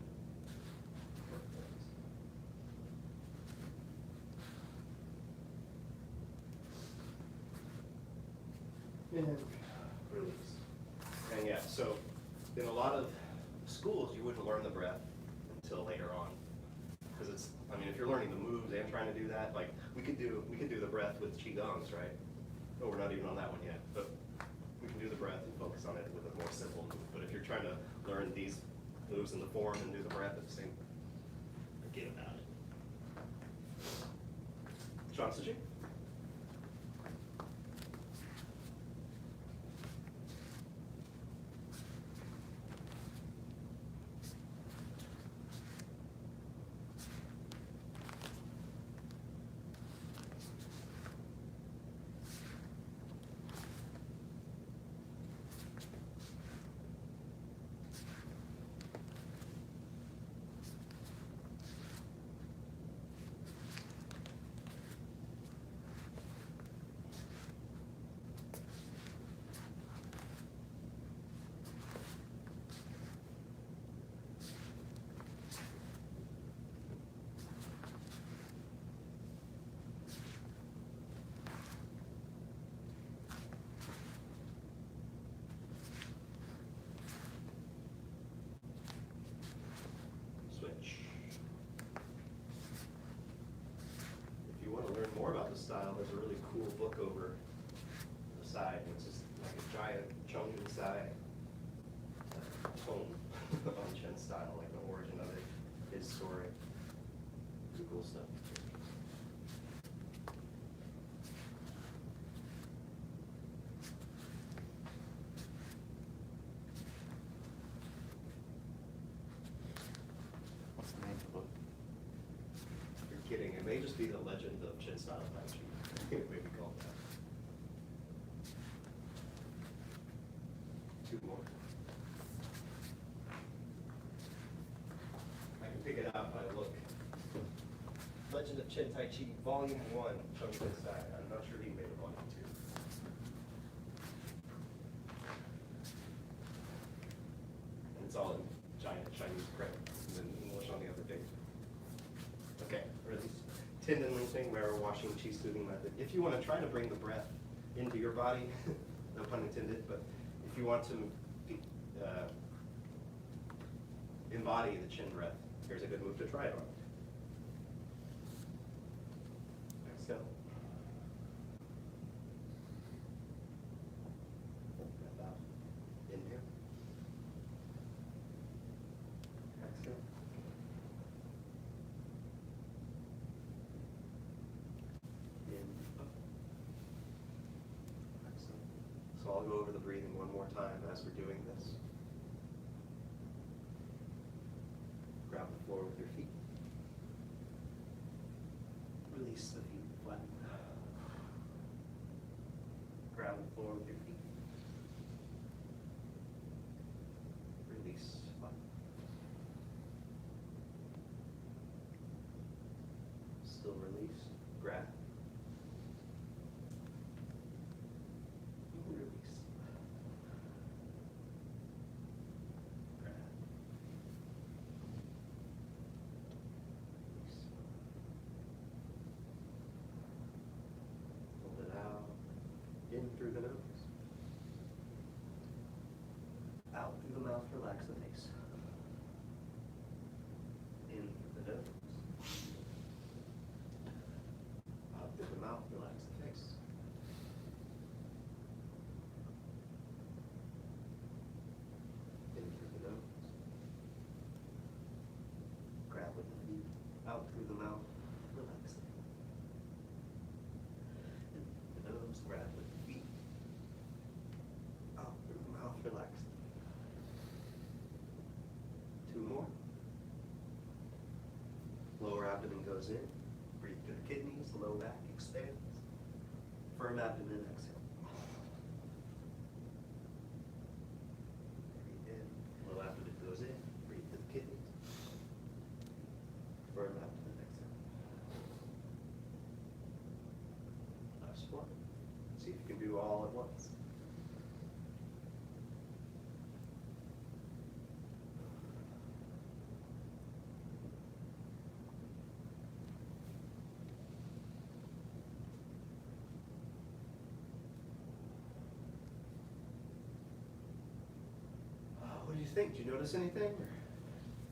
And release. And yeah, so in a lot of schools, you wouldn't learn the breath until later on. Because it's, I mean, if you're learning the moves and trying to do that, like we could do the breath with qigongs, right? Oh, we're not even on that one yet, but we can do the breath and focus on it with a more simple move. But if you're trying to learn these moves in the form and do the breath at the same, forget about it. Sean, did you? Switch. If you want to learn more about the style, there's a really cool book over the side. It's just like a giant Chongqing Sai tome on Chen style, like the origin of it, his story. Pretty cool stuff.
What's the name of the book?
You're kidding. It may just be the legend of Chen style Tai Chi. It may be called that. Two more. I can pick it out by the look. Legend of Chen Tai Chi, Volume 1, Chongqing Sai. I'm not sure he made a Volume 2. And it's all in giant Chinese print, and then English on the other page. Okay, release. Tendon lengthening, mirror washing, chi soothing method. If you want to try to bring the breath into your body, no pun intended, but if you want to embody the chin breath, here's a good move to try it on. Exhale. Breath out. Inhale. Exhale. In, up. Excellent. So I'll go over the breathing one more time as we're doing this. Grab the floor with your feet. Release the feet, flatten. Grab the floor with your feet. Release, flatten. Still release, grab. Release. Grab. Release. Hold it out. In through the nose. Out through the mouth, relax the face. In through the nose. Out through the mouth, relax the face. In through the nose. Grab with the feet. Out through the mouth, relax the face. In through the nose, grab with the feet. Out through the mouth, relax. Two more. Lower abdomen goes in. Breathe through the kidneys, low back expands. Firm abdomen, exhale. all at once. What do you think? Do you notice anything?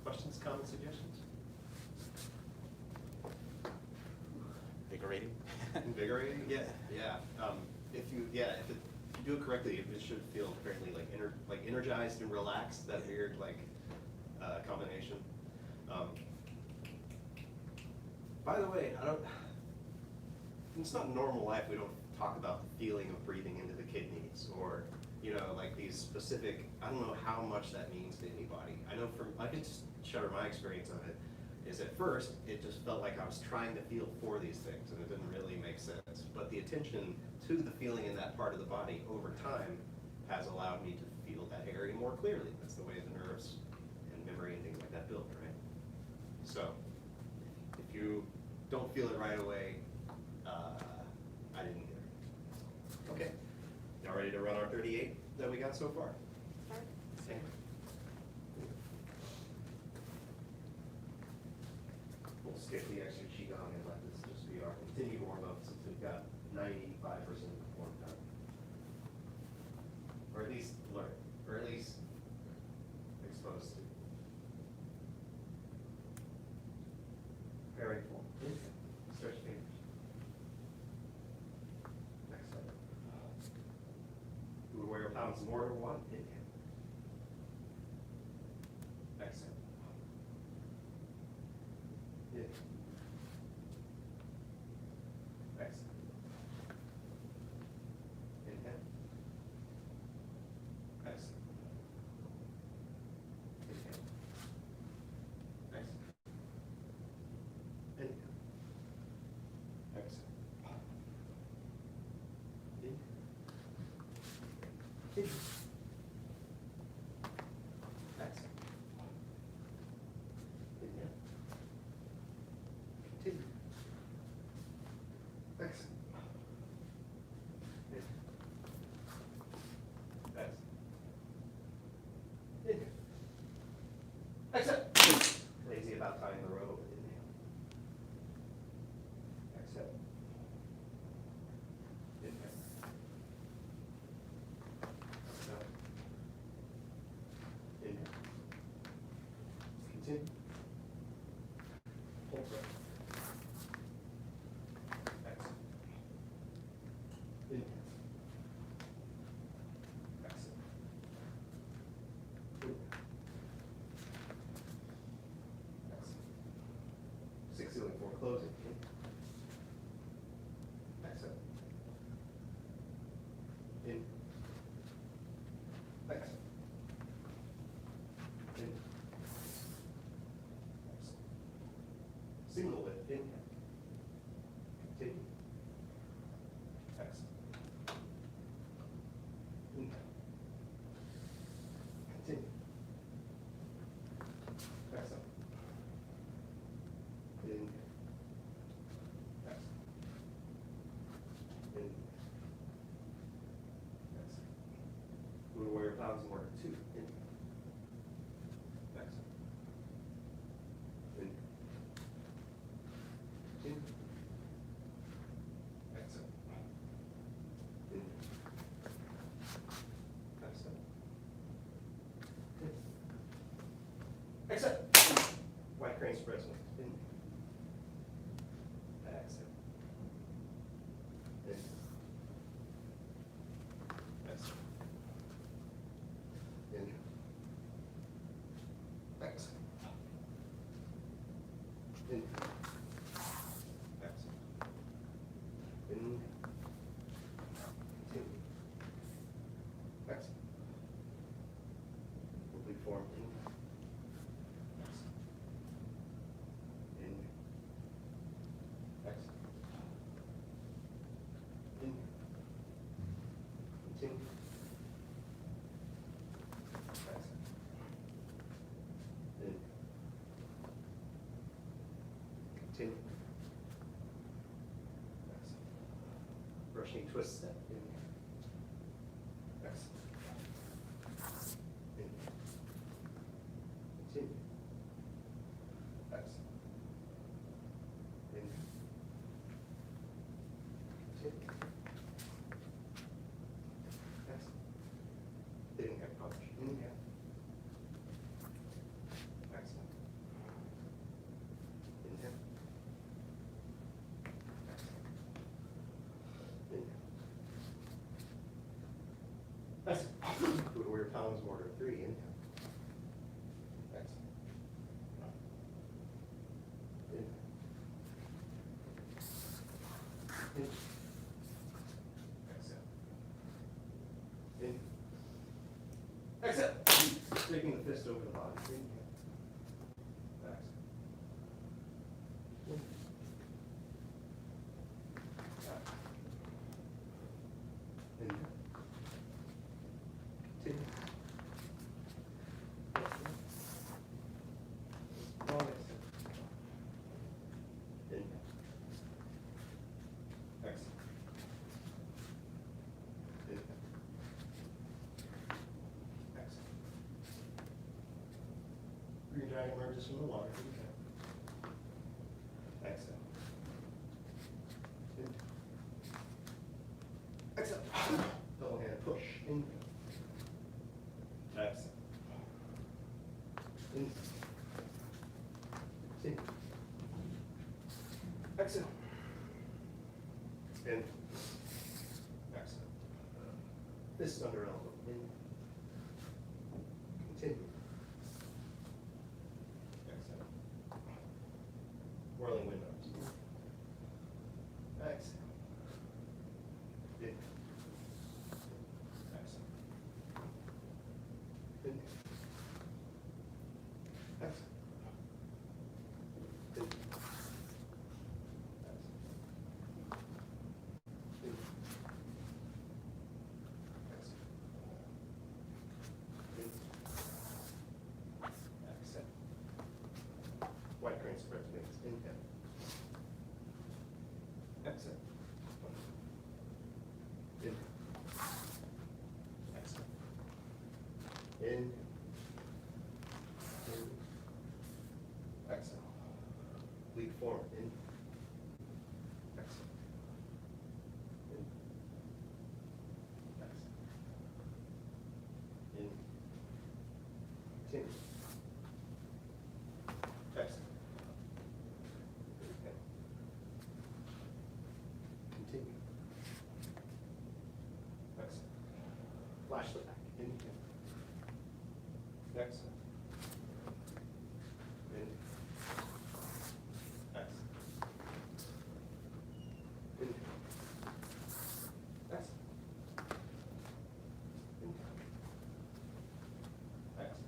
Questions, comments, suggestions?
Invigorating.
Invigorating? Yeah, yeah. If you do it correctly, it should feel fairly like energized and relaxed. That weird combination. By the way, it's not normal life. We don't talk about the feeling of breathing into the kidneys or like these specific. I don't know how much that means to anybody. I know I can just share my experience of it. Is at first it just felt like I was trying to feel for these things and it didn't really make sense. But the attention to the feeling in that part of the body over time has allowed me to feel that area more clearly. That's the way the nerves and memory and things like that build, right? So if you don't feel it right away, I didn't either. Okay, y'all ready to run our 38 that we got so far? Okay. We'll skip the extra qigong and let this just be our continued warm up since we've got 95% warmed up. Or at least learn, or at least exposed to. Very full. Stretch fingers. Next up. You would wear pounds more than one. Inhale. Exhale. Inhale. Exhale. Inhale. Exhale. Inhale. Exhale. Inhale. Exhale. Inhale. Inhale. Exhale. Inhale. Continue. Exhale. Inhale. Exhale. Exhale. Lazy about tying the rope. Inhale. Exhale. Inhale. Exhale. Inhale. Continue. Hold breath. Exhale. Inhale. Exhale. Inhale. Exhale. 6 ceiling 4 closing. Exhale. In. Exhale. In. Exhale. Single lift. Inhale. Continue. Exhale. Inhale. Continue. Exhale. Inhale. Exhale. Inhale. Exhale. We will wear pounds more than 2. Inhale. Exhale. Inhale. Inhale. Exhale. Inhale. Exhale. Exhale. White crane spreads. Inhale. Exhale. Inhale. Exhale. Inhale. Exhale. Inhale. Exhale. Inhale. Continue. Exhale. Complete form. Inhale. Exhale. Inhale. Exhale. Inhale. Continue. Exhale. Inhale. Continue. Exhale. Brushing twist step. Inhale. Exhale. Go to where your palms mortar. 3, inhale. Exhale. Inhale. Inhale. Exhale. Inhale. Exhale. Taking the fist over the body. Inhale. Exhale. Inhale. Inhale. Continue. Long exhale. Inhale. Exhale. Inhale. Exhale. Green dragon emerges from the water. Inhale. Exhale. Inhale. Exhale. Double hand push. Inhale. Exhale. Inhale. Continue. Exhale. Inhale. Exhale. Fist under elbow. Inhale. Continue. Exhale. Whirling wind arms. Exhale. Inhale. Exhale. Inhale. Exhale. Inhale. Exhale. White crane spreads wings. Inhale. Exhale. Inhale. Exhale. Inhale. Inhale. Exhale. Leap forward. Inhale. Exhale. Inhale. Exhale. Inhale. Continue. Exhale. Inhale. Continue. Exhale. Flash the back. Inhale. Exhale. Inhale. Exhale. Inhale. Exhale. Inhale. Exhale.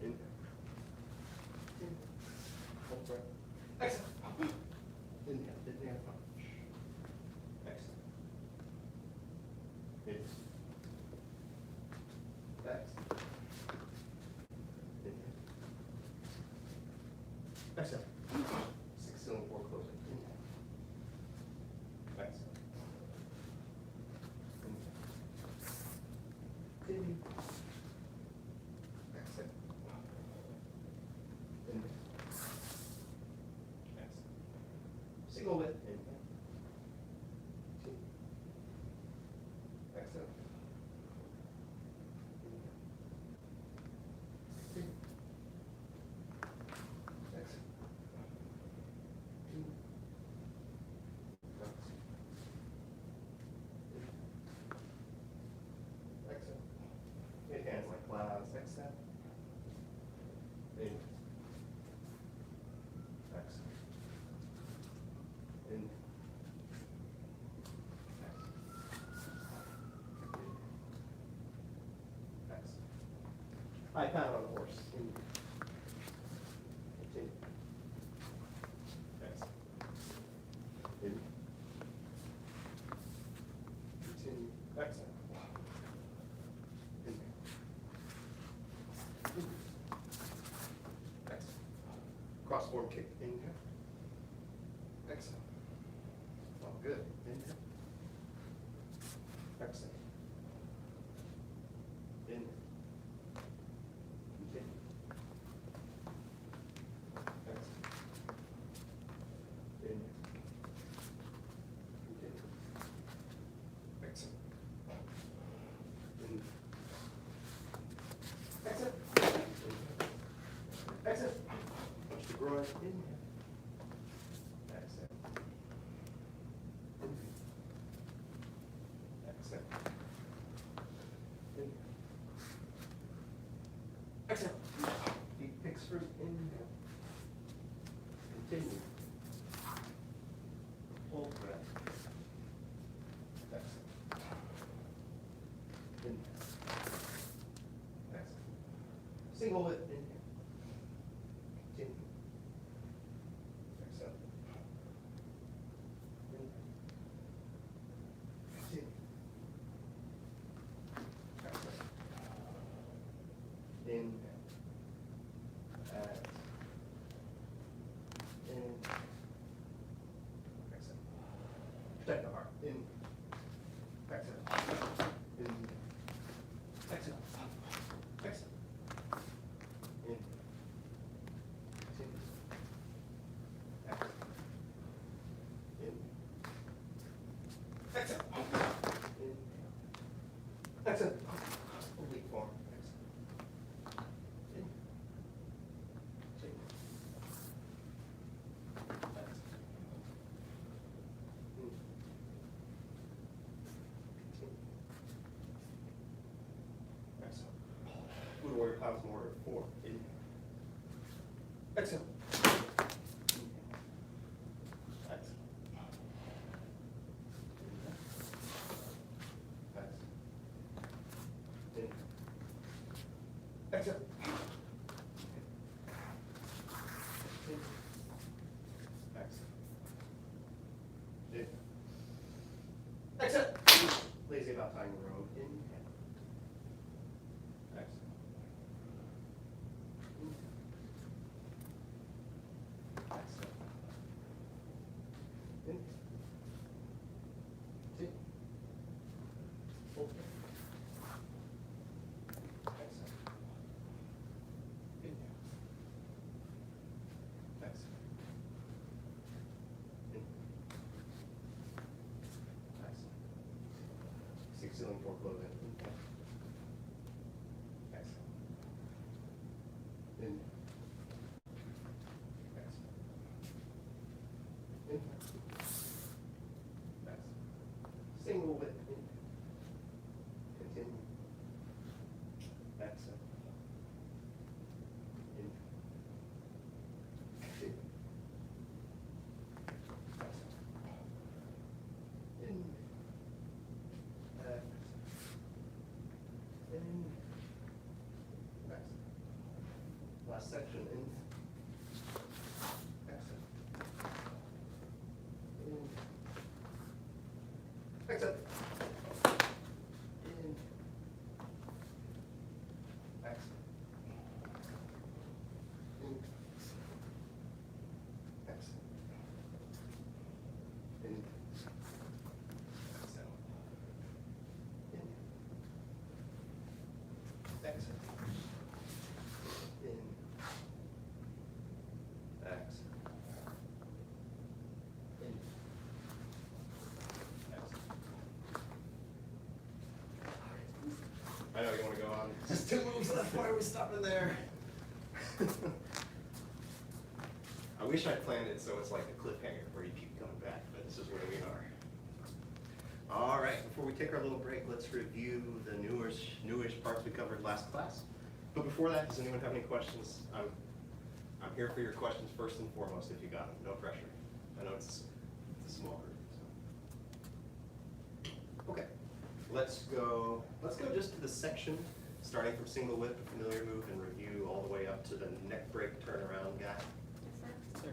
Inhale. Inhale. Hold breath. Exhale. Inhale. Inhale. Punch. Exhale. Inhale. Exhale. Inhale. Exhale. 6 ceiling 4 closing. Inhale. Exhale. Inhale. Continue. Exhale. Inhale. Exhale. Single width. Inhale. Continue. Exhale. Inhale. Continue. Exhale. Continue. Exhale. Make hands like clouds. Exhale. Inhale. Exhale. Inhale. Exhale. High pound on the horse. Inhale. Continue. Exhale. Inhale. Continue. Exhale. Inhale. Inhale. Exhale. Cross form kick. Inhale. Exhale. Oh, good. Inhale. Exhale. Inhale. Continue. Exhale. Inhale. Continue. Exhale. Inhale. Exhale. Exhale. Punch the groin. Inhale. Exhale. Inhale. Exhale. Continue. Full breath. Exhale. Inhale. Exhale. Single lip, inhale. Continue. Exhale. Inhale. Continue. Exhale. Inhale. Exhale. Inhale. Exhale. Protect the heart. In. Exhale. In. Exhale. Exhale. In. Continue. Exhale. In. Exhale. In. Exhale. Oblique form. Exhale. In. Continue. Exhale. In. Continue. Exhale. Good warrior clouds mortar. 4. Inhale. Exhale. Exhale. Exhale. Exhale. Exhale. Lazy about tying the robe. Inhale. Exhale. Exhale. Inhale. Continue. Full breath. Exhale. Inhale. Exhale. Inhale. Exhale. 6 ceiling, 4 closing. Inhale. Exhale. Inhale. Exhale. Inhale. Exhale. Single whip. Inhale. Continue. Exhale. Inhale. Continue. Exhale. Inhale. Exhale. Inhale. Exhale. Last section. Inhale. Exhale. Inhale. Exhale. Inhale. Exhale. Inhale. Exhale. Inhale. Exhale. Inhale. Exhale. In. Exhale. In. Exhale. I know you want to go on. Just 2 moves left. Why are we stopping there? I wish I planned it so it's like a cliffhanger where you keep coming back, but this is where we are. All right, before we take our little break, let's review the newish parts we covered last class. But before that, does anyone have any questions? I'm here for your questions first and foremost if you got them. No pressure. I know it's a small group. So. Okay, let's go just to the section starting from single whip, a familiar move, and review all the way up to the neck break turnaround guy.
Yes, sir.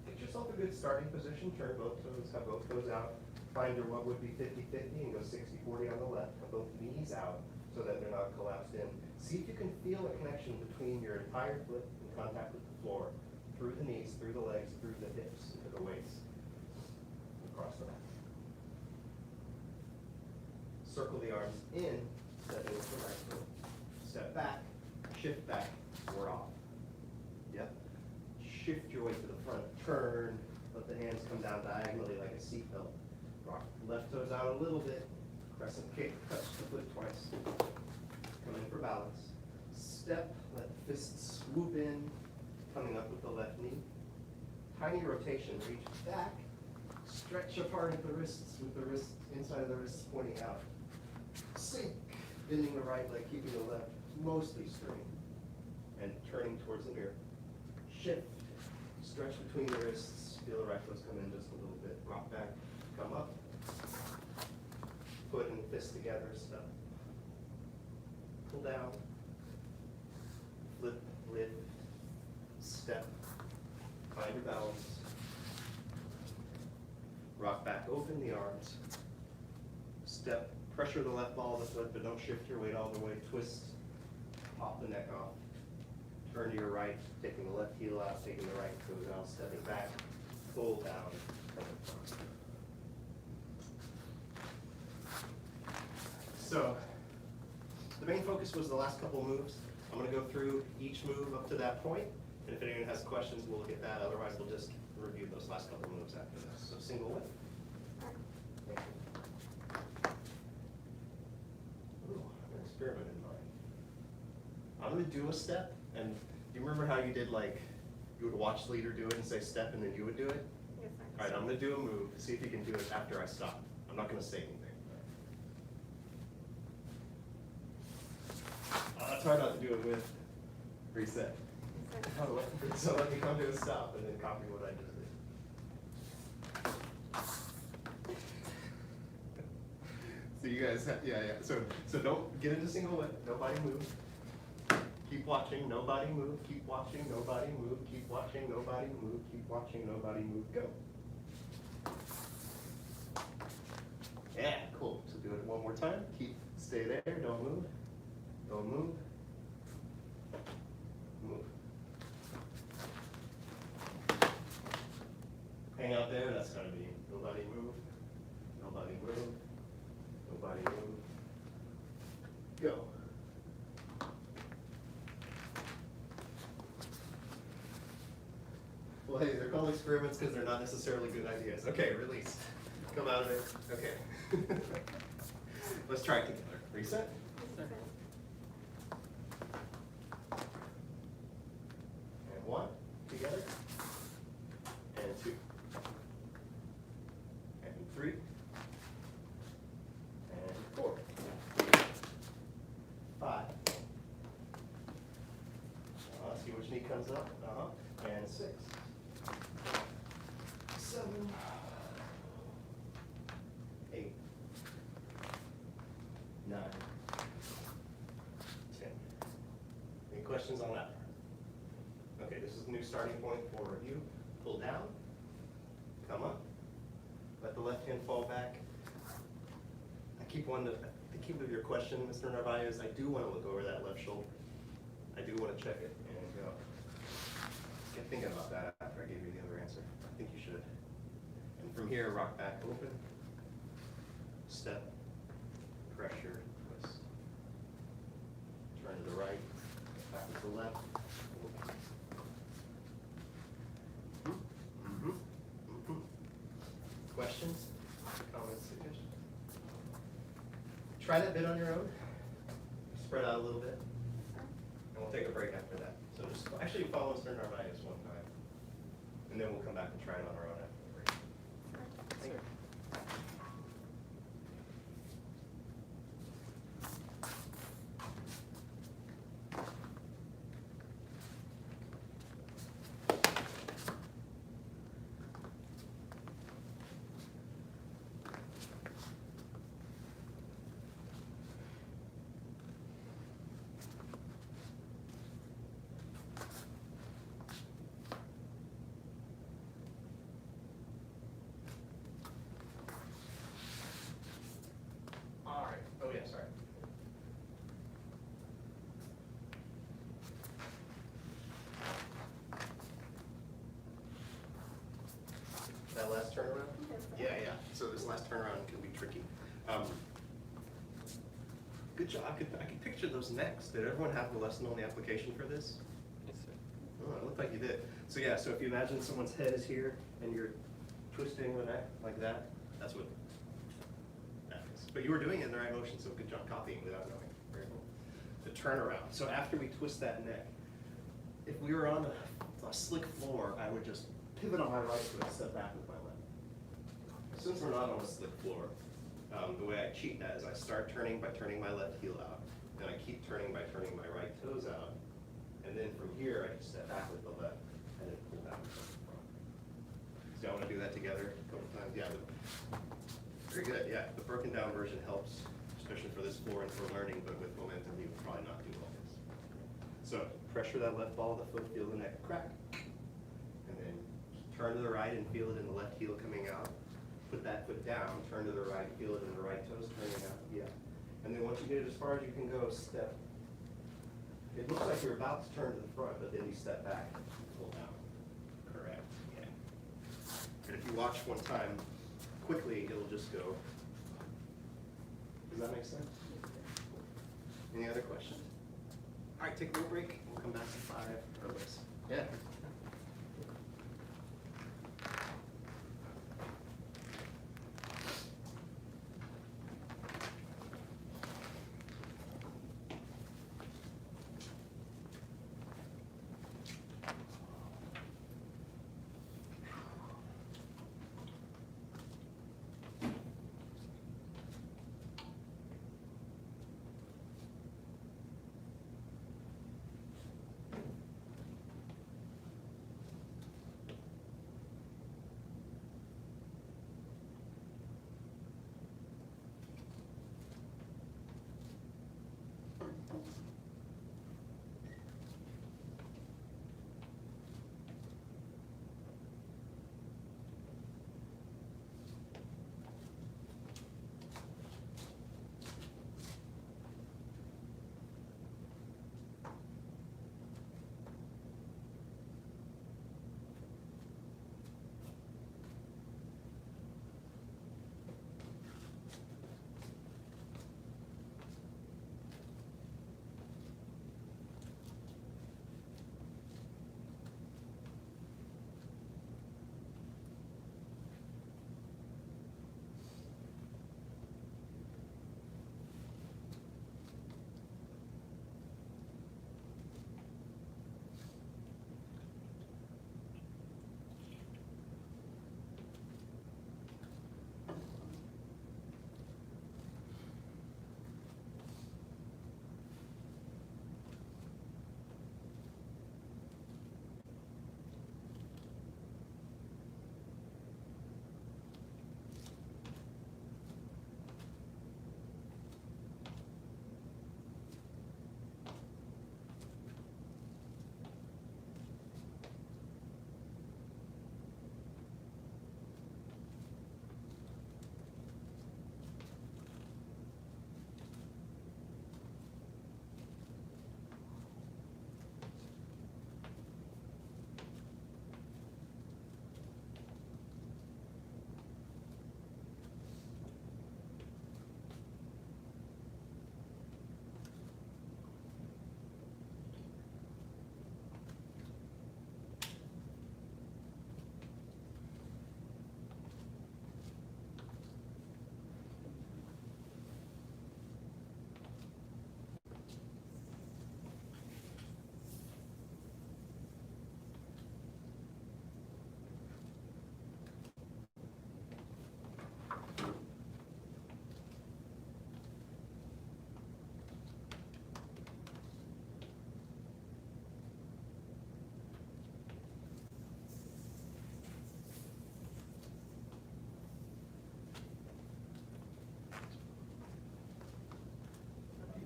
Get yourself a good starting position, turn both toes, have both toes out. Find your what would be 50-50 and go 60-40 on the left. Have both knees out so that they're not collapsed in. See if you can feel a connection between your entire foot in contact with the floor, through the knees, through the legs, through the hips, into the waist, across the back. Circle the arms in, step in with the right foot. Step back, shift back, we're off. Yep. Shift your weight to the front, turn, let the hands come down diagonally like a seatbelt. Rock left toes out a little bit, crescent kick, touch the foot twice. Come in for balance. Step, let the fists swoop in, coming up with the left knee. Tiny rotation, reach back, stretch apart at the wrists with the wrists, inside of the wrists pointing out. Sink, bending the right leg, keeping the left mostly straight. And turning towards the mirror. Shift, stretch between the wrists, feel the right foot come in just a little bit, rock back, come up. Foot and fist together, step. Pull down, flip, lift, step, find your balance. Rock back, open the arms. Step, pressure the left ball of the foot, but don't shift your weight all the way. Twist, pop the neck off. Turn to your right, taking the left heel out, taking the right foot out, stepping back, pull down. So, the main focus was the last couple moves. I'm gonna go through each move up to that point, and if anyone has questions, we'll look at that. Otherwise, we'll just review those last couple moves after this. So single whip. Thank you. Ooh, I'm experimenting in mine. I'm gonna do a step, and you remember how you did, like, you would watch the leader do it and say step, and then you would do it?
Yes,
All right, I'm gonna do a move, see if you can do it after I stop. I'm not gonna say anything. It's hard not to do it with reset. So let me come to a stop and then copy what I just did. So you guys have, yeah. So don't get into single whip, nobody move. Keep watching, nobody move, keep watching, nobody move, keep watching, nobody move, keep watching, nobody move, go. Yeah, cool. So do it one more time. Stay there, don't move. Don't move. Move. Hang out there, that's gonna be nobody move, nobody move, nobody move. Go. Well, hey, they're called experiments because they're not necessarily good ideas. Okay, release. Come out of it. Okay. Let's try it together. Reset. And one, together. And two. And three. And four. 5. See which knee comes up. And 6. 7. 8. 9. 10. Any questions on that? Okay, this is a new starting point for review. Pull down, come up, let the left hand fall back. The key of your question, Mr. Narvaez, I do want to look over that left shoulder. I do want to check it and go. Get thinking about that after I gave you the other answer. I think you should. And from here, rock back open, step, pressure, twist. Turn to the right, back to the left. Questions, comments, suggestions? Try that bit on your own. Spread out a little bit. And we'll take a break after that. So just actually follow Mr. Narvaez one time. And then we'll come back and try it on our own after the break. Thank you. All right. Oh yeah, sorry. That last turnaround? Yeah. So this last turnaround can be tricky. Good job. I could picture those necks. Did everyone have the lesson on the application for this?
Yes, sir.
Oh, it looked like you did. So yeah, so if you imagine someone's head is here and you're twisting the neck like that, that's what that is. But you were doing it in the right motion, so good job copying without knowing. Very cool. The turnaround. So after we twist that neck, if we were on a slick floor, I would just pivot on my right foot and step back with my left. Since we're not on a slick floor, the way I cheat that is I start turning by turning my left heel out. and I keep turning by turning my right toes out. And then from here, I just step back with the left and then pull down from the front. So I want to do that together a couple times. Yeah, very good. Yeah, the broken down version helps, especially for this floor and for learning, but with momentum, you would probably not do all this. So pressure that left ball of the foot, feel the neck crack. And then turn to the right and feel it in the left heel coming out. Put that foot down, turn to the right, feel it in the right toes turning out. Yeah. And then once you get it as far as you can go, step. It looks like you're about to turn to the front, but then you step back and pull down. Correct. Okay. And if you watch one time, quickly it'll just go. Does that make sense? Any other questions? All right, take a little break. We'll come back to 5 or less. Yeah.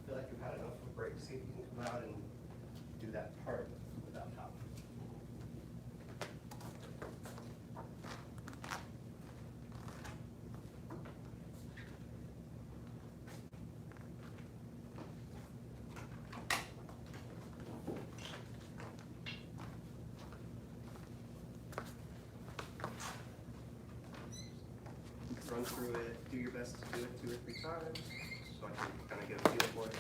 Feel like you've had enough of a break, see if you can come out and do that part without top. Run through it, do your best to do it 2 or 3 times, so I can kind of get a feel for it.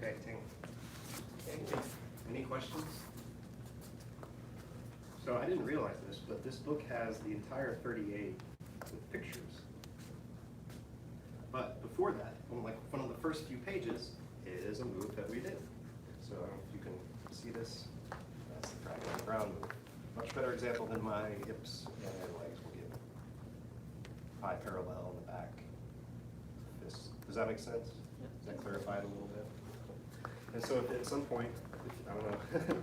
Okay, Ting. Okay, any questions? So I didn't realize this, but this book has the entire 38 with pictures. But before that, one of the first few pages is a move that we did. So I don't know if you can see this. That's the dragon on the ground move. Much better example than my hips and legs will give. High parallel in the back. Does that make sense? Does that clarify it a little bit? And so if at some point, I don't know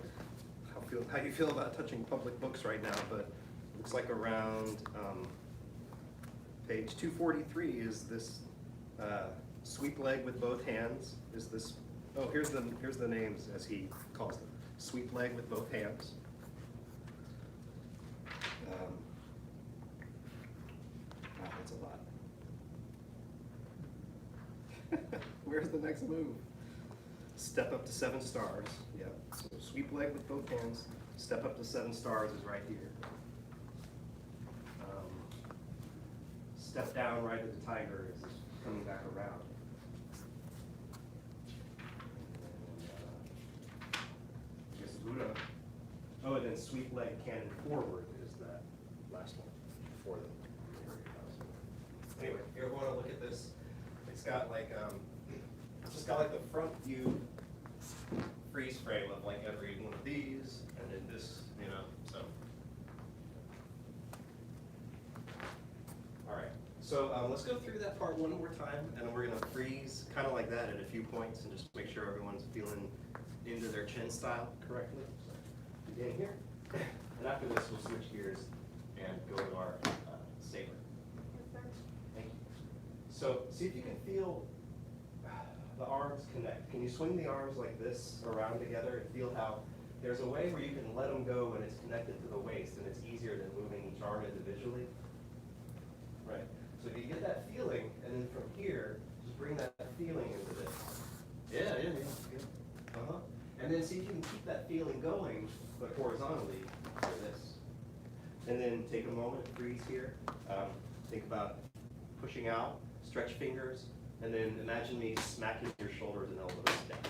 how you feel about touching public books right now, but it looks like around page 243 is this sweep leg with both hands. Is this? Oh, here's the names as he calls them. Sweep leg with both hands. Wow, that's a lot. Where's the next move? Step up to 7 stars. Yeah. So sweep leg with both hands. Step up to 7 stars is right here. Step down right at the tiger is coming back around. Yes, Buddha. Oh, and then sweep leg cannon forward is that last one before the. Anyway, you're going to look at this. It's got like it's just got like the front view freeze frame of like every one of these, and then this, you know. So, all right. So let's go through that part one more time, and then we're gonna freeze kind of like that at a few points, and just make sure everyone's feeling into their chin style correctly. So, begin here, and after this, we'll switch gears and go to our saber. Thank you. So see if you can feel the arms connect. Can you swing the arms like this around together and feel how there's a way where you can let them go when it's connected to the waist, and it's easier than moving each arm individually? Right. So if you get that feeling, and then from here, just bring that feeling into this. Yeah, good. Uh-huh. And then see if you can keep that feeling going, but horizontally for this. And then take a moment, freeze here. Think about pushing out, stretch fingers, and then imagine me smacking your shoulders and elbows down.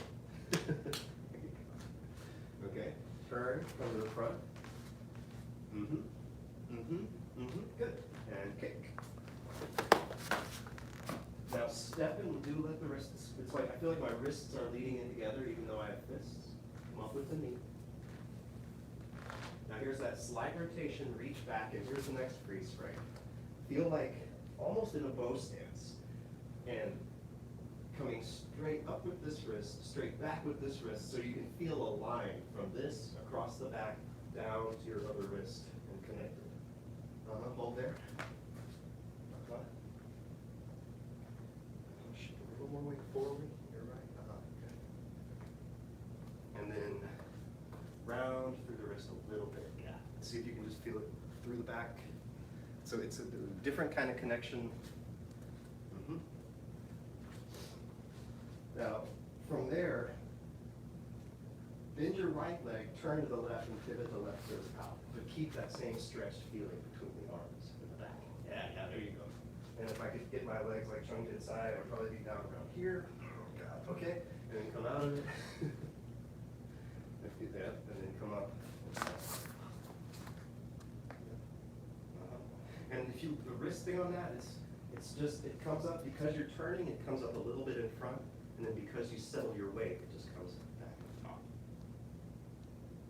Okay, turn, come to the front. Good. And kick. Now step and do let the wrists, it's like, I feel like my wrists are leading in together even though I have fists. Come up with the knee. Now here's that slight rotation, reach back, and here's the next freeze frame. Feel like almost in a bow stance. And coming straight up with this wrist, straight back with this wrist, so you can feel a line from this across the back down to your other wrist and connect it. Hold there. Push a little more weight forward. You're right. Okay. And then round through the wrist a little bit. Yeah. See if you can just feel it through the back. So it's a different kind of connection. Now, from there, bend your right leg, turn to the left, and pivot the left rib out. But keep that same stretched feeling between the arms and the back. Yeah, there you go. And if I could get my legs like chunked inside, I would probably be down around here. Oh, God. Okay. And then come out of it. Let's do that. And then come up. And if you, the wrist thing on that is, it's just, it comes up because you're turning, it comes up a little bit in front. And then because you settle your weight, it just comes back and top.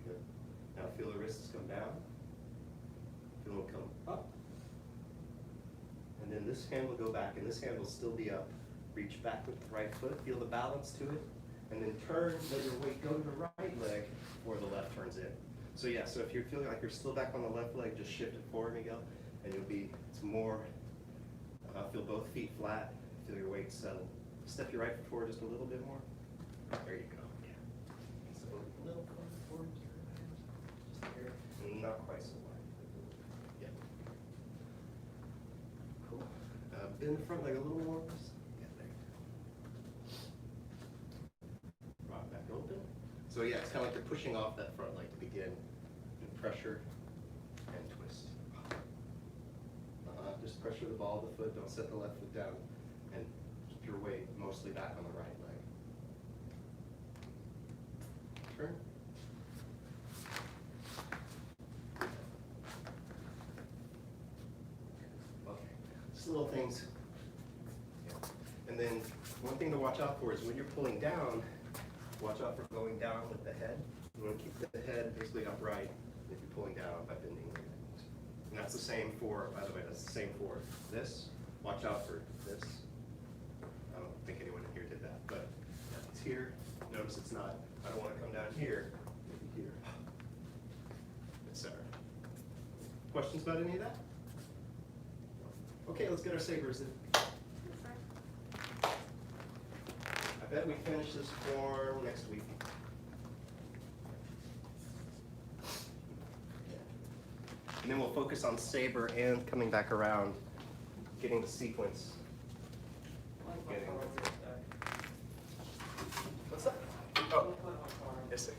Good. Now feel the wrists come down. Feel them come up. And then this hand will go back, and this hand will still be up. Reach back with the right foot. Feel the balance to it. And then turn, let your weight go to the right leg before the left turns in. So yeah, so if you're feeling like you're still back on the left leg, just shift it forward, Miguel. And you'll be, it's more, feel both feet flat. Feel your weight settle. Step your right foot forward just a little bit more. There you go. Yeah. So a little forward, just here, and not quite so wide. Yeah. Cool. Bend the front leg a little more. Yeah, there. Rock back open. So yeah, it's kind of like you're pushing off that front leg to begin. And pressure and twist. Just pressure the ball of the foot. Don't set the left foot down. And your weight mostly back on the right leg. turn. Okay, just little things. Yeah. And then one thing to watch out for is when you're pulling down, watch out for going down with the head. You want to keep the head basically upright if you're pulling down by bending your neck. And that's the same for, by the way, that's the same for this. Watch out for this. I don't think anyone in here did that, but it's here. Notice it's not, I don't want to come down here, maybe here, etc. Questions about any of that? Okay, let's get our sabers in. I bet we finish this form next week. And then we'll focus on saber and coming back around, getting the sequence. Getting What's that? Oh, yes, sir.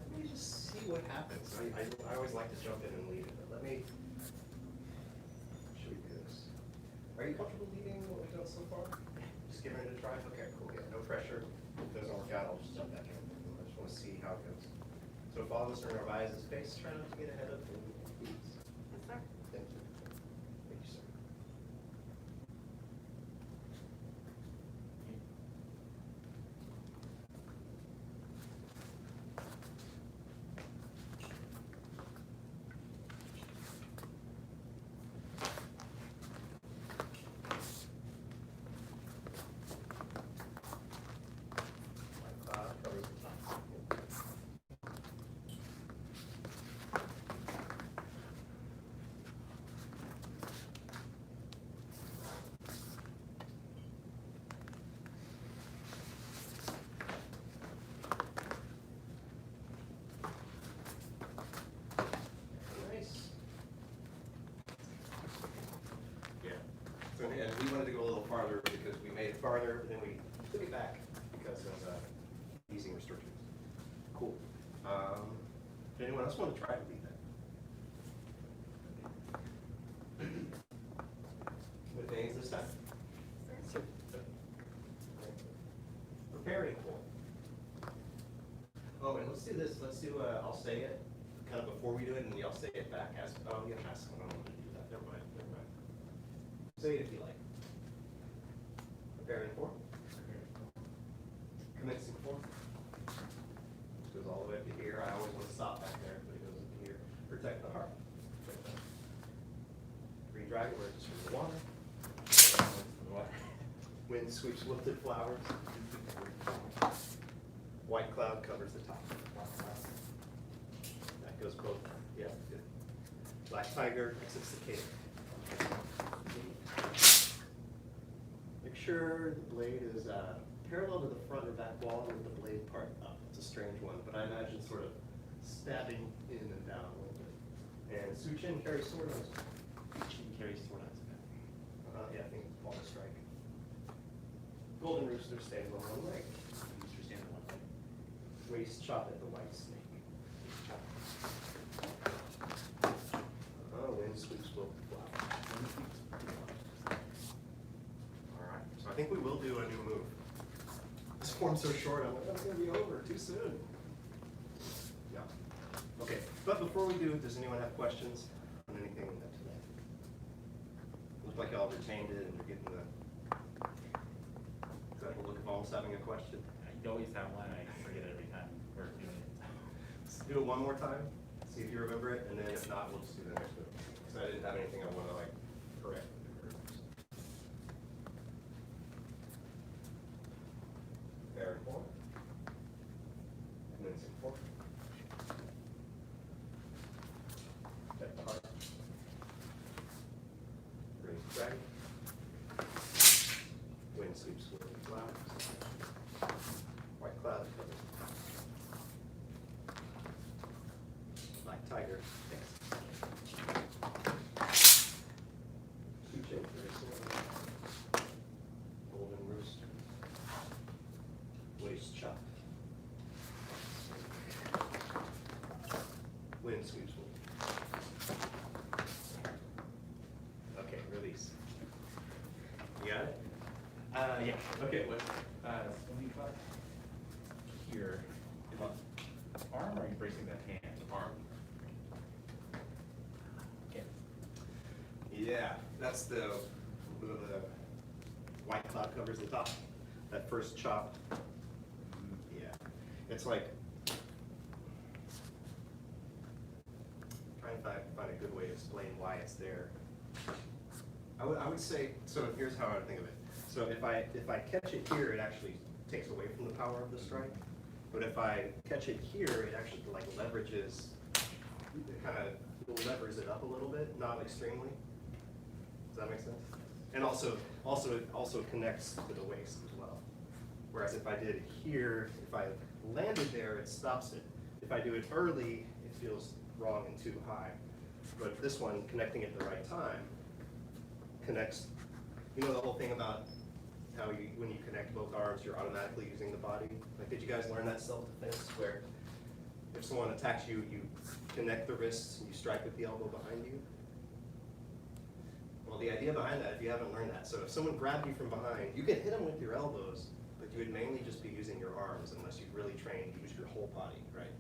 Let me just see what happens. I always like to jump in and lead it, but let me, should we do this? Are you comfortable leading what we've done so far? Just giving it a try? Okay, cool, yeah, no pressure. If it doesn't work out, I'll just jump back in. I just want to see how it goes. So if all of us are in our eyes' face, try not to get ahead of the beats.
Yes, sir.
Thank you. Thank you, sir. Covers the top. Nice. Yeah. So, and we wanted to go a little farther because we made it farther, but then we took it back because of easing restrictions. Cool. Did anyone else want to try to lead that? With names this time? Sure. Preparing for. Oh, and let's do this. Let's do, I'll say it kind of before we do it, and then y'all say it back. Ask, oh, yeah, ask. I don't want to do that. Never mind. Never mind. Say it if you like. Preparing for. Commencing for. Which goes all the way up to here. I always want to stop back there, but it goes up to here. Protect the heart. Green dragon, where it just from the water. Wind sweeps wilted flowers. White cloud covers the top. That goes both. Yeah, good. Black tiger exits the cave. Make sure the blade is parallel to the front or back wall with the blade part up. It's a strange one, but I imagine sort of stabbing in and down a little bit. And Suchin carries sword on his back.
She carries sword on his back.
Yeah, I think it's Paul Strike. Golden rooster stands on one leg.
Rooster stands on one leg.
Waist chop at the white snake. Wind sweeps both flowers. Alright, so I think we will do a new move. This form's so short, I'm like, oh, it's gonna be over too soon. Yeah. Okay, but before we do, does anyone have questions on anything in that today? Looks like y'all retained it and you're getting the, is that the look of almost having a question?
You always have one, I forget it every time we're doing it.
Let's do it one more time, see if you remember it, and then if not, we'll just do the next one. Because I didn't have anything I want to like correct with the curves. Bearing four. Commencing four. Check the heart. Green dragon.
Yeah, okay, what, when you got here, is it arm or are you bracing that hand?
Arm.
Okay.
Yeah, that's the white cloud covers the top. That first chop. Yeah, it's like, trying to find a good way to explain why it's there. I would say, so here's how I would think of it. So if I catch it here, it actually takes away from the power of the strike. But if I catch it here, it actually like leverages, it kind of levers it up a little bit, not extremely. Does that make sense? And also it connects to the waist as well. Whereas if I did it here, if I landed there, it stops it. If I do it early, it feels wrong and too high. But this one, connecting at the right time, connects, you know the whole thing about how you, when you connect both arms, you're automatically using the body? Like, did you guys learn that self-defense where if someone attacks you, you connect the wrists and you strike with the elbow behind you? Well, the idea behind that, if you haven't learned that, so if someone grabbed you from behind, you could hit them with your elbows, but you would mainly just be using your arms unless you've really trained to use your whole body, right?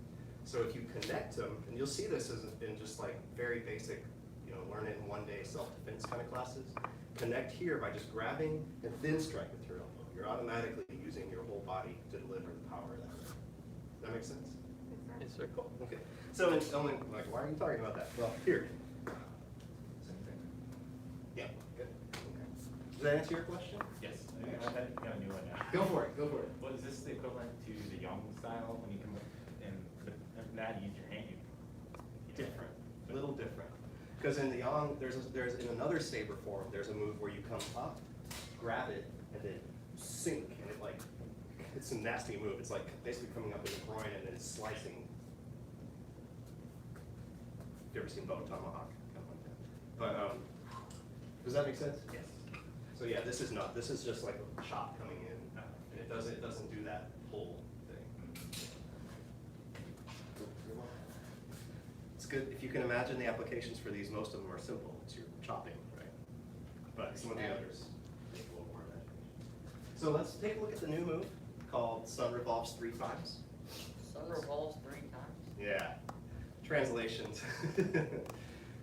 So if you connect them, and you'll see this as in just like very basic, you know, learn it in one day self-defense kind of classes. Connect here by just grabbing and then strike with your elbow. You're automatically using your whole body to deliver the power that way. Does that make sense?
Yes, sir, cool.
Okay. So in like, why are you talking about that? Well, here.
Same thing.
Yeah, good. Okay. Does that answer your question?
Yes, I got a new one now.
Go for it, go for it.
Well, is this the equivalent to the Young style when you come up and not use your hand?
Different, little different. Because in the Yang, there's in another saber form, there's a move where you come up, grab it, and then sink, and it like, it's a nasty move. It's like basically coming up in the groin and then slicing. You ever seen Bow Tomahawk? Kind of like that. But does that make sense?
Yes.
So yeah, this is not. This is just like a chop coming in, and it doesn't do that pull thing. It's good if you can imagine the applications for these. Most of them are simple. It's your chopping, right? But some of the others take a little more imagination. So let's take a look at the new move called Sun Revolves 3 times.
Sun revolves 3 times?
Yeah. Translations.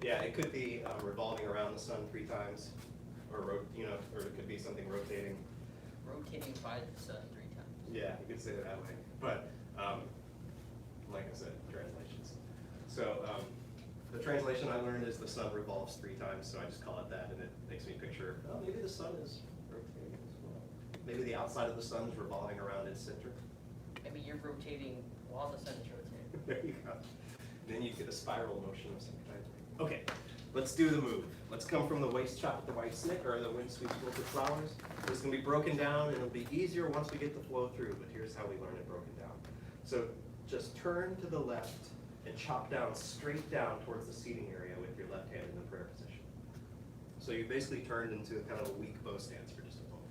Yeah, it could be revolving around the sun 3 times, or or it could be something rotating.
Rotating by the sun 3 times.
Yeah, you could say it that way. But like I said, translations. So the translation I learned is the sun revolves 3 times, so I just call it that, and it makes me picture, oh, maybe the sun is rotating as well. Maybe the outside of the sun is revolving around its center.
Maybe you're rotating while the sun is rotating.
There you go. Then you get a spiral motion of some kind. Okay, let's do the move. Let's come from the waist chop at the white snick, or the wind sweeps wilted flowers. This is going to be broken down, and it'll be easier once we get the flow through, but here's how we learn it broken down. So just turn to the left and chop down, straight down towards the seating area with your left hand in the prayer position. So you basically turned into kind of a weak bow stance for just a moment.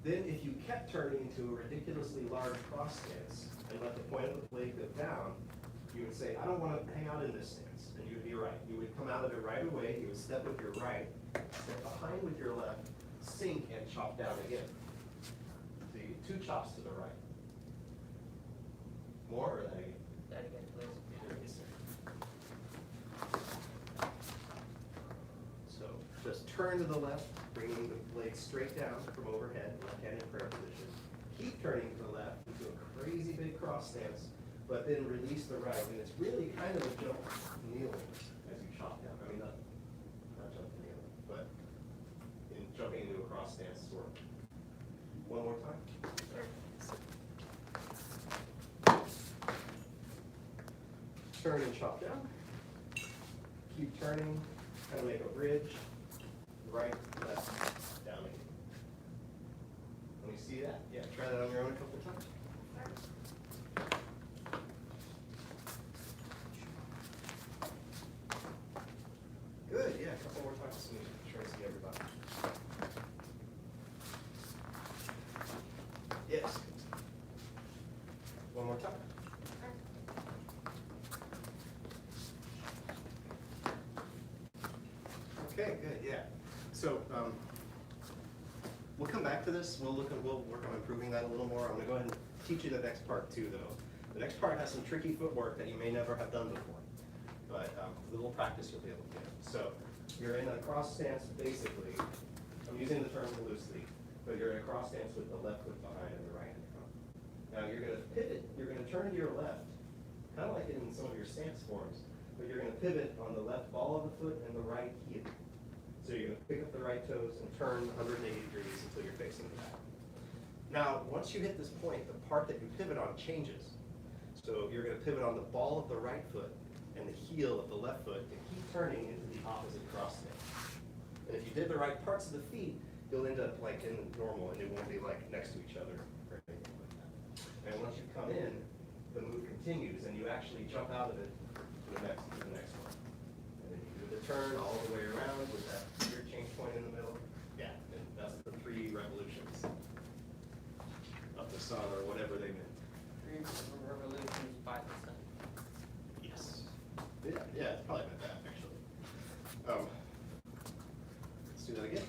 Then if you kept turning into a ridiculously large cross stance and let the point of the blade go down, you would say, I don't want to hang out in this stance, and you would be right. You would come out of it right away, you would step with your right, step behind with your left, sink and chop down again. So you get 2 chops to the right. More or that again?
That again, please.
Yes, sir. So just turn to the left, bringing the blade straight down from overhead, left hand in prayer position. Keep turning to the left into a crazy big cross stance, but then release the right. And it's really kind of a jump kneeling as you chop down. I mean, not jump kneeling, but in jumping into a cross stance sort of. One more time. Turn and chop down. Keep turning, kind of make a bridge. Right, left, down again. Let me see that. Yeah, try that on your own a couple times. Good, yeah, a couple more times. Let me try to see everybody. Yes. One more time. Okay, good, yeah. So, we'll come back to this. We'll work on improving that a little more. I'm gonna go ahead and teach you the next part too, though. The next part has some tricky footwork that you may never have done before, but with a little practice you'll be able to get it. So you're in a cross stance basically. I'm using the term loosely, but you're in a cross stance with the left foot behind and the right in front. Now you're gonna pivot. You're gonna turn to your left, kind of like in some of your stance forms, but you're gonna pivot on the left ball of the foot and the right heel. So you're gonna pick up the right toes and turn 180 degrees until you're facing the back. Now, once you hit this point, the part that you pivot on changes. So you're gonna pivot on the ball of the right foot and the heel of the left foot and keep turning into the opposite cross stance. And if you did the right parts of the feet, you'll end up like in normal and it won't be like next to each other or anything like that. And once you come in, the move continues and you actually jump out of it to the next one. And then you do the turn all the way around with that weird change point in the middle. Yeah, and that's the 3 revolutions of the sun or whatever they meant.
3 revolutions, 5%.
Yes. Yeah, it's probably meant that actually. Let's do that again.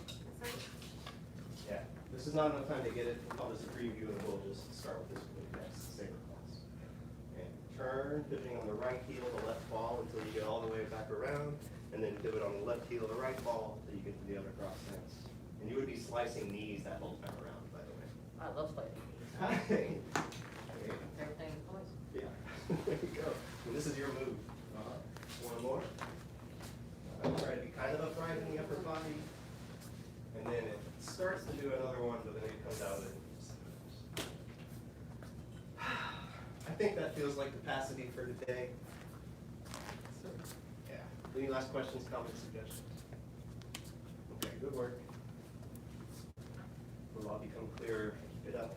Yeah, this is not enough time to get it. I'll just preview and we'll just start with this next saber class. And turn, pivoting on the right heel, the left ball until you get all the way back around, and then pivot on the left heel, the right ball, until you get to the other cross stance. And you would be slicing knees that whole time around, by the way.
I love fighting. Everything is noise.
Yeah, there you go. And this is your move. One more. Try to be kind of upright in the upper body. And then it starts to do another one, but then it comes out of it. I think that feels like capacity for today. Yeah. Any last questions, comments, suggestions? Okay, good work. Will all become clearer. Keep it up.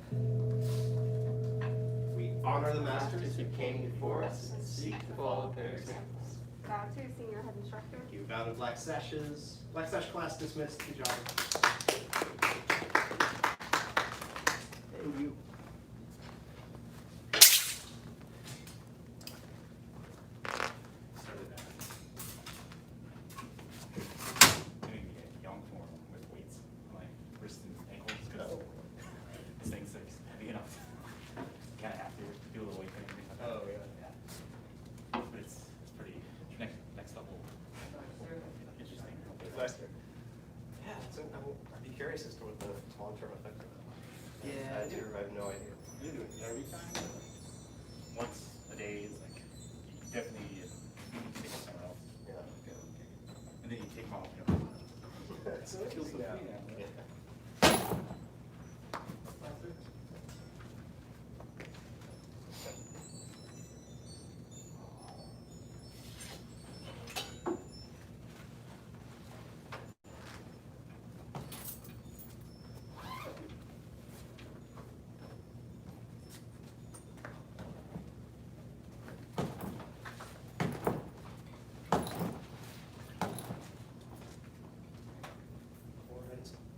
We honor the masters who came before us and seek to follow their examples.
Bow to senior head instructor.
Thank you. Bow to black sashes. Black sash class dismissed. Good job. Thank you. Started that.
Doing the young form with weights on my wrists and ankles because this thing's like heavy enough. Kind of have to do a little weight training.
Oh, yeah.
But it's pretty next level. Interesting.
Faster. Yeah, I'd be curious as to what the long-term effect of that.
Yeah.
I have no idea.
You do it every time. Once a day is like you definitely need to take it somewhere else.
Yeah.
And then you take them off. You know.
So it feels
Yeah.
yeah.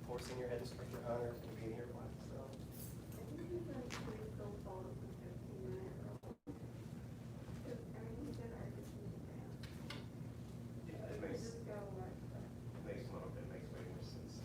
Forcing your head instructor honor to be here black so. Yeah, it makes way more sense.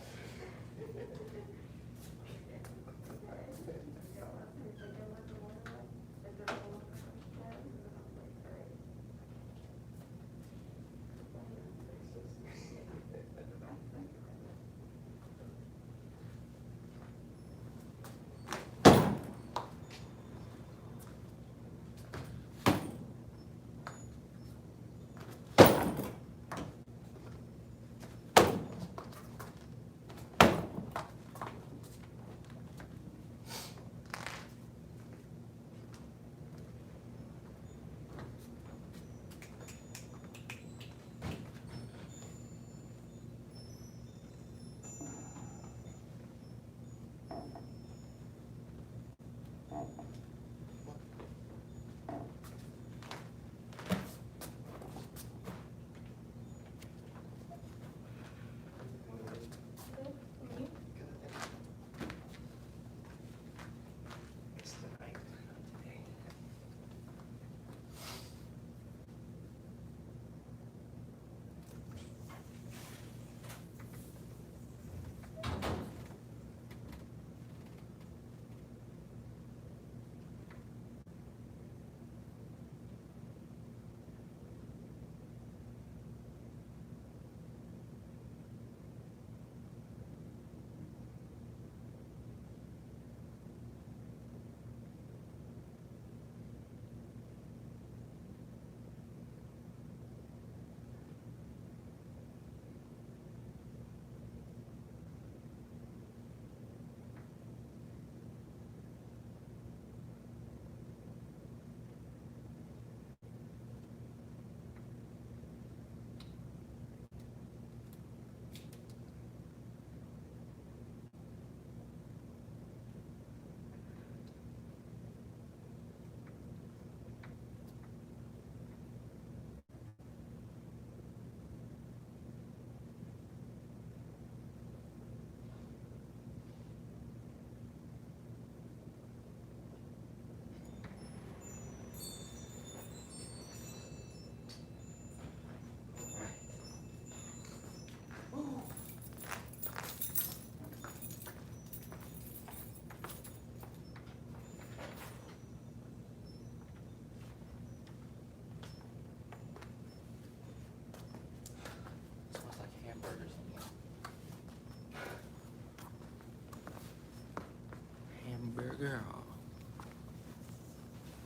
girl.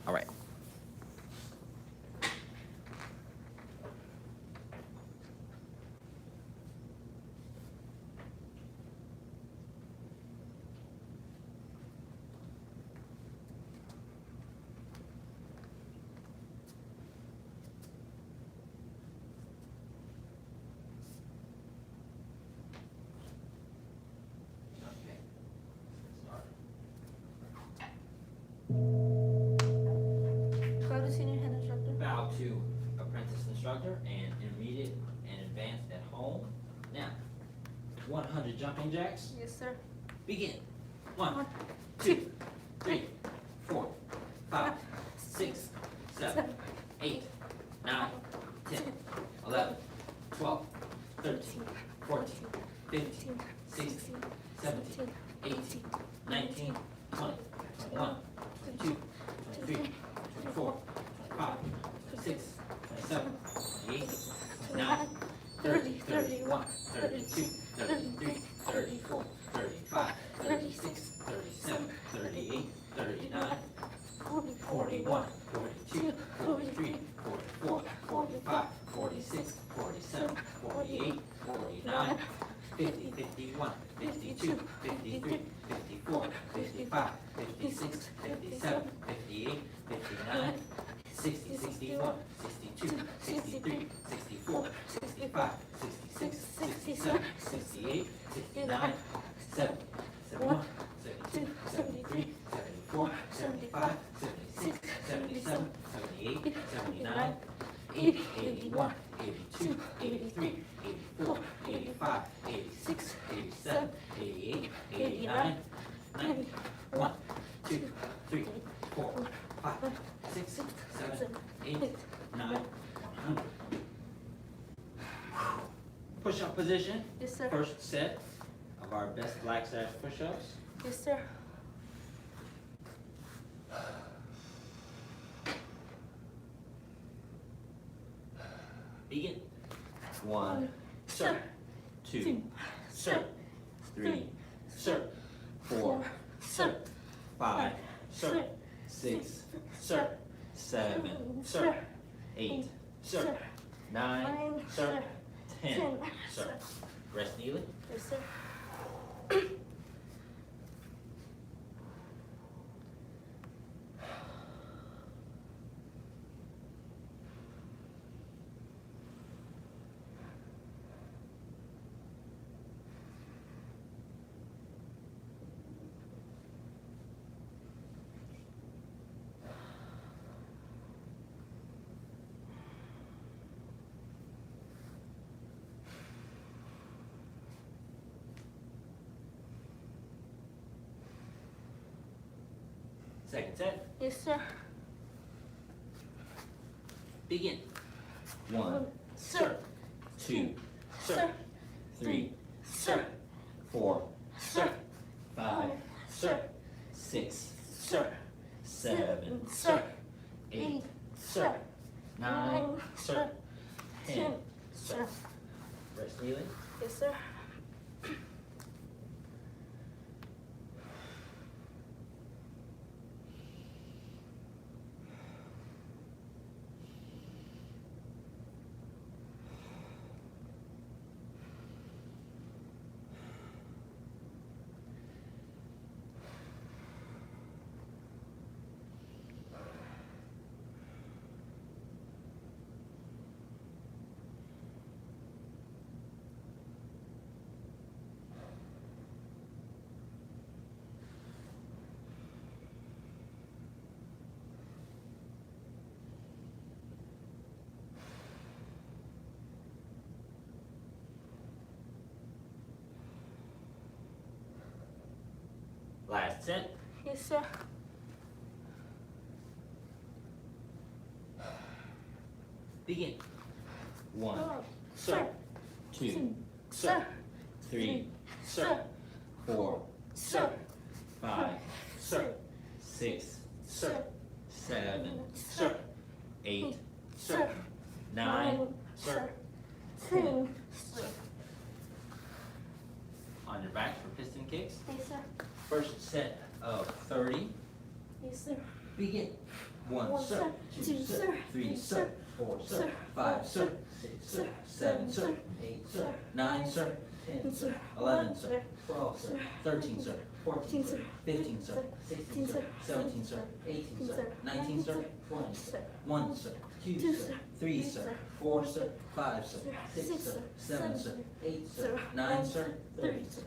All right. Okay. Start.
Go to senior head instructor.
Bow to apprentice instructor and intermediate and advanced at home. Now, 100 jumping jacks.
Yes, sir.
Begin. 1, 2, 3, 4, 5, 6, 7, 8, 9, 10, 11, 12, 13, 14, 15, 16, 17, 18, 19, 20, 21, 22, 23, 24, 25, 26, 27, 28, 29, 30, 31, 32, 33, 34, 35, 36, 37, 38, 39, 41, 42, 43, 44, 45, 46, 47, 48, 49, 50, 51, 52, 53, 54, 55, 56, 57, 58, 59, 60, 61, 62, 63, 64, 65, 66, 67, 68, 69, 70, 71, 72, 73, 74, 75, 76, 77, 78, 79, 80, 81, 82, 83, 84, 85, 86, 87, 88, 89, 90, 1, 2, 3, 4, 5, 6, 7, 8, 9, 100. Push-up position.
Yes, sir.
First set of our best black sash push-ups.
Yes, sir.
Begin. 1, sir. 2, sir. 3, sir. 4, sir. 5, sir. 6, sir. 7, sir. 8, sir. 9, sir. 10, sir. Rest kneeling.
Yes, sir.
Second set.
Yes, sir.
Begin. 1, sir. 2, sir. 3, sir. 4, sir. 5, sir. 6, sir. 7, sir. 8, sir. 9, sir. 10, sir. Rest kneeling.
Yes, sir.
Last set.
Yes, sir.
Begin. 1,
Oh,
sir. 2, sir. 3, sir. 4, sir. 5, sir. 6, sir. 7, sir. 8, sir. 9, sir. 10, sir. On your back for piston kicks.
Yes, sir.
First set of 30.
Yes, sir.
Begin. 1, sir. 2, sir. 3, sir. 4, sir. 5, sir. 6, sir. 7, sir. 8, sir. 9, sir. 10, sir. 11, sir. 12, sir. 13, sir. 14, sir. 15, sir. 16, sir. 17, sir. 18, sir. 19, sir. 20, sir. 1, sir. 2, sir. 3, sir. 4, sir. 5, sir. 6, sir. 7, sir. 8, sir. 9, sir. 30, sir.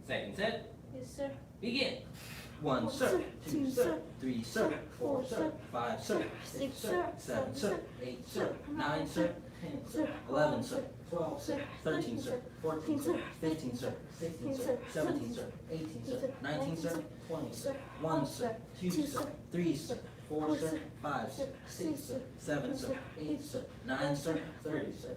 Second set.
Yes, sir.
Begin. 1, sir. 2, sir. 3, sir. 4, sir. 5, sir. 6, sir. 7, sir. 8, sir. 9, sir. 10, sir. 11, sir. 12, sir. 13, sir. 14, sir. 15, sir. 16, sir. 17, sir. 18, sir. 19, sir. 20, sir. 1, sir. 2, sir. 3, sir. 4, sir. 5, sir. 6, sir. 7, sir. 8, sir. 9, sir. 30, sir.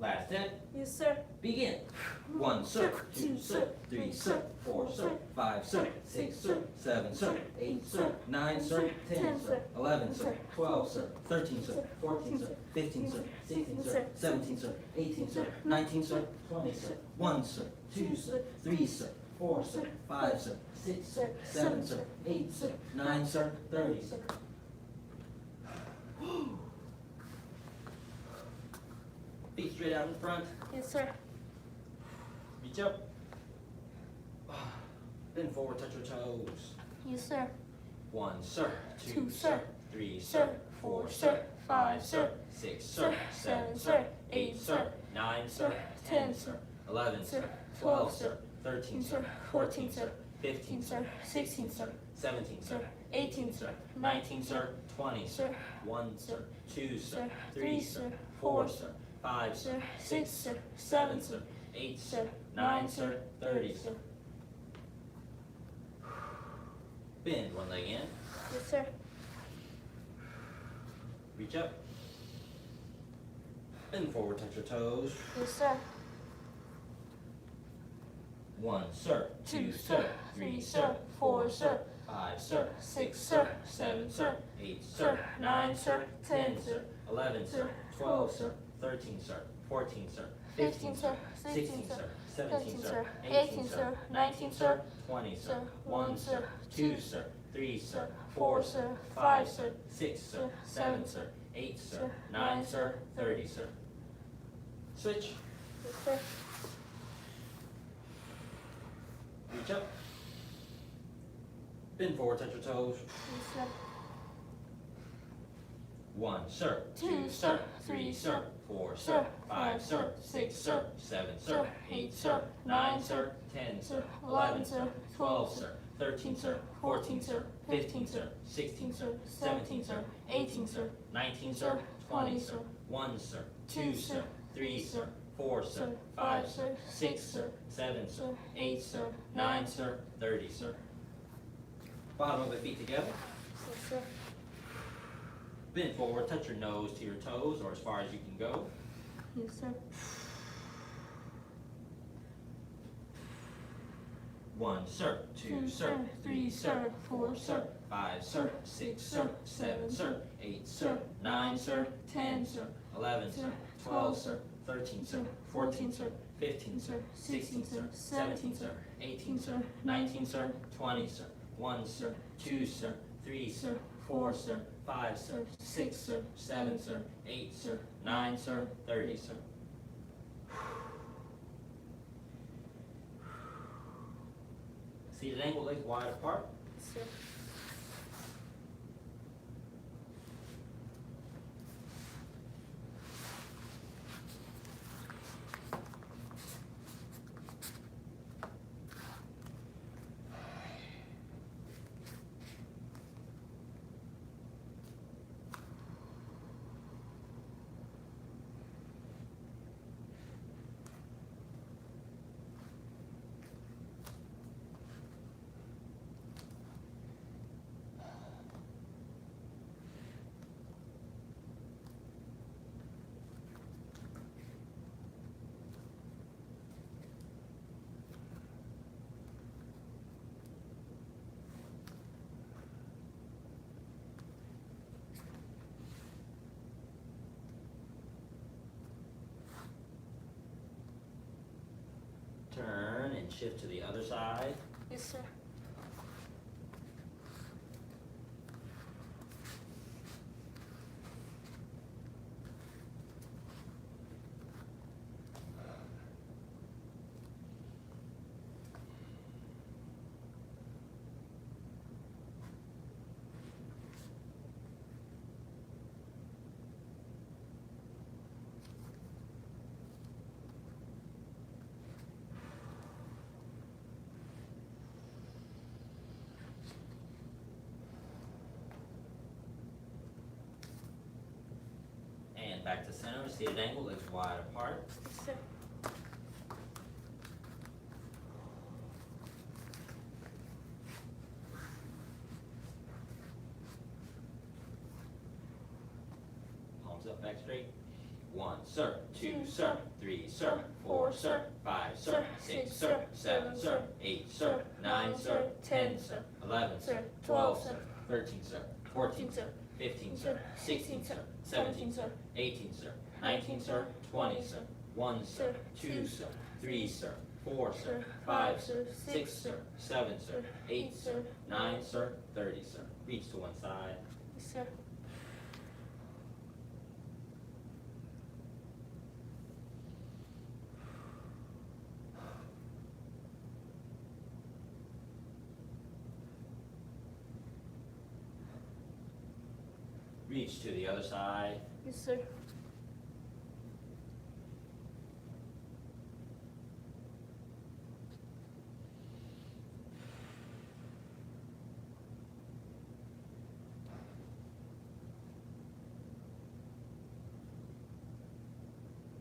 Last set.
Yes, sir.
Begin. 1, sir. 2, sir. 3, sir. 4, sir. 5, sir. 6, sir. 7, sir. 8, sir. 9, sir. 10, sir. 11, sir. 12, sir. 13, sir. 14, sir. 15, sir. 16, sir. 17, sir. 18, sir. 19, sir. 20, sir. 1, sir. 2, sir. 3, sir. 4, sir. 5, sir. 6, sir. 7, sir. 8, sir. 9, sir. 30, sir. Feet straight out in front.
Yes, sir.
Reach up. Bend forward, touch your toes.
Yes, sir.
1, sir. 2,
2,
sir.
sir.
3,
Sir.
sir.
4,
4,
sir.
sir.
5,
5, sir. 6, sir. 7, sir. 8, sir. 9, sir. 10, sir. 11, sir. 12, sir. 13, sir. 14, sir. 15, sir. 16, sir. 17, sir. 18, sir. 19, sir. 20, sir. 1, sir. 2, sir. 3, sir. 4, sir. 5, sir. 6, sir. 7, sir. 8, sir. 9, sir. 30, sir. Bend one leg in.
Yes, sir.
Reach up. Bend forward, touch your toes.
Yes, sir.
1, sir. 2, sir. 3, sir. 4, sir. 5, sir. 6, sir. 7, sir. 8, sir. 9, sir. 10, sir. 11, sir. 12, sir. 13, sir. 14, sir. 15, sir. 16, sir. 17, sir. 18, sir. 19, sir. 20, sir. 1, sir. 2, sir. 3, sir. 4, sir. 5, sir. 6, sir. 7, sir. 8, sir. 9, sir. 30, sir. Switch.
Yes, sir.
Reach up. Bend forward, touch your toes.
Yes, sir.
1, sir. 2, sir. 3, sir. 4, sir. 5, sir. 6, sir. 7, sir. 8, sir. 9, sir. 10, sir. 11, sir. 12, sir. 13, sir. 14, sir. 15, sir. 16, sir. 17, sir. 18, sir. 19, sir. 20, sir. 1, sir. 2, sir. 3, sir. 4, sir. 5, sir. 6, sir. 7, sir. 8, sir. 9, sir. 30, sir. Bottom of the feet together.
Yes, sir.
Bend forward, touch your nose to your toes or as far as you can go.
Yes, sir.
1, sir, 2, sir, 3, sir, 4, sir, 5, sir, 6, sir, 7, sir, 8, sir, 9, sir, 10, sir, 11, sir, 12, sir, 13, sir, 14, sir, 15, sir, 16, sir, 17, sir, 18, sir, 19, sir, 20, sir, 1, sir, 2, sir, 3, sir, 4, sir, 5, sir, 6, sir, 7, sir, 8, sir, 9, sir, 30, sir. Seated angle, legs wide apart.
Yes, sir.
Turn and shift to the other side.
Yes, sir.
And back to center, seated angle, legs wide apart.
Yes, sir.
Palms up, back straight. 1, sir, 2, sir, 3, sir, 4, sir, 5, sir, 6, sir, 7, sir, 8, sir, 9, sir, 10, sir, 11, sir, 12, sir, 13, sir, 14, sir, 15, sir, 16, sir, 17, sir, 18, sir, 19, sir, 20, sir, 1, sir, 2, sir, 3, sir, 4, sir, 5, sir, 6, sir, 7, sir, 8, sir, 9, sir, 30, sir. Reach to one side.
Yes, sir.
Reach to the other side.
Yes, sir.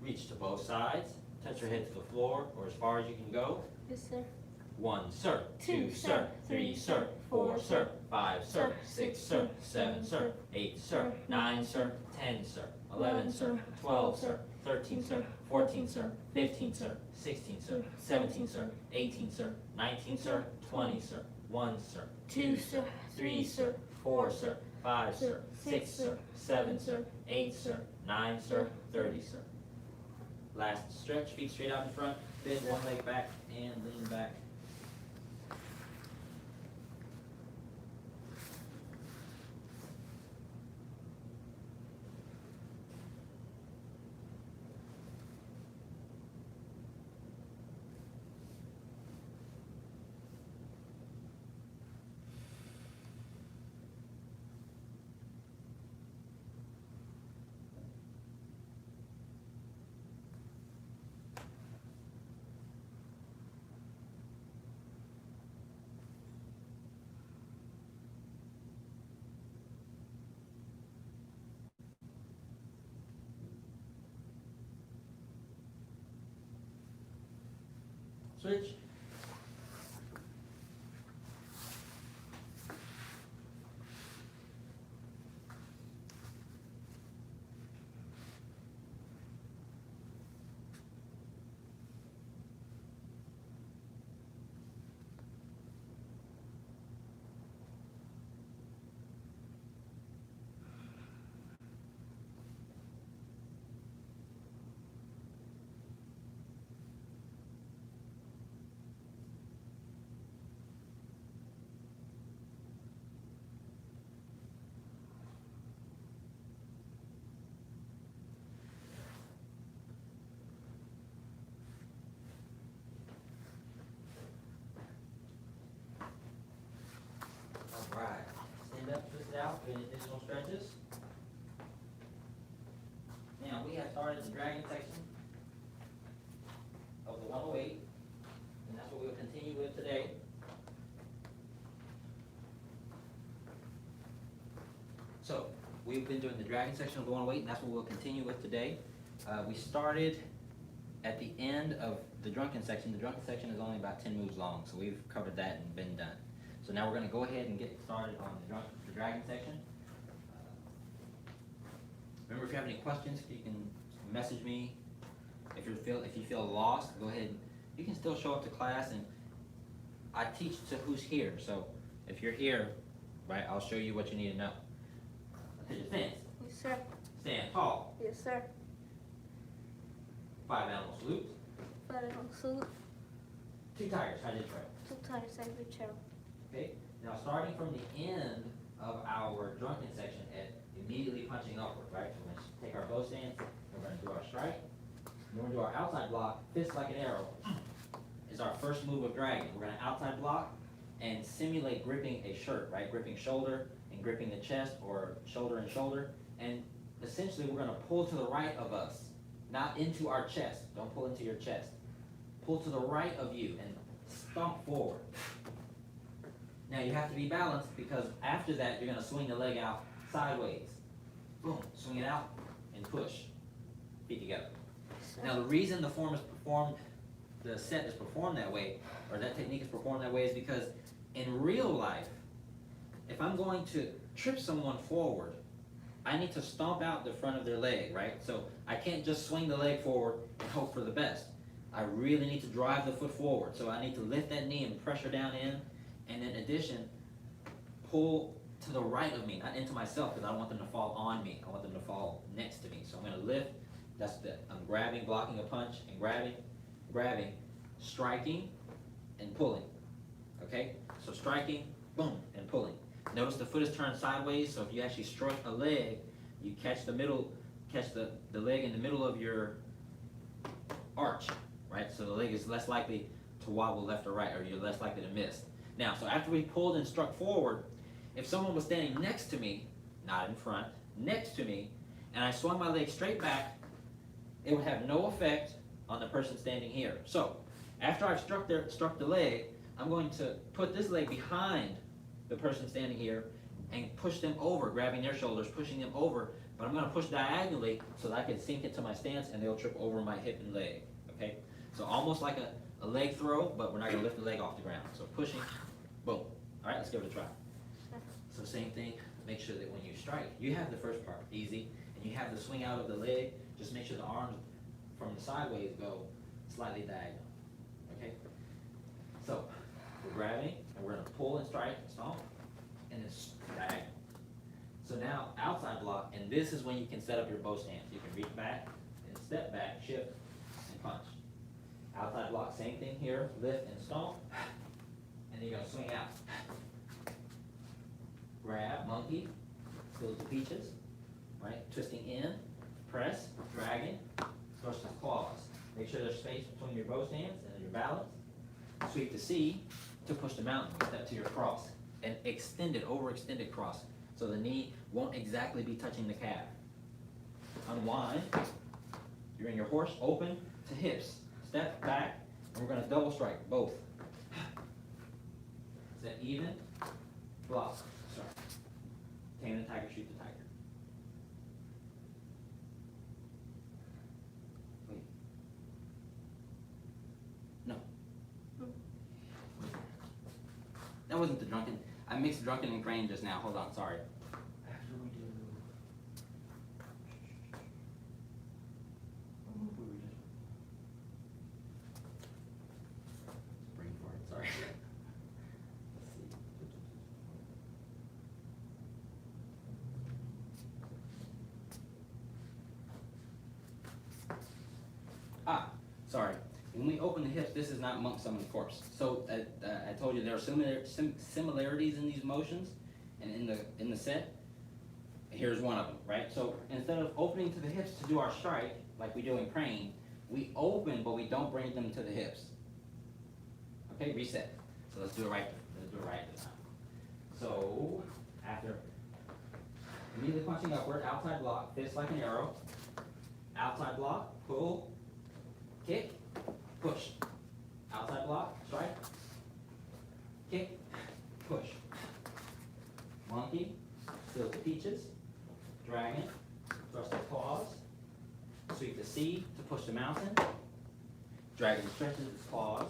Reach to both sides. Touch your head to the floor or as far as you can go.
Yes, sir.
1, sir, 2, sir, 3, sir, 4, sir, 5, sir, 6, sir, 7, sir, 8, sir, 9, sir, 10, sir, 11, sir, 12, sir, 13, sir, 14, sir, 15, sir, 16, sir, 17, sir, 18, sir, 19, sir, 20, sir, 1, sir, 2, sir, 3, sir, 4, sir, 5, sir, 6, sir, 7, sir, 8, sir, 9, sir, 30, sir. Last stretch, feet straight out in front, bend one leg back and lean back. Switch. additional stretches. Now, we have started the dragon section of the 108, and that's what we'll continue with today. So, we've been doing the dragon section of the 108, and that's what we'll continue with today. We started at the end of the drunken section. The drunken section is only about 10 moves long, so we've covered that and been done. So now we're going to go ahead and get started on the dragon section. Remember, if you have any questions, you can message me. If you feel lost, go ahead. You can still show up to class, and I teach to who's here. So if you're here, right, I'll show you what you need to know. Attention, stance.
Yes, sir.
Stand tall.
Yes, sir.
5 animal salute.
But I don't salute.
2 tigers. High ditch trail.
2 times every chair.
Okay. Now starting from the end of our drunken section at immediately punching upward, right? So we're going to take our bow stance. We're going to do our strike. Then we're going to do our outside block. Fist like an arrow is our first move of dragon. We're going to outside block and simulate gripping a shirt, right? Gripping shoulder and gripping the chest, or shoulder and shoulder. And essentially we're going to pull to the right of us, not into our chest. Don't pull into your chest. Pull to the right of you and stomp forward. Now you have to be balanced, because after that you're going to swing the leg out sideways. Boom, swing it out and push. Feet together. Now the reason the set is performed that way, or that technique is performed that way, is because in real life, if I'm going to trip someone forward, I need to stomp out the front of their leg, right? So I can't just swing the leg forward and hope for the best. I really need to drive the foot forward. So I need to lift that knee and pressure down in, and in addition, pull to the right of me, not into myself, because I don't want them to fall on me. I want them to fall next to me. So I'm going to lift. I'm grabbing, blocking a punch, and grabbing, striking, and pulling. Okay? So striking, boom, and pulling. Notice the foot is turned sideways, so if you actually strike a leg, you catch the leg in the middle of your arch, right? So the leg is less likely to wobble left or right, or you're less likely to miss. Now, so after we pulled and struck forward, if someone was standing next to me, not in front, next to me, and I swung my leg straight back, it would have no effect on the person standing here. So, after I've struck the leg, I'm going to put this leg behind the person standing here and push them over, grabbing their shoulders, pushing them over, but I'm going to push diagonally so that I can sink into my stance and they'll trip over my hip and leg, okay? So almost like a leg throw, but we're not going to lift the leg off the ground. So pushing, boom. All right, let's give it a try. So same thing, make sure that when you strike, you have the first part, easy, and you have the swing out of the leg. Just make sure the arms from the sideways go slightly diagonal, okay? So, we're grabbing, and we're going to pull and strike, stomp, and it's diagonal. So now, outside block, and this is when you can set up your bow stance. You can reach back, and step back, shift, and punch. Outside block, same thing here, lift and stomp, and then you're going to swing out. Grab, monkey, still to peaches, right? Twisting in, press, dragon, thrust with claws. Make sure there's space between your bow stance and your balance. Sweep to C to push the mountain, step to your cross. And overextended cross, so the knee won't exactly be touching the calf. Unwind. You're in your horse, open to hips. Step back, and we're going to double strike, both. Set even, block, strike. Tame the tiger, shoot the tiger. Wait. No. That wasn't the drunken. I mixed drunken and crane just now. Hold on, sorry. After we do. What move were we just? Brain fart, sorry. Let's see. Sorry. When we open the hips, this is not monk summoned corpse. So I told you there are similarities in these motions and in the set. Here's one of them, right? So instead of opening to the hips to do our strike, like we do in crane, we open, but we don't bring them to the hips. Okay, reset. So let's do it right. Let's do it right this time. So after Immediately punching upward, outside block, fist like an arrow. Outside block, pull, kick, push. Outside block, strike, kick, push. Monkey, steals the peaches. Dragon, thrust the claws. Sweep the sea to push the mountain. Dragon stretches its claws.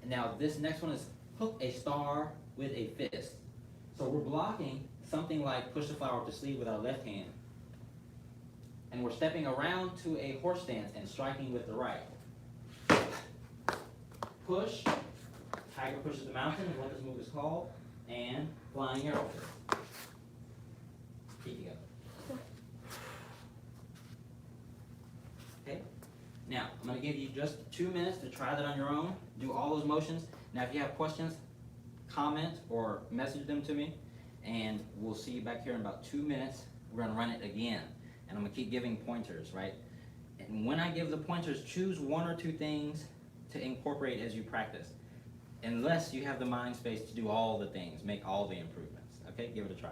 And now this next one is hook a star with a fist. So we're blocking something like push the flower up the sleeve with our left hand. And we're stepping around to a horse stance and striking with the right. Push. Tiger pushes the mountain is what this move is called. And flying arrow fist. Keep it up. Okay? Now, I'm going to give you just 2 minutes to try that on your own. Do all those motions. Now, if you have questions, comment or message them to me. And we'll see you back here in about 2 minutes. We're going to run it again. And I'm going to keep giving pointers, right? And when I give the pointers, choose 1 or 2 things to incorporate as you practice. Unless you have the mind space to do all the things, make all the improvements. Okay? Give it a try.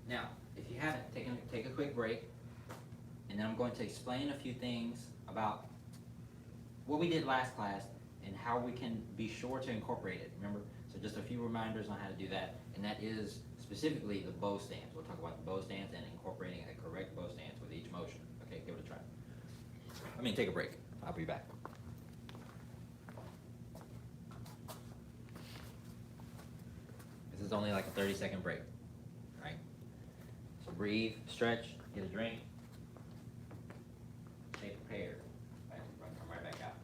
Now, if you haven't, take a quick break, and then I'm going to explain a few things about what we did last class and how we can be sure to incorporate it. Remember? So just a few reminders on how to do that, and that is specifically the bow stance. We'll talk about the bow stance and incorporating a correct bow stance with each motion. Okay, give it a try. Take a break. I'll be back. This is only like a 30-second break. So breathe, stretch, get a drink, stay prepared. Come right back out.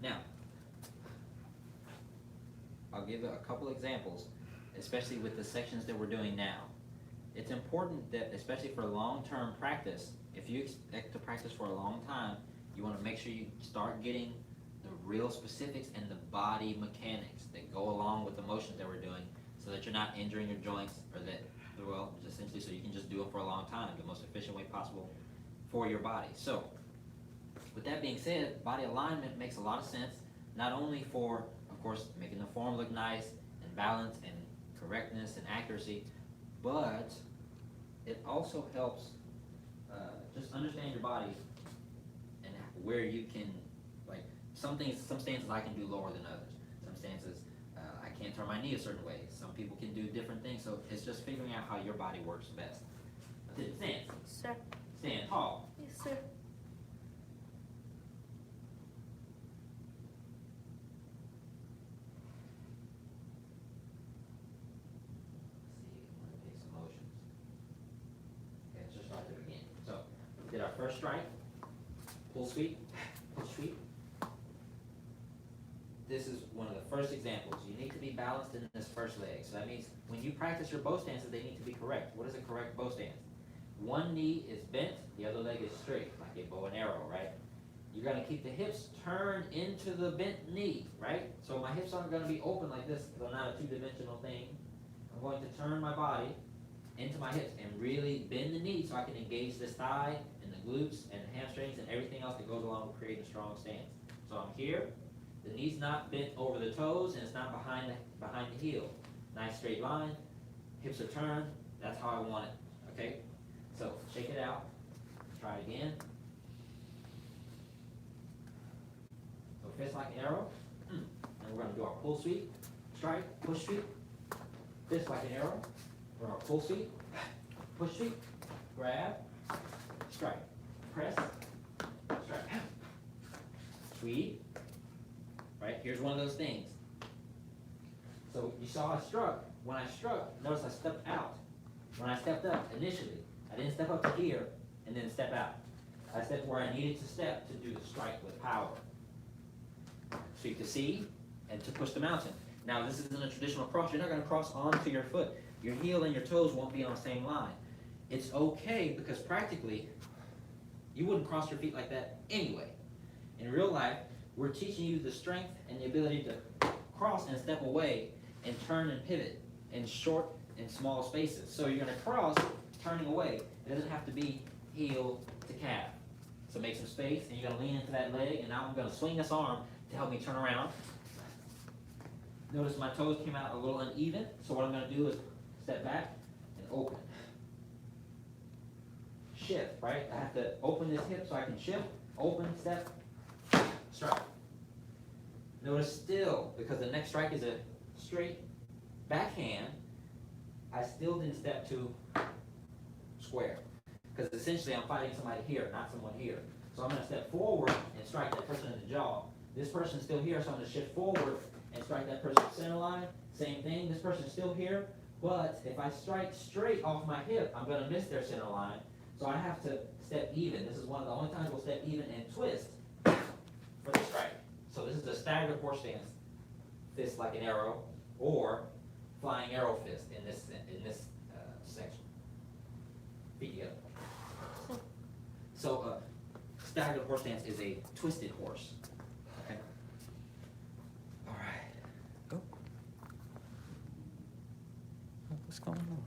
Now, I'll give a couple examples, especially with the sections that we're doing now. It's important that, especially for long-term practice, if you expect to practice for a long time, you want to make sure you start getting the real specifics and the body mechanics that go along with the motions that we're doing, so that you're not injuring your joints, or that, well, essentially so you can just do it for a long time, the most efficient way possible for your body. So, with that being said, body alignment makes a lot of sense, not only for, of course, making the form look nice and balance and correctness and accuracy, but it also helps just understand your body and where you can, like, some stances I can do lower than others. Some stances I can't turn my knee a certain way. Some people can do different things, so it's just figuring out how your body works best. That's it. Stand.
Sir.
Stand tall.
Yes, sir.
first strike, pull sweep, push sweep. This is one of the first examples. You need to be balanced in this first leg. So that means when you practice your bow stances, they need to be correct. What is a correct bow stance? One knee is bent, the other leg is straight, like a bow and arrow, right? You're gonna keep the hips turned into the bent knee, right? So my hips aren't gonna be open like this, because I'm not a two-dimensional thing. I'm going to turn my body into my hips and really bend the knee so I can engage this thigh and the glutes and the hamstrings and everything else that goes along with creating a strong stance. So I'm here, the knee's not bent over the toes and it's not behind the heel. Nice straight line, hips are turned, that's how I want it, okay? So shake it out, try it again. So fist like an arrow, and we're gonna do our pull sweep, strike, push sweep, fist like an arrow, for our pull sweep, push sweep, grab, strike, press, strike, sweep, right? Here's one of those things. So you saw I struck. When I struck, notice I stepped out. When I stepped up initially, I didn't step up to here and then step out. I stepped where I needed to step to do the strike with power. So you can see and to push the mountain. Now this isn't a traditional cross. You're not going to cross onto your foot. Your heel and your toes won't be on the same line. It's okay because practically you wouldn't cross your feet like that anyway. In real life, we're teaching you the strength and the ability to cross and step away and turn and pivot in short and small spaces. So you're going to cross, turning away. It doesn't have to be heel to calf. So make some space, and you're going to lean into that leg, and now I'm going to swing this arm to help me turn around. Notice my toes came out a little uneven, so what I'm going to do is step back and open. Shift, right? I have to open this hip so I can shift, open, step, strike. Notice still, because the next strike is a straight backhand, I still didn't step to square. Because essentially I'm fighting somebody here, not someone here. So I'm going to step forward and strike that person in the jaw. This person's still here, so I'm going to shift forward and strike that person center line. Same thing, this person's still here, but if I strike straight off my hip, I'm going to miss their center line. So I have to step even. This is one of the only times we'll step even and twist for the strike. So this is a staggered horse stance, fist like an arrow, or flying arrow fist in this section. Feet together. So staggered horse stance is a twisted horse. Okay. All right. Go. What's going on?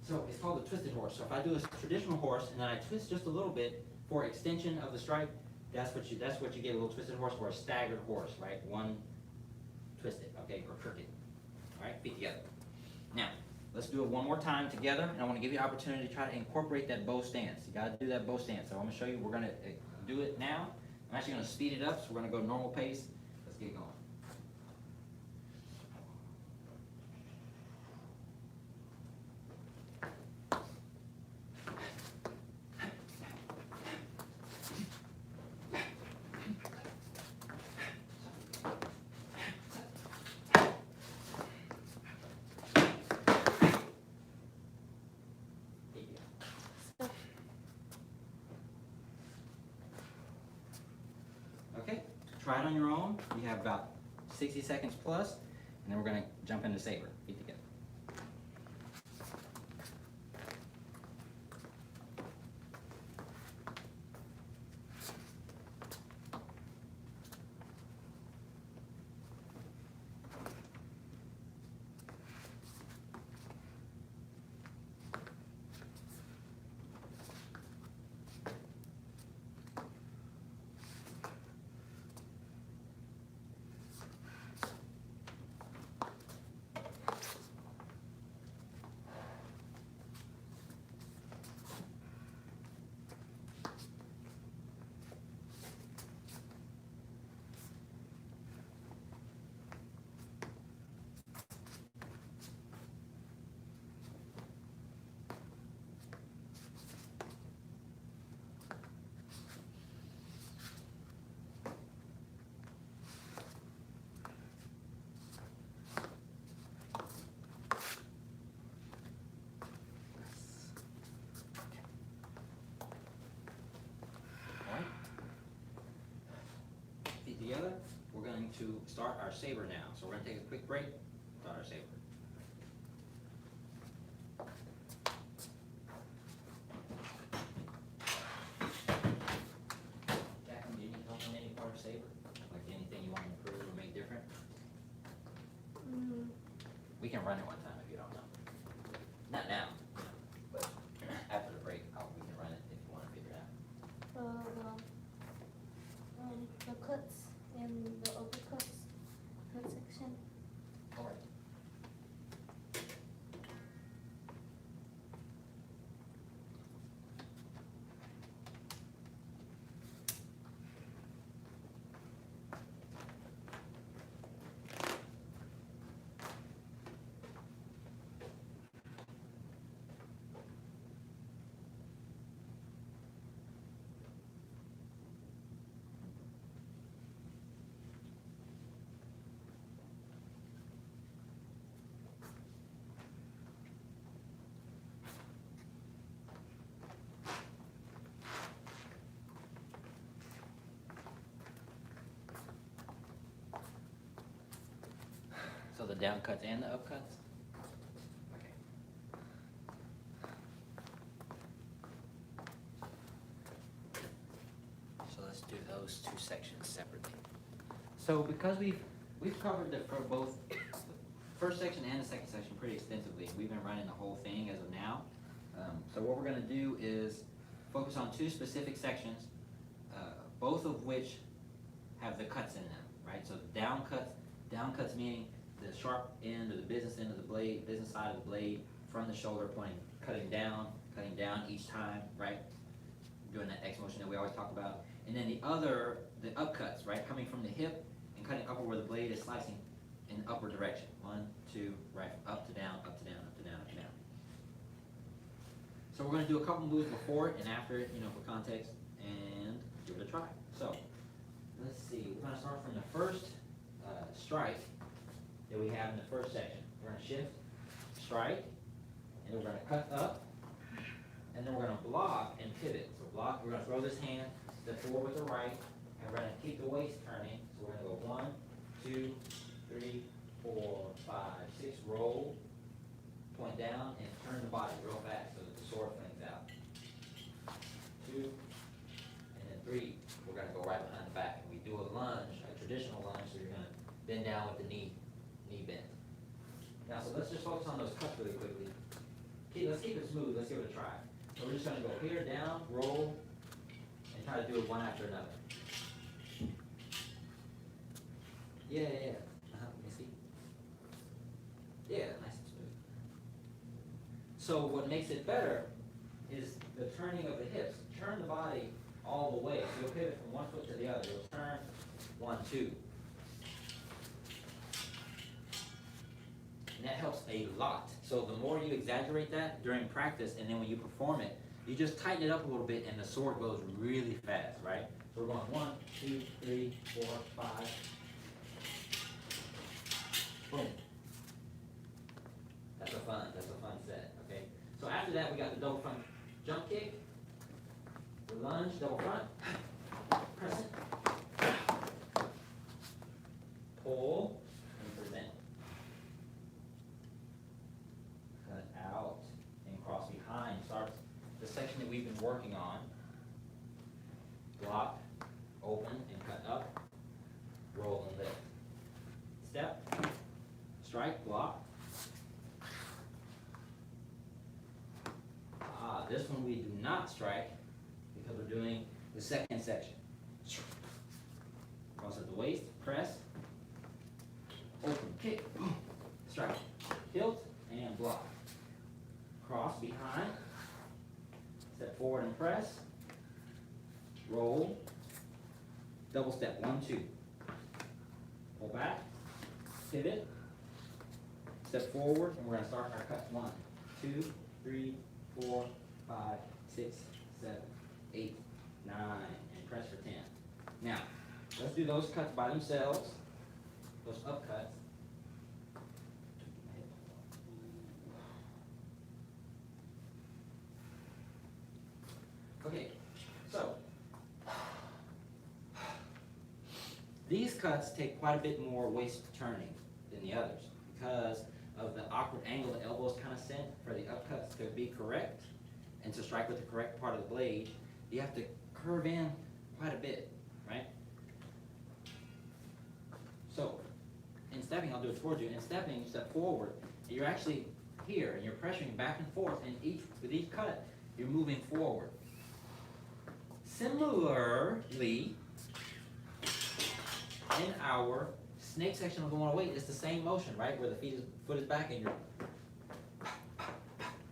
So it's called a twisted horse. So if I do a traditional horse and then I twist just a little bit for extension of the strike, that's what you get, a little twisted horse, or a staggered horse, right? One twisted, okay, or crooked. All right, feet together. Now, let's do it one more time together, and I want to give you an opportunity to try to incorporate that bow stance. You got to do that bow stance. So I'm going to show you. We're going to do it now. I'm actually going to speed it up, so we're going to go normal pace. Let's get going. Okay, try it on your own. You have about 60 seconds plus, and then we're going to jump into saber. Feet together. to start our saber now. So we're gonna take a quick break, start our saber. Jacqueline, do you need help on any part of saber? Like anything you want to improve or make different? We can run it one time if you don't know. Not now, but after the break, we can run it if you want to figure it out.
The cuts and the overcuts, cut section.
All right. So the down cuts and the up cuts? Okay. So let's do those two sections separately. So because we've covered for both the first section and the second section pretty extensively, we've been running the whole thing as of now. So what we're gonna do is focus on two specific sections, both of which have the cuts in them, right? So the down cuts meaning the sharp end or the business end of the blade, business side of the blade from the shoulder pointing, cutting down each time, right? Doing that X motion that we always talk about. And then the upcuts, right? Coming from the hip and cutting upward where the blade is slicing in the upward direction. 1, 2, right, up to down, up to down, up to down, up to down. So we're gonna do a couple moves before it and after it, for context, and give it a try. So, let's see, we're gonna start from the first strike that we have in the first section. We're gonna shift, strike, and then we're gonna cut up, and then we're gonna block and pivot. So block, we're gonna throw this hand, step forward with the right, and we're gonna keep the waist turning. So we're gonna go 1, 2, 3, 4, 5, 6, roll, point down, and turn the body real fast so that the sword flings out. 2, and then 3, we're gonna go right behind the back. And we do a lunge, a traditional lunge, so you're gonna bend down with the knee bent. Now, so let's just focus on those cuts really quickly. Let's keep it smooth, let's give it a try. So we're just gonna go here, down, roll, and try to do it one after another. Yeah. Let me see. Yeah, nice and smooth. So what makes it better is the turning of the hips. Turn the body all the way. So you'll pivot from one foot to the other. You'll turn, 1, 2. And that helps a lot. So the more you exaggerate that during practice and then when you perform it, you just tighten it up a little bit and the sword goes really fast, right? So we're going 1, 2, 3, 4, 5. Boom. That's a fun set, okay? So after that, we got the double front jump kick, the lunge, double front, press it, pull, and present. Cut out and cross behind starts the section that we've been working on. Block, open, and cut up, roll and lift. Step, strike, block. This one we do not strike because we're doing the second section. Cross at the waist, press, open, kick, strike, tilt, and block. Cross behind, step forward and press, roll, double step, 1, 2. Pull back, pivot, step forward, and we're gonna start our cuts. 1, 2, 3, 4, 5, 6, 7, 8, 9, and press for 10. Now, let's do those cuts by themselves, those up cuts. Okay, so these cuts cuts take quite a bit more waist turning than the others because of the awkward angle the elbows kind of sent for the upcuts to be correct and to strike with the correct part of the blade. You have to curve in quite a bit, right? So, in stepping, I'll do it towards you. In stepping, you step forward. You're actually here, and you're pressuring back and forth, and with each cut, you're moving forward. Similarly, in our snake section of the 108, it's the same motion, right? Where the foot is back, and you're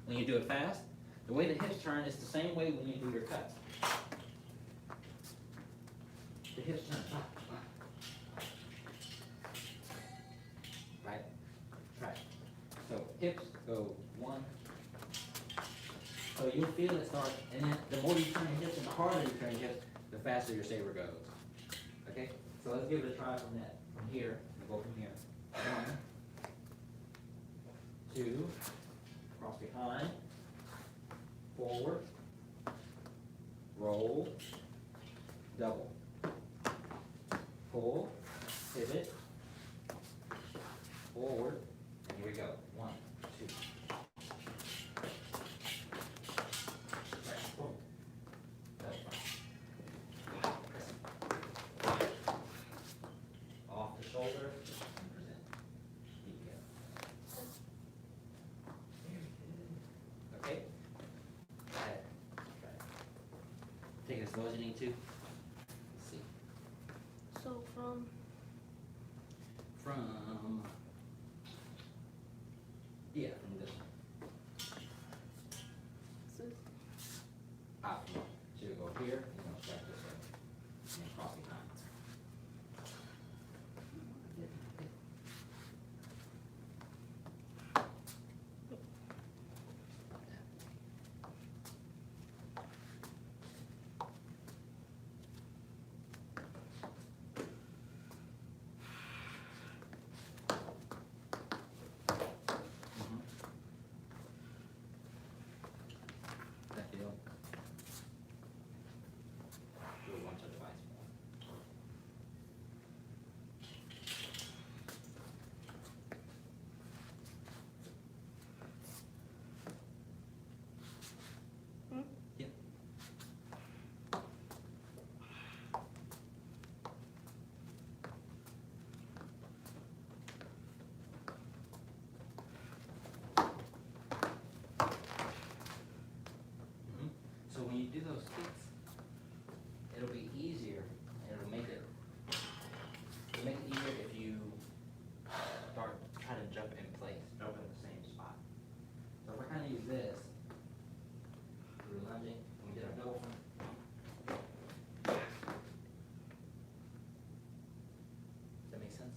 when you do it fast. The way the hips turn is the same way when you do your cuts. The hips turn. Right? Try it. So hips go 1. So you'll feel it start, and then the more you turn your hips and the harder you turn your hips, the faster your saber goes. Okay? So let's give it a try from that. From here, we'll go from here. 1, 2, cross behind, forward, roll, double, pull, pivot, forward, and here we go. 1, 2. Right, boom. That's fine. Off the shoulder and present. Keep it. Okay? Try it. Try it. Take it as slow as you need to. Let's see.
So from
Yeah, from this one. Out from so you go here, you're gonna strike this way, and then cross behind. That feel? Do it once or twice more. Yep. So when you do those kicks, it'll be easier, and it'll make it easier if you start trying to jump in place, jump in the same spot. So if I kind of use this, we were lunging, and we did our double front. Does that make sense?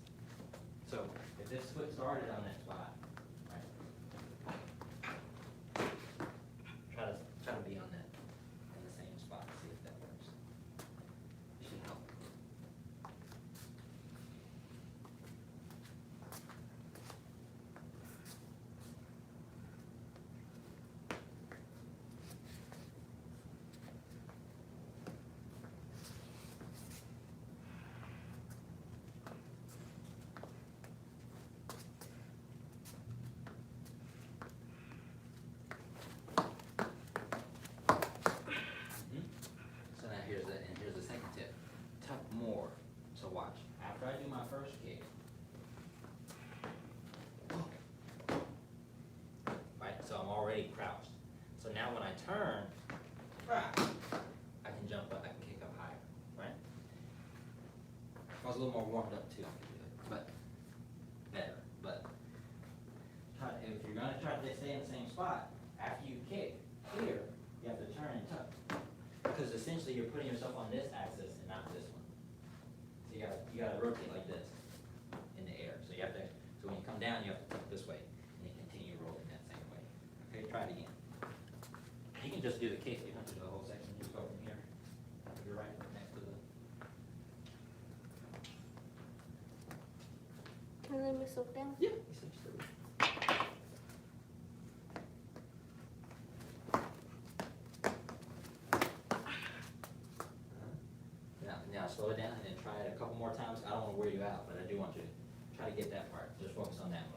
So if this foot started on that spot, right? Try to be on that in the same spot. See if that works. It should help. So now here's the second tip. Tuck more. So watch. After I do my first kick, right? So I'm already crouched. So now when I turn, I can jump up, I can kick up higher, right? If I was a little more warmed up too, I could do it, but better. But if you're gonna try to stay in the same spot, after you kick here, you have to turn and tuck. Because essentially you're putting yourself on this axis and not this one. So you gotta rotate like this in the air. So when you come down, you have to tuck this way and you continue rolling that same way. Okay, try it again. You can just do the kick, you don't have to do the whole section, just go from here. You're right next to the.
can I let myself down?
Yeah. Essentially. Now slow it down and then try it a couple more times. I don't wanna wear you out, but I do want you to try to get that part. Just focus on that